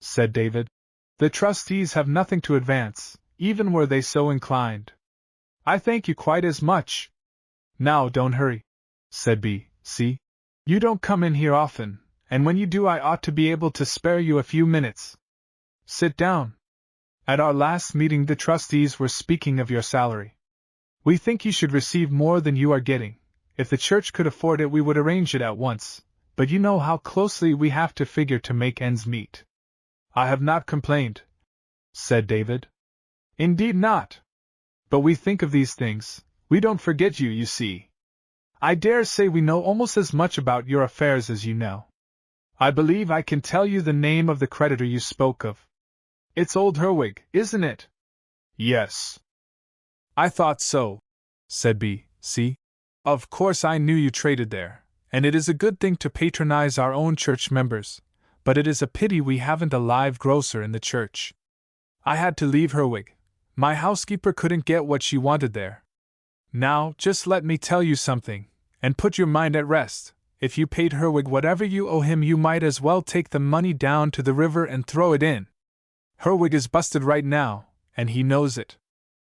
Speaker 1: said David, "the trustees have nothing to advance, even were they so inclined. I thank you quite as much." "Now don't hurry," said B.C. "You don't come in here often, and when you do I ought to be able to spare you a few minutes. Sit down. At our last meeting the trustees were speaking of your salary. We think you should receive more than you are getting. If the church could afford it we would arrange it at once, but you know how closely we have to figure to make ends meet." "I have not complained," said David. "Indeed not. But we think of these things, we don't forget you, you see. I dare say we know almost as much about your affairs as you know. I believe I can tell you the name of the creditor you spoke of. It's old Herwig, isn't it?" "Yes." "I thought so," said B.C. "Of course I knew you traded there, and it is a good thing to patronize our own church members, but it is a pity we haven't a live grocer in the church. I had to leave Herwig. My housekeeper couldn't get what she wanted there. Now, just let me tell you something, and put your mind at rest. If you paid Herwig whatever you owe him you might as well take the money down to the river and throw it in. Herwig is busted right now, and he knows it.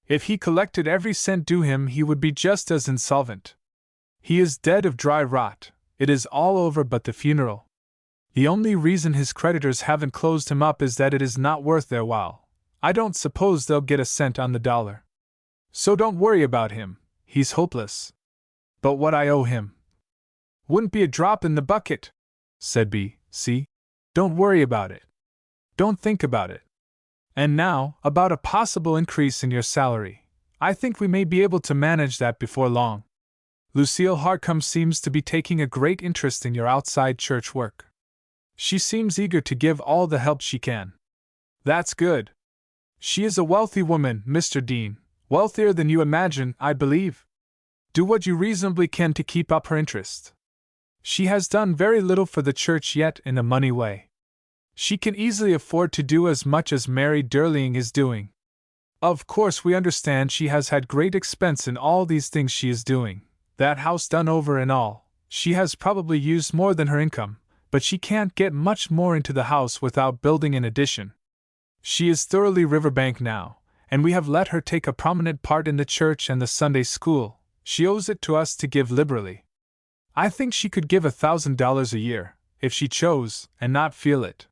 Speaker 1: If he collected every cent due him he would be just as insolvent. He is dead of dry rot, it is all over but the funeral. The only reason his creditors haven't closed him up is that it is not worth their while. I don't suppose they'll get a cent on the dollar. So don't worry about him, he's hopeless. But what I owe him wouldn't be a drop in the bucket," said B.C. "Don't worry about it. Don't think about it. And now, about a possible increase in your salary. I think we may be able to manage that before long. Lucille Harcum seems to be taking a great interest in your outside church work. She seems eager to give all the help she can. That's good. She is a wealthy woman, Mr. Dean, wealthier than you imagine, I believe. Do what you reasonably can to keep up her interest. She has done very little for the church yet in a money way. She can easily afford to do as much as Mary Durling is doing. Of course we understand she has had great expense in all these things she is doing, that house done over and all. She has probably used more than her income, but she can't get much more into the house without building an addition. She is thoroughly Riverbank now, and we have let her take a prominent part in the church and the Sunday school. She owes it to us to give liberally. I think she could give $1,000 a year, if she chose, and not feel it.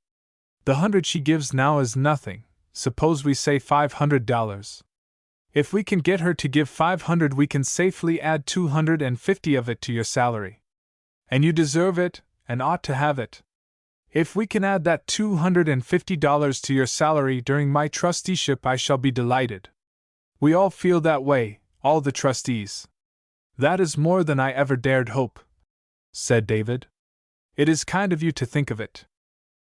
Speaker 1: The $100 she gives now is nothing. Suppose we say $500. If we can get her to give $500 we can safely add $250 of it to your salary. And you deserve it, and ought to have it. If we can add that $250 to your salary during my trusteeship I shall be delighted. We all feel that way, all the trustees. That is more than I ever dared hope," said David. "It is kind of you to think of it.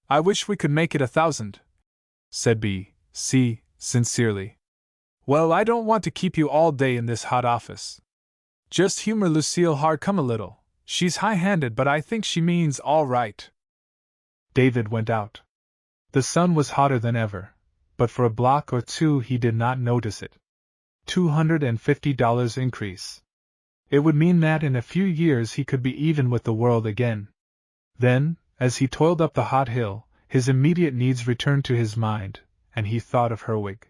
Speaker 1: I wish we could make it 1,000, said B.C. sincerely. Well, I don't want to keep you all day in this hot office. Just humor Lucille Harcum a little. She's high-handed, but I think she means all right." David went out. The sun was hotter than ever, but for a block or two he did not notice it. $250 increase. It would mean that in a few years he could be even with the world again. Then, as he toiled up the hot hill, his immediate needs returned to his mind, and he thought of Herwig.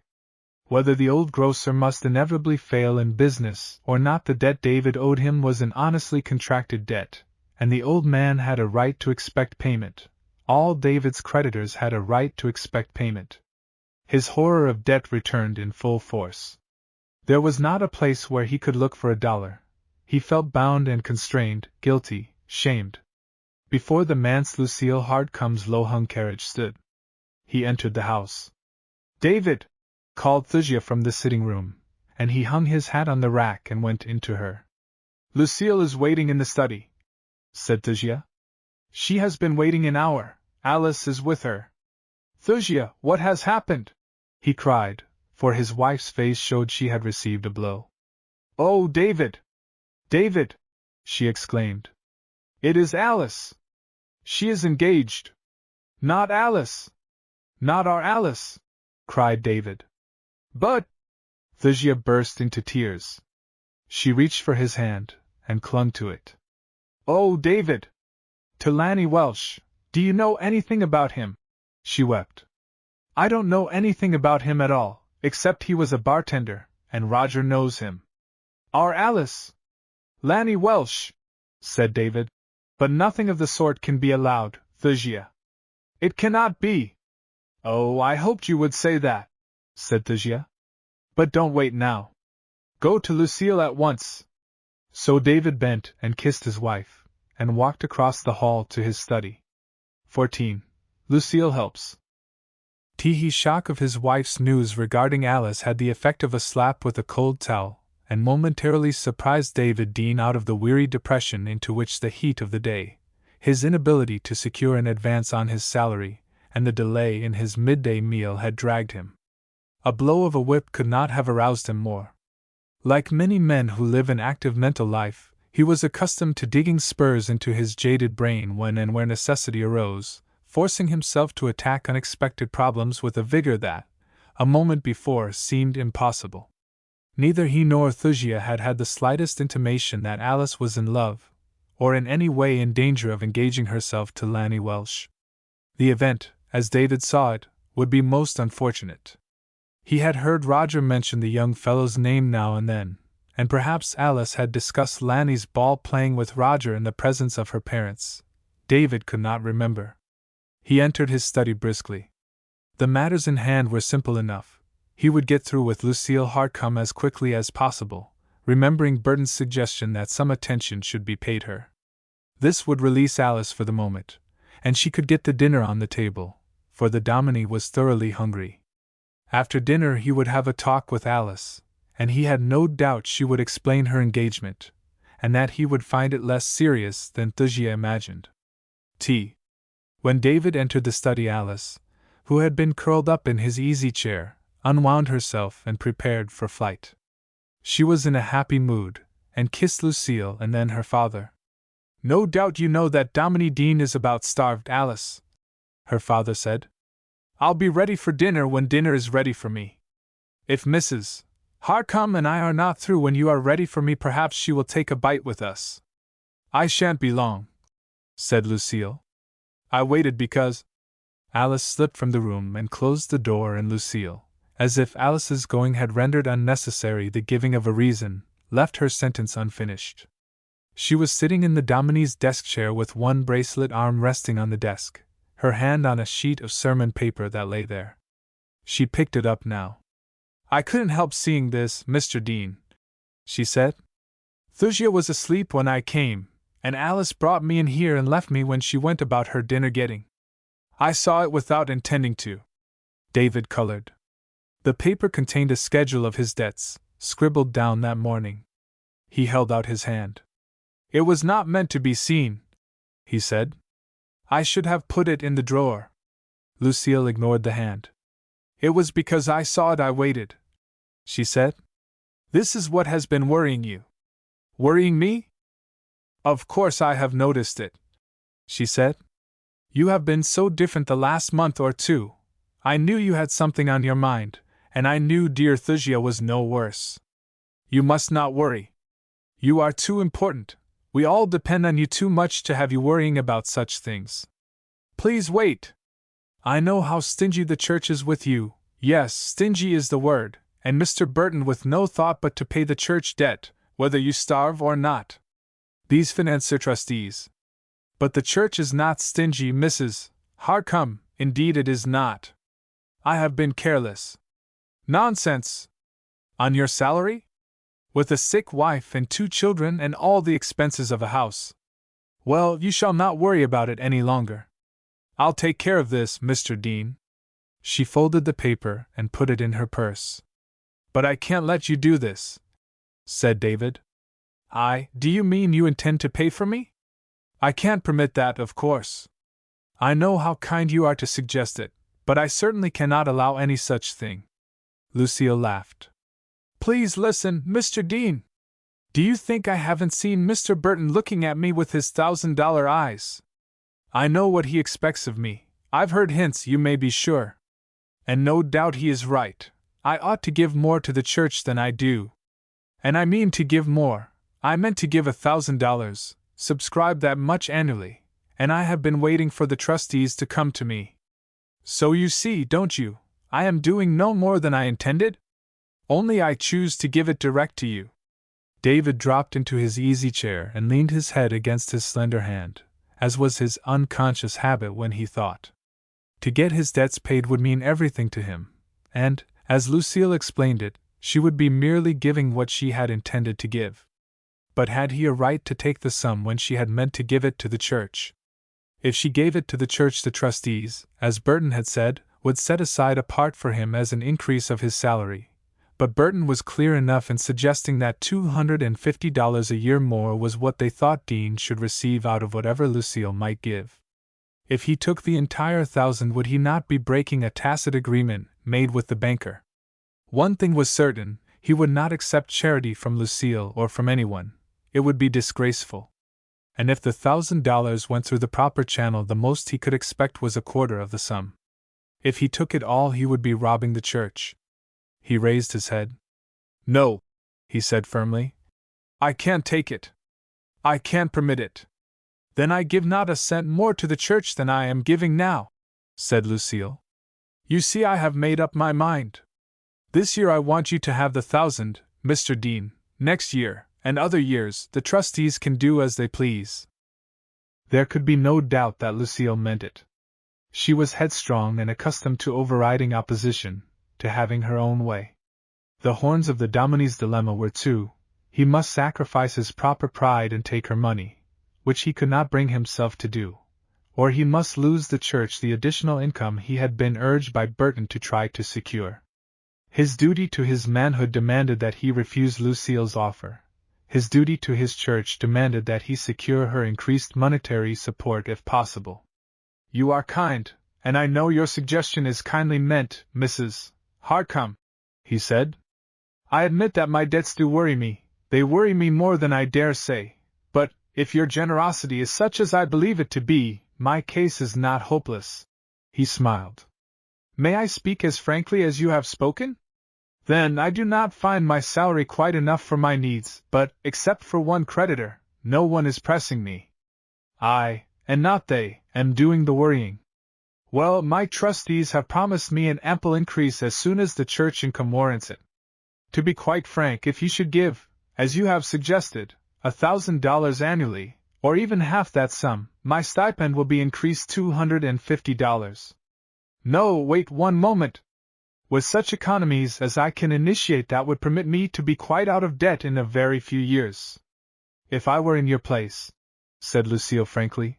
Speaker 1: Whether the old grocer must inevitably fail in business or not, the debt David owed him was an honestly contracted debt, and the old man had a right to expect payment. All David's creditors had a right to expect payment. His horror of debt returned in full force. There was not a place where he could look for $1. He felt bound and constrained, guilty, shamed. Before the manse Lucille Hardcome's low-hung carriage stood. He entered the house. "David!" called Thusia from the sitting-room, and he hung his hat on the rack and went into her. "Lucille is waiting in the study," said Thusia. "She has been waiting an hour. Alice is with her." "Thusia, what has happened?" he cried, for his wife's face showed she had received a blow. "Oh, David! David!" she exclaimed. "It is Alice! She is engaged!" "Not Alice! Not our Alice!" cried David. "But—" Thusia burst into tears. She reached for his hand, and clung to it. "Oh, David! To Lanny Welsh, do you know anything about him?" she wept. "I don't know anything about him at all, except he was a bartender, and Roger knows him." "Our Alice! Lanny Welsh!" said David. "But nothing of the sort can be allowed, Thusia. It cannot be." "Oh, I hoped you would say that," said Thusia. "But don't wait now. Go to Lucille at once." So David bent and kissed his wife, and walked across the hall to his study. 14. Lucille helps. The shock of his wife's news regarding Alice had the effect of a slap with a cold towel, and momentarily surprised David Dean out of the weary depression into which the heat of the day, his inability to secure an advance on his salary, and the delay in his midday meal had dragged him. A blow of a whip could not have aroused him more. Like many men who live an active mental life, he was accustomed to digging spurs into his jaded brain when and where necessity arose, forcing himself to attack unexpected problems with a vigor that, a moment before, seemed impossible. Neither he nor Thusia had had the slightest intimation that Alice was in love, or in any way in danger of engaging herself to Lanny Welsh. The event, as David saw it, would be most unfortunate. He had heard Roger mention the young fellow's name now and then, and perhaps Alice had discussed Lanny's ball playing with Roger in the presence of her parents. David could not remember. He entered his study briskly. The matters in hand were simple enough. He would get through with Lucille Hardcome as quickly as possible, remembering Burton's suggestion that some attention should be paid her. This would release Alice for the moment, and she could get the dinner on the table, for the Dominie was thoroughly hungry. After dinner he would have a talk with Alice, and he had no doubt she would explain her engagement, and that he would find it less serious than Thusia imagined. When David entered the study, Alice, who had been curled up in his easy chair, unwound herself and prepared for flight. She was in a happy mood, and kissed Lucille and then her father. "No doubt you know that Dominie Dean is about starved, Alice," her father said. "I'll be ready for dinner when dinner is ready for me. If Mrs. Hardcome and I are not through when you are ready for me, perhaps she will take a bite with us." "I shan't be long," said Lucille. "I waited because—" Alice slipped from the room and closed the door, and Lucille, as if Alice's going had rendered unnecessary the giving of a reason, left her sentence unfinished. She was sitting in the Dominie's desk chair with one bracelet arm resting on the desk, her hand on a sheet of sermon paper that lay there. She picked it up now. "I couldn't help seeing this, Mr. Dean," she said. "Thusia was asleep when I came, and Alice brought me in here and left me when she went about her dinner getting. I saw it without intending to." David colored. The paper contained a schedule of his debts, scribbled down that morning. He held out his hand. "It was not meant to be seen," he said. "I should have put it in the drawer." Lucille ignored the hand. "It was because I saw it I waited," she said. "This is what has been worrying you." "Worrying me?" "Of course I have noticed it," she said. "You have been so different the last month or two. I knew you had something on your mind, and I knew dear Thusia was no worse. You must not worry. You are too important. We all depend on you too much to have you worrying about such things. Please wait. I know how stingy the church is with you. Yes, stingy is the word, and Mr. Burton with no thought but to pay the church debt, whether you starve or not. These finance trustees. But the church is not stingy, Mrs. Harcum, indeed it is not. I have been careless. Nonsense! On your salary? With a sick wife and 2 children and all the expenses of a house. Well, you shall not worry about it any longer. I'll take care of this, Mr. Dean. She folded the paper and put it in her purse. But I can't let you do this, said David. Do you mean you intend to pay for me? I can't permit that, of course. I know how kind you are to suggest it, but I certainly cannot allow any such thing. Lucille laughed. Please listen, Mr. Dean. Do you think I haven't seen Mr. Burton looking at me with his $1,000 eyes? I know what he expects of me. I've heard hints, you may be sure. And no doubt he is right. I ought to give more to the church than I do. And I mean to give more. I meant to give $1,000, subscribe that much annually, and I have been waiting for the trustees to come to me. So you see, don't you, I am doing no more than I intended? Only I choose to give it direct to you. David dropped into his easy chair and leaned his head against his slender hand, as was his unconscious habit when he thought. To get his debts paid would mean everything to him, and, as Lucille explained it, she would be merely giving what she had intended to give. But had he a right to take the sum when she had meant to give it to the church? If she gave it to the church, the trustees, as Burton had said, would set aside a part for him as an increase of his salary. But Burton was clear enough in suggesting that $250 a year more was what they thought Dean should receive out of whatever Lucille might give. If he took the entire $1,000, would he not be breaking a tacit agreement made with the banker? One thing was certain, he would not accept charity from Lucille or from anyone. It would be disgraceful. And if the $1,000 went through the proper channel, the most he could expect was a quarter of the sum. If he took it all, he would be robbing the church. He raised his head. No, he said firmly. I can't take it. I can't permit it. Then I give not a cent more to the church than I am giving now, said Lucille. You see, I have made up my mind. This year I want you to have the $1,000, Mr. Dean. Next year, and other years, the trustees can do as they please. There could be no doubt that Lucille meant it. She was headstrong and accustomed to overriding opposition, to having her own way. The horns of the Dominie's dilemma were two: he must sacrifice his proper pride and take her money, which he could not bring himself to do, or he must lose the church the additional income he had been urged by Burton to try to secure. His duty to his manhood demanded that he refuse Lucille's offer. His duty to his church demanded that he secure her increased monetary support if possible. You are kind, and I know your suggestion is kindly meant, Mrs. Harcum, he said. I admit that my debts do worry me. They worry me more than I dare say. But, if your generosity is such as I believe it to be, my case is not hopeless. He smiled. May I speak as frankly as you have spoken? Then I do not find my salary quite enough for my needs, but, except for one creditor, no one is pressing me. I, and not they, am doing the worrying. Well, my trustees have promised me an ample increase as soon as the church income warrants it. To be quite frank, if you should give, as you have suggested, $1,000 annually, or even half that sum, my stipend will be increased $250. No, wait one moment. With such economies as I can initiate, that would permit me to be quite out of debt in a very few years. If I were in your place, said Lucille frankly,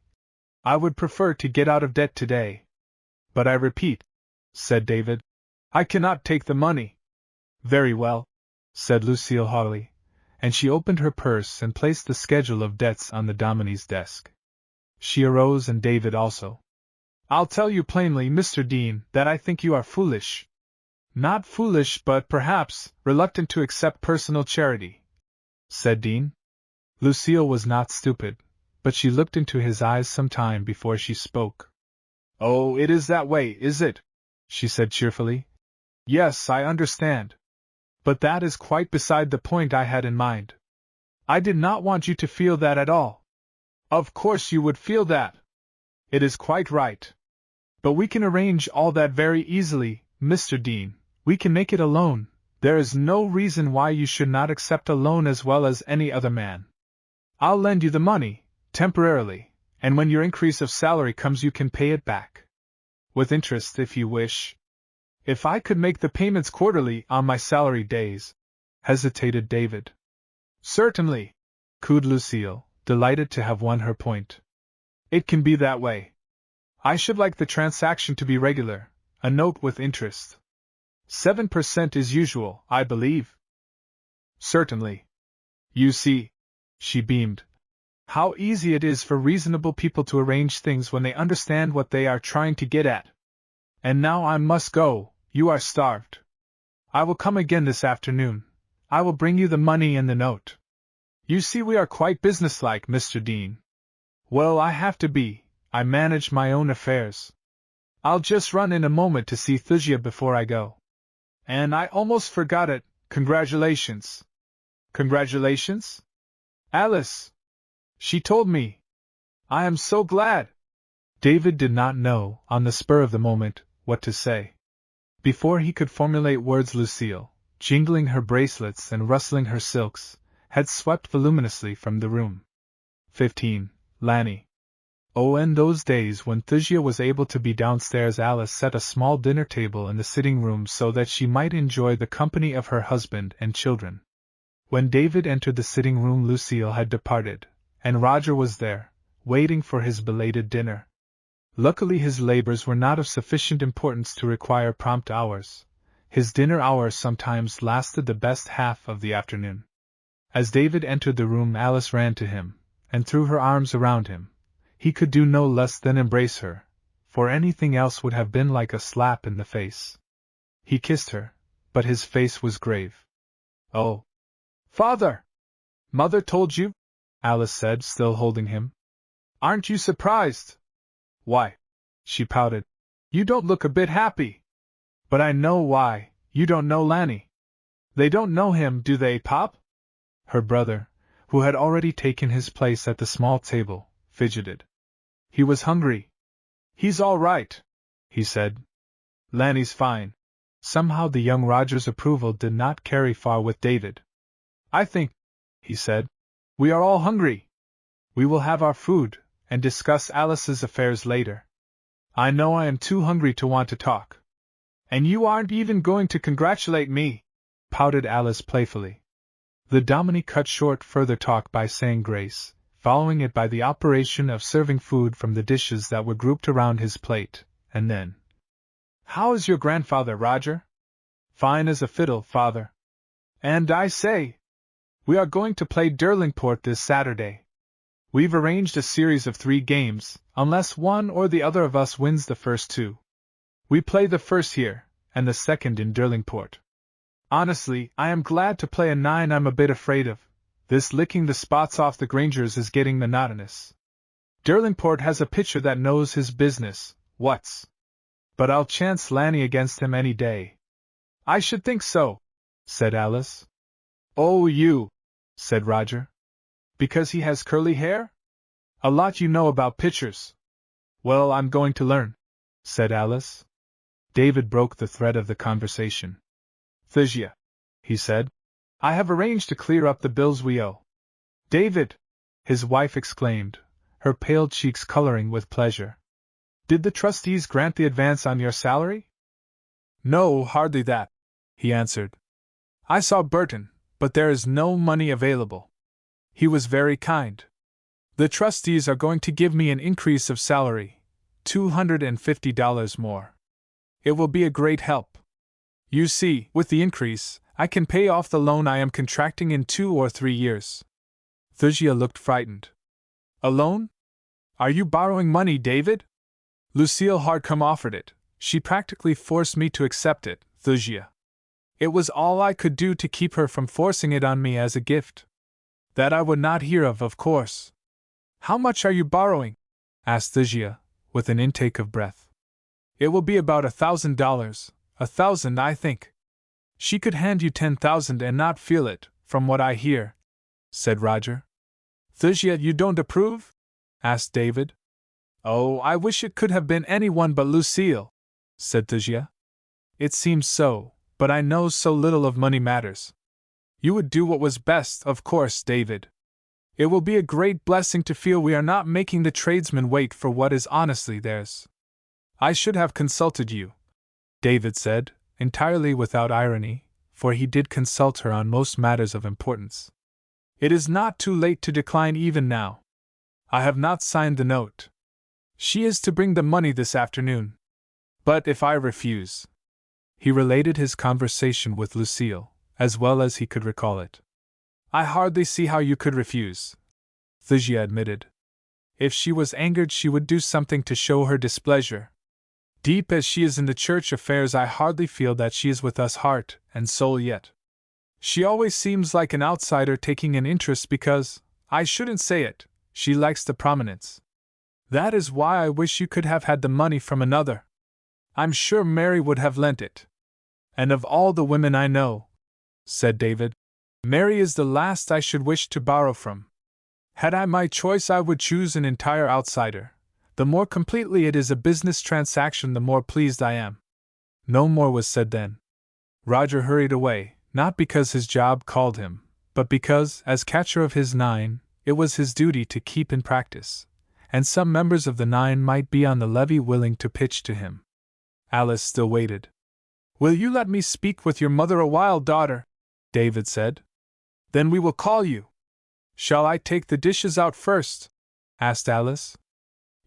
Speaker 1: I would prefer to get out of debt today. But I repeat, said David, I cannot take the money. Very well, said Lucille haughtily, and she opened her purse and placed the schedule of debts on the Dominie's desk. She arose, and David also. I'll tell you plainly, Mr. Dean, that I think you are foolish. Not foolish, but perhaps reluctant to accept personal charity, said Dean. Lucille was not stupid, but she looked into his eyes some time before she spoke. Oh, it is that way, is it? She said cheerfully. Yes, I understand. But that is quite beside the point I had in mind. I did not want you to feel that at all. Of course you would feel that. It is quite right. But we can arrange all that very easily, Mr. Dean. We can make it a loan. There is no reason why you should not accept a loan as well as any other man. I'll lend you the money, temporarily, and when your increase of salary comes you can pay it back. With interest if you wish. If I could make the payments quarterly on my salary days, hesitated David. Certainly, cooed Lucille, delighted to have won her point. It can be that way. I should like the transaction to be regular, a note with interest. 7% is usual, I believe. Certainly. You see, she beamed, how easy it is for reasonable people to arrange things when they understand what they are trying to get at. And now I must go, you are starved. I will come again this afternoon. I will bring you the money and the note. You see we are quite businesslike, Mr. Dean. Well, I have to be, I manage my own affairs. I'll just run in a moment to see Thusia before I go. And I almost forgot it, congratulations. Congratulations? Alice. She told me. I am so glad. David did not know, on the spur of the moment, what to say. Before he could formulate words, Lucille, jingling her bracelets and rustling her silks, had swept voluminously from the room. 15. Lanny. Oh, in those days when Thusia was able to be downstairs, Alice set a small dinner table in the sitting room so that she might enjoy the company of her husband and children. When David entered the sitting room, Lucille had departed, and Roger was there, waiting for his belated dinner. Luckily his labors were not of sufficient importance to require prompt hours. His dinner hour sometimes lasted the best half of the afternoon. As David entered the room, Alice ran to him, and threw her arms around him. He could do no less than embrace her, for anything else would have been like a slap in the face. He kissed her, but his face was grave. Oh! Father! Mother told you? Alice said, still holding him. Aren't you surprised? Why? She pouted. You don't look a bit happy. But I know why. You don't know Lanny. They don't know him, do they, Pop? Her brother, who had already taken his place at the small table, fidgeted. He was hungry. He's all right, he said. Lanny's fine. Somehow the young Roger's approval did not carry far with David. I think, he said, we are all hungry. We will have our food, and discuss Alice's affairs later. I know I am too hungry to want to talk. And you aren't even going to congratulate me, pouted Alice playfully. The Dominie cut short further talk by saying grace, following it by the operation of serving food from the dishes that were grouped around his plate, and then, How is your grandfather, Roger? Fine as a fiddle, father. And I say, we are going to play Derlingport this Saturday. We've arranged a series of 3 games, unless one or the other of us wins the first 2. We play the first here, and the second in Derlingport. Honestly, I am glad to play a 9 I'm a bit afraid of. This licking the spots off the Grangers is getting monotonous. Derlingport has a pitcher that knows his business, what's. But I'll chance Lanny against him any day. I should think so, said Alice. Oh, you, said Roger. Because he has curly hair? A lot you know about pitchers. Well, I'm going to learn, said Alice. David broke the thread of the conversation. Thusia, he said, I have arranged to clear up the bills we owe. David, his wife exclaimed, her pale cheeks coloring with pleasure. Did the trustees grant the advance on your salary? No, hardly that, he answered. I saw Burton, but there is no money available. He was very kind. The trustees are going to give me an increase of salary, $250 more. It will be a great help. You see, with the increase, I can pay off the loan I am contracting in 2 or 3 years. Thusia looked frightened. A loan? Are you borrowing money, David? Lucille Hardcome offered it. She practically forced me to accept it, Thusia. It was all I could do to keep her from forcing it on me as a gift. That I would not hear of course. How much are you borrowing? Asked Thusia, with an intake of breath. It will be about $1,000, 1,000 I think. She could hand you 10,000 and not feel it, from what I hear. said Roger. Thusia, you don't approve? Asked David. Oh, I wish it could have been anyone but Lucille, said Thusia. It seems so, but I know so little of money matters. You would do what was best, of course, David. It will be a great blessing to feel we are not making the tradesmen wait for what is honestly theirs. I should have consulted you, David said, entirely without irony, for he did consult her on most matters of importance. It is not too late to decline even now. I have not signed the note. She is to bring the money this afternoon. But if I refuse... He related his conversation with Lucille, as well as he could recall it. I hardly see how you could refuse, Thusia admitted. If she was angered, she would do something to show her displeasure. Deep as she is in the church affairs, I hardly feel that she is with us heart and soul yet. She always seems like an outsider taking an interest because, I shouldn't say it, she likes the prominence. That is why I wish you could have had the money from another. I'm sure Mary would have lent it. And of all the women I know, said David, Mary is the last I should wish to borrow from. Had I my choice, I would choose an entire outsider. The more completely it is a business transaction, the more pleased I am. No more was said then. Roger hurried away, not because his job called him, but because, as catcher of his nine, it was his duty to keep in practice, and some members of the nine might be on the levee willing to pitch to him. Alice still waited. Will you let me speak with your mother a while, daughter? David said. Then we will call you. Shall I take the dishes out first? Asked Alice.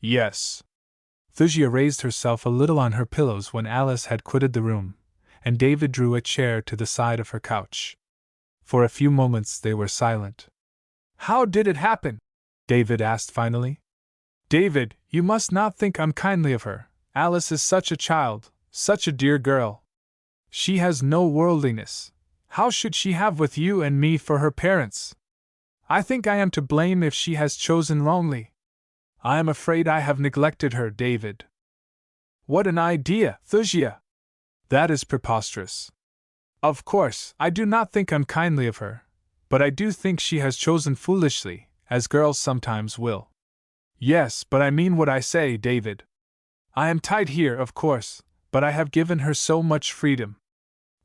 Speaker 1: Yes. Thusia raised herself a little on her pillows when Alice had quitted the room, and David drew a chair to the side of her couch. For a few moments they were silent. How did it happen? David asked finally. David, you must not think unkindly of her. Alice is such a child, such a dear girl. She has no worldliness. How should she have with you and me for her parents? I think I am to blame if she has chosen wrongly. I am afraid I have neglected her, David. What an idea, Thusia! That is preposterous. Of course, I do not think unkindly of her, but I do think she has chosen foolishly, as girls sometimes will. Yes, but I mean what I say, David. I am tied here, of course, but I have given her so much freedom.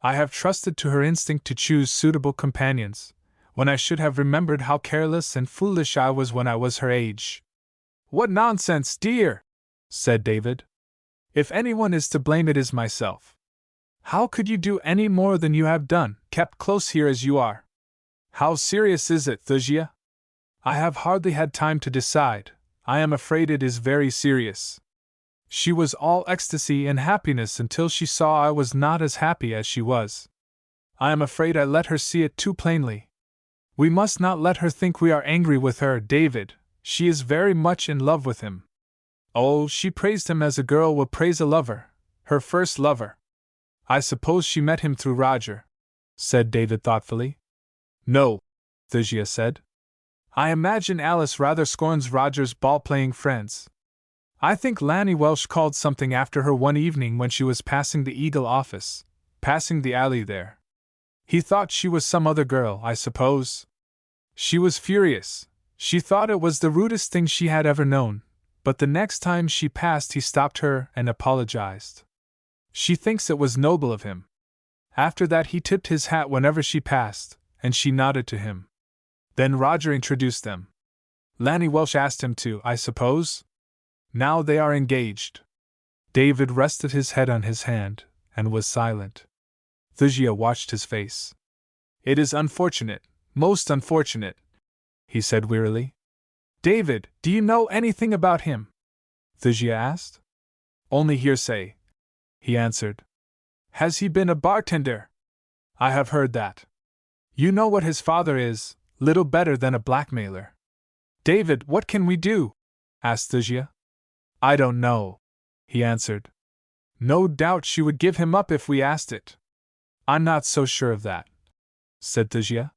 Speaker 1: I have trusted to her instinct to choose suitable companions, when I should have remembered how careless and foolish I was when I was her age. What nonsense, dear! Said David. If anyone is to blame, it is myself. How could you do any more than you have done, kept close here as you are? How serious is it, Thusia? I have hardly had time to decide. I am afraid it is very serious. She was all ecstasy and happiness until she saw I was not as happy as she was. I am afraid I let her see it too plainly. We must not let her think we are angry with her, David. She is very much in love with him. Oh, she praised him as a girl will praise a lover, her first lover. I suppose she met him through Roger, said David thoughtfully. No, Thusia said. I imagine Alice rather scorns Roger's ball-playing friends. I think Lanny Welsh called something after her one evening when she was passing the Eagle office, passing the alley there. He thought she was some other girl, I suppose. She was furious. She thought it was the rudest thing she had ever known, but the next time she passed he stopped her and apologized. She thinks it was noble of him. After that he tipped his hat whenever she passed, and she nodded to him. Then Roger introduced them. Lanny Welsh asked him to, I suppose? Now they are engaged. David rested his head on his hand, and was silent. Thusia watched his face. It is unfortunate, most unfortunate, he said wearily. David, do you know anything about him? Thusia asked. Only hearsay, he answered. Has he been a bartender? I have heard that. You know what his father is, little better than a blackmailer. David, what can we do? Asked Thusia. I don't know, he answered. No doubt she would give him up if we asked it. I'm not so sure of that, said Thusia.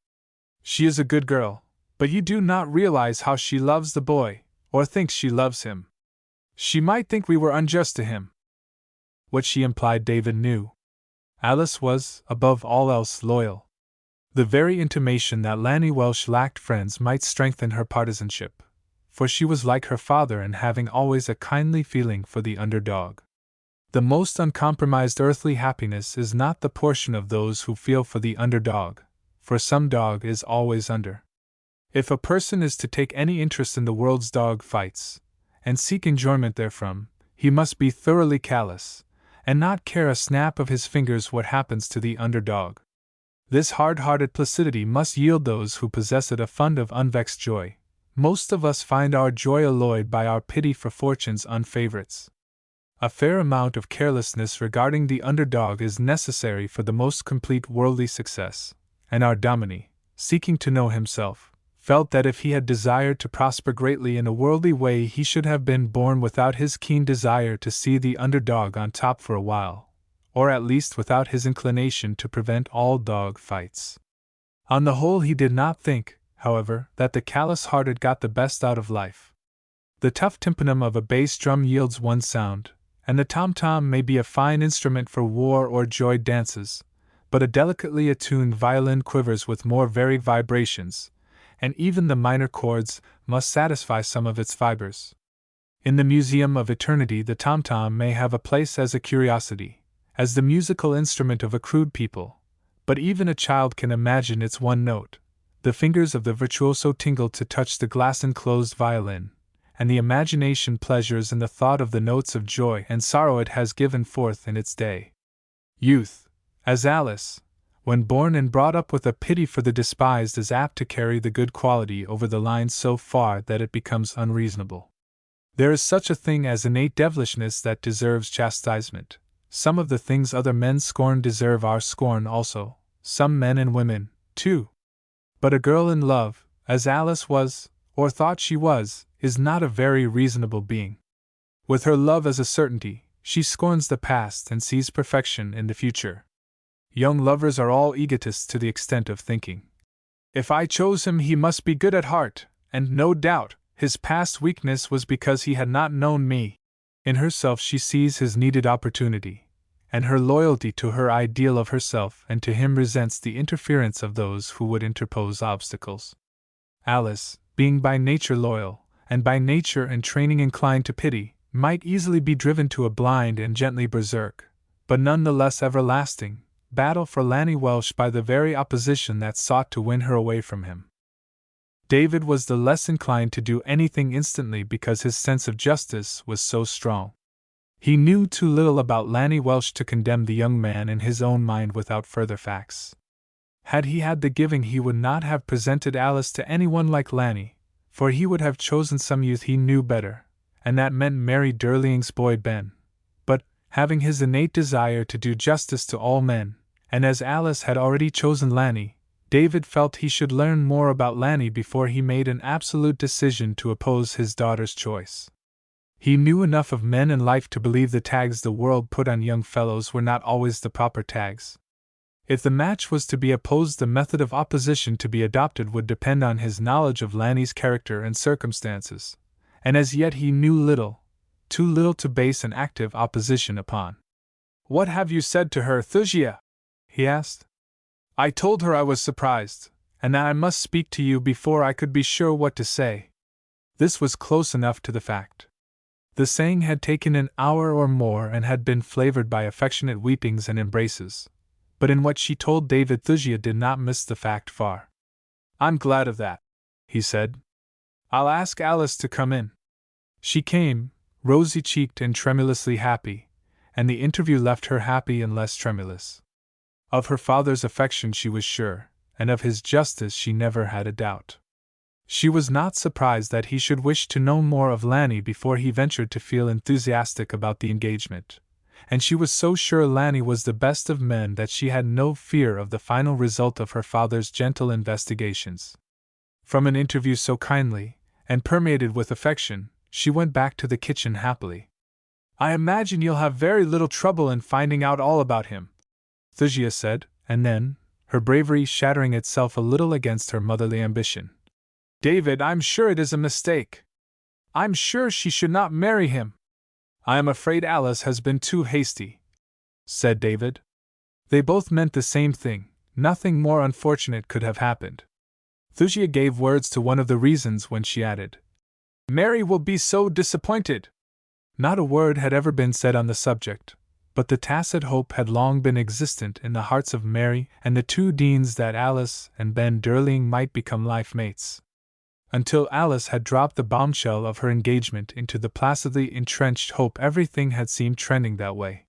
Speaker 1: She is a good girl, but you do not realize how she loves the boy, or thinks she loves him. She might think we were unjust to him. What she implied David knew. Alice was, above all else, loyal. The very intimation that Lanny Welsh lacked friends might strengthen her partisanship, for she was like her father in having always a kindly feeling for the underdog. The most uncompromised earthly happiness is not the portion of those who feel for the underdog, for some dog is always under. If a person is to take any interest in the world's dog fights, and seek enjoyment therefrom, he must be thoroughly callous, and not care a snap of his fingers what happens to the underdog. This hard-hearted placidity must yield those who possess it a fund of unvexed joy. Most of us find our joy alloyed by our pity for fortune's unfavorites. A fair amount of carelessness regarding the underdog is necessary for the most complete worldly success, and our Dominie, seeking to know himself, felt that if he had desired to prosper greatly in a worldly way he should have been born without his keen desire to see the underdog on top for a while, or at least without his inclination to prevent all dog fights. On the whole he did not think, however, that the callous-hearted got the best out of life. The tough tympanum of a bass drum yields one sound, and the tom-tom may be a fine instrument for war or joy dances, but a delicately attuned violin quivers with more varied vibrations, and even the minor chords must satisfy some of its fibers. In the museum of eternity the tom-tom may have a place as a curiosity, as the musical instrument of a crude people, but even a child can imagine its one note. The fingers of the virtuoso tingle to touch the glass-enclosed violin, and the imagination pleasures in the thought of the notes of joy and sorrow it has given forth in its day. Youth, as Alice, when born and brought up with a pity for the despised, is apt to carry the good quality over the line so far that it becomes unreasonable. There is such a thing as innate devilishness that deserves chastisement. Some of the things other men scorn deserve our scorn also, some men and women, too. But a girl in love, as Alice was, or thought she was, is not a very reasonable being. With her love as a certainty, she scorns the past and sees perfection in the future. Young lovers are all egotists to the extent of thinking, if I chose him he must be good at heart, and no doubt, his past weakness was because he had not known me. In herself she sees his needed opportunity, and her loyalty to her ideal of herself and to him resents the interference of those who would interpose obstacles. Alice, being by nature loyal, and by nature and training inclined to pity, might easily be driven to a blind and gently berserk, but none the less everlasting, battle for Lanny Welsh by the very opposition that sought to win her away from him. David was the less inclined to do anything instantly because his sense of justice was so strong. He knew too little about Lanny Welsh to condemn the young man in his own mind without further facts. Had he had the giving he would not have presented Alice to anyone like Lanny, for he would have chosen some youth he knew better, and that meant Mary Durling's boy Ben. But, having his innate desire to do justice to all men, and as Alice had already chosen Lanny, David felt he should learn more about Lanny before he made an absolute decision to oppose his daughter's choice. He knew enough of men and life to believe the tags the world put on young fellows were not always the proper tags. If the match was to be opposed, the method of opposition to be adopted would depend on his knowledge of Lanny's character and circumstances, and as yet he knew little, too little to base an active opposition upon. "What have you said to her, Thusia?" he asked. "I told her I was surprised, and that I must speak to you before I could be sure what to say." This was close enough to the fact. The saying had taken an hour or more and had been flavored by affectionate weepings and embraces, but in what she told David Thusia did not miss the fact far. "I'm glad of that," he said. "I'll ask Alice to come in." She came, rosy-cheeked and tremulously happy, and the interview left her happy and less tremulous. Of her father's affection she was sure, and of his justice she never had a doubt. She was not surprised that he should wish to know more of Lanny before he ventured to feel enthusiastic about the engagement, and she was so sure Lanny was the best of men that she had no fear of the final result of her father's gentle investigations. From an interview so kindly, and permeated with affection, she went back to the kitchen happily. "I imagine you'll have very little trouble in finding out all about him," Thusia said, and then, her bravery shattering itself a little against her motherly ambition. "David, I'm sure it is a mistake. I'm sure she should not marry him." "I am afraid Alice has been too hasty," said David. They both meant the same thing, Nothing more unfortunate could have happened. Thusia gave words to one of the reasons when she added, "Mary will be so disappointed." Not a word had ever been said on the subject, but the tacit hope had long been existent in the hearts of Mary and the two Deans that Alice and Ben Durling might become life mates. Until Alice had dropped the bombshell of her engagement into the placidly entrenched hope, everything had seemed trending that way.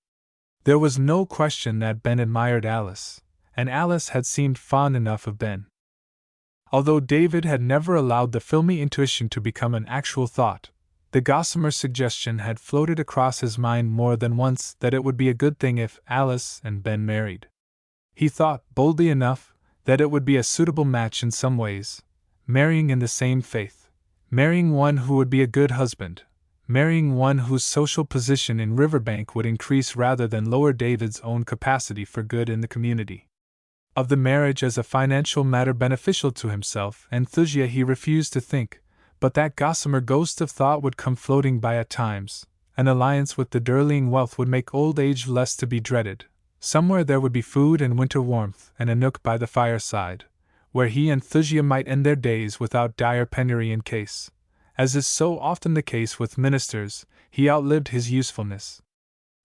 Speaker 1: There was no question that Ben admired Alice, and Alice had seemed fond enough of Ben. Although David had never allowed the filmy intuition to become an actual thought, the gossamer suggestion had floated across his mind more than once that it would be a good thing if Alice and Ben married. He thought, boldly enough, that it would be a suitable match in some ways, marrying in the same faith, marrying one who would be a good husband, marrying one whose social position in Riverbank would increase rather than lower David's own capacity for good in the community. Of the marriage as a financial matter beneficial to himself and Thusia he refused to think, but that gossamer ghost of thought would come floating by at times. An alliance with the Durling wealth would make old age less to be dreaded. Somewhere there would be food and winter warmth and a nook by the fireside, where he and Thusia might end their days without dire penury in case, as is so often the case with ministers, he outlived his usefulness.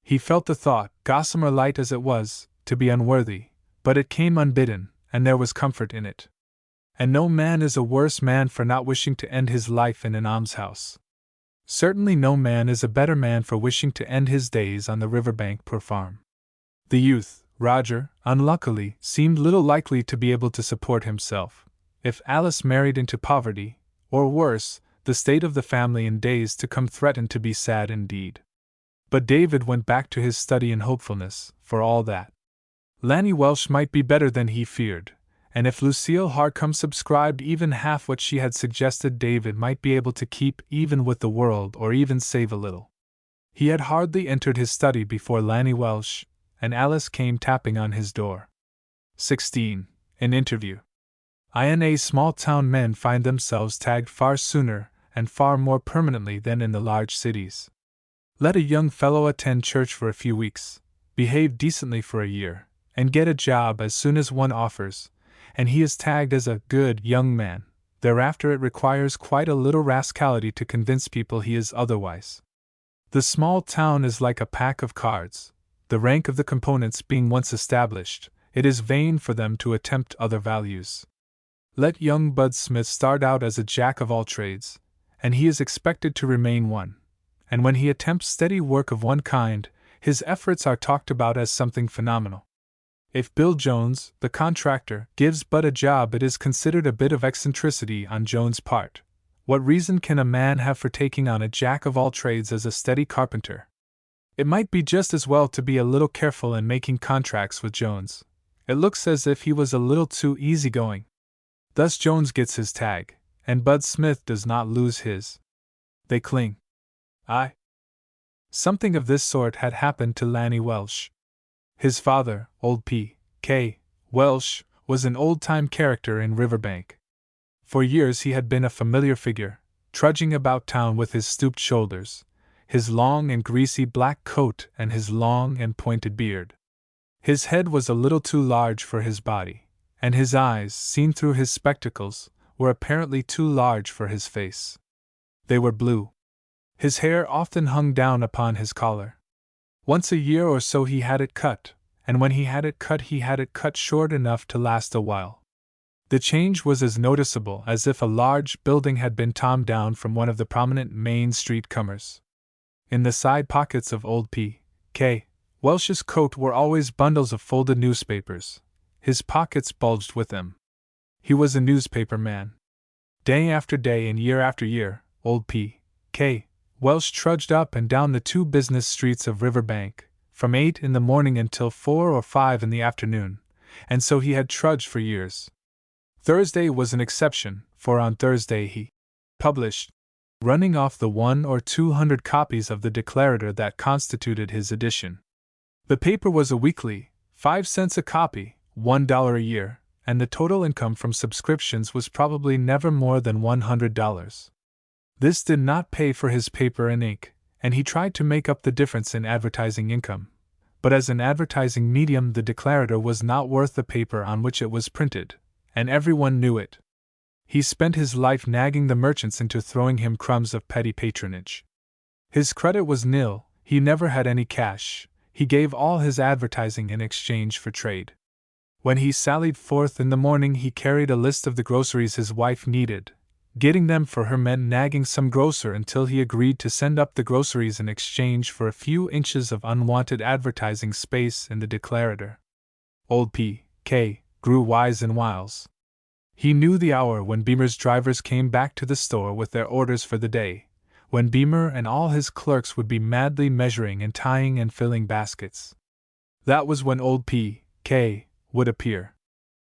Speaker 1: He felt the thought, gossamer light as it was, to be unworthy, but it came unbidden, and there was comfort in it. And no man is a worse man for not wishing to end his life in an almshouse. Certainly no man is a better man for wishing to end his days on the Riverbank poor farm. The youth, Roger, unluckily, seemed little likely to be able to support himself. If Alice married into poverty, or worse, the state of the family in days to come threatened to be sad indeed. But David went back to his study in hopefulness, for all that. Lanny Welsh might be better than he feared, and if Lucille Harcombe subscribed even half what she had suggested, David might be able to keep even with the world or even save a little. He had hardly entered his study before Lanny Welsh and Alice came tapping on his door. 16. An interview. INA small-town men find themselves tagged far sooner and far more permanently than in the large cities. Let a young fellow attend church for a few weeks, behave decently for a year, and get a job as soon as one offers, and he is tagged as a good young man. Thereafter it requires quite a little rascality to convince people he is otherwise. The small town is like a pack of cards. The rank of the components being once established, it is vain for them to attempt other values. Let young Bud Smith start out as a jack of all trades, and he is expected to remain one. And when he attempts steady work of one kind, his efforts are talked about as something phenomenal. If Bill Jones, the contractor, gives Bud a job, it is considered a bit of eccentricity on Jones' part. What reason can a man have for taking on a jack of all trades as a steady carpenter? It might be just as well to be a little careful in making contracts with Jones. It looks as if he was a little too easygoing. Thus Jones gets his tag, and Bud Smith does not lose his. They cling. Something of this sort had happened to Lanny Welsh. His father, old P.K. Welsh, was an old-time character in Riverbank. For years he had been a familiar figure, trudging about town with his stooped shoulders, his long and greasy black coat and his long and pointed beard. His head was a little too large for his body, and his eyes, seen through his spectacles, were apparently too large for his face. They were blue. His hair often hung down upon his collar. Once a year or so he had it cut, and when he had it cut short enough to last a while. The change was as noticeable as if a large building had been torn down from one of the prominent Main Street comers. In the side pockets of old P.K. Welsh's coat were always bundles of folded newspapers. His pockets bulged with them. He was a newspaper man. Day after day and year after year, old P.K. Welsh trudged up and down the two business streets of Riverbank, from 8 in the morning until 4 or 5 in the afternoon, and so he had trudged for years. Thursday was an exception, for on Thursday he published, running off the 100 or 200 copies of the Declarator that constituted his edition. The paper was a weekly, 5 cents a copy, $1 a year, and the total income from subscriptions was probably never more than $100. This did not pay for his paper and ink, and he tried to make up the difference in advertising income, but as an advertising medium the Declarator was not worth the paper on which it was printed, and everyone knew it. He spent his life nagging the merchants into throwing him crumbs of petty patronage. His credit was nil, he never had any cash, he gave all his advertising in exchange for trade. When he sallied forth in the morning he carried a list of the groceries his wife needed, getting them for her men, nagging some grocer until he agreed to send up the groceries in exchange for a few inches of unwanted advertising space in the Declarator. Old P.K. grew wise in wiles. He knew the hour when Beamer's drivers came back to the store with their orders for the day, when Beamer and all his clerks would be madly measuring and tying and filling baskets. That was when old P.K. would appear.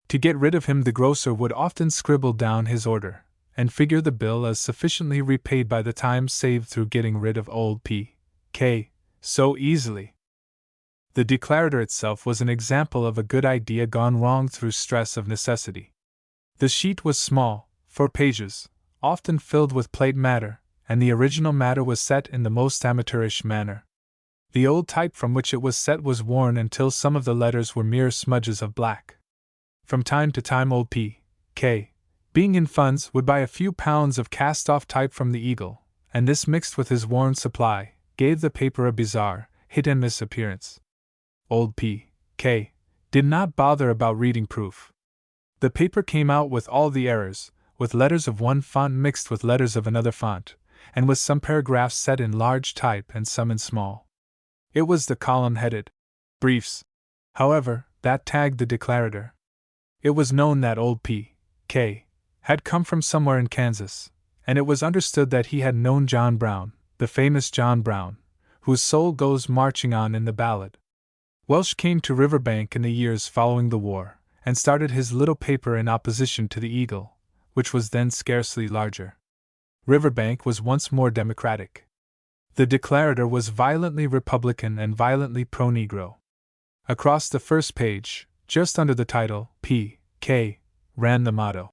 Speaker 1: To get rid of him the grocer would often scribble down his order, and figure the bill as sufficiently repaid by the time saved through getting rid of old P.K. so easily. The Declarator itself was an example of a good idea gone wrong through stress of necessity. The sheet was small, 4 pages, often filled with plate matter, and the original matter was set in the most amateurish manner. The old type from which it was set was worn until some of the letters were mere smudges of black. From time to time old P.K., being in funds, would buy a few pounds of cast-off type from the Eagle, and this mixed with his worn supply, gave the paper a bizarre, hit-and-miss appearance. Old P.K. did not bother about reading proof. The paper came out with all the errors, with letters of one font mixed with letters of another font, and with some paragraphs set in large type and some in small. It was the column headed Briefs, however, that tagged the Declarator. It was known that old P.K. had come from somewhere in Kansas, and it was understood that he had known John Brown, the famous John Brown, whose soul goes marching on in the ballad. Welsh came to Riverbank in the years following the war, and started his little paper in opposition to the Eagle, which was then scarcely larger. Riverbank was once more democratic. The Declarator was violently Republican and violently pro-Negro. Across the first page, just under the title, P.K., ran the motto,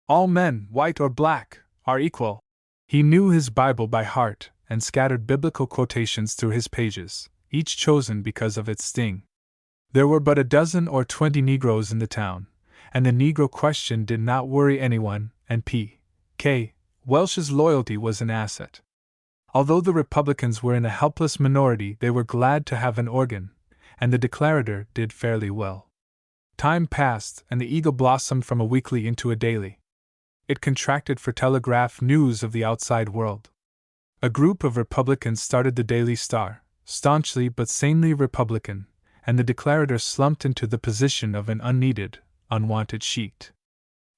Speaker 1: "All men, white or black, are equal." He knew his Bible by heart and scattered biblical quotations through his pages, each chosen because of its sting. There were but a dozen or 20 Negroes in the town, and the Negro question did not worry anyone, and P.K. Welsh's loyalty was an asset. Although the Republicans were in a helpless minority, they were glad to have an organ, and the Declarator did fairly well. Time passed, and the Eagle blossomed from a weekly into a daily. It contracted for telegraph news of the outside world. A group of Republicans started the Daily Star, staunchly but sanely Republican, and the Declarator slumped into the position of an unneeded, unwanted sheet.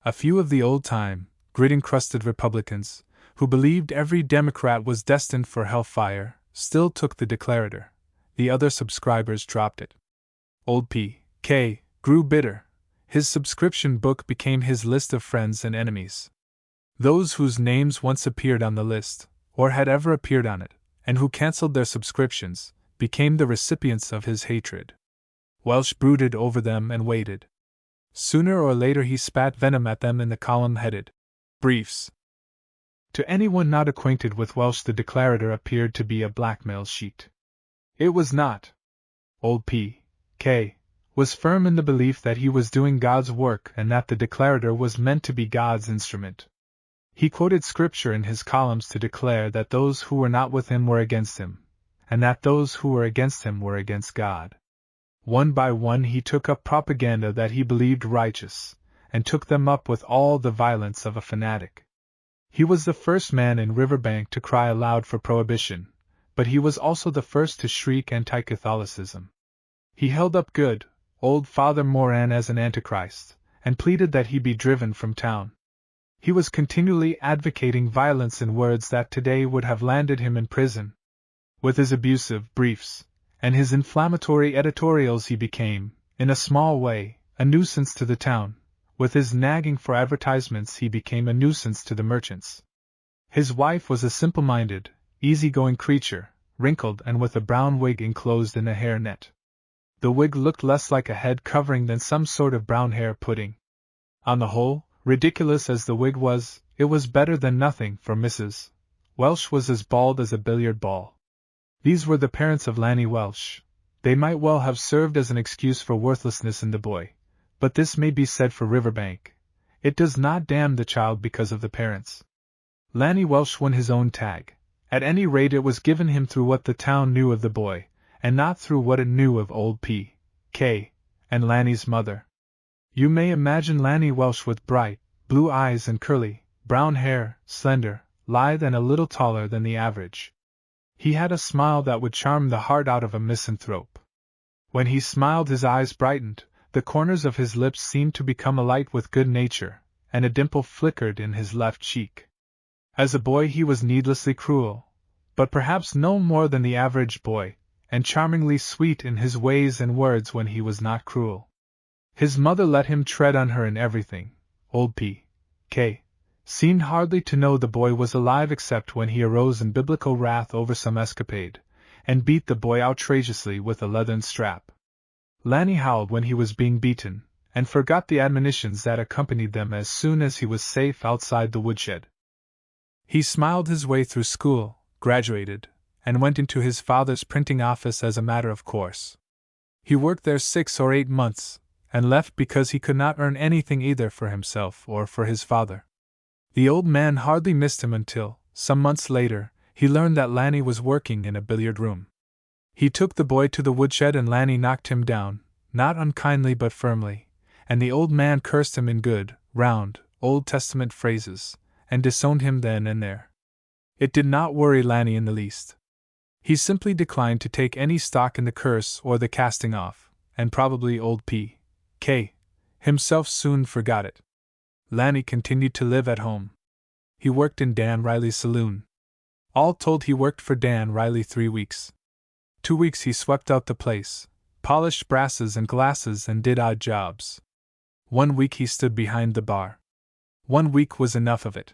Speaker 1: A few of the old-time, grit-encrusted Republicans, who believed every Democrat was destined for hellfire, still took the Declarator. The other subscribers dropped it. Old P.K. grew bitter. His subscription book became his list of friends and enemies. Those whose names once appeared on the list, or had ever appeared on it, and who cancelled their subscriptions, became the recipients of his hatred. Welsh brooded over them and waited. Sooner or later he spat venom at them in the column headed Briefs. To anyone not acquainted with Welsh the Declarator appeared to be a blackmail sheet. It was not. Old P.K. was firm in the belief that he was doing God's work and that the Declarator was meant to be God's instrument. He quoted scripture in his columns to declare that those who were not with him were against him, and that those who were against him were against God. One by one he took up propaganda that he believed righteous, and took them up with all the violence of a fanatic. He was the first man in Riverbank to cry aloud for prohibition, but he was also the first to shriek anti-Catholicism. He held up good, old Father Moran as an antichrist, and pleaded that he be driven from town. He was continually advocating violence in words that today would have landed him in prison. With his abusive briefs and his inflammatory editorials he became, in a small way, a nuisance to the town. With his nagging for advertisements he became a nuisance to the merchants. His wife was a simple-minded, easy-going creature, wrinkled and with a brown wig enclosed in a hair net. The wig looked less like a head covering than some sort of brown hair pudding. On the whole, ridiculous as the wig was, it was better than nothing, for Mrs. Welsh was as bald as a billiard ball. These were the parents of Lanny Welsh, They might well have served as an excuse for worthlessness in the boy, but this may be said for Riverbank. It does not damn the child because of the parents. Lanny Welsh won his own tag. At any rate, it was given him through what the town knew of the boy, and not through what it knew of old P. K. and Lanny's mother. You may imagine Lanny Welsh with bright, blue eyes and curly, brown hair, slender, lithe and a little taller than the average. He had a smile that would charm the heart out of a misanthrope. When he smiled, his eyes brightened, the corners of his lips seemed to become alight with good nature, and a dimple flickered in his left cheek. As a boy he was needlessly cruel, but perhaps no more than the average boy, and charmingly sweet in his ways and words when he was not cruel. His mother let him tread on her in everything. Old P. K. seemed hardly to know the boy was alive except when he arose in biblical wrath over some escapade, and beat the boy outrageously with a leathern strap. Lanny howled when he was being beaten, and forgot the admonitions that accompanied them as soon as he was safe outside the woodshed. He smiled his way through school, graduated, and went into his father's printing office as a matter of course. He worked there 6 or 8 months, and left because he could not earn anything either for himself or for his father. The old man hardly missed him until, some months later, he learned that Lanny was working in a billiard room. He took the boy to the woodshed and Lanny knocked him down, not unkindly but firmly, and the old man cursed him in good, round, Old Testament phrases, and disowned him then and there. It did not worry Lanny in the least. He simply declined to take any stock in the curse or the casting off, and probably old P. K. himself soon forgot it. Lanny continued to live at home. He worked in Dan Riley's saloon. All told, he worked for Dan Riley 3 weeks. 2 weeks he swept out the place, polished brasses and glasses and did odd jobs. 1 week he stood behind the bar. 1 week was enough of it.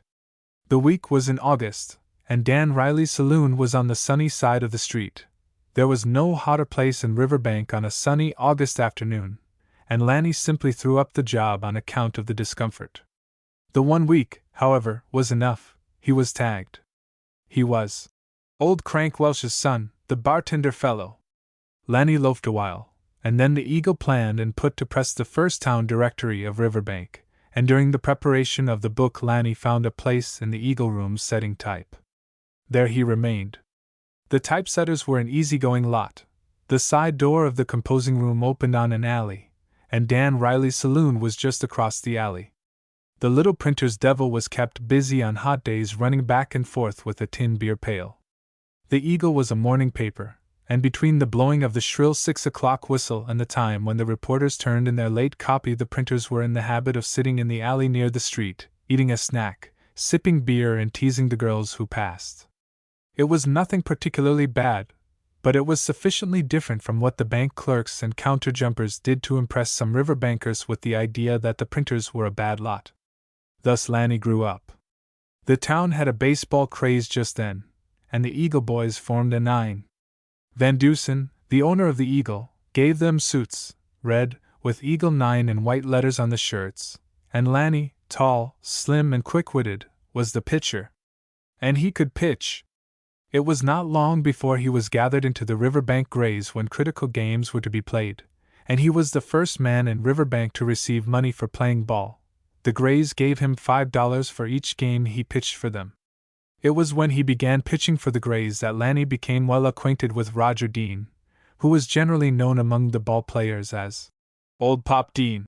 Speaker 1: The week was in August, and Dan Riley's saloon was on the sunny side of the street. There was no hotter place in Riverbank on a sunny August afternoon, and Lanny simply threw up the job on account of the discomfort. The 1 week, however, was enough. He was tagged. He was old Crank Welsh's son, the bartender fellow. Lanny loafed a while, and then the Eagle planned and put to press the first town directory of Riverbank, and during the preparation of the book Lanny found a place in the Eagle room setting type. There he remained. The typesetters were an easy-going lot. The side door of the composing room opened on an alley, and Dan Riley's saloon was just across the alley. The little printer's devil was kept busy on hot days running back and forth with a tin beer pail. The Eagle was a morning paper, and between the blowing of the shrill 6 o'clock whistle and the time when the reporters turned in their late copy, the printers were in the habit of sitting in the alley near the street, eating a snack, sipping beer and teasing the girls who passed. It was nothing particularly bad, but it was sufficiently different from what the bank clerks and counter-jumpers did to impress some Riverbankers with the idea that the printers were a bad lot. Thus Lanny grew up. The town had a baseball craze just then, and the Eagle boys formed a 9. Van Dusen, the owner of the Eagle, gave them suits, red, with Eagle 9 in white letters on the shirts, and Lanny, tall, slim and quick-witted, was the pitcher. And he could pitch. It was not long before he was gathered into the Riverbank Grays when critical games were to be played, and he was the first man in Riverbank to receive money for playing ball. The Grays gave him $5 for each game he pitched for them. It was when he began pitching for the Grays that Lanny became well acquainted with Roger Dean, who was generally known among the ball players as Old Pop Dean,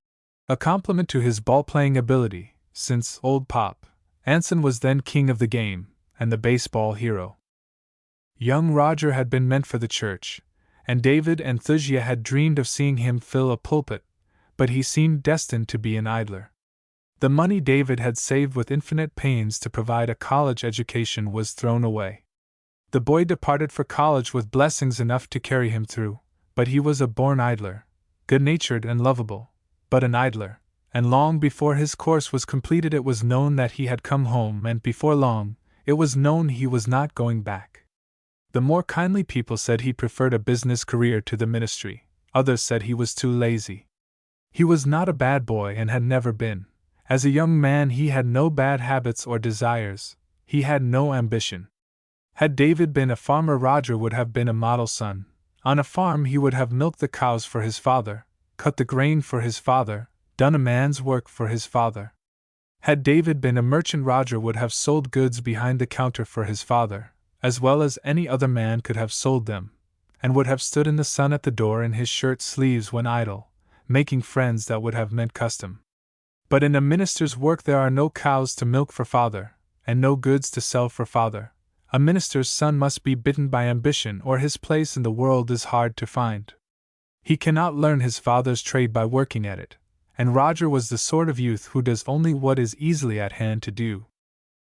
Speaker 1: a compliment to his ball-playing ability, since Old Pop Anson was then king of the game and the baseball hero. Young Roger had been meant for the church, and David and Thusia had dreamed of seeing him fill a pulpit, but he seemed destined to be an idler. The money David had saved with infinite pains to provide a college education was thrown away. The boy departed for college with blessings enough to carry him through, but he was a born idler, good-natured and lovable, but an idler, and long before his course was completed it was known that he had come home, and before long, it was known he was not going back. The more kindly people said he preferred a business career to the ministry, others said he was too lazy. He was not a bad boy and had never been. As a young man he had no bad habits or desires, he had no ambition. Had David been a farmer, Roger would have been a model son, On a farm he would have milked the cows for his father, cut the grain for his father, done a man's work for his father. Had David been a merchant, Roger would have sold goods behind the counter for his father, as well as any other man could have sold them, and would have stood in the sun at the door in his shirt sleeves when idle, making friends that would have meant custom. But in a minister's work there are no cows to milk for father, and no goods to sell for father. A minister's son must be bitten by ambition, or his place in the world is hard to find. He cannot learn his father's trade by working at it, and Roger was the sort of youth who does only what is easily at hand to do.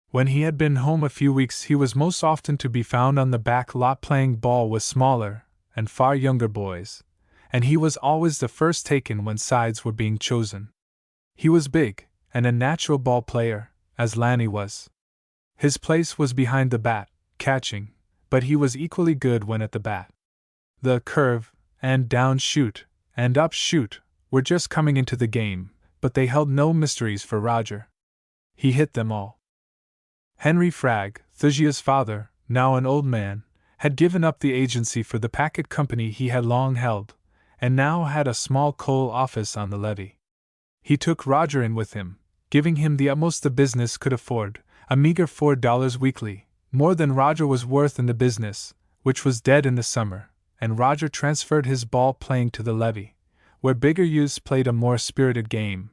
Speaker 1: When he had been home a few weeks, he was most often to be found on the back lot playing ball with smaller and far younger boys, and he was always the first taken when sides were being chosen. He was big, and a natural ball player, as Lanny was. His place was behind the bat, catching, but he was equally good when at the bat. The curve, and down shoot, and up shoot, were just coming into the game, but they held no mysteries for Roger. He hit them all. Henry Fragg, Thusia's father, now an old man, had given up the agency for the packet company he had long held, and now had a small coal office on the levee. He took Roger in with him, giving him the utmost the business could afford, a meager $4 weekly, more than Roger was worth in the business, which was dead in the summer, and Roger transferred his ball playing to the levee, where bigger youths played a more spirited game.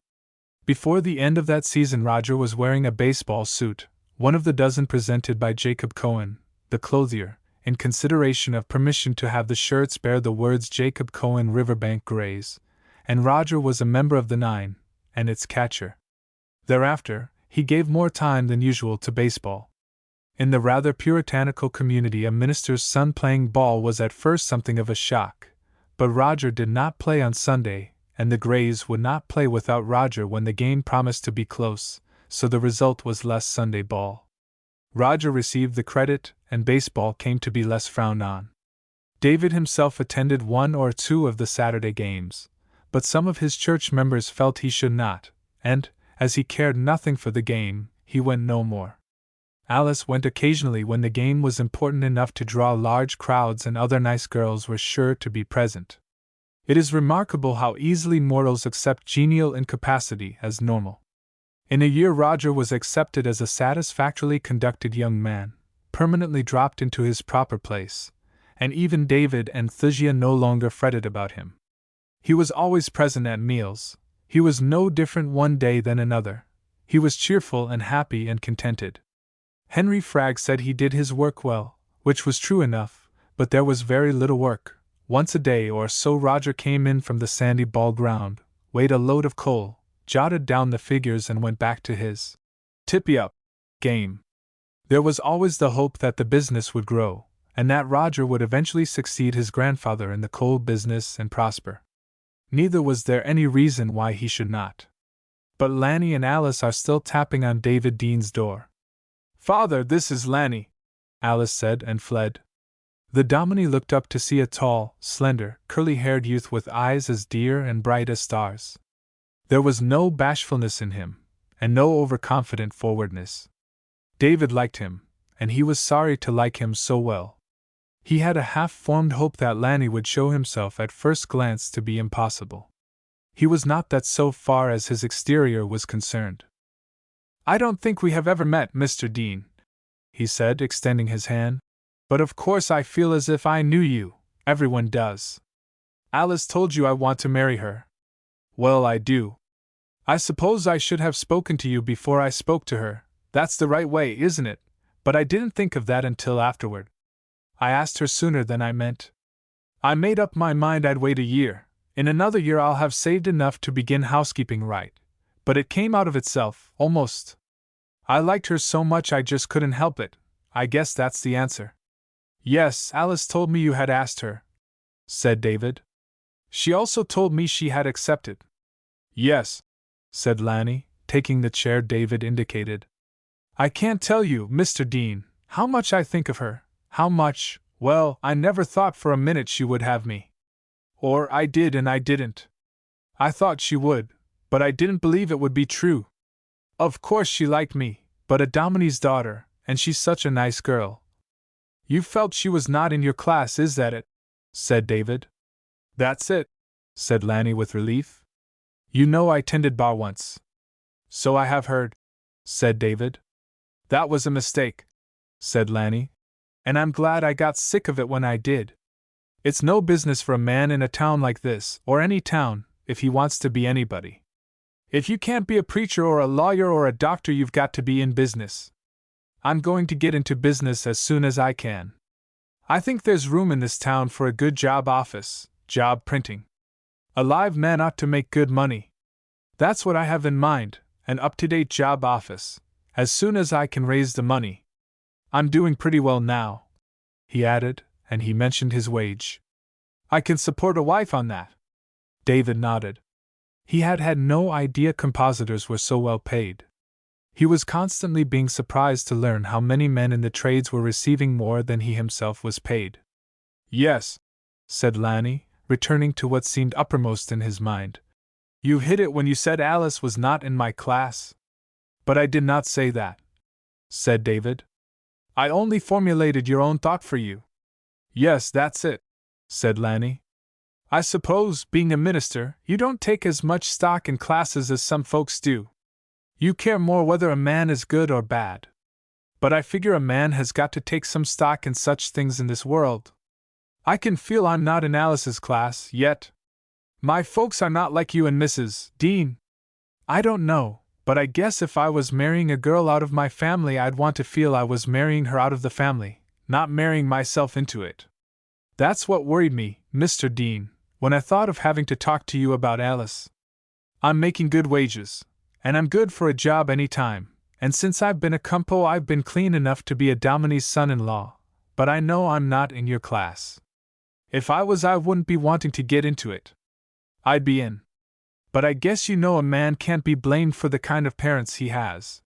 Speaker 1: Before the end of that season Roger was wearing a baseball suit, one of the dozen presented by Jacob Cohen, the clothier, in consideration of permission to have the shirts bear the words Jacob Cohen Riverbank Grays, and Roger was a member of the Nine, and its catcher. Thereafter, he gave more time than usual to baseball. In the rather puritanical community, a minister's son playing ball was at first something of a shock, but Roger did not play on Sunday, and the Grays would not play without Roger when the game promised to be close, so the result was less Sunday ball. Roger received the credit, and baseball came to be less frowned on. David himself attended one or two of the Saturday games, but some of his church members felt he should not, and, as he cared nothing for the game, he went no more. Alice went occasionally when the game was important enough to draw large crowds, and other nice girls were sure to be present. It is remarkable how easily mortals accept genial incapacity as normal. In a year Roger was accepted as a satisfactorily conducted young man, permanently dropped into his proper place, and even David and Thusia no longer fretted about him. He was always present at meals. He was no different one day than another. He was cheerful and happy and contented. Henry Fragg said he did his work well, which was true enough, but there was very little work. Once a day or so Roger came in from the sandy ball ground, weighed a load of coal, jotted down the figures, and went back to his tippy-up game. There was always the hope that the business would grow, and that Roger would eventually succeed his grandfather in the coal business and prosper. Neither was there any reason why he should not. But Lanny and Alice are still tapping on David Dean's door. "Father, this is Lanny," Alice said, and fled. The Dominie looked up to see a tall, slender, curly-haired youth with eyes as dear and bright as stars. There was no bashfulness in him, and no overconfident forwardness. David liked him, and he was sorry to like him so well. He had a half-formed hope that Lanny would show himself at first glance to be impossible. He was not that so far as his exterior was concerned. "I don't think we have ever met, Mr. Dean," he said, extending his hand, "but of course I feel as if I knew you. Everyone does. Alice told you I want to marry her. Well, I do. I suppose I should have spoken to you before I spoke to her. That's the right way, isn't it? But I didn't think of that until afterward. I asked her sooner than I meant. I made up my mind I'd wait a year. In another year I'll have saved enough to begin housekeeping right. But it came out of itself, almost. I liked her so much I just couldn't help it. I guess that's the answer." "Yes, Alice told me you had asked her," said David. "She also told me she had accepted." "Yes," said Lanny, taking the chair David indicated. "I can't tell you, Mr. Dean, how much I think of her, how much. Well, I never thought for a minute she would have me. Or I did and I didn't. I thought she would, but I didn't believe it would be true. Of course she liked me, but a Dominie's daughter, and she's such a nice girl." "You felt she was not in your class, is that it?" said David. That's it, said Lanny with relief. You know I tended bar once. So I have heard, said David. That was a mistake, said Lanny, and I'm glad I got sick of it when I did. It's no business for a man in a town like this, or any town, if he wants to be anybody. If you can't be a preacher or a lawyer or a doctor, you've got to be in business. I'm going to get into business as soon as I can. I think there's room in this town for a good job office, job printing. A live man ought to make good money. That's what I have in mind, an up-to-date job office, as soon as I can raise the money. I'm doing pretty well now, he added, and he mentioned his wage. I can support a wife on that. David nodded. He had had no idea compositors were so well paid. He was constantly being surprised to learn how many men in the trades were receiving more than he himself was paid. Yes, said Lanny, returning to what seemed uppermost in his mind. You hit it when you said Alice was not in my class. But I did not say that, said David. I only formulated your own thought for you. Yes, that's it, said Lanny. I suppose, being a minister, you don't take as much stock in classes as some folks do. You care more whether a man is good or bad. But I figure a man has got to take some stock in such things in this world. I can feel I'm not in Alice's class, yet. My folks are not like you and Mrs. Dean. I don't know, but I guess if I was marrying a girl out of my family, I'd want to feel I was marrying her out of the family, not marrying myself into it. That's what worried me, Mr. Dean, when I thought of having to talk to you about Alice. I'm making good wages, and I'm good for a job any time, and since I've been a compo I've been clean enough to be a Dominie's son-in-law, but I know I'm not in your class. If I was, I wouldn't be wanting to get into it. I'd be in. But I guess you know a man can't be blamed for the kind of parents he has.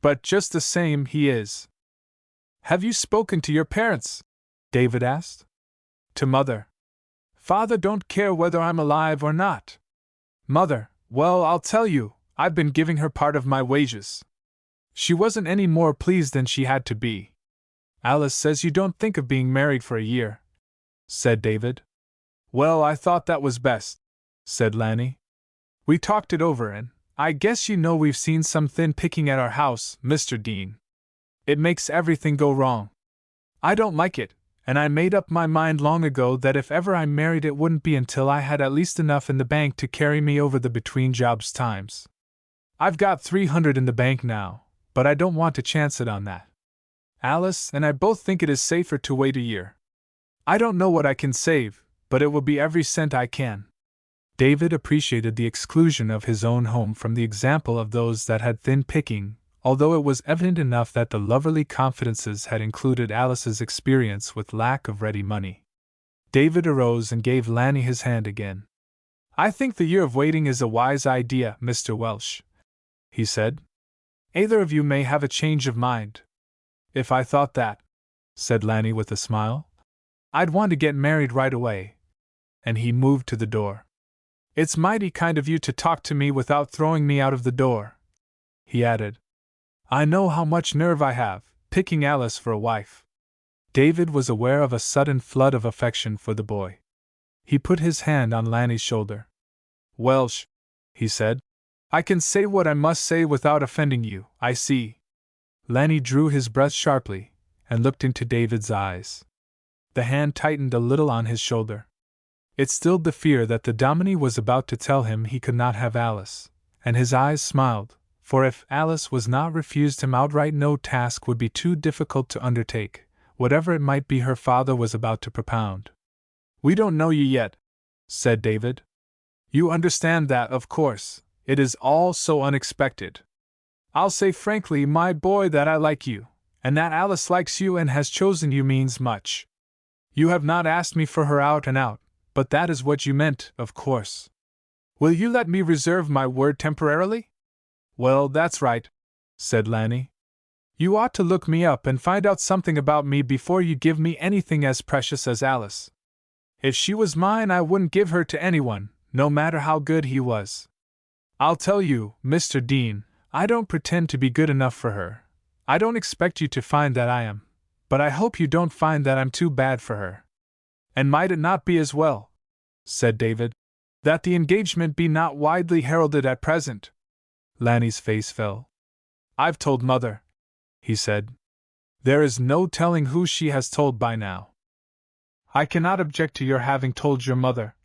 Speaker 1: But just the same, he is. Have you spoken to your parents? David asked. To Mother. Father don't care whether I'm alive or not. Mother, well, I'll tell you, I've been giving her part of my wages. She wasn't any more pleased than she had to be. Alice says you don't think of being married for a year, said David. Well, I thought that was best, said Lanny. We talked it over, and I guess you know we've seen some thin picking at our house, Mr. Dean. It makes everything go wrong. I don't like it, and I made up my mind long ago that if ever I married it wouldn't be until I had at least enough in the bank to carry me over the between jobs times. I've got $300 in the bank now, but I don't want to chance it on that. Alice and I both think it is safer to wait a year. I don't know what I can save, but it will be every cent I can. David appreciated the exclusion of his own home from the example of those that had thin picking, although it was evident enough that the loverly confidences had included Alice's experience with lack of ready money. David arose and gave Lanny his hand again. I think the year of waiting is a wise idea, Mr. Welsh, he said. Either of you may have a change of mind. If I thought that, said Lanny with a smile, I'd want to get married right away. And he moved to the door. It's mighty kind of you to talk to me without throwing me out of the door, he added. I know how much nerve I have, picking Alice for a wife. David was aware of a sudden flood of affection for the boy. He put his hand on Lanny's shoulder. Welsh, he said, I can say what I must say without offending you, I see. Lanny drew his breath sharply, and looked into David's eyes. The hand tightened a little on his shoulder. It stilled the fear that the Dominie was about to tell him he could not have Alice, and his eyes smiled, for if Alice was not refused him outright, no task would be too difficult to undertake, whatever it might be her father was about to propound. We don't know you yet, said David. You understand that, of course, it is all so unexpected. I'll say frankly, my boy, that I like you, and that Alice likes you and has chosen you means much. You have not asked me for her out and out, but that is what you meant, of course. Will you let me reserve my word temporarily? Well, that's right, said Lanny. You ought to look me up and find out something about me before you give me anything as precious as Alice. If she was mine, I wouldn't give her to anyone, no matter how good he was. I'll tell you, Mr. Dean, I don't pretend to be good enough for her. I don't expect you to find that I am, but I hope you don't find that I'm too bad for her. And might it not be as well, said David, that the engagement be not widely heralded at present? Lanny's face fell. I've told Mother, he said. There is no telling who she has told by now. I cannot object to your having told your mother,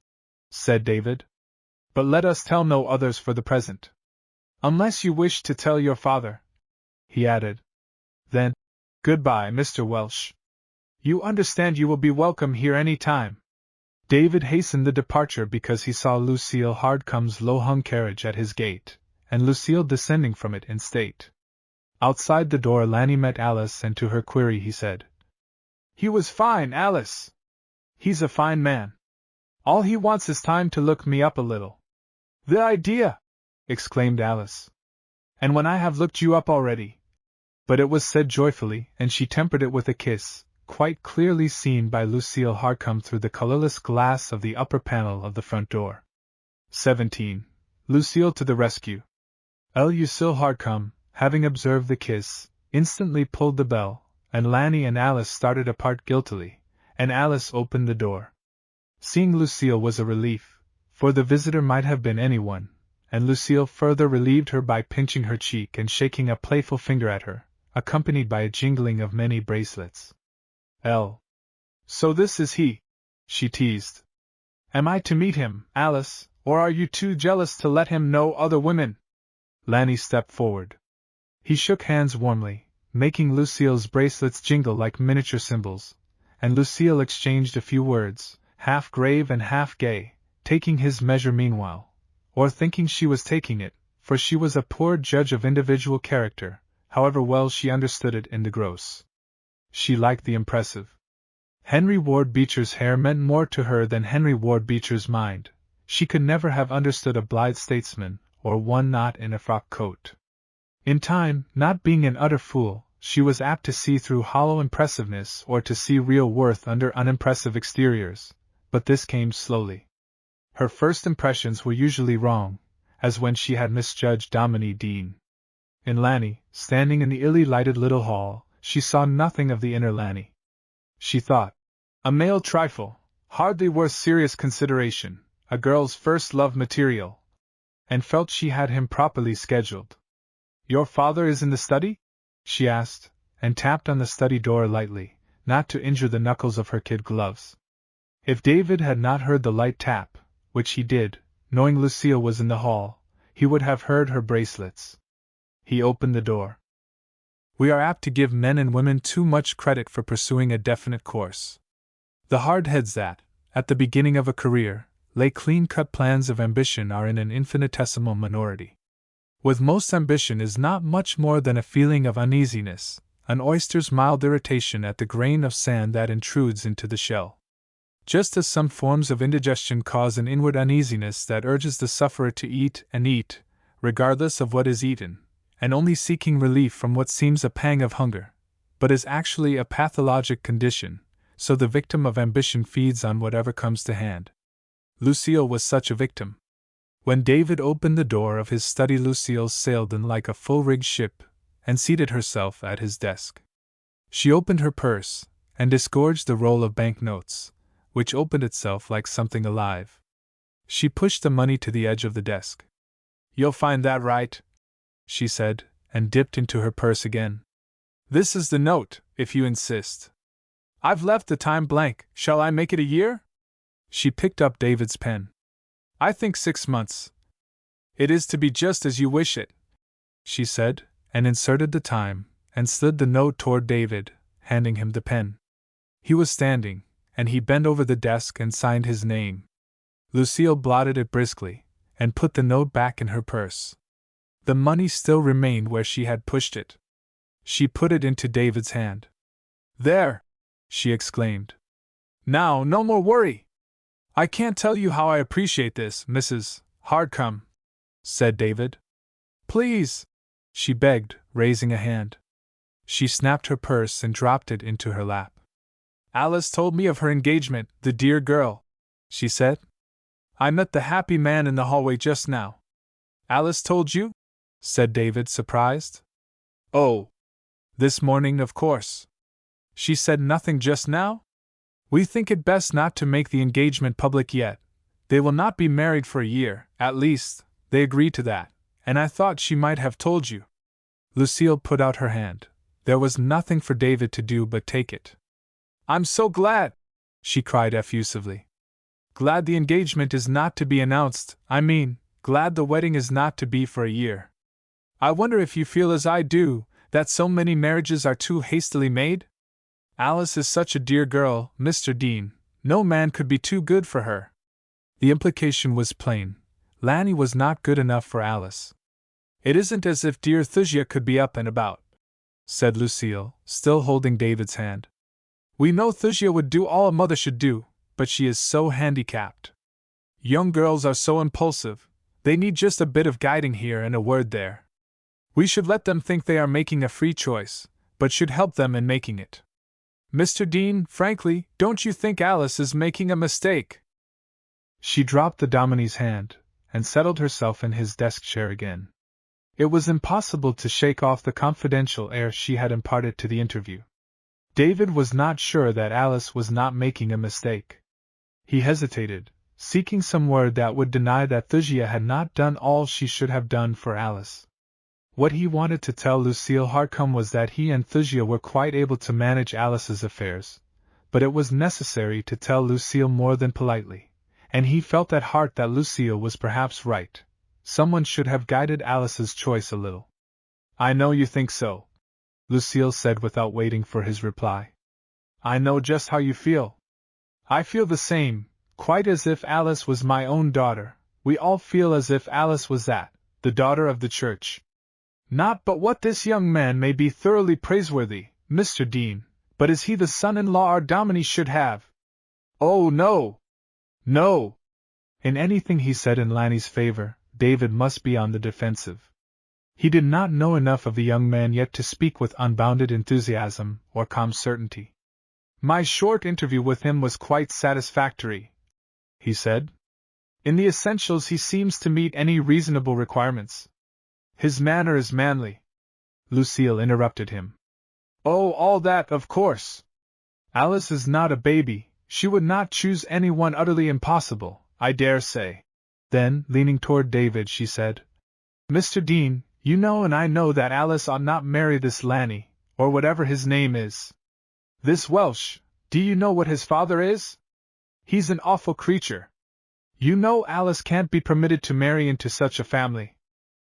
Speaker 1: said David. But let us tell no others for the present. Unless you wish to tell your father, he added. Then, goodbye, Mr. Welsh. You understand you will be welcome here any time. David hastened the departure because he saw Lucille Hardcome's low-hung carriage at his gate, and Lucille descending from it in state. Outside the door Lanny met Alice, and to her query he said, He was fine, Alice. He's a fine man. All he wants is time to look me up a little. The idea! Exclaimed Alice. And when I have looked you up already. But it was said joyfully, and she tempered it with a kiss, quite clearly seen by Lucille Hardcome through the colorless glass of the upper panel of the front door. 17. Lucille to the rescue. Lucille Hardcome, having observed the kiss, instantly pulled the bell, and Lanny and Alice started apart guiltily, and Alice opened the door. Seeing Lucille was a relief, for the visitor might have been anyone, and Lucille further relieved her by pinching her cheek and shaking a playful finger at her, accompanied by a jingling of many bracelets. So this is he, she teased. Am I to meet him, Alice, or are you too jealous to let him know other women? Lanny stepped forward. He shook hands warmly, making Lucille's bracelets jingle like miniature cymbals, and Lucille exchanged a few words, half grave and half gay, taking his measure meanwhile, or thinking she was taking it, for she was a poor judge of individual character, however well she understood it in the gross. She liked the impressive. Henry Ward Beecher's hair meant more to her than Henry Ward Beecher's mind. She could never have understood a blithe statesman, or one not in a frock coat. In time, not being an utter fool, she was apt to see through hollow impressiveness or to see real worth under unimpressive exteriors, but this came slowly. Her first impressions were usually wrong, as when she had misjudged Dominie Dean. In Lanny, standing in the illy-lighted little hall, she saw nothing of the inner Lanny. She thought, a male trifle, hardly worth serious consideration, a girl's first love material, and felt she had him properly scheduled. Your father is in the study? She asked, and tapped on the study door lightly, not to injure the knuckles of her kid gloves. If David had not heard the light tap, which he did, knowing Lucille was in the hall, he would have heard her bracelets. He opened the door. We are apt to give men and women too much credit for pursuing a definite course. The hard heads that, at the beginning of a career, lay clean-cut plans of ambition are in an infinitesimal minority. With most ambition is not much more than a feeling of uneasiness, an oyster's mild irritation at the grain of sand that intrudes into the shell. Just as some forms of indigestion cause an inward uneasiness that urges the sufferer to eat and eat, regardless of what is eaten, and only seeking relief from what seems a pang of hunger, but is actually a pathologic condition, so the victim of ambition feeds on whatever comes to hand. Lucille was such a victim. When David opened the door of his study, Lucille sailed in like a full-rigged ship, and seated herself at his desk. She opened her purse, and disgorged the roll of banknotes, which opened itself like something alive. She pushed the money to the edge of the desk. You'll find that right, she said, and dipped into her purse again. This is the note, if you insist. I've left the time blank, shall I make it a year? She picked up David's pen. I think 6 months. It is to be just as you wish it, she said, and inserted the time, and slid the note toward David, handing him the pen. He was standing, and he bent over the desk and signed his name. Lucille blotted it briskly, and put the note back in her purse. The money still remained where she had pushed it. She put it into David's hand. There! She exclaimed. Now, no more worry! I can't tell you how I appreciate this, Mrs. Hardcome, said David. Please, she begged, raising a hand. She snapped her purse and dropped it into her lap. Alice told me of her engagement, the dear girl, she said. I met the happy man in the hallway just now. Alice told you? Said David, surprised. Oh, this morning, of course. She said nothing just now? We think it best not to make the engagement public yet. They will not be married for a year, at least, they agreed to that, and I thought she might have told you. Lucille put out her hand. There was nothing for David to do but take it. I'm so glad! She cried effusively. Glad the engagement is not to be announced, I mean, glad the wedding is not to be for a year. I wonder if you feel as I do, that so many marriages are too hastily made? Alice is such a dear girl, Mr. Dean, no man could be too good for her. The implication was plain. Lanny was not good enough for Alice. It isn't as if dear Thusia could be up and about, said Lucille, still holding David's hand. We know Thusia would do all a mother should do, but she is so handicapped. Young girls are so impulsive, they need just a bit of guiding here and a word there. We should let them think they are making a free choice, but should help them in making it. Mr. Dean, frankly, don't you think Alice is making a mistake? She dropped the Dominie's hand, and settled herself in his desk chair again. It was impossible to shake off the confidential air she had imparted to the interview. David was not sure that Alice was not making a mistake. He hesitated, seeking some word that would deny that Thusia had not done all she should have done for Alice. What he wanted to tell Lucille Hartcombe was that he and Thusia were quite able to manage Alice's affairs, but it was necessary to tell Lucille more than politely, and he felt at heart that Lucille was perhaps right. Someone should have guided Alice's choice a little. I know you think so, Lucille said without waiting for his reply. I know just how you feel. I feel the same, quite as if Alice was my own daughter. We all feel as if Alice was that, the daughter of the church. Not but what this young man may be thoroughly praiseworthy, Mr. Dean, but is he the son-in-law our Dominie should have? Oh, no! No! In anything he said in Lanny's favor, David must be on the defensive. He did not know enough of the young man yet to speak with unbounded enthusiasm or calm certainty. My short interview with him was quite satisfactory, he said. In the essentials he seems to meet any reasonable requirements. His manner is manly. Lucille interrupted him. Oh, all that, of course. Alice is not a baby, she would not choose anyone utterly impossible, I dare say. Then, leaning toward David, she said, Mr. Dean, you know and I know that Alice ought not marry this Lanny, or whatever his name is. This Welsh, do you know what his father is? He's an awful creature. You know Alice can't be permitted to marry into such a family.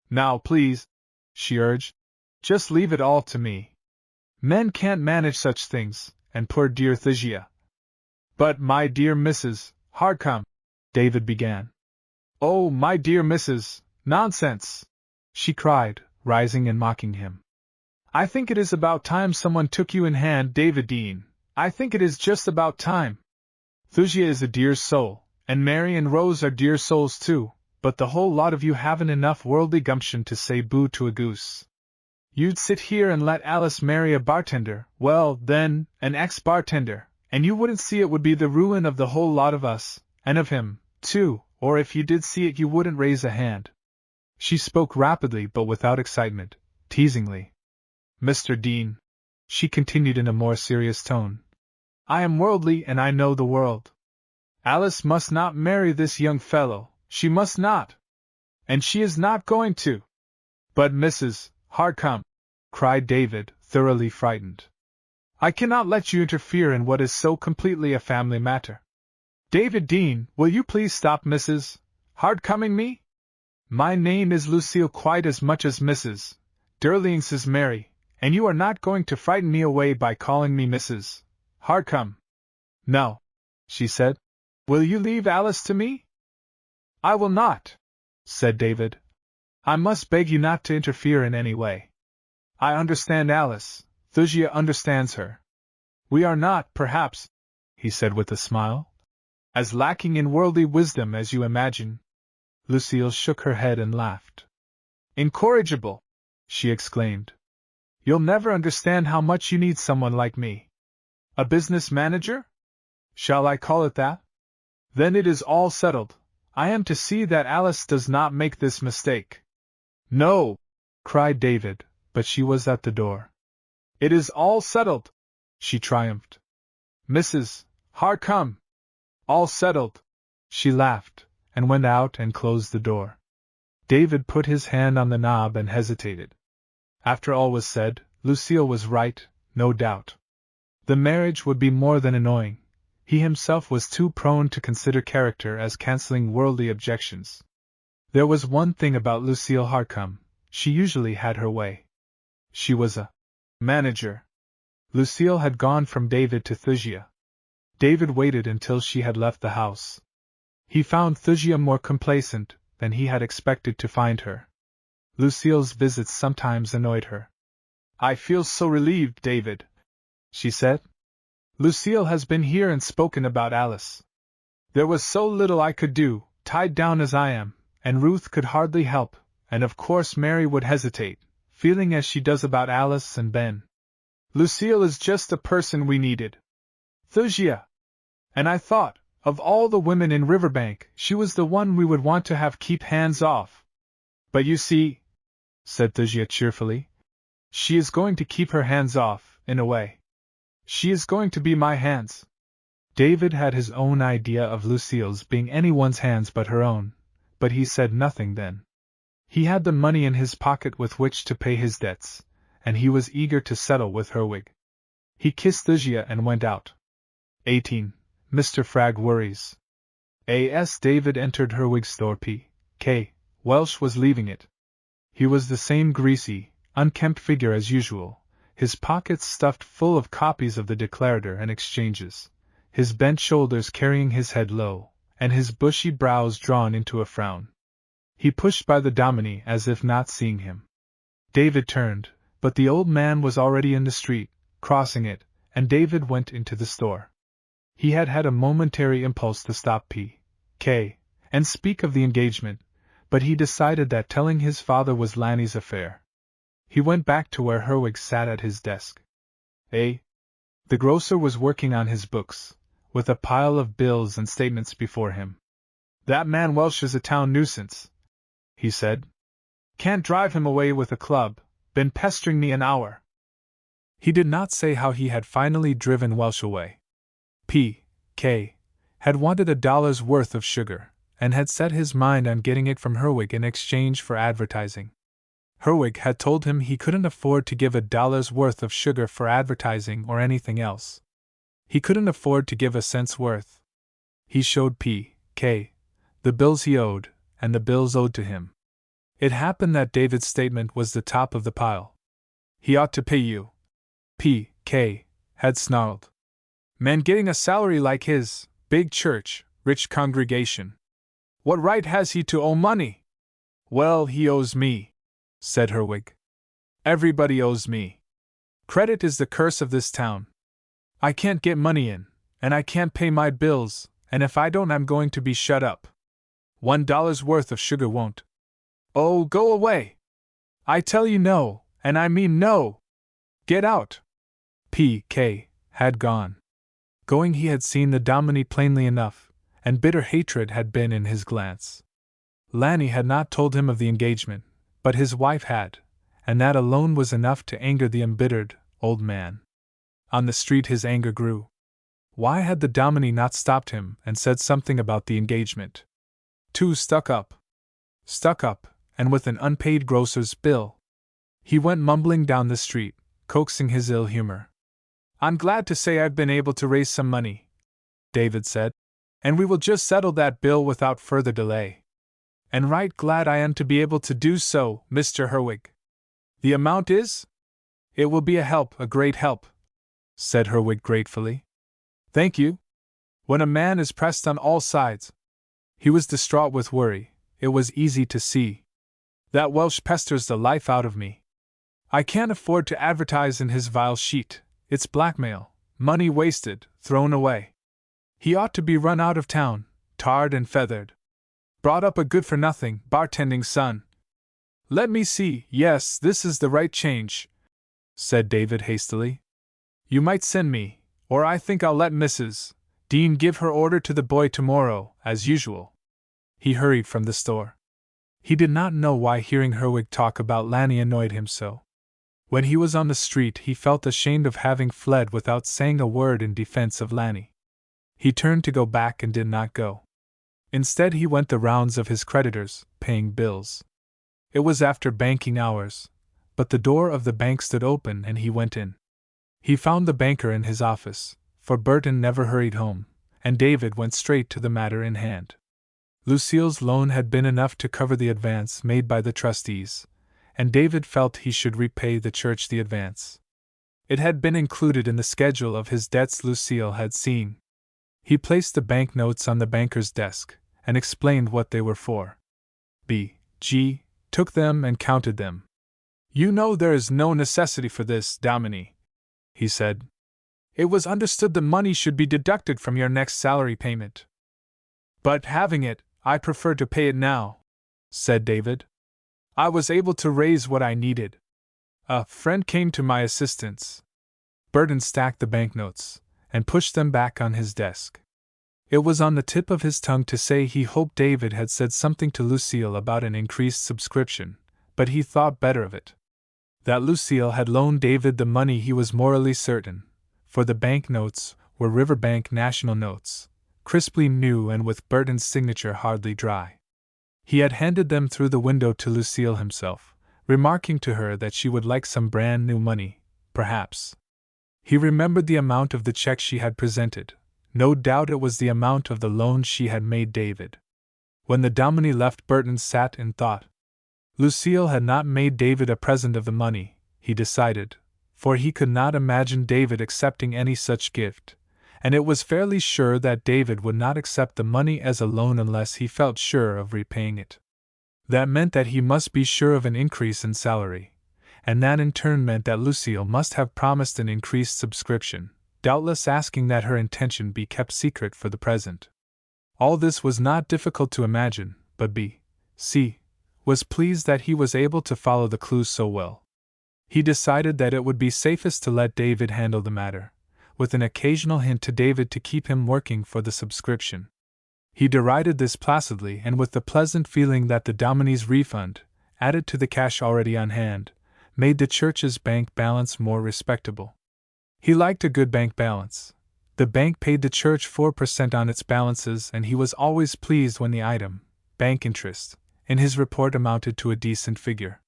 Speaker 1: Now, please, she urged, just leave it all to me. Men can't manage such things, and poor dear Thusia. But, my dear Mrs. Hartcombe, David began. Oh, my dear Mrs. Nonsense! She cried, rising and mocking him. I think it is about time someone took you in hand, David Dean. I think it is just about time. Thusia is a dear soul, and Mary and Rose are dear souls too, but the whole lot of you haven't enough worldly gumption to say boo to a goose. You'd sit here and let Alice marry a bartender, well, then, an ex-bartender, and you wouldn't see it would be the ruin of the whole lot of us, and of him, too, or if you did see it you wouldn't raise a hand. She spoke rapidly but without excitement, teasingly. Mr. Dean, she continued in a more serious tone, I am worldly and I know the world. Alice must not marry this young fellow, she must not. And she is not going to. But Mrs. Hartcombe, cried David, thoroughly frightened. I cannot let you interfere in what is so completely a family matter. David Dean, will you please stop Mrs. Hartcoming me? My name is Lucille quite as much as Mrs. Derling's is Mary, and you are not going to frighten me away by calling me Mrs. Hartcombe. No, she said. Will you leave Alice to me? I will not, said David. I must beg you not to interfere in any way. I understand Alice, Thusia understands her. We are not, perhaps, he said with a smile, as lacking in worldly wisdom as you imagine. Lucille shook her head and laughed. Incorrigible, she exclaimed. You'll never understand how much you need someone like me. A business manager? Shall I call it that? Then it is all settled. I am to see that Alice does not make this mistake. No, cried David, but she was at the door. It is all settled, she triumphed. Mrs. Hard come. All settled. She laughed, and went out and closed the door. David put his hand on the knob and hesitated. After all was said, Lucille was right, no doubt. The marriage would be more than annoying. He himself was too prone to consider character as cancelling worldly objections. There was one thing about Lucille Harcum, she usually had her way. She was a manager. Lucille had gone from David to Thusia. David waited until she had left the house. He found Thusia more complacent than he had expected to find her. Lucille's visits sometimes annoyed her. I feel so relieved, David, she said. Lucille has been here and spoken about Alice. There was so little I could do, tied down as I am, and Ruth could hardly help, and of course Mary would hesitate, feeling as she does about Alice and Ben. Lucille is just the person we needed. Thusia. And I thought, of all the women in Riverbank, she was the one we would want to have keep hands off. But you see, said Thusia cheerfully, she is going to keep her hands off, in a way. She is going to be my hands. David had his own idea of Lucille's being anyone's hands but her own, but he said nothing then. He had the money in his pocket with which to pay his debts, and he was eager to settle with Herwig. He kissed Thusia and went out. 18. Mr. Fragg worries. As David entered Herwig's store, P.K. Welsh was leaving it. He was the same greasy, unkempt figure as usual, his pockets stuffed full of copies of the Declarator and Exchanges, his bent shoulders carrying his head low, and his bushy brows drawn into a frown. He pushed by the Dominie as if not seeing him. David turned, but the old man was already in the street, crossing it, and David went into the store. He had had a momentary impulse to stop P.K. and speak of the engagement, but he decided that telling his father was Lanny's affair. He went back to where Herwig sat at his desk. The grocer was working on his books, with a pile of bills and statements before him. That man Welsh is a town nuisance, he said. Can't drive him away with a club, been pestering me an hour. He did not say how he had finally driven Welsh away. P.K. had wanted $1 worth of sugar, and had set his mind on getting it from Herwig in exchange for advertising. Herwig had told him he couldn't afford to give $1 worth of sugar for advertising or anything else. He couldn't afford to give a cent's worth. He showed P.K. the bills he owed, and the bills owed to him. It happened that David's statement was the top of the pile. He ought to pay you, P.K. had snarled. Man getting a salary like his, big church, rich congregation. What right has he to owe money? Well, he owes me, said Herwig. Everybody owes me. Credit is the curse of this town. I can't get money in, and I can't pay my bills, and if I don't I'm going to be shut up. $1 worth of sugar won't. Oh, go away! I tell you no, and I mean no! Get out! P.K. had gone. Going he had seen the Dominie plainly enough, and bitter hatred had been in his glance. Lanny had not told him of the engagement, but his wife had, and that alone was enough to anger the embittered old man. On the street his anger grew. Why had the Dominie not stopped him and said something about the engagement? Too stuck up, and with an unpaid grocer's bill. He went mumbling down the street, coaxing his ill humor. I'm glad to say I've been able to raise some money, David said, and we will just settle that bill without further delay. And right glad I am to be able to do so, Mr. Herwig. The amount is? It will be a help, a great help, said Herwig gratefully. Thank you. When a man is pressed on all sides. He was distraught with worry, it was easy to see. That Welsh pesters the life out of me. I can't afford to advertise in his vile sheet, it's blackmail, money wasted, thrown away. He ought to be run out of town, tarred and feathered. Brought up a good-for-nothing, bartending son. Let me see, yes, this is the right change, said David hastily. You might send me, or I think I'll let Mrs. Dean give her order to the boy tomorrow, as usual. He hurried from the store. He did not know why hearing Herwig talk about Lanny annoyed him so. When he was on the street he felt ashamed of having fled without saying a word in defense of Lanny. He turned to go back and did not go. Instead, he went the rounds of his creditors, paying bills. It was after banking hours, but the door of the bank stood open and he went in. He found the banker in his office, for Burton never hurried home, and David went straight to the matter in hand. Lucille's loan had been enough to cover the advance made by the trustees, and David felt he should repay the church the advance. It had been included in the schedule of his debts Lucille had seen. He placed the bank notes on the banker's desk, and explained what they were for. B.G. took them and counted them. "You know there is no necessity for this, Dominie," he said. "It was understood the money should be deducted from your next salary payment." "But having it, I prefer to pay it now," said David. "I was able to raise what I needed. A friend came to my assistance." Burton stacked the banknotes and pushed them back on his desk. It was on the tip of his tongue to say he hoped David had said something to Lucille about an increased subscription, but he thought better of it. That Lucille had loaned David the money he was morally certain, for the banknotes were Riverbank National notes, crisply new and with Burton's signature hardly dry. He had handed them through the window to Lucille himself, remarking to her that she would like some brand new money, perhaps. He remembered the amount of the check she had presented. No doubt it was the amount of the loan she had made David. When the Dominie left, Burton sat in thought. Lucille had not made David a present of the money, he decided, for he could not imagine David accepting any such gift, and it was fairly sure that David would not accept the money as a loan unless he felt sure of repaying it. That meant that he must be sure of an increase in salary, and that in turn meant that Lucille must have promised an increased subscription, doubtless asking that her intention be kept secret for the present. All this was not difficult to imagine, but B.C. was pleased that he was able to follow the clues so well. He decided that it would be safest to let David handle the matter, with an occasional hint to David to keep him working for the subscription. He derided this placidly and with the pleasant feeling that the Dominie's refund, added to the cash already on hand, made the church's bank balance more respectable. He liked a good bank balance. The bank paid the church 4% on its balances, and he was always pleased when the item, bank interest, in his report amounted to a decent figure.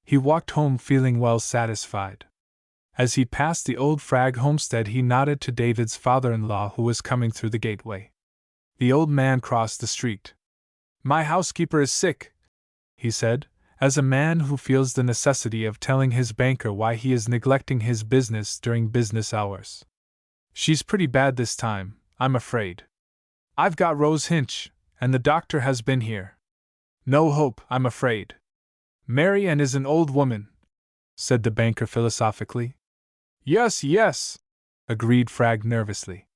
Speaker 1: He walked home feeling well satisfied. As he passed the old Frag homestead, he nodded to David's father-in-law who was coming through the gateway. The old man crossed the street. "My housekeeper is sick," he said, as a man who feels the necessity of telling his banker why he is neglecting his business during business hours. "She's pretty bad this time, I'm afraid. I've got Rose Hinch, and the doctor has been here. No hope, I'm afraid." "Mary Ann is an old woman," said the banker philosophically. Yes, agreed Frag nervously.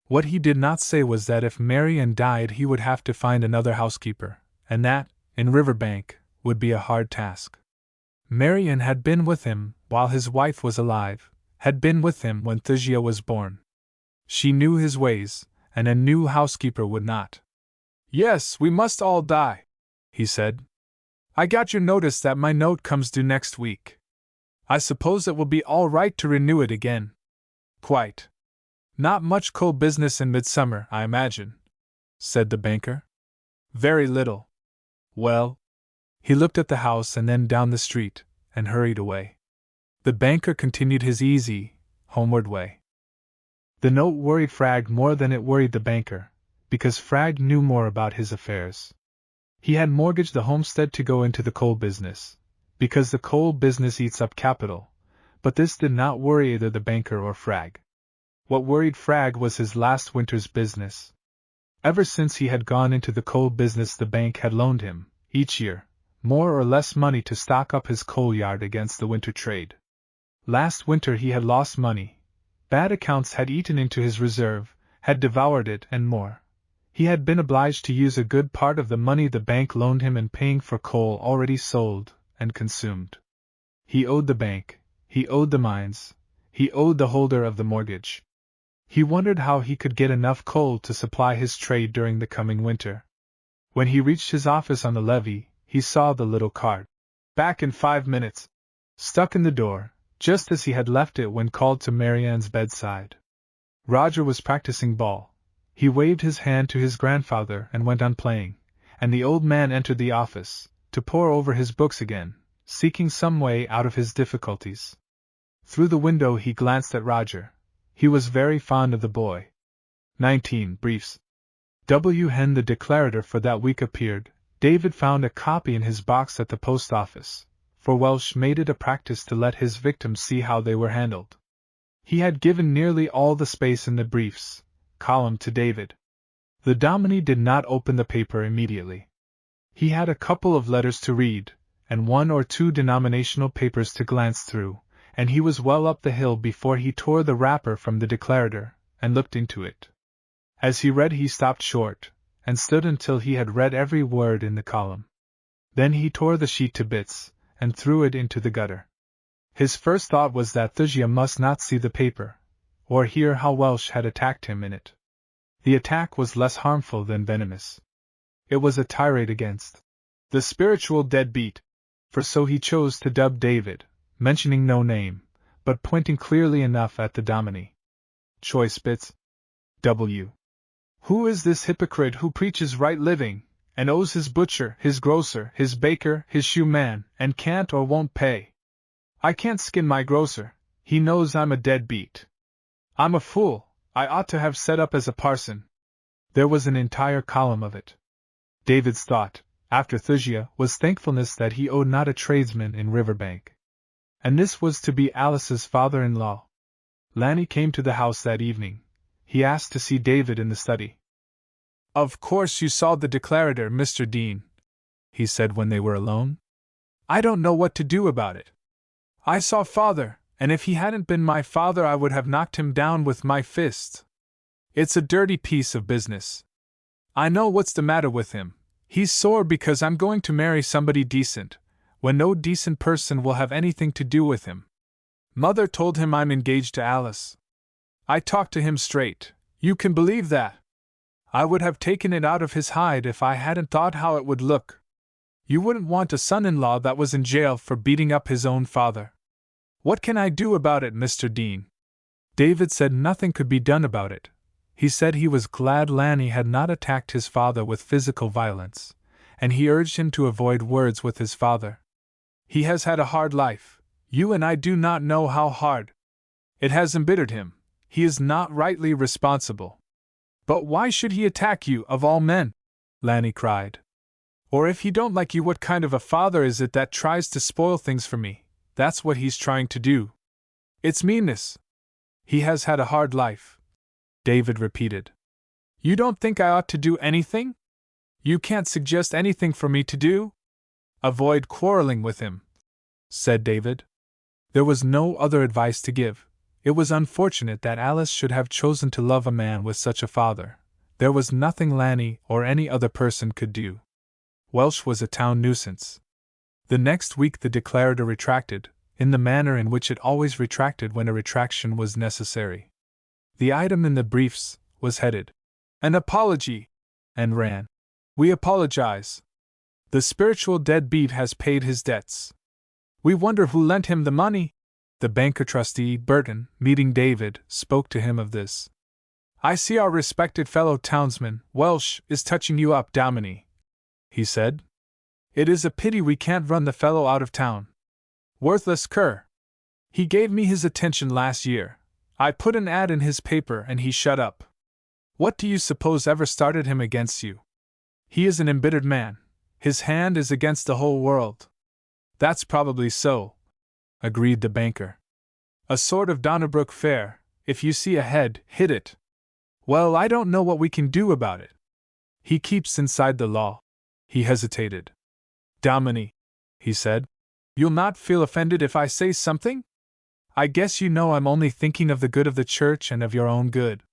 Speaker 1: What he did not say was that if Mary Ann died he would have to find another housekeeper, and that, in Riverbank, would be a hard task. Mary Ann had been with him while his wife was alive, had been with him when Thusia was born. She knew his ways, and a new housekeeper would not. "Yes, we must all die," he said. "I got your notice that my note comes due next week. I suppose it will be all right to renew it again." "Quite. Not much coal business in midsummer, I imagine," said the banker. "Very little." "Well." He looked at the house and then down the street, and hurried away. The banker continued his easy, homeward way. The note worried Frag more than it worried the banker, because Frag knew more about his affairs. He had mortgaged the homestead to go into the coal business, because the coal business eats up capital, but this did not worry either the banker or Frag. What worried Frag was his last winter's business. Ever since he had gone into the coal business, the bank had loaned him, each year, more or less money to stock up his coal yard against the winter trade. Last winter he had lost money. Bad accounts had eaten into his reserve, had devoured it and more. He had been obliged to use a good part of the money the bank loaned him in paying for coal already sold and consumed. He owed the bank, he owed the mines, he owed the holder of the mortgage. He wondered how he could get enough coal to supply his trade during the coming winter. When he reached his office on the levee, he saw the little card, "Back in 5 minutes," stuck in the door, just as he had left it when called to Mary Ann's bedside. Roger was practicing ball, He waved his hand to his grandfather and went on playing, and the old man entered the office, to pore over his books again, seeking some way out of his difficulties. Through the window he glanced at Roger. He was very fond of the boy. 19 briefs. Hen the declarator for that week appeared. David found a copy in his box at the post office, for Welsh made it a practice to let his victims see how they were handled. He had given nearly all the space in the briefs column to David. The Dominie did not open the paper immediately. He had a couple of letters to read, and 1 or 2 denominational papers to glance through, and he was well up the hill before he tore the wrapper from the declarator, and looked into it. As he read he stopped short, and stood until he had read every word in the column. Then he tore the sheet to bits, and threw it into the gutter. His first thought was that Thusia must not see the paper, or hear how Welsh had attacked him in it. The attack was less harmful than venomous. It was a tirade against the spiritual deadbeat, for so he chose to dub David, mentioning no name, but pointing clearly enough at the Dominie. Choice bits. W. Who is this hypocrite who preaches right living, and owes his butcher, his grocer, his baker, his shoeman, and can't or won't pay? I can't skin my grocer, he knows I'm a deadbeat. I'm a fool, I ought to have set up as a parson. There was an entire column of it. David's thought, after Thusia, was thankfulness that he owed not a tradesman in Riverbank. And this was to be Alice's father-in-law. Lanny came to the house that evening. He asked to see David in the study. Of course you saw the declarator, Mr. Dean, he said when they were alone. I don't know what to do about it. I saw father, and if he hadn't been my father I would have knocked him down with my fist. It's a dirty piece of business. I know what's the matter with him. He's sore because I'm going to marry somebody decent, when no decent person will have anything to do with him. Mother told him I'm engaged to Alice. I talked to him straight, you can believe that. I would have taken it out of his hide if I hadn't thought how it would look. You wouldn't want a son-in-law that was in jail for beating up his own father. What can I do about it, Mr. Dean? David said nothing could be done about it. He said he was glad Lanny had not attacked his father with physical violence, and he urged him to avoid words with his father. He has had a hard life. You and I do not know how hard. It has embittered him. He is not rightly responsible. But why should he attack you, of all men? Lanny cried. Or if he don't like you, what kind of a father is it that tries to spoil things for me? That's what he's trying to do. It's meanness. He has had a hard life, David repeated. You don't think I ought to do anything? You can't suggest anything for me to do? Avoid quarreling with him, said David. There was no other advice to give. It was unfortunate that Alice should have chosen to love a man with such a father. There was nothing Lanny or any other person could do. Welsh was a town nuisance. The next week the declarator retracted, in the manner in which it always retracted when a retraction was necessary. The item in the briefs was headed, "An apology," and ran, "We apologize. The spiritual deadbeat has paid his debts. We wonder who lent him the money." The banker trustee, Burton, meeting David, spoke to him of this. "I see our respected fellow townsman, Welsh, is touching you up, Dominie," he said. "It is a pity we can't run the fellow out of town. Worthless cur! He gave me his attention last year. I put an ad in his paper and he shut up. What do you suppose ever started him against you? He is an embittered man. His hand is against the whole world." "That's probably so," agreed the banker. "A sort of Donnerbrook fair. If you see a head, hit it. Well, I don't know what we can do about it. He keeps inside the law." He hesitated. "Dominie," he said, "you'll not feel offended if I say something? I guess you know I'm only thinking of the good of the church and of your own good.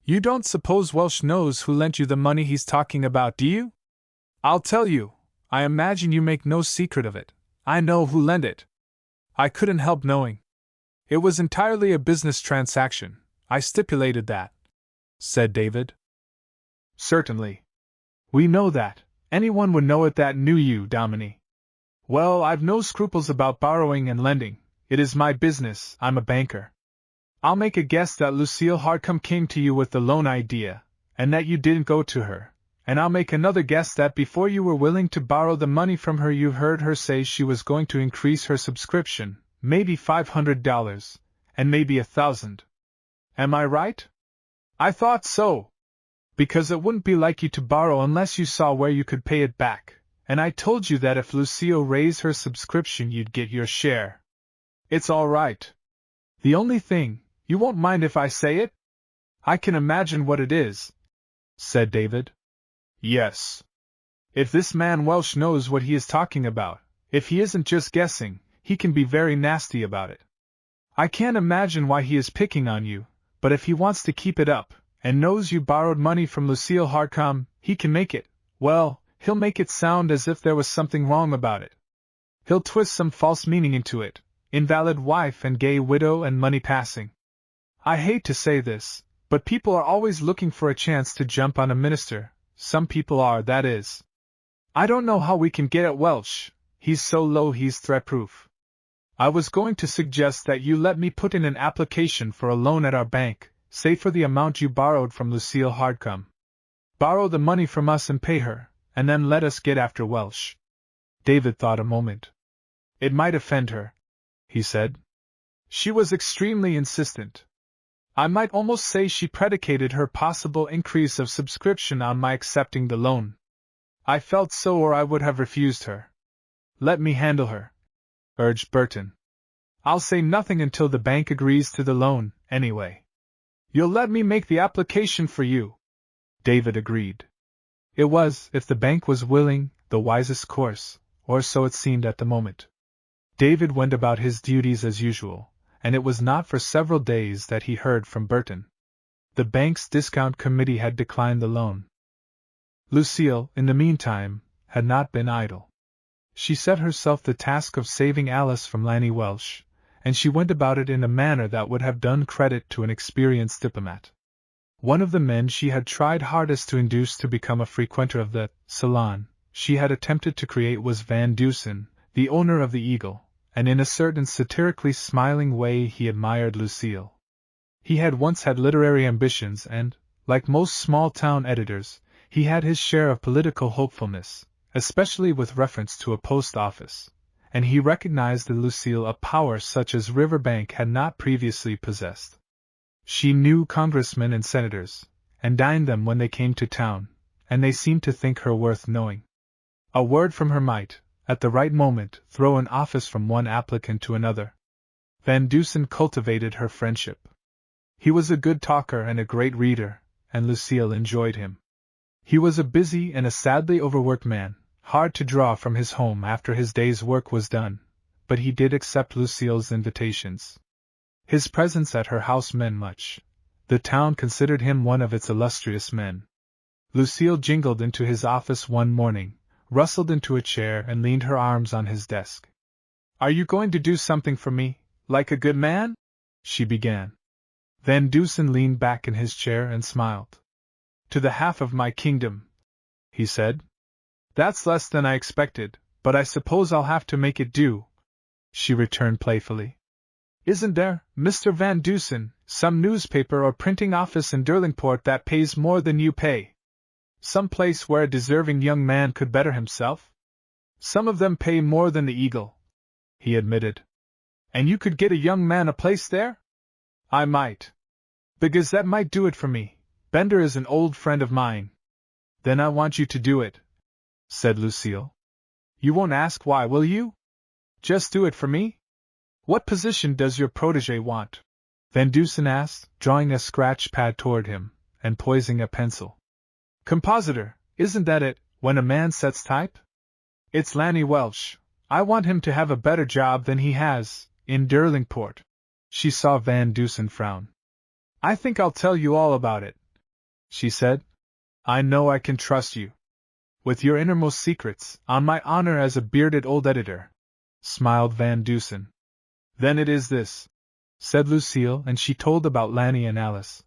Speaker 1: You don't suppose Welsh knows who lent you the money he's talking about, do you? I'll tell you, I imagine you make no secret of it. I know who lent it. I couldn't help knowing. It was entirely a business transaction. I stipulated that," said David. "Certainly. We know that. Anyone would know it that knew you, Dominie. Well, I've no scruples about borrowing and lending. It is my business, I'm a banker. I'll make a guess that Lucille Hardcombe came to you with the loan idea, and that you didn't go to her, and I'll make another guess that before you were willing to borrow the money from her you heard her say she was going to increase her subscription, maybe $500, and maybe 1,000. Am I right? I thought so. Because it wouldn't be like you to borrow unless you saw where you could pay it back, and I told you that if Lucille raised her subscription you'd get your share. It's all right. The only thing, you won't mind if I say it? I can imagine what it is, said David. Yes. If this man Welsh knows what he is talking about, if he isn't just guessing, he can be very nasty about it. I can't imagine why he is picking on you, but if he wants to keep it up, and knows you borrowed money from Lucille Hardcombe, he can make it, well, he'll make it sound as if there was something wrong about it. He'll twist some false meaning into it, invalid wife and gay widow and money passing. I hate to say this, but people are always looking for a chance to jump on a minister, some people are, that is. I don't know how we can get at Welsh, he's so low he's threat-proof. I was going to suggest that you let me put in an application for a loan at our bank, say for the amount you borrowed from Lucille Hardcombe. Borrow the money from us and pay her, and then let us get after Welsh. David thought a moment. It might offend her, he said. She was extremely insistent. I might almost say she predicated her possible increase of subscription on my accepting the loan. I felt so or I would have refused her. Let me handle her, urged Burton. I'll say nothing until the bank agrees to the loan, anyway. You'll let me make the application for you? David agreed. It was, if the bank was willing, the wisest course, or so it seemed at the moment. David went about his duties as usual, and it was not for several days that he heard from Burton. The bank's discount committee had declined the loan. Lucille, in the meantime, had not been idle. She set herself the task of saving Alice from Lanny Welsh, and she went about it in a manner that would have done credit to an experienced diplomat. One of the men she had tried hardest to induce to become a frequenter of the salon she had attempted to create was Van Dusen, the owner of the Eagle, and in a certain satirically smiling way he admired Lucille. He had once had literary ambitions and, like most small-town editors, he had his share of political hopefulness, especially with reference to a post office, and he recognized in Lucille a power such as Riverbank had not previously possessed. She knew congressmen and senators, and dined them when they came to town, and they seemed to think her worth knowing. A word from her might, at the right moment, throw an office from one applicant to another. Van Dusen cultivated her friendship. He was a good talker and a great reader, and Lucille enjoyed him. He was a busy and a sadly overworked man, hard to draw from his home after his day's work was done, but he did accept Lucille's invitations. His presence at her house meant much. The town considered him one of its illustrious men. Lucille jingled into his office one morning, rustled into a chair and leaned her arms on his desk. "Are you going to do something for me, like a good man?" she began. Van Dusen leaned back in his chair and smiled. "To the half of my kingdom," he said. "That's less than I expected, but I suppose I'll have to make it do," she returned playfully. "Isn't there, Mr. Van Dusen, some newspaper or printing office in Derlingport that pays more than you pay? Some place where a deserving young man could better himself?" "Some of them pay more than the Eagle," he admitted. "And you could get a young man a place there?" "I might. The Gazette might do it for me. Bender is an old friend of mine." "Then I want you to do it," said Lucille. "You won't ask why, will you? Just do it for me? What position does your protégé want?" Van Dusen asked, drawing a scratch pad toward him, and poising a pencil. "Compositor, isn't that it, when a man sets type? It's Lanny Welsh. I want him to have a better job than he has, in Derlingport." She saw Van Dusen frown. "I think I'll tell you all about it," she said. "I know I can trust you with your innermost secrets, on my honor as a bearded old editor," smiled Van Dusen. "Then it is this," said Lucille, and she told about Lanny and Alice.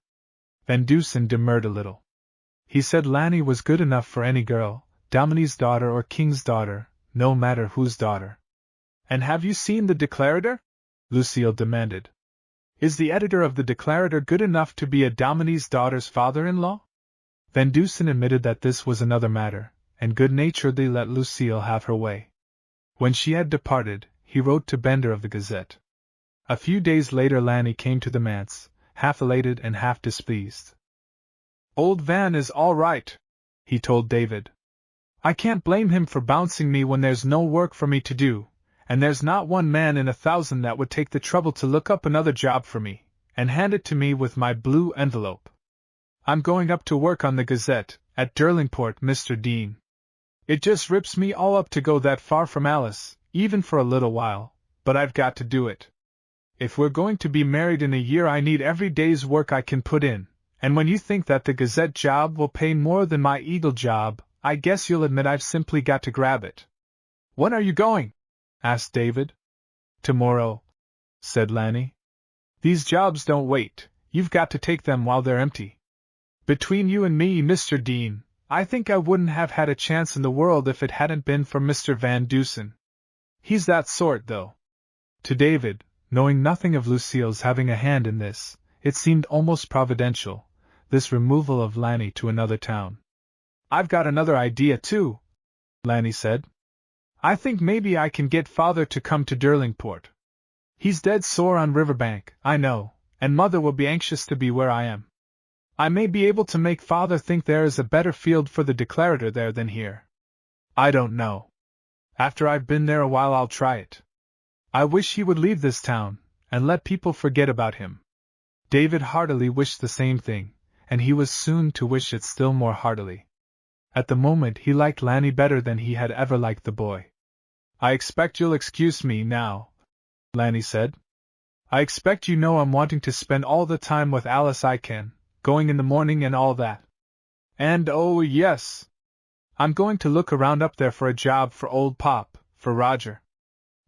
Speaker 1: Van Dusen demurred a little. He said Lanny was good enough for any girl, Dominie's daughter or King's daughter, no matter whose daughter. "And have you seen the Declarator?" Lucille demanded. "Is the editor of the Declarator good enough to be a Dominie's daughter's father-in-law?" Van Dusen admitted that this was another matter, and good-naturedly let Lucille have her way. When she had departed, he wrote to Bender of the Gazette. A few days later Lanny came to the manse, half elated and half displeased. "Old Van is all right," he told David. "I can't blame him for bouncing me when there's no work for me to do, and there's not one man in 1,000 that would take the trouble to look up another job for me, and hand it to me with my blue envelope. I'm going up to work on the Gazette, at Derlingport, Mr. Dean. It just rips me all up to go that far from Alice, even for a little while, but I've got to do it. If we're going to be married in a year I need every day's work I can put in, and when you think that the Gazette job will pay more than my Eagle job, I guess you'll admit I've simply got to grab it." "When are you going?" asked David. "Tomorrow," said Lanny. "These jobs don't wait, you've got to take them while they're empty. Between you and me, Mr. Dean, I think I wouldn't have had a chance in the world if it hadn't been for Mr. Van Dusen. He's that sort, though." To David, knowing nothing of Lucille's having a hand in this, it seemed almost providential, this removal of Lanny to another town. "I've got another idea, too," Lanny said. "I think maybe I can get Father to come to Derlingport. He's dead sore on Riverbank, I know, and Mother will be anxious to be where I am. I may be able to make Father think there is a better field for the Declarator there than here. I don't know. After I've been there a while I'll try it. I wish he would leave this town, and let people forget about him." David heartily wished the same thing, and he was soon to wish it still more heartily. At the moment he liked Lanny better than he had ever liked the boy. "I expect you'll excuse me now," Lanny said. "I expect you know I'm wanting to spend all the time with Alice I can, going in the morning and all that. And oh yes, I'm going to look around up there for a job for old Pop, for Roger.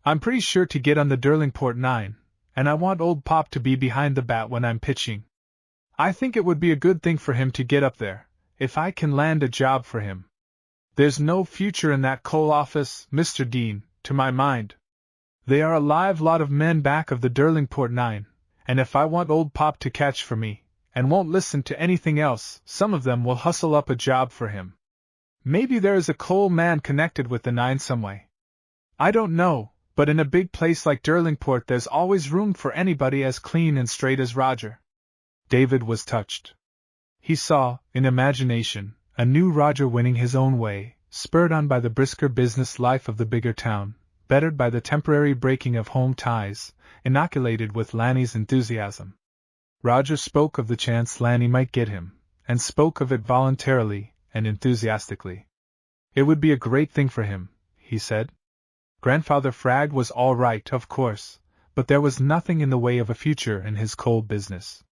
Speaker 1: I'm pretty sure to get on the Derlingport 9, and I want old Pop to be behind the bat when I'm pitching. I think it would be a good thing for him to get up there, if I can land a job for him. There's no future in that coal office, Mr. Dean, to my mind. They are a live lot of men back of the Derlingport 9, and if I want old Pop to catch for me, and won't listen to anything else, some of them will hustle up a job for him. Maybe there is a coal man connected with the 9 some way. I don't know, but in a big place like Derlingport there's always room for anybody as clean and straight as Roger." David was touched. He saw, in imagination, a new Roger winning his own way, spurred on by the brisker business life of the bigger town, bettered by the temporary breaking of home ties, inoculated with Lanny's enthusiasm. Roger spoke of the chance Lanny might get him, and spoke of it voluntarily and enthusiastically. It would be a great thing for him, he said. Grandfather Fragg was all right, of course, but there was nothing in the way of a future in his coal business.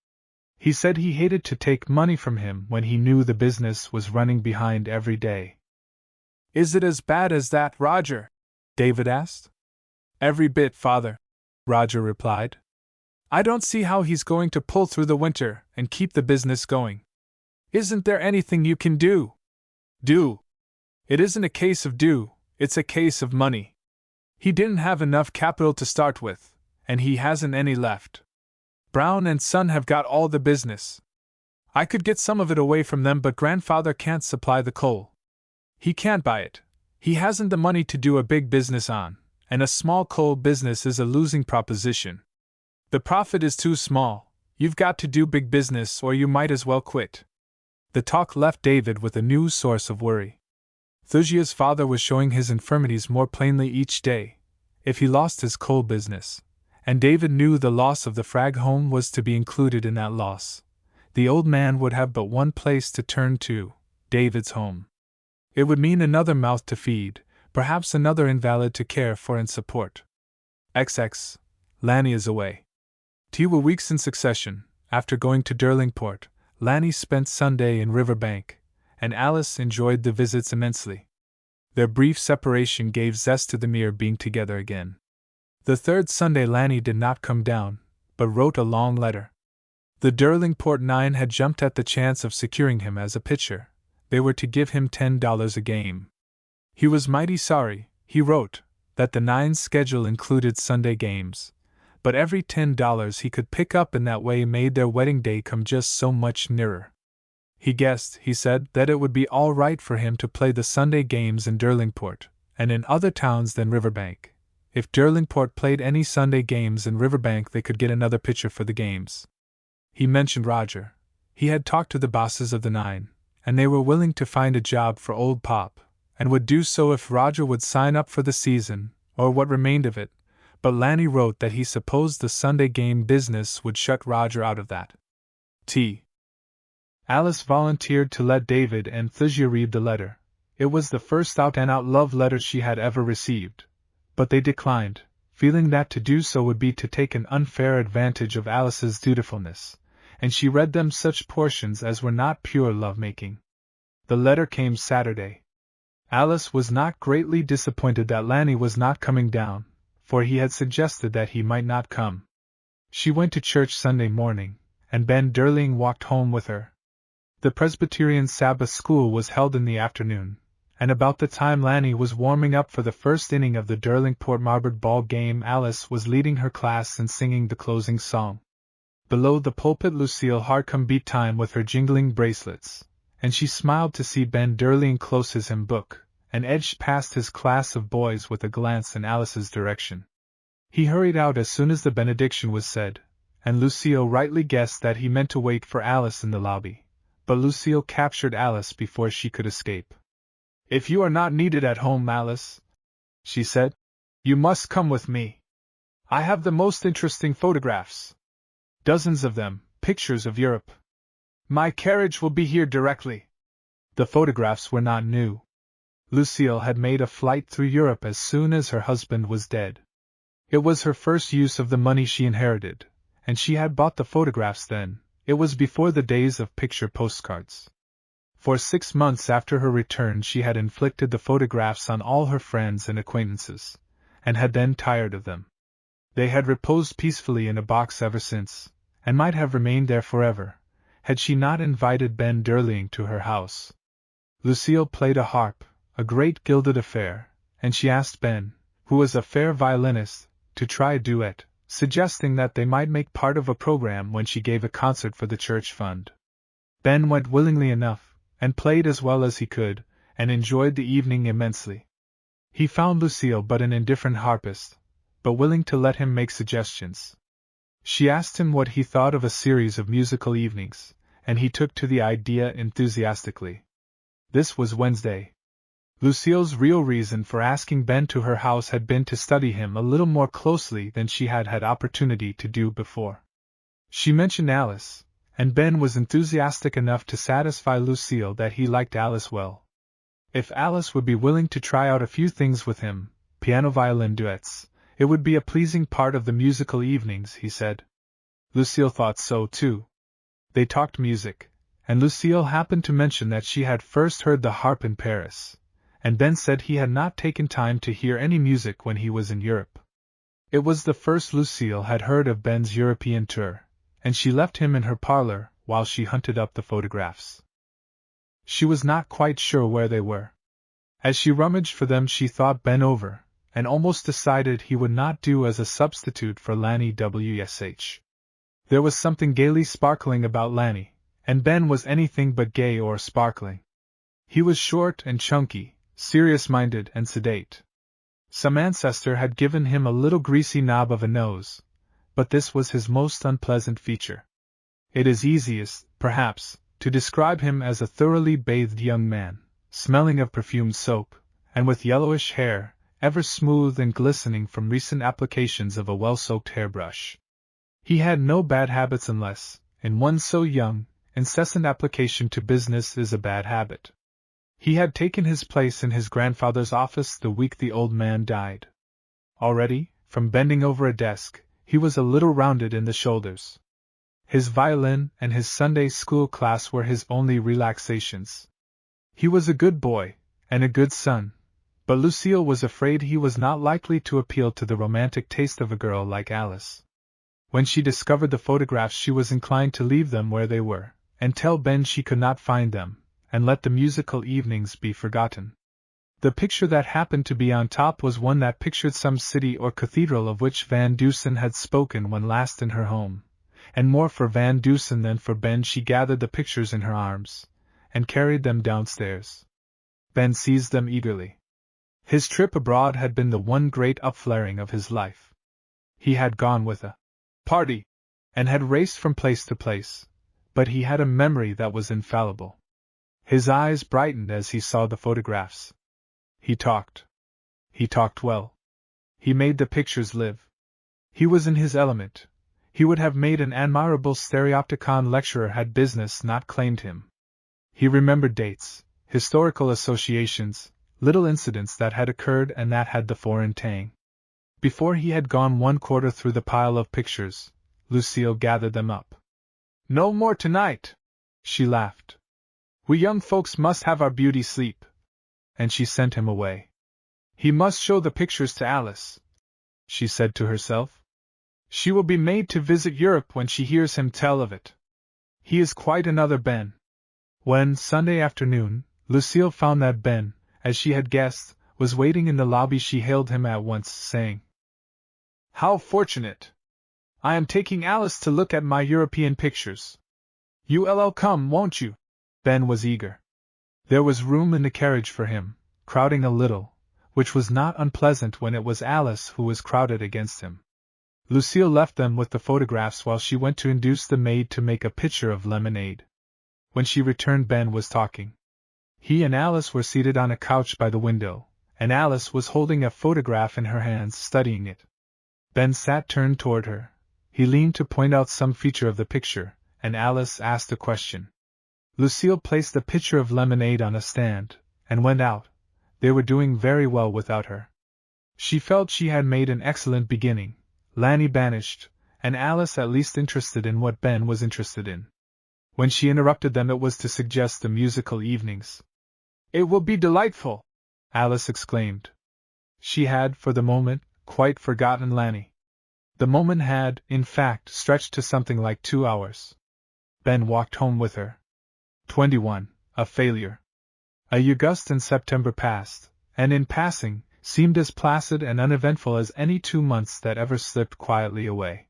Speaker 1: He said he hated to take money from him when he knew the business was running behind every day. "Is it as bad as that, Roger?" David asked. "Every bit, Father," Roger replied. "I don't see how he's going to pull through the winter and keep the business going. Isn't there anything you can do?" "Do? It isn't a case of do, it's a case of money. He didn't have enough capital to start with, and he hasn't any left. Brown and Son have got all the business. I could get some of it away from them, but Grandfather can't supply the coal. He can't buy it. He hasn't the money to do a big business on, and a small coal business is a losing proposition. The profit is too small. You've got to do big business or you might as well quit." The talk left David with a new source of worry. Thuzia's father was showing his infirmities more plainly each day, if he lost his coal business, and David knew the loss of the Fragg home was to be included in that loss. The old man would have but one place to turn to, David's home. It would mean another mouth to feed, perhaps another invalid to care for and support. XX. Lanny is away. 2 weeks in succession, after going to Derlingport, Lanny spent Sunday in Riverbank, and Alice enjoyed the visits immensely. Their brief separation gave zest to the mere being together again. The 3rd Sunday Lanny did not come down, but wrote a long letter. The Derlingport 9 had jumped at the chance of securing him as a pitcher. They were to give him $10 a game. He was mighty sorry, he wrote, that the 9's schedule included Sunday games, but every $10 he could pick up in that way made their wedding day come just so much nearer. He guessed, he said, that it would be all right for him to play the Sunday games in Derlingport, and in other towns than Riverbank. If Derlingport played any Sunday games in Riverbank, they could get another pitcher for the games. He mentioned Roger. He had talked to the bosses of the Nine, and they were willing to find a job for old Pop, and would do so if Roger would sign up for the season, or what remained of it, but Lanny wrote that he supposed the Sunday game business would shut Roger out of that. Alice volunteered to let David and Thasia read the letter. It was the first out-and-out love letter she had ever received, but they declined, feeling that to do so would be to take an unfair advantage of Alice's dutifulness, and she read them such portions as were not pure love-making. The letter came Saturday. Alice was not greatly disappointed that Lanny was not coming down, for he had suggested that he might not come. She went to church Sunday morning, and Ben Derling walked home with her. The Presbyterian Sabbath school was held in the afternoon, and about the time Lanny was warming up for the first inning of the Derlingport Marburg ball game, Alice was leading her class and singing the closing song. Below the pulpit, Lucille Harcombe beat time with her jingling bracelets, and she smiled to see Ben Derling close his hymn book, and edged past his class of boys with a glance in Alice's direction. He hurried out as soon as the benediction was said, and Lucille rightly guessed that he meant to wait for Alice in the lobby, but Lucille captured Alice before she could escape. "If you are not needed at home, Alice," she said, "you must come with me. I have the most interesting photographs. Dozens of them, pictures of Europe. My carriage will be here directly." The photographs were not new. Lucille had made a flight through Europe as soon as her husband was dead. It was her first use of the money she inherited, and she had bought the photographs then. It was before the days of picture postcards. For 6 months after her return she had inflicted the photographs on all her friends and acquaintances, and had then tired of them. They had reposed peacefully in a box ever since, and might have remained there forever, had she not invited Ben Derling to her house. Lucille played a harp, a great gilded affair, and she asked Ben, who was a fair violinist, to try a duet, suggesting that they might make part of a program when she gave a concert for the church fund. Ben went willingly enough, and played as well as he could, and enjoyed the evening immensely. He found Lucille but an indifferent harpist, but willing to let him make suggestions. She asked him what he thought of a series of musical evenings, and he took to the idea enthusiastically. This was Wednesday. Lucille's real reason for asking Ben to her house had been to study him a little more closely than she had had opportunity to do before. She mentioned Alice, and Ben was enthusiastic enough to satisfy Lucille that he liked Alice well. If Alice would be willing to try out a few things with him, piano-violin duets, it would be a pleasing part of the musical evenings, he said. Lucille thought so too. They talked music, and Lucille happened to mention that she had first heard the harp in Paris, and Ben said he had not taken time to hear any music when he was in Europe. It was the first Lucille had heard of Ben's European tour, and she left him in her parlor while she hunted up the photographs. She was not quite sure where they were. As she rummaged for them she thought Ben over, and almost decided he would not do as a substitute for Lanny Wsh. There was something gaily sparkling about Lanny, and Ben was anything but gay or sparkling. He was short and chunky, serious-minded and sedate. Some ancestor had given him a little greasy knob of a nose, but this was his most unpleasant feature. It is easiest, perhaps, to describe him as a thoroughly bathed young man, smelling of perfumed soap, and with yellowish hair, ever smooth and glistening from recent applications of a well-soaked hairbrush. He had no bad habits unless, in one so young, incessant application to business is a bad habit. He had taken his place in his grandfather's office the week the old man died. Already, from bending over a desk, he was a little rounded in the shoulders. His violin and his Sunday school class were his only relaxations. He was a good boy, and a good son, but Lucille was afraid he was not likely to appeal to the romantic taste of a girl like Alice. When she discovered the photographs she was inclined to leave them where they were, and tell Ben she could not find them, and let the musical evenings be forgotten. The picture that happened to be on top was one that pictured some city or cathedral of which Van Dusen had spoken when last in her home, and more for Van Dusen than for Ben. She gathered the pictures in her arms, and carried them downstairs. Ben seized them eagerly. His trip abroad had been the one great upflaring of his life. He had gone with a party, and had raced from place to place, but he had a memory that was infallible. His eyes brightened as he saw the photographs. He talked. He talked well. He made the pictures live. He was in his element. He would have made an admirable stereopticon lecturer had business not claimed him. He remembered dates, historical associations, little incidents that had occurred and that had the foreign tang. Before he had gone 1/4 through the pile of pictures, Lucille gathered them up. "No more tonight," she laughed. "We young folks must have our beauty sleep." And she sent him away. "He must show the pictures to Alice," she said to herself. "She will be made to visit Europe when she hears him tell of it. He is quite another Ben." When, Sunday afternoon, Lucille found that Ben, as she had guessed, was waiting in the lobby, she hailed him at once, saying, "How fortunate! I am taking Alice to look at my European pictures. You'll come, won't you?" Ben was eager. There was room in the carriage for him, crowding a little, which was not unpleasant when it was Alice who was crowded against him. Lucille left them with the photographs while she went to induce the maid to make a pitcher of lemonade. When she returned, Ben was talking. He and Alice were seated on a couch by the window, and Alice was holding a photograph in her hands, studying it. Ben sat turned toward her. He leaned to point out some feature of the picture, and Alice asked a question. Lucille placed the pitcher of lemonade on a stand, and went out. They were doing very well without her. She felt she had made an excellent beginning, Lanny banished, and Alice at least interested in what Ben was interested in. When she interrupted them, it was to suggest the musical evenings. "It will be delightful!" Alice exclaimed. She had, for the moment, quite forgotten Lanny. The moment had, in fact, stretched to something like 2 hours. Ben walked home with her. 21. A failure. August and September passed, and in passing, seemed as placid and uneventful as any 2 months that ever slipped quietly away.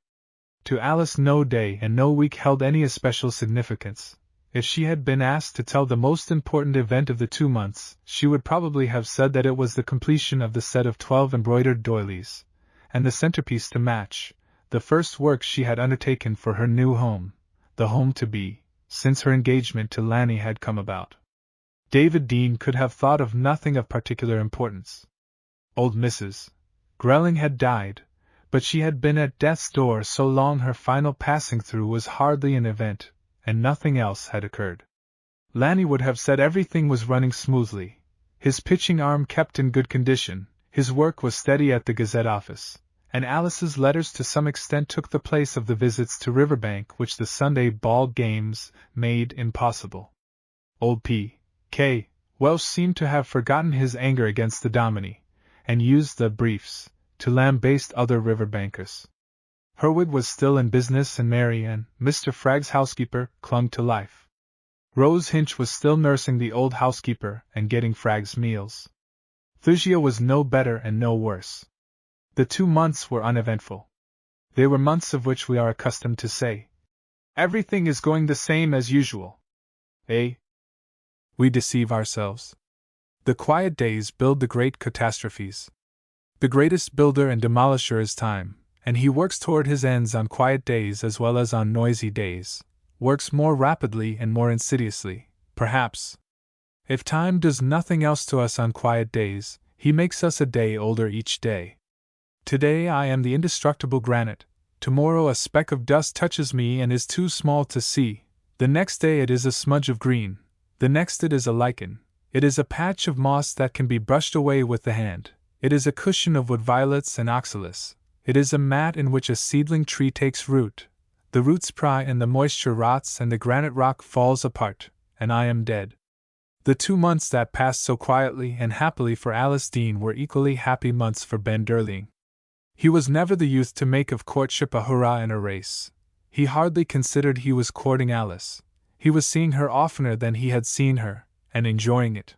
Speaker 1: To Alice no day and no week held any especial significance. If she had been asked to tell the most important event of the 2 months, she would probably have said that it was the completion of the set of 12 embroidered doilies, and the centerpiece to match, the first work she had undertaken for her new home, the home to be, since her engagement to Lanny had come about. David Dean could have thought of nothing of particular importance. Old Mrs. Grelling had died, but she had been at death's door so long her final passing through was hardly an event, and nothing else had occurred. Lanny would have said everything was running smoothly, his pitching arm kept in good condition, his work was steady at the Gazette office, and Alice's letters to some extent took the place of the visits to Riverbank which the Sunday ball games made impossible. Old P.K. Welsh seemed to have forgotten his anger against the Dominie, and used the briefs to lambaste other Riverbankers. Herwood was still in business, and Mary and Mr. Fragg's housekeeper clung to life. Rose Hinch was still nursing the old housekeeper and getting Fragg's meals. Thusia was no better and no worse. The 2 months were uneventful. They were months of which we are accustomed to say, "Everything is going the same as usual." We deceive ourselves. The quiet days build the great catastrophes. The greatest builder and demolisher is time, and he works toward his ends on quiet days as well as on noisy days, works more rapidly and more insidiously, perhaps. If time does nothing else to us on quiet days, he makes us a day older each day. Today I am the indestructible granite, tomorrow a speck of dust touches me and is too small to see, the next day it is a smudge of green, the next it is a lichen, it is a patch of moss that can be brushed away with the hand, it is a cushion of wood violets and oxalis, it is a mat in which a seedling tree takes root, the roots pry and the moisture rots and the granite rock falls apart, and I am dead. The 2 months that passed so quietly and happily for Alice Dean were equally happy months for Ben Durling. He was never the youth to make of courtship a hurrah and a race. He hardly considered he was courting Alice. He was seeing her oftener than he had seen her, and enjoying it.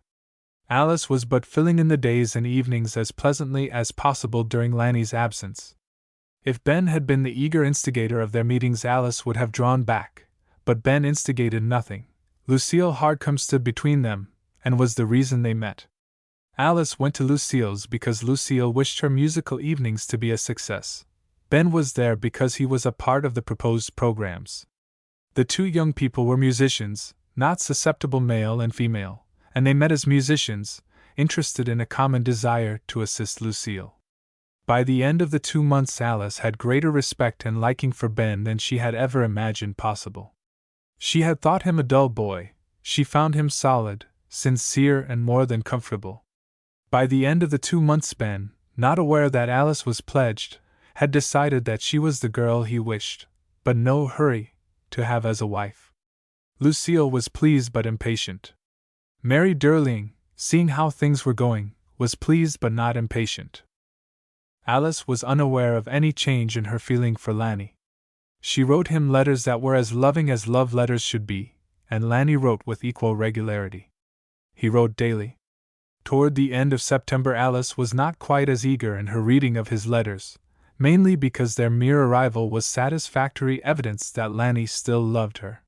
Speaker 1: Alice was but filling in the days and evenings as pleasantly as possible during Lanny's absence. If Ben had been the eager instigator of their meetings, Alice would have drawn back, but Ben instigated nothing. Lucille Hardcombe stood between them, and was the reason they met. Alice went to Lucille's because Lucille wished her musical evenings to be a success. Ben was there because he was a part of the proposed programs. The two young people were musicians, not susceptible male and female, and they met as musicians, interested in a common desire to assist Lucille. By the end of the 2 months, Alice had greater respect and liking for Ben than she had ever imagined possible. She had thought him a dull boy; she found him solid, sincere, and more than comfortable. By the end of the 2 months, Ben, not aware that Alice was pledged, had decided that she was the girl he wished, but no hurry, to have as a wife. Lucille was pleased but impatient. Mary Durling, seeing how things were going, was pleased but not impatient. Alice was unaware of any change in her feeling for Lanny. She wrote him letters that were as loving as love letters should be, and Lanny wrote with equal regularity. He wrote daily. Toward the end of September, Alice was not quite as eager in her reading of his letters, mainly because their mere arrival was satisfactory evidence that Lanny still loved her.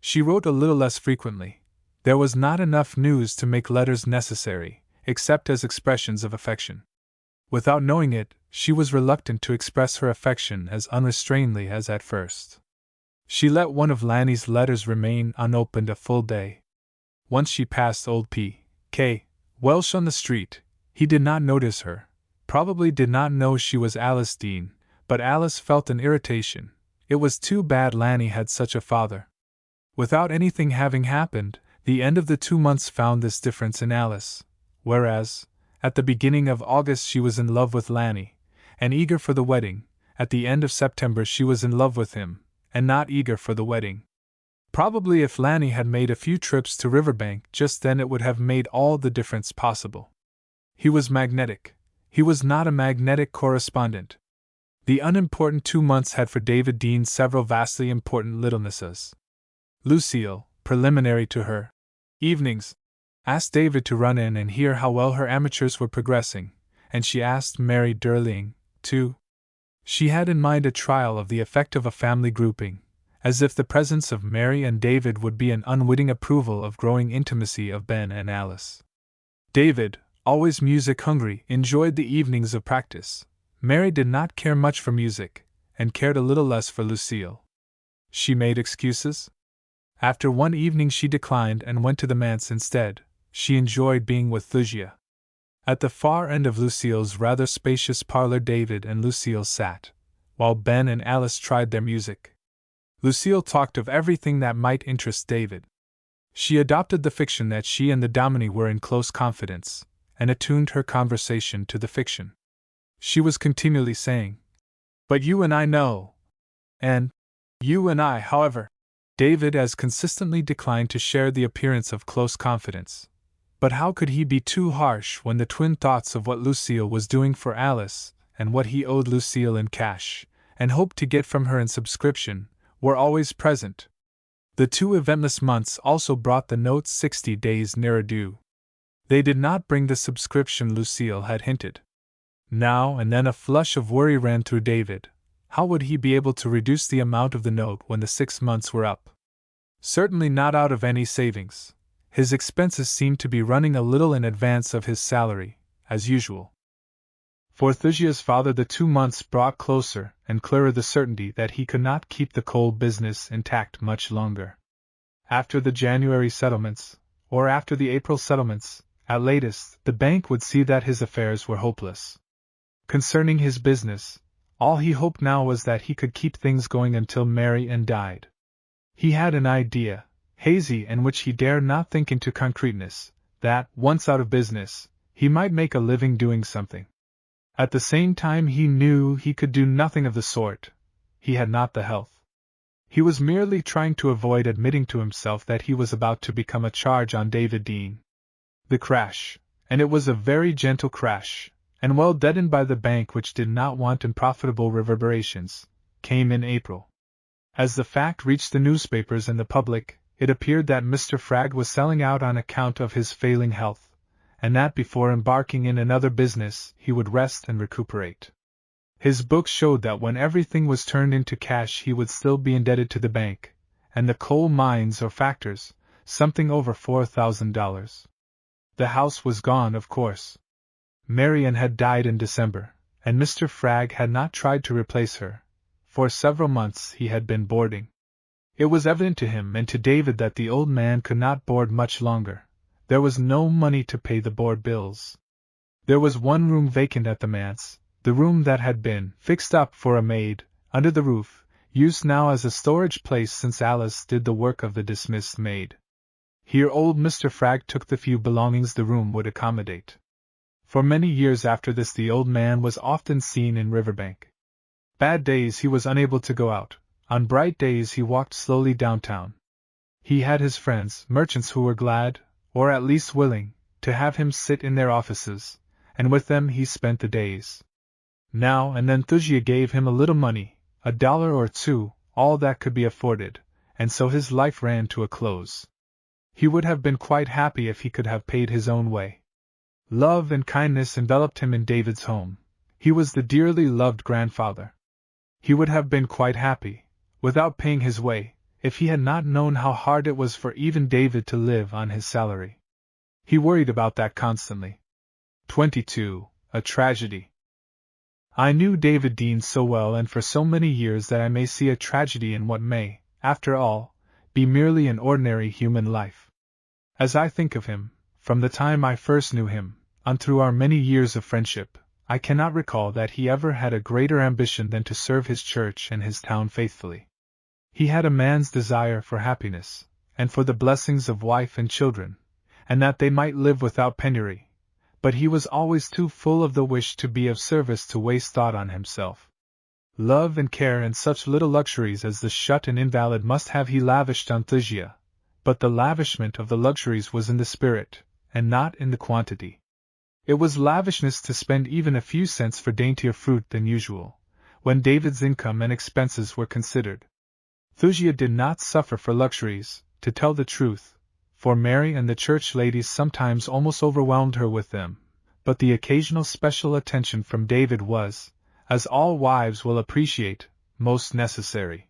Speaker 1: She wrote a little less frequently. There was not enough news to make letters necessary, except as expressions of affection. Without knowing it, she was reluctant to express her affection as unrestrainedly as at first. She let one of Lanny's letters remain unopened a full day. Once she passed old P.K. Welsh on the street. He did not notice her, probably did not know she was Alice Dean, but Alice felt an irritation. It was too bad Lanny had such a father. Without anything having happened, the end of the 2 months found this difference in Alice, whereas, at the beginning of August she was in love with Lanny, and eager for the wedding. At the end of September she was in love with him, and not eager for the wedding. Probably if Lanny had made a few trips to Riverbank just then, it would have made all the difference possible. He was magnetic. He was not a magnetic correspondent. The unimportant 2 months had for David Dean several vastly important littlenesses. Lucille, preliminary to her evenings, asked David to run in and hear how well her amateurs were progressing, and she asked Mary Durling, too. She had in mind a trial of the effect of a family grouping, as if the presence of Mary and David would be an unwitting approval of growing intimacy of Ben and Alice. David, always music-hungry, enjoyed the evenings of practice. Mary did not care much for music, and cared a little less for Lucille. She made excuses. After one evening she declined and went to the manse instead. She enjoyed being with Thusia. At the far end of Lucille's rather spacious parlor David and Lucille sat, while Ben and Alice tried their music. Lucille talked of everything that might interest David. She adopted the fiction that she and the Dominie were in close confidence, and attuned her conversation to the fiction. She was continually saying, "But you and I know," and "You and I, however." David as consistently declined to share the appearance of close confidence. But how could he be too harsh when the twin thoughts of what Lucille was doing for Alice, and what he owed Lucille in cash, and hoped to get from her in subscription, were always present? The 2 eventless months also brought the notes 60 days nearer due. They did not bring the subscription Lucille had hinted. Now and then a flush of worry ran through David. How would he be able to reduce the amount of the note when the 6 months were up? Certainly not out of any savings. His expenses seemed to be running a little in advance of his salary, as usual. For Thusia's father the 2 months brought closer and clearer the certainty that he could not keep the coal business intact much longer. After the January settlements, or after the April settlements, at latest, the bank would see that his affairs were hopeless. Concerning his business, all he hoped now was that he could keep things going until Mary Ann died. He had an idea, hazy and which he dared not think into concreteness, that, once out of business, he might make a living doing something. At the same time he knew he could do nothing of the sort. He had not the health. He was merely trying to avoid admitting to himself that he was about to become a charge on David Dean. The crash, and it was a very gentle crash, and well deadened by the bank which did not want unprofitable reverberations, came in April. As the fact reached the newspapers and the public, it appeared that Mr. Fragg was selling out on account of his failing health, and that before embarking in another business he would rest and recuperate. His books showed that when everything was turned into cash he would still be indebted to the bank, and the coal mines or factors, something over $4,000. The house was gone, of course. Marian had died in December, and Mr. Fragg had not tried to replace her. For several months he had been boarding. It was evident to him and to David that the old man could not board much longer. There was no money to pay the board bills. There was one room vacant at the manse, the room that had been fixed up for a maid, under the roof, used now as a storage place since Alice did the work of the dismissed maid. Here old Mr. Fragg took the few belongings the room would accommodate. For many years after this the old man was often seen in Riverbank. Bad days he was unable to go out, on bright days he walked slowly downtown. He had his friends, merchants who were glad, or at least willing, to have him sit in their offices, and with them he spent the days. Now and then Thusia gave him a little money, $1 or $2, all that could be afforded, and so his life ran to a close. He would have been quite happy if he could have paid his own way. Love and kindness enveloped him in David's home. He was the dearly loved grandfather. He would have been quite happy, without paying his way, if he had not known how hard it was for even David to live on his salary. He worried about that constantly. 22. A tragedy. I knew David Dean so well and for so many years that I may see a tragedy in what may, after all, be merely an ordinary human life. As I think of him, from the time I first knew him, on through our many years of friendship, I cannot recall that he ever had a greater ambition than to serve his church and his town faithfully. He had a man's desire for happiness, and for the blessings of wife and children, and that they might live without penury, but he was always too full of the wish to be of service to waste thought on himself. Love and care and such little luxuries as the shut and invalid must have he lavished on Thusia, but the lavishment of the luxuries was in the spirit, and not in the quantity. It was lavishness to spend even a few cents for daintier fruit than usual, when David's income and expenses were considered. Thusia did not suffer for luxuries, to tell the truth, for Mary and the church ladies sometimes almost overwhelmed her with them, but the occasional special attention from David was, as all wives will appreciate, most necessary.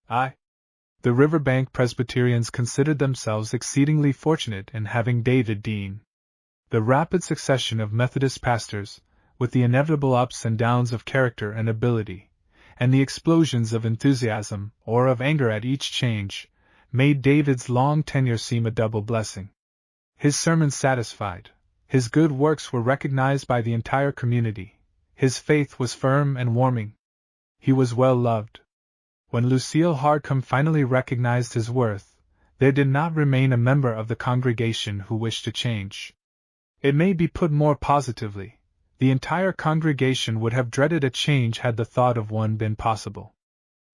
Speaker 1: The Riverbank Presbyterians considered themselves exceedingly fortunate in having David Dean. The rapid succession of Methodist pastors, with the inevitable ups and downs of character and ability, and the explosions of enthusiasm or of anger at each change, made David's long tenure seem a double blessing. His sermons satisfied, his good works were recognized by the entire community, his faith was firm and warming. He was well loved. When Lucille Hardcombe finally recognized his worth, there did not remain a member of the congregation who wished to change. It may be put more positively, the entire congregation would have dreaded a change had the thought of one been possible.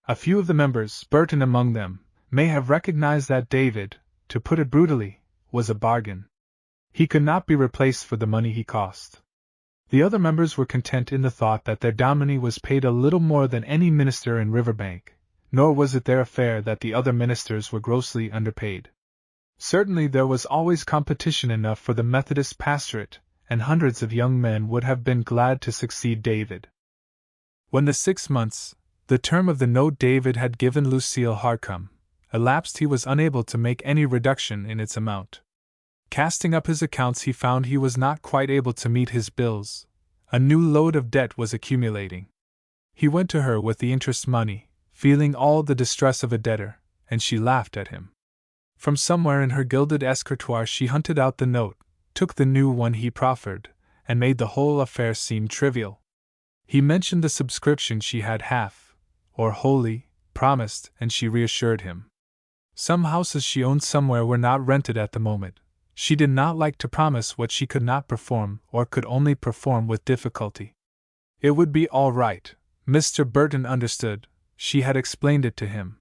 Speaker 1: A few of the members, Burton among them, may have recognized that David, to put it brutally, was a bargain. He could not be replaced for the money he cost. The other members were content in the thought that their Dominie was paid a little more than any minister in Riverbank, nor was it their affair that the other ministers were grossly underpaid. Certainly there was always competition enough for the Methodist pastorate, and hundreds of young men would have been glad to succeed David. When the 6 months, the term of the note David had given Lucille Hardcombe, elapsed, he was unable to make any reduction in its amount. Casting up his accounts, he found he was not quite able to meet his bills. A new load of debt was accumulating. He went to her with the interest money, feeling all the distress of a debtor, and she laughed at him. From somewhere in her gilded escritoire she hunted out the note, took the new one he proffered, and made the whole affair seem trivial. He mentioned the subscription she had half, or wholly, promised, and she reassured him. Some houses she owned somewhere were not rented at the moment. She did not like to promise what she could not perform or could only perform with difficulty. It would be all right. Mr. Burton understood. She had explained it to him.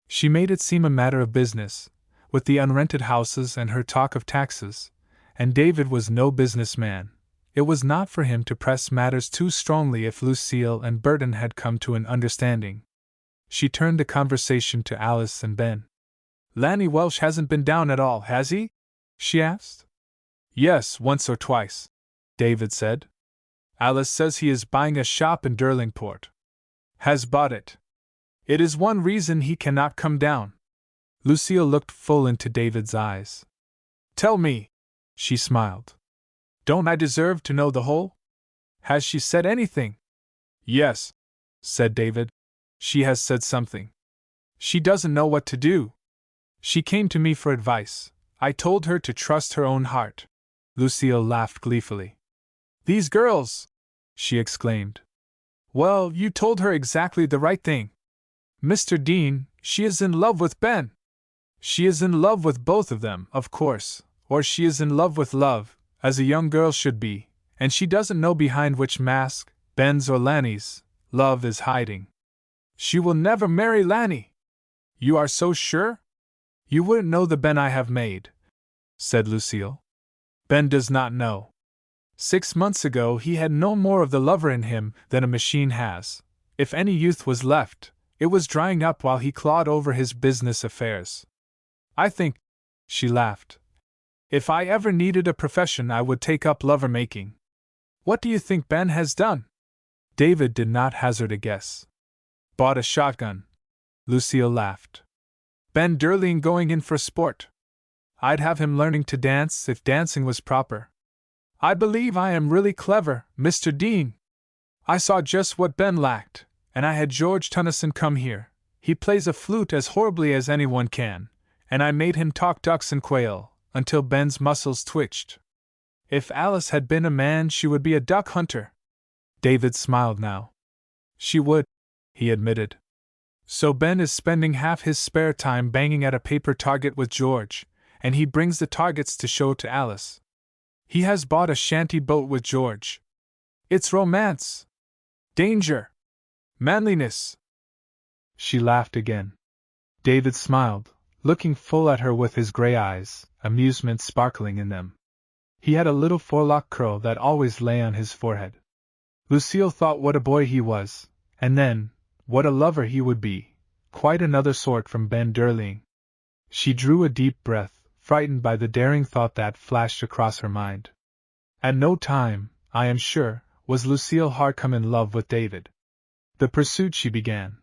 Speaker 1: She made it seem a matter of business, with the unrented houses and her talk of taxes, and David was no businessman. It was not for him to press matters too strongly if Lucille and Burton had come to an understanding. She turned the conversation to Alice and Ben. "Lanny Welsh hasn't been down at all, has he?" she asked. "Yes, once or twice," David said. Alice says he is buying a shop in Derlingport. Has bought it. It is one reason he cannot come down. Lucille looked full into David's eyes. Tell me, she smiled. Don't I deserve to know the whole? Has she said anything? Yes, said David. She has said something. She doesn't know what to do. She came to me for advice. I told her to trust her own heart. Lucille laughed gleefully. These girls! She exclaimed. Well, you told her exactly the right thing. Mr. Dean, she is in love with Ben. She is in love with both of them, of course, or she is in love with love, as a young girl should be, and she doesn't know behind which mask, Ben's or Lanny's, love is hiding. She will never marry Lanny. You are so sure? You wouldn't know the Ben I have made, said Lucille. Ben does not know. 6 months ago he had no more of the lover in him than a machine has. If any youth was left, it was drying up while he clawed over his business affairs. I think, she laughed, if I ever needed a profession I would take up lover-making. What do you think Ben has done? David did not hazard a guess. Bought a shotgun. Lucille laughed. Ben Durling going in for sport. I'd have him learning to dance if dancing was proper. I believe I am really clever, Mr. Dean. I saw just what Ben lacked, and I had George Tennyson come here. He plays a flute as horribly as anyone can, and I made him talk ducks and quail, until Ben's muscles twitched. If Alice had been a man, she would be a duck hunter. David smiled now. She would, he admitted. So Ben is spending half his spare time banging at a paper target with George, and he brings the targets to show to Alice. He has bought a shanty boat with George. It's romance. Danger. Manliness. She laughed again. David smiled, looking full at her with his gray eyes, amusement sparkling in them. He had a little forelock curl that always lay on his forehead. Lucille thought what a boy he was, and then, what a lover he would be, quite another sort from Ben Durling. She drew a deep breath, frightened by the daring thought that flashed across her mind. At no time, I am sure, was Lucille Harcum in love with David. The pursuit she began,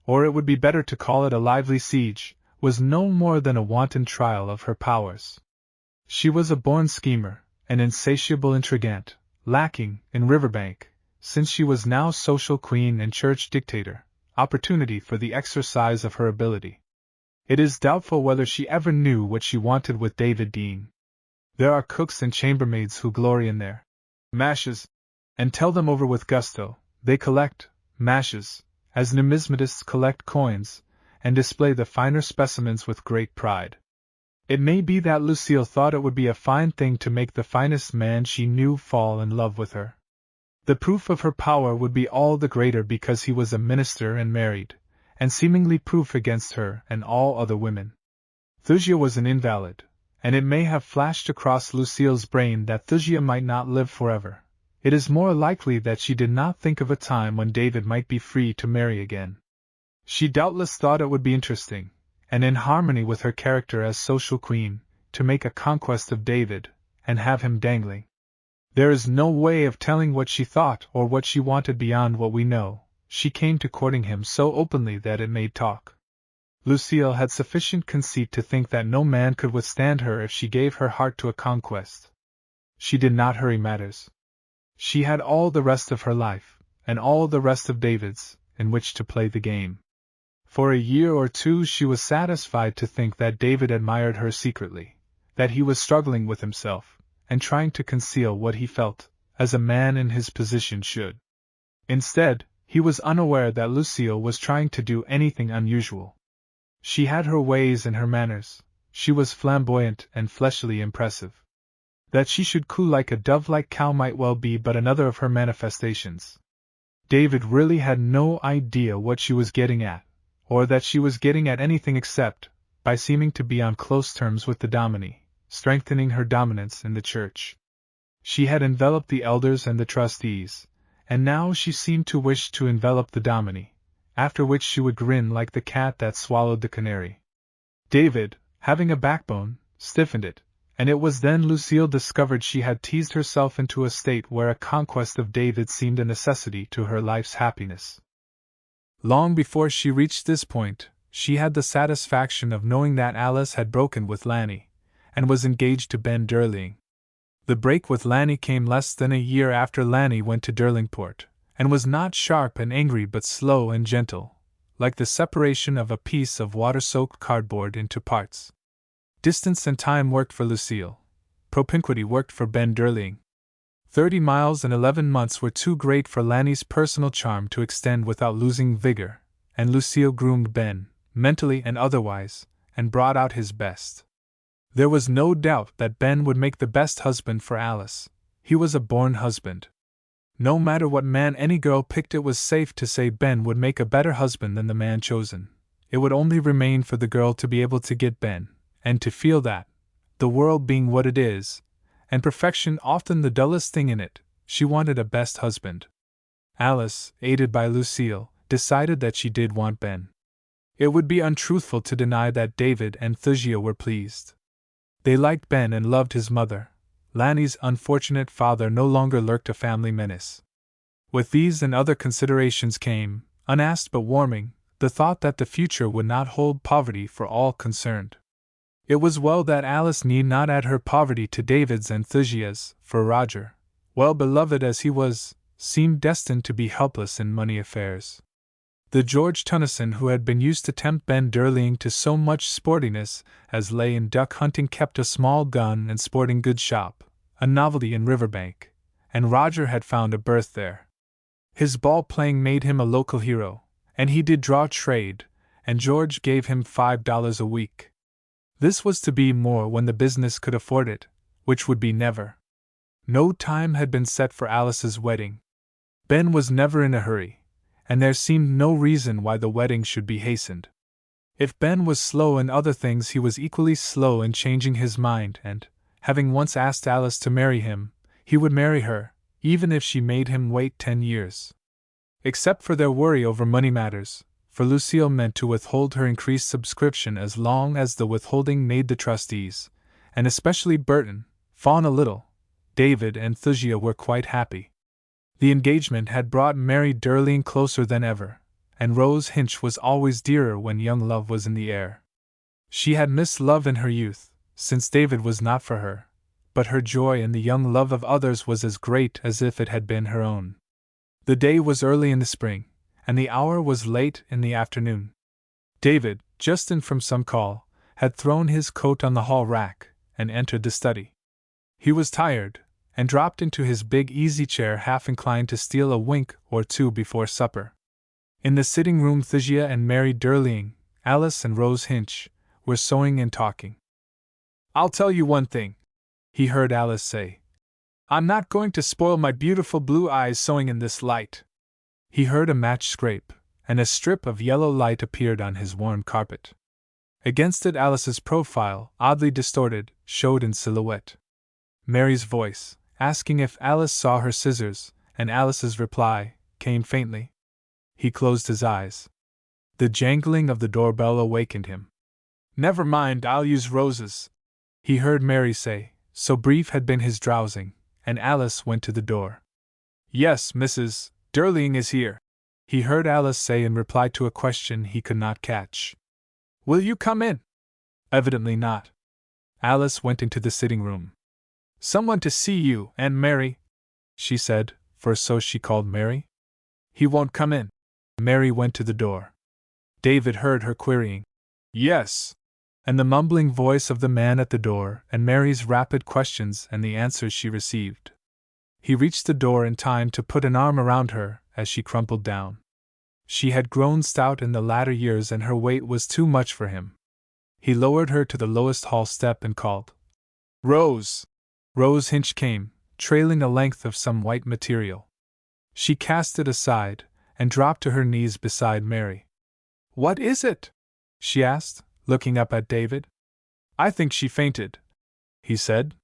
Speaker 1: or it would be better to call it a lively siege, was no more than a wanton trial of her powers. She was a born schemer, an insatiable intrigante, lacking, in Riverbank, since she was now social queen and church dictator, opportunity for the exercise of her ability. It is doubtful whether she ever knew what she wanted with David Dean. There are cooks and chambermaids who glory in their mashes, and tell them over with gusto. They collect mashes, as numismatists collect coins, and display the finer specimens with great pride. It may be that Lucille thought it would be a fine thing to make the finest man she knew fall in love with her. The proof of her power would be all the greater because he was a minister and married, and seemingly proof against her and all other women. Thusia was an invalid, and it may have flashed across Lucille's brain that Thusia might not live forever. It is more likely that she did not think of a time when David might be free to marry again. She doubtless thought it would be interesting, and in harmony with her character as social queen, to make a conquest of David, and have him dangling. There is no way of telling what she thought or what she wanted beyond what we know. She came to courting him so openly that it made talk. Lucille had sufficient conceit to think that no man could withstand her if she gave her heart to a conquest. She did not hurry matters. She had all the rest of her life, and all the rest of David's, in which to play the game. For a year or two she was satisfied to think that David admired her secretly, that he was struggling with himself, and trying to conceal what he felt, as a man in his position should. Instead, he was unaware that Lucille was trying to do anything unusual. She had her ways and her manners, she was flamboyant and fleshily impressive. That she should coo like a dove-like cow might well be but another of her manifestations. David really had no idea what she was getting at, or that she was getting at anything except, by seeming to be on close terms with the Dominie, strengthening her dominance in the church. She had enveloped the elders and the trustees, and now she seemed to wish to envelop the Dominie, after which she would grin like the cat that swallowed the canary. David, having a backbone, stiffened it, And it was then Lucille discovered she had teased herself into a state where a conquest of David seemed a necessity to her life's happiness. Long before she reached this point, she had the satisfaction of knowing that Alice had broken with Lanny, and was engaged to Ben Durling. The break with Lanny came less than a year after Lanny went to Derlingport, and was not sharp and angry but slow and gentle, like the separation of a piece of water-soaked cardboard into parts. Distance and time worked for Lucille. Propinquity worked for Ben Durling. 30 miles and 11 months were too great for Lanny's personal charm to extend without losing vigor, and Lucille groomed Ben, mentally and otherwise, and brought out his best. There was no doubt that Ben would make the best husband for Alice. He was a born husband. No matter what man any girl picked, it was safe to say Ben would make a better husband than the man chosen. It would only remain for the girl to be able to get Ben, and to feel that, the world being what it is, and perfection often the dullest thing in it, she wanted a best husband. Alice, aided by Lucille, decided that she did want Ben. It would be untruthful to deny that David and Thusia were pleased. They liked Ben and loved his mother. Lanny's unfortunate father no longer lurked a family menace. With these and other considerations came, unasked but warming, the thought that the future would not hold poverty for all concerned. It was well that Alice need not add her poverty to David's and Thusia's, for Roger, well beloved as he was, seemed destined to be helpless in money affairs. The George Tennyson who had been used to tempt Ben Durling to so much sportiness as lay in duck hunting kept a small gun and sporting goods shop, a novelty in Riverbank, and Roger had found a berth there. His ball-playing made him a local hero, and he did draw trade, and George gave him $5 a week. This was to be more when the business could afford it, which would be never. No time had been set for Alice's wedding. Ben was never in a hurry, and there seemed no reason why the wedding should be hastened. If Ben was slow in other things, he was equally slow in changing his mind, and, having once asked Alice to marry him, he would marry her, even if she made him wait 10 years. Except for their worry over money matters, for Lucille meant to withhold her increased subscription as long as the withholding made the trustees, and especially Burton, fawn a little. David and Thusia were quite happy. The engagement had brought Mary Durling closer than ever, and Rose Hinch was always dearer when young love was in the air. She had missed love in her youth, since David was not for her, but her joy in the young love of others was as great as if it had been her own. The day was early in the spring, and the hour was late in the afternoon. David, just in from some call, had thrown his coat on the hall rack, and entered the study. He was tired, and dropped into his big easy-chair half inclined to steal a wink or two before supper. In the sitting-room Thusia and Mary Durling, Alice and Rose Hinch, were sewing and talking. "I'll tell you one thing," he heard Alice say. "I'm not going to spoil my beautiful blue eyes sewing in this light." He heard a match scrape, and a strip of yellow light appeared on his worn carpet. Against it Alice's profile, oddly distorted, showed in silhouette. Mary's voice, asking if Alice saw her scissors, and Alice's reply, came faintly. He closed his eyes. The jangling of the doorbell awakened him. "Never mind, I'll use Rose's," he heard Mary say, so brief had been his drowsing, and Alice went to the door. "Yes, Mrs. Durling is here," he heard Alice say in reply to a question he could not catch. "Will you come in?" Evidently not. Alice went into the sitting room. "Someone to see you, Aunt Mary," she said, for so she called Mary. "He won't come in." Mary went to the door. David heard her querying, "Yes," and the mumbling voice of the man at the door, and Mary's rapid questions and the answers she received. He reached the door in time to put an arm around her as she crumpled down. She had grown stout in the latter years and her weight was too much for him. He lowered her to the lowest hall step and called, "Rose!" Rose Hinch came, trailing a length of some white material. She cast it aside, and dropped to her knees beside Mary. "What is it?" she asked, looking up at David. "I think she fainted," he said.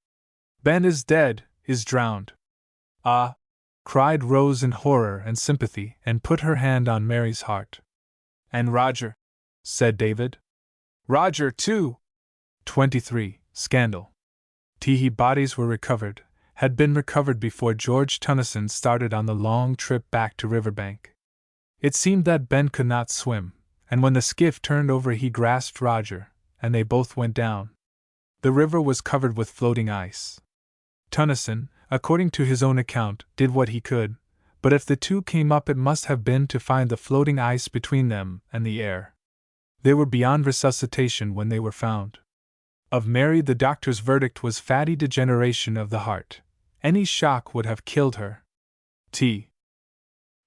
Speaker 1: "Ben is dead, is drowned." "Ah!" cried Rose in horror and sympathy, and put her hand on Mary's heart. "And Roger," said David. "Roger, too." 23. Scandal. Teehee bodies were recovered, had been recovered before George Tennyson started on the long trip back to Riverbank. It seemed that Ben could not swim, and when the skiff turned over he grasped Roger, and they both went down. The river was covered with floating ice. Tennyson, according to his own account, did what he could, but if the two came up it must have been to find the floating ice between them and the air. They were beyond resuscitation when they were found. Of Mary the doctor's verdict was fatty degeneration of the heart. Any shock would have killed her.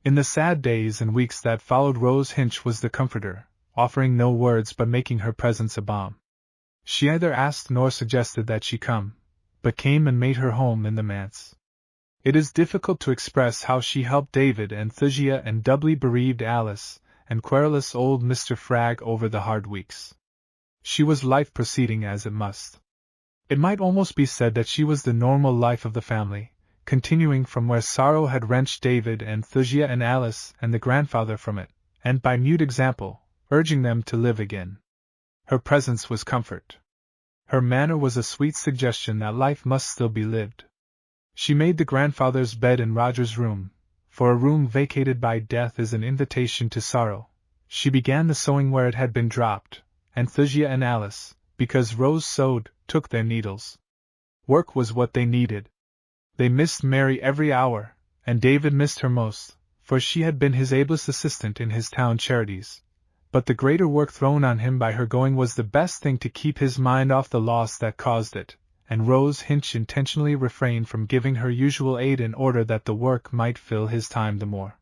Speaker 1: In the sad days and weeks that followed, Rose Hinch was the comforter, offering no words but making her presence a balm. She neither asked nor suggested that she come, but came and made her home in the manse. It is difficult to express how she helped David and Thusia and doubly bereaved Alice and querulous old Mr. Fragg over the hard weeks. She was life proceeding as it must. It might almost be said that she was the normal life of the family, continuing from where sorrow had wrenched David and Thusia and Alice and the grandfather from it, and by mute example, urging them to live again. Her presence was comfort. Her manner was a sweet suggestion that life must still be lived. She made the grandfather's bed in Roger's room, for a room vacated by death is an invitation to sorrow. She began the sewing where it had been dropped, and Thusia and Alice, because Rose sewed, took their needles. Work was what they needed. They missed Mary every hour, and David missed her most, for she had been his ablest assistant in his town charities. But the greater work thrown on him by her going was the best thing to keep his mind off the loss that caused it, and Rose Hinch intentionally refrained from giving her usual aid in order that the work might fill his time the more.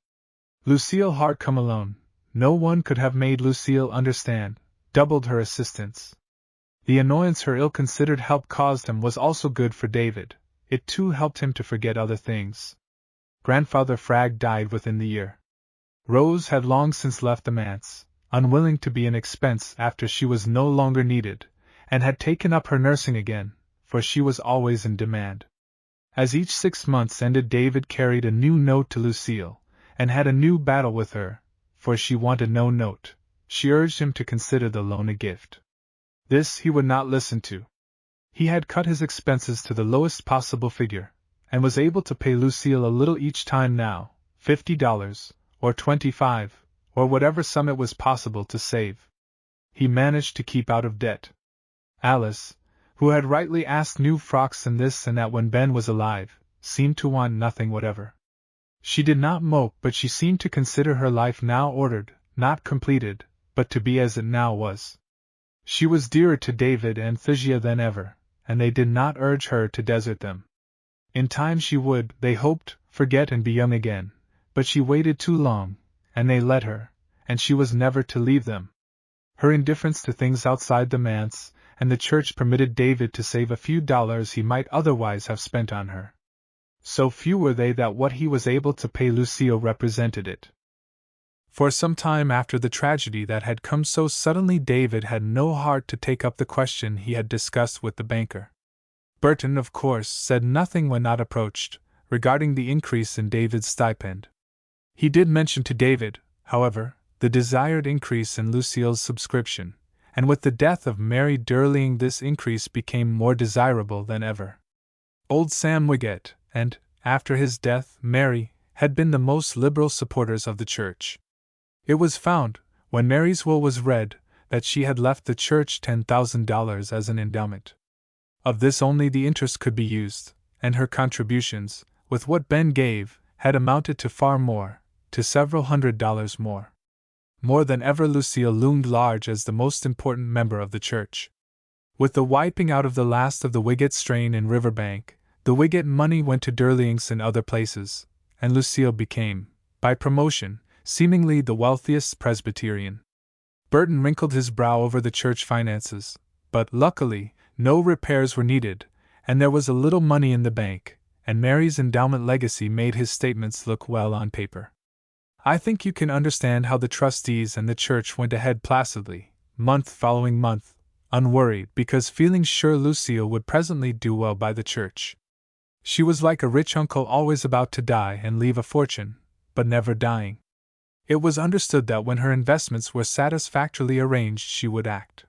Speaker 1: Lucille Hart come alone. No one could have made Lucille understand, doubled her assistance. The annoyance her ill-considered help caused him was also good for David. It too helped him to forget other things. Grandfather Fragg died within the year. Rose had long since left the manse, unwilling to be an expense after she was no longer needed, and had taken up her nursing again, for she was always in demand. As each 6 months ended, David carried a new note to Lucille, and had a new battle with her, for she wanted no note. She urged him to consider the loan a gift. This he would not listen to. He had cut his expenses to the lowest possible figure, and was able to pay Lucille a little each time now, $50, or $25, or whatever sum it was possible to save. He managed to keep out of debt. Alice, who had rightly asked new frocks and this and that when Ben was alive, seemed to want nothing whatever. She did not mope, but she seemed to consider her life now ordered, not completed, but to be as it now was. She was dearer to David and Thusia than ever, and they did not urge her to desert them. In time she would, they hoped, forget and be young again, but she waited too long, and they let her, and she was never to leave them. Her indifference to things outside the manse and the church permitted David to save a few dollars he might otherwise have spent on her. So few were they that what he was able to pay Lucille represented it. For some time after the tragedy that had come so suddenly, David had no heart to take up the question he had discussed with the banker. Burton, of course, said nothing when not approached, regarding the increase in David's stipend. He did mention to David, however, the desired increase in Lucille's subscription, and with the death of Mary Durling this increase became more desirable than ever. Old Sam Wiggett, and, after his death, Mary, had been the most liberal supporters of the church. It was found, when Mary's will was read, that she had left the church $10,000 as an endowment. Of this only the interest could be used, and her contributions, with what Ben gave, had amounted to far more, to several $100s more. More than ever Lucille loomed large as the most important member of the church. With the wiping out of the last of the Wiggett strain in Riverbank, the Wiggett money went to Durlings and other places, and Lucille became, by promotion, seemingly the wealthiest Presbyterian. Burton wrinkled his brow over the church finances, but, luckily, no repairs were needed, and there was a little money in the bank, and Mary's endowment legacy made his statements look well on paper. I think you can understand how the trustees and the church went ahead placidly, month following month, unworried because feeling sure Lucille would presently do well by the church. She was like a rich uncle always about to die and leave a fortune, but never dying. It was understood that when her investments were satisfactorily arranged she would act.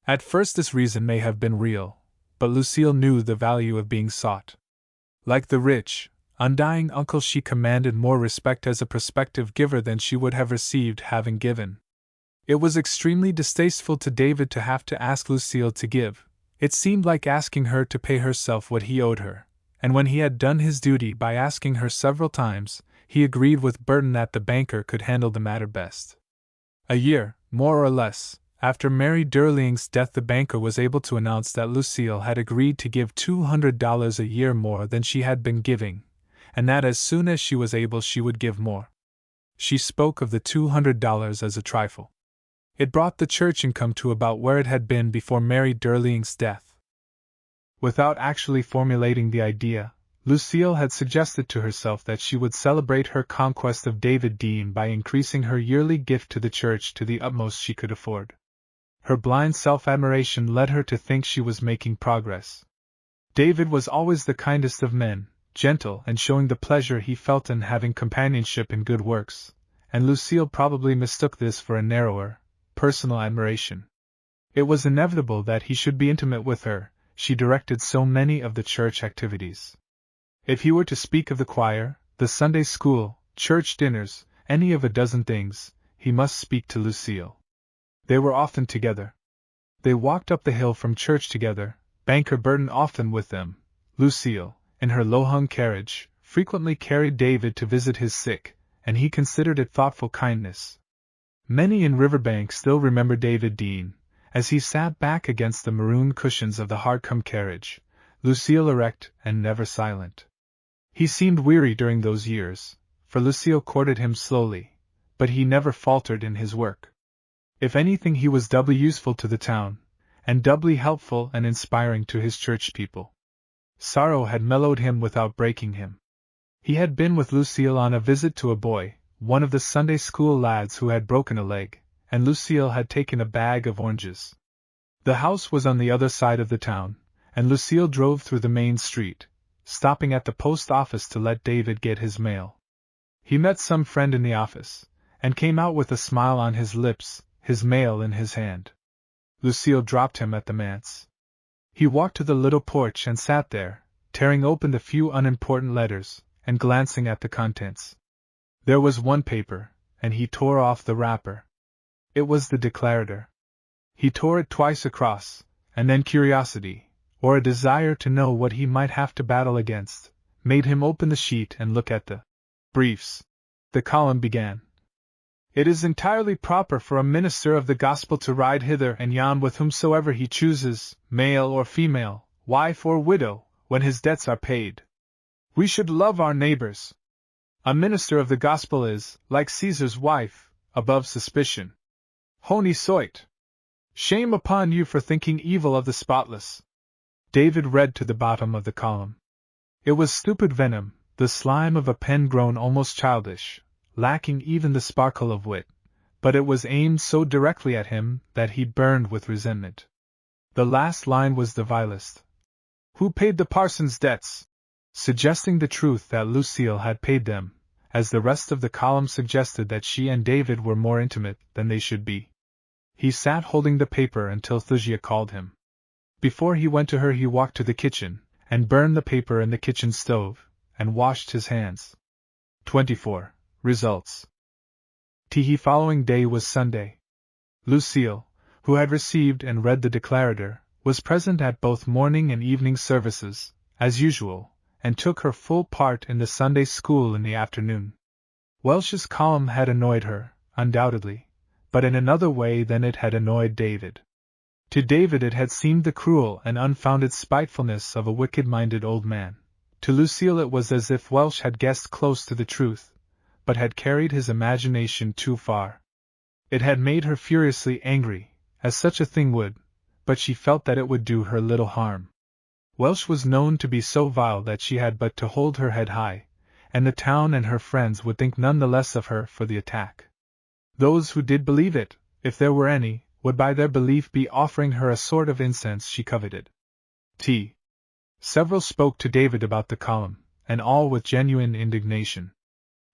Speaker 1: At first this reason may have been real, but Lucille knew the value of being sought. Like the rich, undying uncle, she commanded more respect as a prospective giver than she would have received having given. It was extremely distasteful to David to have to ask Lucille to give. It seemed like asking her to pay herself what he owed her, and when he had done his duty by asking her several times, he agreed with Burton that the banker could handle the matter best. A year, more or less, after Mary Durling's death, the banker was able to announce that Lucille had agreed to give $200 a year more than she had been giving, and that as soon as she was able she would give more. She spoke of the $200 as a trifle. It brought the church income to about where it had been before Mary Durling's death. Without actually formulating the idea, Lucille had suggested to herself that she would celebrate her conquest of David Dean by increasing her yearly gift to the church to the utmost she could afford. Her blind self-admiration led her to think she was making progress. David was always the kindest of men, gentle and showing the pleasure he felt in having companionship in good works, and Lucille probably mistook this for a narrower, personal admiration. It was inevitable that he should be intimate with her, she directed so many of the church activities. If he were to speak of the choir, the Sunday school, church dinners, any of a dozen things, he must speak to Lucille. They were often together. They walked up the hill from church together, Banker Burton often with them. Lucille, in her low-hung carriage, frequently carried David to visit his sick, and he considered it thoughtful kindness. Many in Riverbank still remember David Dean, as he sat back against the maroon cushions of the Hardcombe carriage, Lucille erect and never silent. He seemed weary during those years, for Lucille courted him slowly, but he never faltered in his work. If anything, he was doubly useful to the town, and doubly helpful and inspiring to his church people. Sorrow had mellowed him without breaking him. He had been with Lucille on a visit to a boy, one of the Sunday school lads who had broken a leg, and Lucille had taken a bag of oranges. The house was on the other side of the town, and Lucille drove through the main street, stopping at the post office to let David get his mail. He met some friend in the office, and came out with a smile on his lips, his mail in his hand. Lucille dropped him at the manse. He walked to the little porch and sat there, tearing open the few unimportant letters, and glancing at the contents. There was one paper, and he tore off the wrapper. It was the Declarator. He tore it twice across, and then curiosity, or a desire to know what he might have to battle against, made him open the sheet and look at the briefs. The column began. It is entirely proper for a minister of the gospel to ride hither and yon with whomsoever he chooses, male or female, wife or widow, when his debts are paid. We should love our neighbors. A minister of the gospel is, like Caesar's wife, above suspicion. Honi soit! Shame upon you for thinking evil of the spotless. David read to the bottom of the column. It was stupid venom, the slime of a pen grown almost childish, lacking even the sparkle of wit, but it was aimed so directly at him that he burned with resentment. The last line was the vilest. Who paid the parson's debts? Suggesting the truth that Lucille had paid them, as the rest of the column suggested that she and David were more intimate than they should be. He sat holding the paper until Thusia called him. Before he went to her, he walked to the kitchen, and burned the paper in the kitchen stove, and washed his hands. 24. Results. The following day was Sunday. Lucille, who had received and read the Declarator, was present at both morning and evening services, as usual, and took her full part in the Sunday school in the afternoon. Welsh's column had annoyed her, undoubtedly, but in another way than it had annoyed David. To David it had seemed the cruel and unfounded spitefulness of a wicked-minded old man. To Lucille it was as if Welsh had guessed close to the truth, but had carried his imagination too far. It had made her furiously angry, as such a thing would, but she felt that it would do her little harm. Welsh was known to be so vile that she had but to hold her head high, and the town and her friends would think none the less of her for the attack. Those who did believe it, if there were any, would by their belief be offering her a sort of incense she coveted. Several spoke to David about the column, and all with genuine indignation.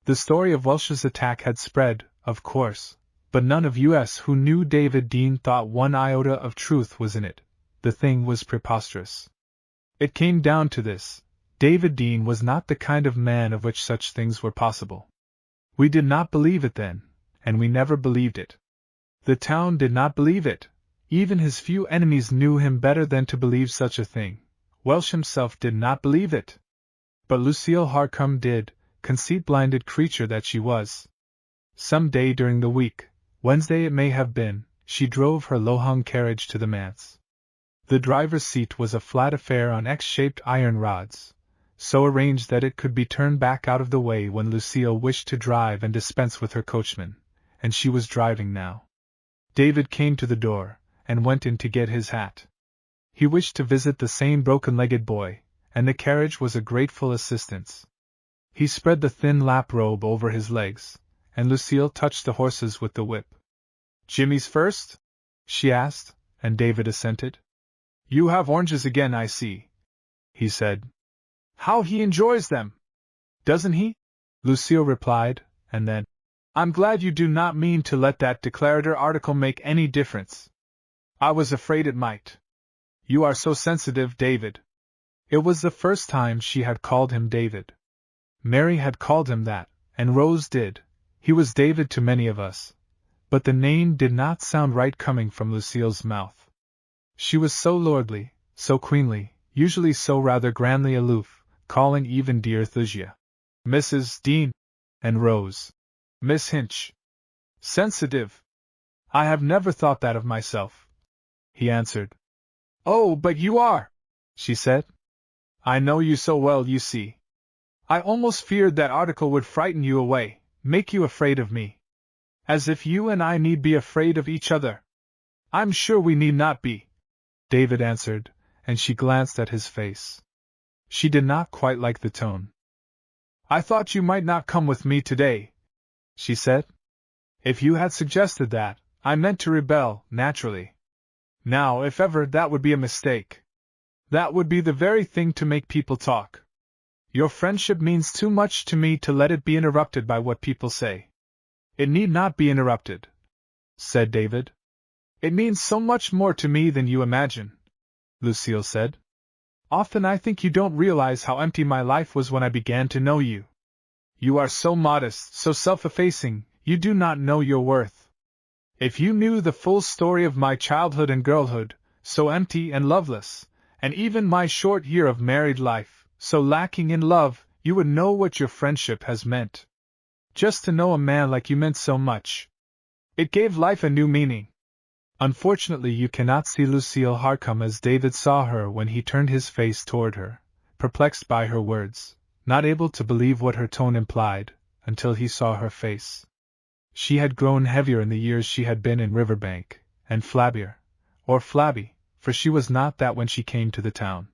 Speaker 1: The story of Welsh's attack had spread, of course, but none of us who knew David Dean thought one iota of truth was in it. The thing was preposterous. It came down to this: David Dean was not the kind of man of which such things were possible. We did not believe it then, and we never believed it. The town did not believe it. Even his few enemies knew him better than to believe such a thing. Welsh himself did not believe it. But Lucille Harcombe did, conceit-blinded creature that she was. Some day during the week, Wednesday it may have been, she drove her low-hung carriage to the manse. The driver's seat was a flat affair on X-shaped iron rods, so arranged that it could be turned back out of the way when Lucille wished to drive and dispense with her coachman, and she was driving now. David came to the door, and went in to get his hat. He wished to visit the same broken-legged boy, and the carriage was a grateful assistance. He spread the thin lap robe over his legs, and Lucille touched the horses with the whip. "Jimmy's first?" she asked, and David assented. "You have oranges again, I see," he said. "How he enjoys them! Doesn't he?" Lucille replied, and then, "I'm glad you do not mean to let that declarator article make any difference. I was afraid it might. You are so sensitive, David." It was the first time she had called him David. Mary had called him that, and Rose did. He was David to many of us. But the name did not sound right coming from Lucille's mouth. She was so lordly, so queenly, usually so rather grandly aloof, calling even dear Thusia Mrs. Dean, and Rose Miss Hinch. Sensitive? I have never thought that of myself, he answered. "Oh, but you are," she said. "I know you so well, you see. I almost feared that article would frighten you away, make you afraid of me. As if you and I need be afraid of each other. I'm sure we need not be," David answered, and she glanced at his face. She did not quite like the tone. "I thought you might not come with me today," she said. "If you had suggested that, I meant to rebel, naturally. Now, if ever, that would be a mistake. That would be the very thing to make people talk. Your friendship means too much to me to let it be interrupted by what people say." "It need not be interrupted," said David. "It means so much more to me than you imagine," Lucille said. "Often I think you don't realize how empty my life was when I began to know you. You are so modest, so self-effacing, you do not know your worth. If you knew the full story of my childhood and girlhood, so empty and loveless, and even my short year of married life, so lacking in love, you would know what your friendship has meant. Just to know a man like you meant so much. It gave life a new meaning." Unfortunately, you cannot see Lucille Harcombe as David saw her when he turned his face toward her, perplexed by her words, not able to believe what her tone implied, until he saw her face. She had grown heavier in the years she had been in Riverbank, and flabbier, or flabby, for she was not that when she came to the town.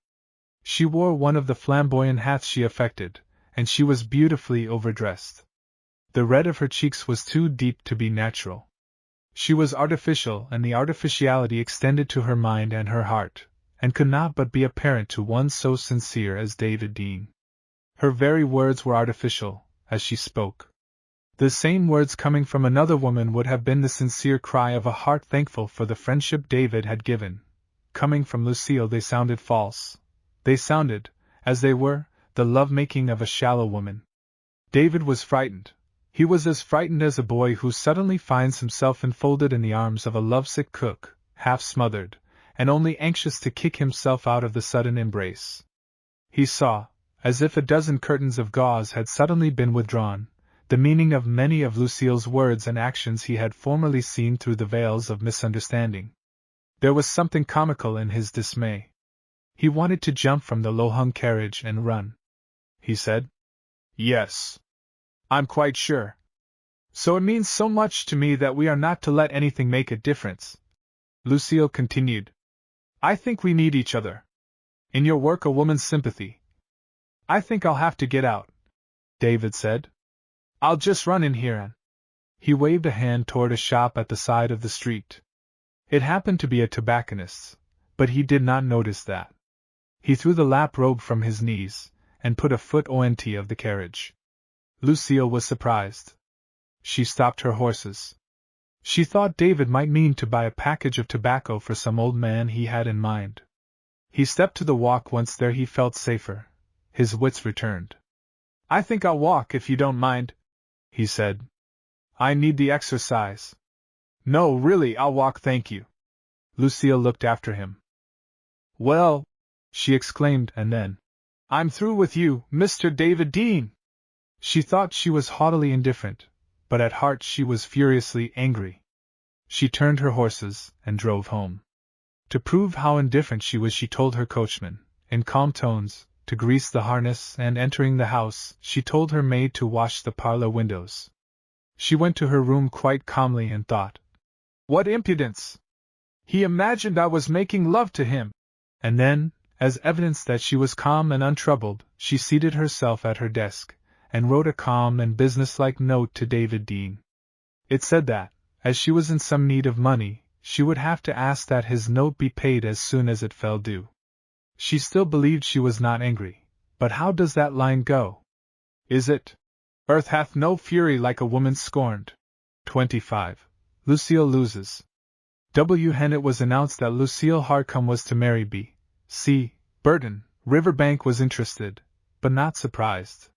Speaker 1: She wore one of the flamboyant hats she affected, and she was beautifully overdressed. The red of her cheeks was too deep to be natural. She was artificial, and the artificiality extended to her mind and her heart, and could not but be apparent to one so sincere as David Dean. Her very words were artificial, as she spoke. The same words coming from another woman would have been the sincere cry of a heart thankful for the friendship David had given. Coming from Lucille they sounded false. They sounded, as they were, the love-making of a shallow woman. David was frightened. He was as frightened as a boy who suddenly finds himself enfolded in the arms of a lovesick cook, half smothered, and only anxious to kick himself out of the sudden embrace. He saw, as if a dozen curtains of gauze had suddenly been withdrawn, the meaning of many of Lucille's words and actions he had formerly seen through the veils of misunderstanding. There was something comical in his dismay. He wanted to jump from the low-hung carriage and run. He said, "Yes. I'm quite sure. So it means so much to me that we are not to let anything make a difference," Lucille continued. "I think we need each other. In your work, a woman's sympathy. I think I'll have to get out," David said. "I'll just run in here and—" He waved a hand toward a shop at the side of the street. It happened to be a tobacconist's, but he did not notice that. He threw the lap robe from his knees, and put a foot ont of the carriage. Lucille was surprised. She stopped her horses. She thought David might mean to buy a package of tobacco for some old man he had in mind. He stepped to the walk. Once there he felt safer. His wits returned. "I think I'll walk if you don't mind," he said. "I need the exercise." "No, really, I'll walk, thank you." Lucille looked after him. "Well," she exclaimed, and then, "I'm through with you, Mr. David Dean." She thought she was haughtily indifferent, but at heart she was furiously angry. She turned her horses and drove home. To prove how indifferent she was, she told her coachman, in calm tones, to grease the harness, and entering the house, she told her maid to wash the parlor windows. She went to her room quite calmly and thought, "What impudence! He imagined I was making love to him." And then, as evidence that she was calm and untroubled, she seated herself at her desk, and wrote a calm and businesslike note to David Dean. It said that, as she was in some need of money, she would have to ask that his note be paid as soon as it fell due. She still believed she was not angry, but how does that line go? Is it, "Earth hath no fury like a woman scorned"? 25. Lucille loses. Hen. It was announced that Lucille Hardcombe was to marry B. C. Burton. Riverbank was interested, but not surprised.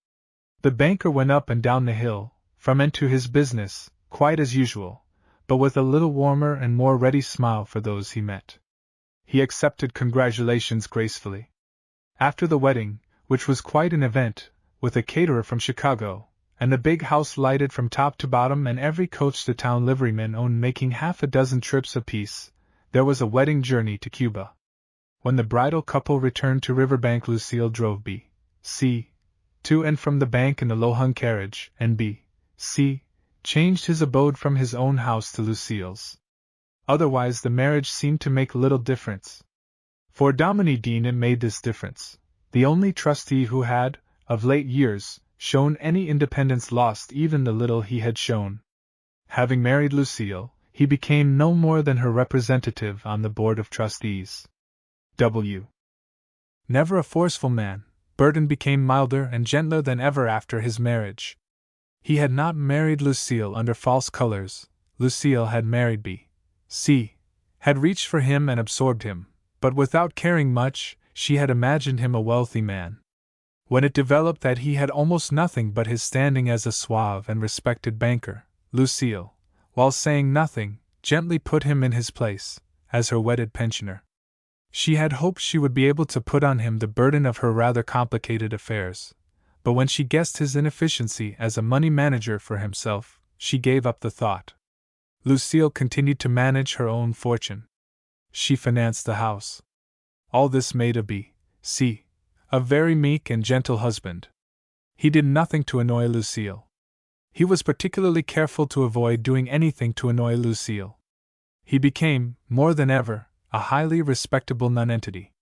Speaker 1: The banker went up and down the hill, from and to his business, quite as usual, but with a little warmer and more ready smile for those he met. He accepted congratulations gracefully. After the wedding, which was quite an event, with a caterer from Chicago, and the big house lighted from top to bottom and every coach the town liverymen owned making half a dozen trips apiece, there was a wedding journey to Cuba. When the bridal couple returned to Riverbank, Lucille drove B. C. to and from the bank in a low-hung carriage, and B. C. changed his abode from his own house to Lucille's. Otherwise the marriage seemed to make little difference. For Dominie Dean it made this difference. The only trustee who had, of late years, shown any independence lost even the little he had shown. Having married Lucille, he became no more than her representative on the board of trustees. Never a forceful man, Burton became milder and gentler than ever after his marriage. He had not married Lucille under false colors. Lucille had married B. C. had reached for him and absorbed him, but without caring much. She had imagined him a wealthy man. When it developed that he had almost nothing but his standing as a suave and respected banker, Lucille, while saying nothing, gently put him in his place, as her wedded pensioner. She had hoped she would be able to put on him the burden of her rather complicated affairs, but when she guessed his inefficiency as a money manager for himself, she gave up the thought. Lucille continued to manage her own fortune. She financed the house. All this made a B. C. a very meek and gentle husband. He did nothing to annoy Lucille. He was particularly careful to avoid doing anything to annoy Lucille. He became, more than ever, a highly respectable nonentity.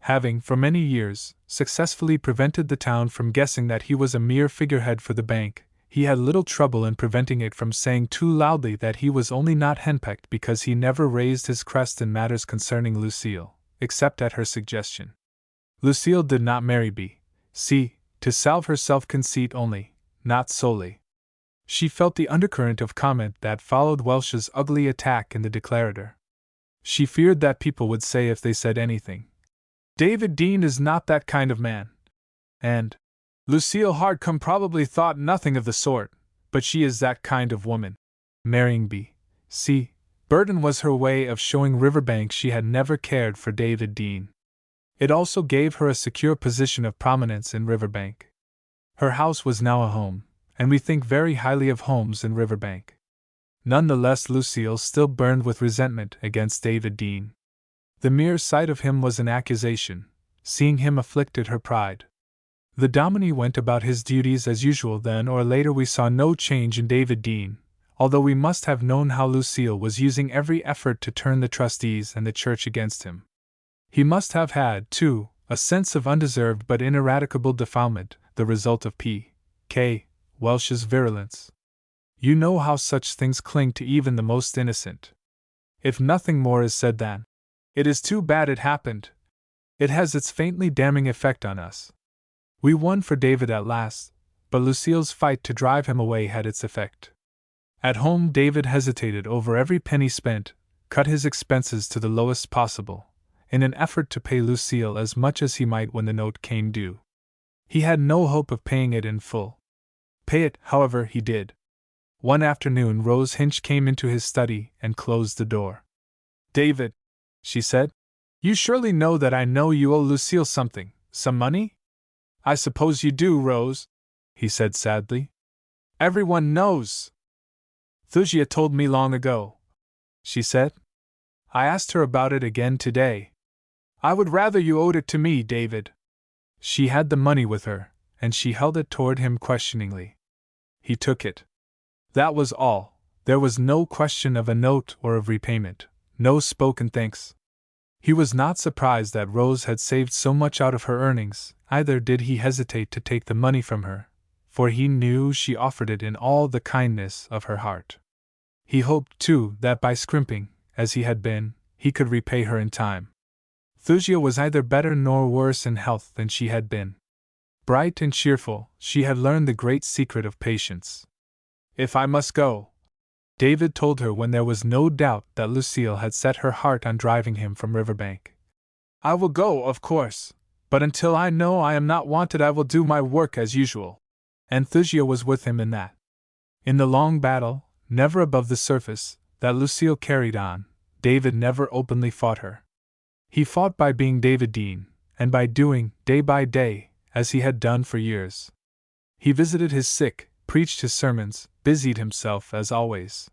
Speaker 1: Having, for many years, successfully prevented the town from guessing that he was a mere figurehead for the bank, he had little trouble in preventing it from saying too loudly that he was only not henpecked because he never raised his crest in matters concerning Lucille, except at her suggestion. Lucille did not marry B. C. to salve her self-conceit only, not solely. She felt the undercurrent of comment that followed Welsh's ugly attack in the Declarator. She feared that people would say if they said anything, "David Dean is not that kind of man," and Lucille Hardcombe probably thought nothing of the sort, but she is that kind of woman. Marrying B. C. Burton was her way of showing Riverbank she had never cared for David Dean. It also gave her a secure position of prominence in Riverbank. Her house was now a home, and we think very highly of homes in Riverbank. None the less, Lucille still burned with resentment against David Dean. The mere sight of him was an accusation. Seeing him afflicted her pride. The Dominie went about his duties as usual. Then or later we saw no change in David Dean, although we must have known how Lucille was using every effort to turn the trustees and the church against him. He must have had, too, a sense of undeserved but ineradicable defilement, the result of P. K. Welsh's virulence. You know how such things cling to even the most innocent. If nothing more is said than, "It is too bad it happened," it has its faintly damning effect on us. We won for David at last, but Lucille's fight to drive him away had its effect. At home David hesitated over every penny spent, cut his expenses to the lowest possible. in an effort to pay Lucille as much as he might when the note came due. He had no hope of paying it in full. Pay it, however, he did. One afternoon Rose Hinch came into his study and closed the door. "David," she said, "you surely know that I know you owe Lucille something, some money?" "I suppose you do, Rose," he said sadly. "Everyone knows." "Thusia told me long ago," she said. "I asked her about it again today. I would rather you owed it to me, David." She had the money with her, and she held it toward him questioningly. He took it. That was all. There was no question of a note or of repayment, no spoken thanks. He was not surprised that Rose had saved so much out of her earnings, either did he hesitate to take the money from her, for he knew she offered it in all the kindness of her heart. He hoped, too, that by scrimping, as he had been, he could repay her in time. Thusia was neither better nor worse in health than she had been. Bright and cheerful, she had learned the great secret of patience. "If I must go," David told her when there was no doubt that Lucille had set her heart on driving him from Riverbank, "I will go, of course, but until I know I am not wanted I will do my work as usual." And Thusia was with him in that. In the long battle, never above the surface, that Lucille carried on, David never openly fought her. He fought by being David Dean, and by doing, day by day, as he had done for years. He visited his sick, preached his sermons, busied himself as always.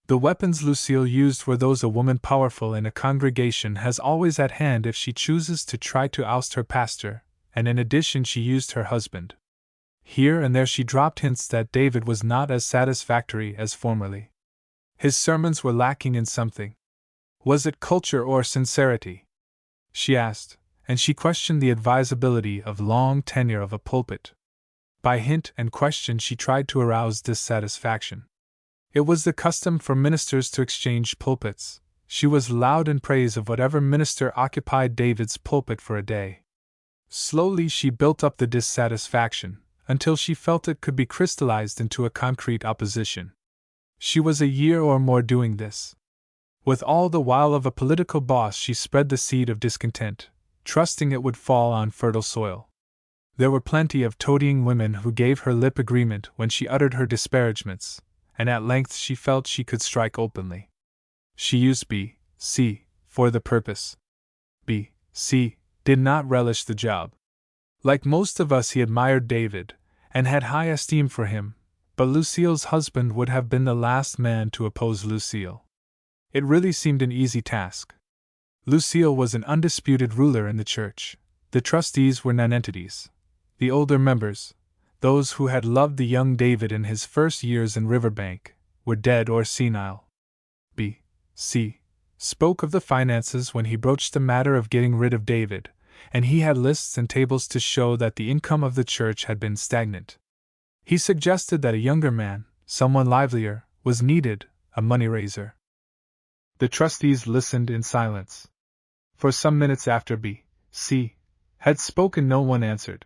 Speaker 1: The weapons Lucille used were those a woman powerful in a congregation has always at hand if she chooses to try to oust her pastor, and in addition she used her husband. Here and there she dropped hints that David was not as satisfactory as formerly. His sermons were lacking in something. Was it culture or sincerity? She asked, and she questioned the advisability of long tenure of a pulpit. By hint and question she tried to arouse dissatisfaction. It was the custom for ministers to exchange pulpits. She was loud in praise of whatever minister occupied David's pulpit for a day. Slowly she built up the dissatisfaction, until she felt it could be crystallized into a concrete opposition. She was a year or more doing this. With all the while of a political boss she spread the seed of discontent, trusting it would fall on fertile soil. There were plenty of toadying women who gave her lip agreement when she uttered her disparagements, and at length she felt she could strike openly. She used B.C. for the purpose. B.C. did not relish the job. Like most of us he admired David, and had high esteem for him, but Lucille's husband would have been the last man to oppose Lucille. It really seemed an easy task. Lucille was an undisputed ruler in the church. The trustees were nonentities. The older members, those who had loved the young David in his first years in Riverbank, were dead or senile. B.C. spoke of the finances when he broached the matter of getting rid of David, and he had lists and tables to show that the income of the church had been stagnant. He suggested that a younger man, someone livelier, was needed, a money-raiser. The trustees listened in silence. For some minutes after B.C. had spoken no one answered.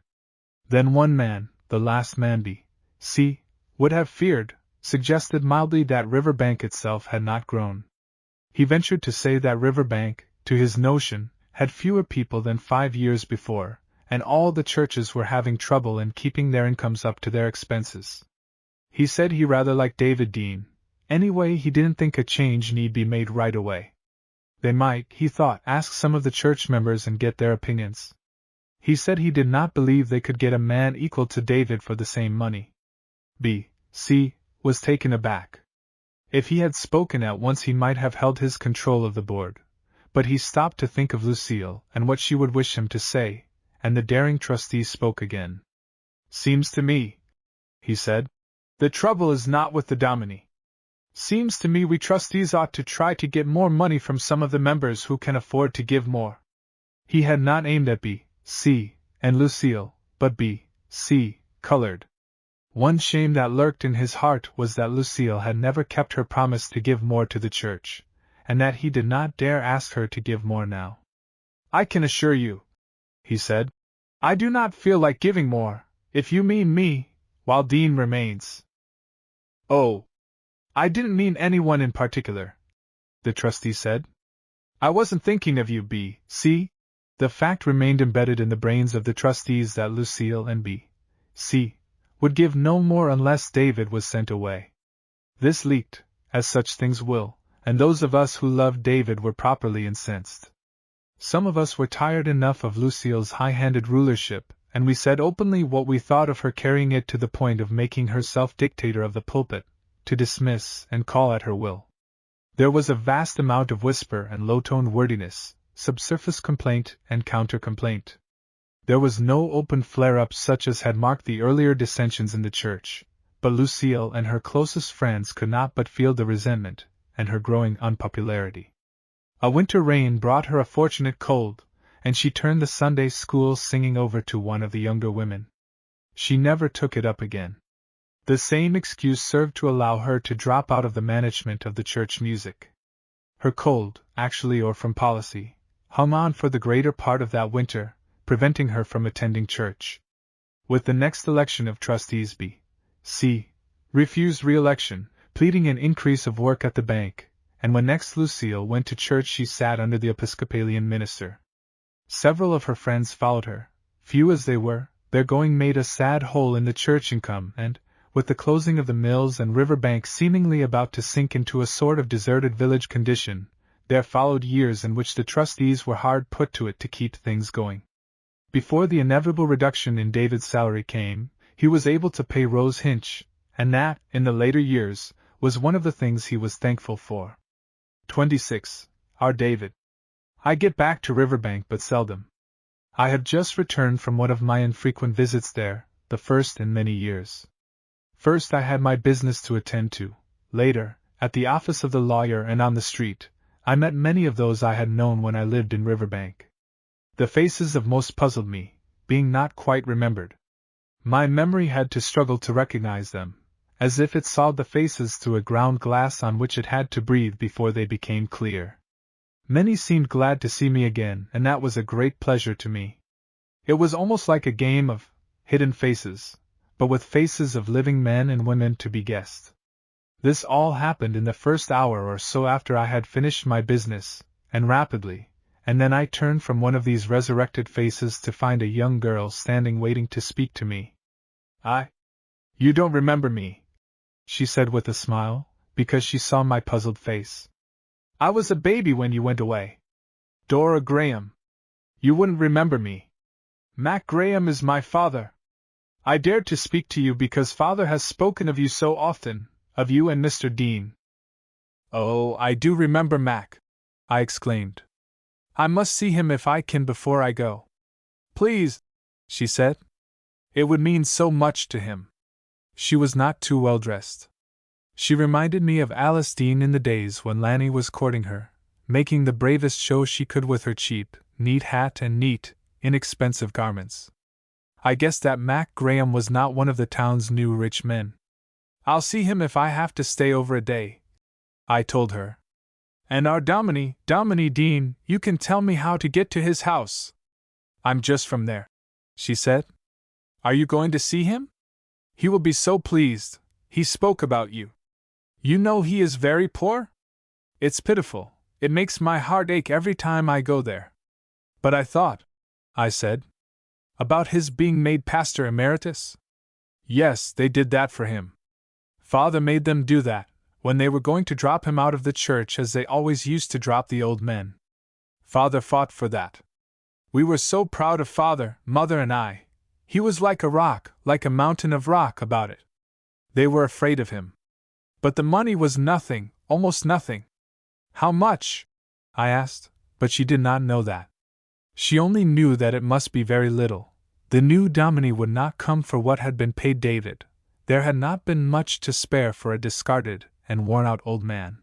Speaker 1: Then one man, the last man B.C. would have feared, suggested mildly that Riverbank itself had not grown. He ventured to say that Riverbank, to his notion, had fewer people than 5 years before, and all the churches were having trouble in keeping their incomes up to their expenses. He said he rather liked David Dean. Anyway, he didn't think a change need be made right away. They might, he thought, ask some of the church members and get their opinions. He said he did not believe they could get a man equal to David for the same money. B.C. was taken aback. If he had spoken at once he might have held his control of the board, but he stopped to think of Lucille and what she would wish him to say, and the daring trustee spoke again. "Seems to me," he said, "the trouble is not with the Dominie. Seems to me we trustees ought to try to get more money from some of the members who can afford to give more." He had not aimed at B.C. and Lucille, but B.C. colored. One shame that lurked in his heart was that Lucille had never kept her promise to give more to the church, and that he did not dare ask her to give more now. "I can assure you," he said, "I do not feel like giving more, if you mean me, while Dean remains." "Oh, I didn't mean anyone in particular," the trustee said. I wasn't thinking of you, B. C. The fact remained embedded in the brains of the trustees that Lucille and B. C. would give no more unless David was sent away. This leaked, as such things will, and those of us who loved David were properly incensed. Some of us were tired enough of Lucille's high-handed rulership, and we said openly what we thought of her, carrying it to the point of making herself dictator of the pulpit, to dismiss and call at her will. There was a vast amount of whisper and low-toned wordiness, subsurface complaint and counter-complaint. There was no open flare-up such as had marked the earlier dissensions in the church, but Lucille and her closest friends could not but feel the resentment and her growing unpopularity. A winter rain brought her a fortunate cold, and she turned the Sunday school singing over to one of the younger women. She never took it up again. The same excuse served to allow her to drop out of the management of the church music. Her cold, actually or from policy, hung on for the greater part of that winter, preventing her from attending church. With the next election of trustees, B. C. refused re-election, pleading an increase of work at the bank, and when next Lucille went to church she sat under the Episcopalian minister. Several of her friends followed her. Few as they were, their going made a sad hole in the church income, and, with the closing of the mills and river bank seemingly about to sink into a sort of deserted village condition, there followed years in which the trustees were hard put to it to keep things going. Before the inevitable reduction in David's salary came, he was able to pay Rose Hinch, and that, in the later years, was one of the things he was thankful for. 26. Our David. I get back to Riverbank but seldom. I have just returned from one of my infrequent visits there, the first in many years. First I had my business to attend to. Later, at the office of the lawyer and on the street, I met many of those I had known when I lived in Riverbank. The faces of most puzzled me, being not quite remembered. My memory had to struggle to recognize them, as if it saw the faces through a ground glass on which it had to breathe before they became clear. Many seemed glad to see me again, and that was a great pleasure to me. It was almost like a game of hidden faces, but with faces of living men and women to be guessed. This all happened in the first hour or so after I had finished my business, and rapidly, and then I turned from one of these resurrected faces to find a young girl standing waiting to speak to me. You don't remember me, she said with a smile, because she saw my puzzled face. I was a baby when you went away. Dora Graham. You wouldn't remember me. Mac Graham is my father. I dared to speak to you because father has spoken of you so often, of you and Mr. Dean. Oh, I do remember Mac, I exclaimed. I must see him if I can before I go. Please, she said. It would mean so much to him. She was not too well dressed. She reminded me of Alice Dean in the days when Lanny was courting her, making the bravest show she could with her cheap, neat hat and neat, inexpensive garments. I guessed that Mac Graham was not one of the town's new rich men. I'll see him if I have to stay over a day, I told her. And our Dominie Dean, you can tell me how to get to his house. I'm just from there, she said. Are you going to see him? He will be so pleased. He spoke about you. You know he is very poor? It's pitiful. It makes my heart ache every time I go there. But I thought, I said, about his being made pastor emeritus? Yes, they did that for him. Father made them do that, when they were going to drop him out of the church as they always used to drop the old men. Father fought for that. We were so proud of Father, Mother and I. He was like a rock, like a mountain of rock about it. They were afraid of him. But the money was nothing, almost nothing. How much? I asked, but she did not know that. She only knew that it must be very little. The new Dominie would not come for what had been paid David. There had not been much to spare for a discarded and worn-out old man.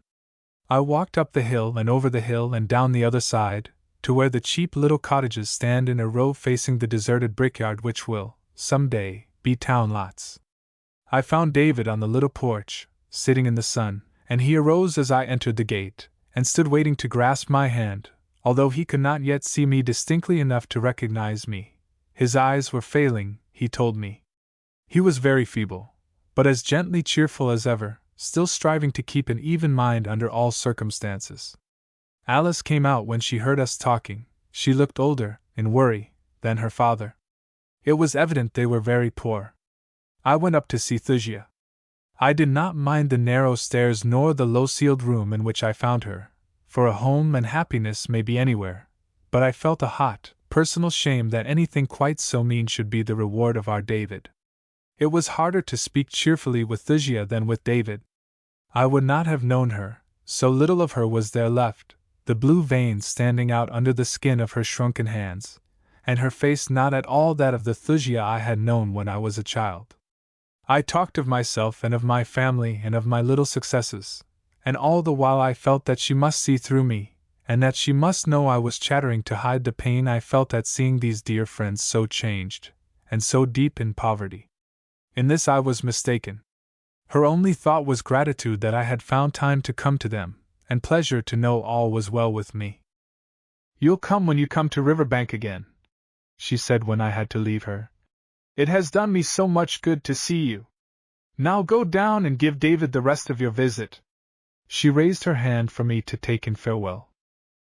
Speaker 1: I walked up the hill and over the hill and down the other side, to where the cheap little cottages stand in a row facing the deserted brickyard which will, some day, be town lots. I found David on the little porch, sitting in the sun, and he arose as I entered the gate, and stood waiting to grasp my hand, although he could not yet see me distinctly enough to recognize me. His eyes were failing, he told me. He was very feeble, but as gently cheerful as ever, still striving to keep an even mind under all circumstances. Alice came out when she heard us talking. She looked older, in worry, than her father. It was evident they were very poor. I went up to see Thusia. I did not mind the narrow stairs nor the low-ceiled room in which I found her, for a home and happiness may be anywhere, but I felt a hot, personal shame that anything quite so mean should be the reward of our David. It was harder to speak cheerfully with Thusia than with David. I would not have known her, so little of her was there left, the blue veins standing out under the skin of her shrunken hands, and her face not at all that of the Thusia I had known when I was a child. I talked of myself and of my family and of my little successes, and all the while I felt that she must see through me, and that she must know I was chattering to hide the pain I felt at seeing these dear friends so changed, and so deep in poverty. In this I was mistaken. Her only thought was gratitude that I had found time to come to them, and pleasure to know all was well with me. "You'll come when you come to Riverbank again," she said when I had to leave her. "It has done me so much good to see you. Now go down and give David the rest of your visit." She raised her hand for me to take in farewell.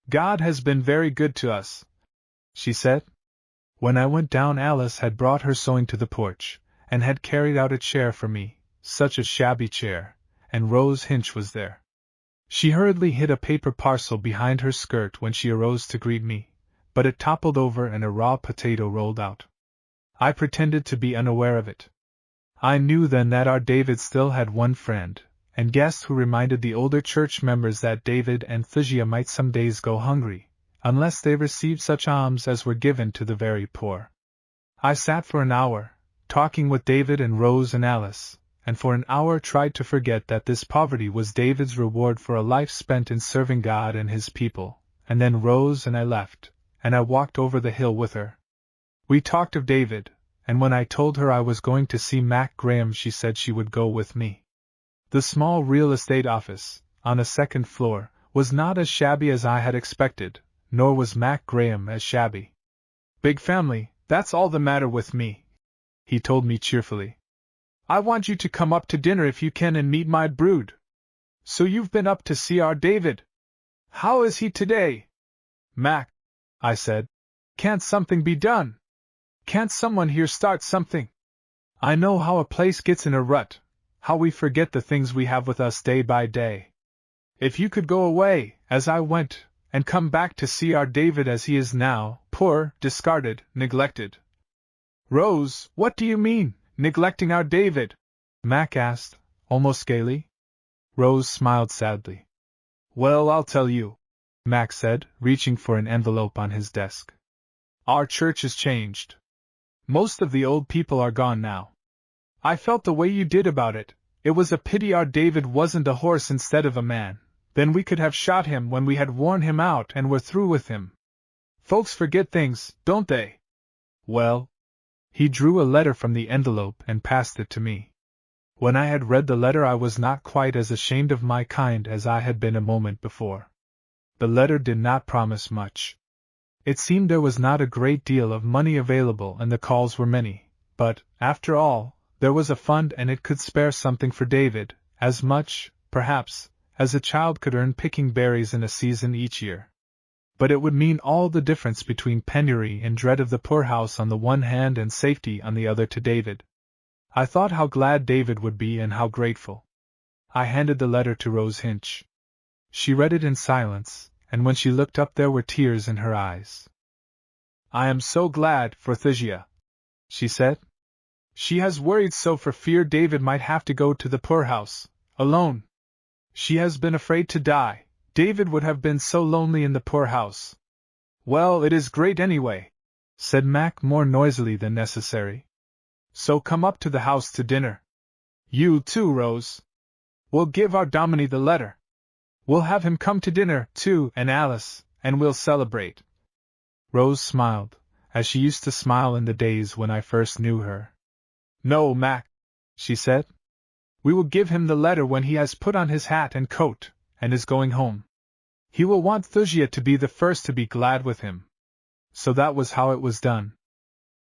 Speaker 1: "God has been very good to us," she said. When I went down, Alice had brought her sewing to the porch, and had carried out a chair for me, such a shabby chair, and Rose Hinch was there. She hurriedly hid a paper parcel behind her skirt when she arose to greet me, but it toppled over and a raw potato rolled out. I pretended to be unaware of it. I knew then that our David still had one friend, and guest who reminded the older church members that David and Thusia might some days go hungry, unless they received such alms as were given to the very poor. I sat for an hour, talking with David and Rose and Alice, and for an hour tried to forget that this poverty was David's reward for a life spent in serving God and his people, and then Rose and I left, and I walked over the hill with her. We talked of David, and when I told her I was going to see Mac Graham she said she would go with me. The small real estate office, on a second floor, was not as shabby as I had expected, nor was Mac Graham as shabby. "Big family, that's all the matter with me," he told me cheerfully. "I want you to come up to dinner if you can and meet my brood. So you've been up to see our David? How is he today?" "Mac," I said, "can't something be done? Can't someone here start something? I know how a place gets in a rut, how we forget the things we have with us day by day. If you could go away, as I went, and come back to see our David as he is now, poor, discarded, neglected." "Rose, what do you mean, neglecting our David?" Mac asked, almost gaily. Rose smiled sadly. "Well, I'll tell you," Mac said, reaching for an envelope on his desk. "Our church is changed. Most of the old people are gone now. I felt the way you did about it. It was a pity our David wasn't a horse instead of a man. Then we could have shot him when we had worn him out and were through with him. Folks forget things, don't they? Well." He drew a letter from the envelope and passed it to me. When I had read the letter I was not quite as ashamed of my kind as I had been a moment before. The letter did not promise much. It seemed there was not a great deal of money available and the calls were many, but, after all, there was a fund and it could spare something for David, as much, perhaps, as a child could earn picking berries in a season each year. But it would mean all the difference between penury and dread of the poorhouse on the one hand and safety on the other to David. I thought how glad David would be and how grateful. I handed the letter to Rose Hinch. She read it in silence, and when she looked up there were tears in her eyes. "I am so glad for Thusia," she said. "She has worried so for fear David might have to go to the poorhouse, alone. She has been afraid to die. David would have been so lonely in the poorhouse." "Well, it is great anyway," said Mac more noisily than necessary. "So come up to the house to dinner. You too, Rose. We'll give our Dominie the letter. We'll have him come to dinner, too, and Alice, and we'll celebrate." Rose smiled, as she used to smile in the days when I first knew her. "No, Mac," she said. "We will give him the letter when he has put on his hat and coat, and is going home. He will want Thusia to be the first to be glad with him." So that was how it was done.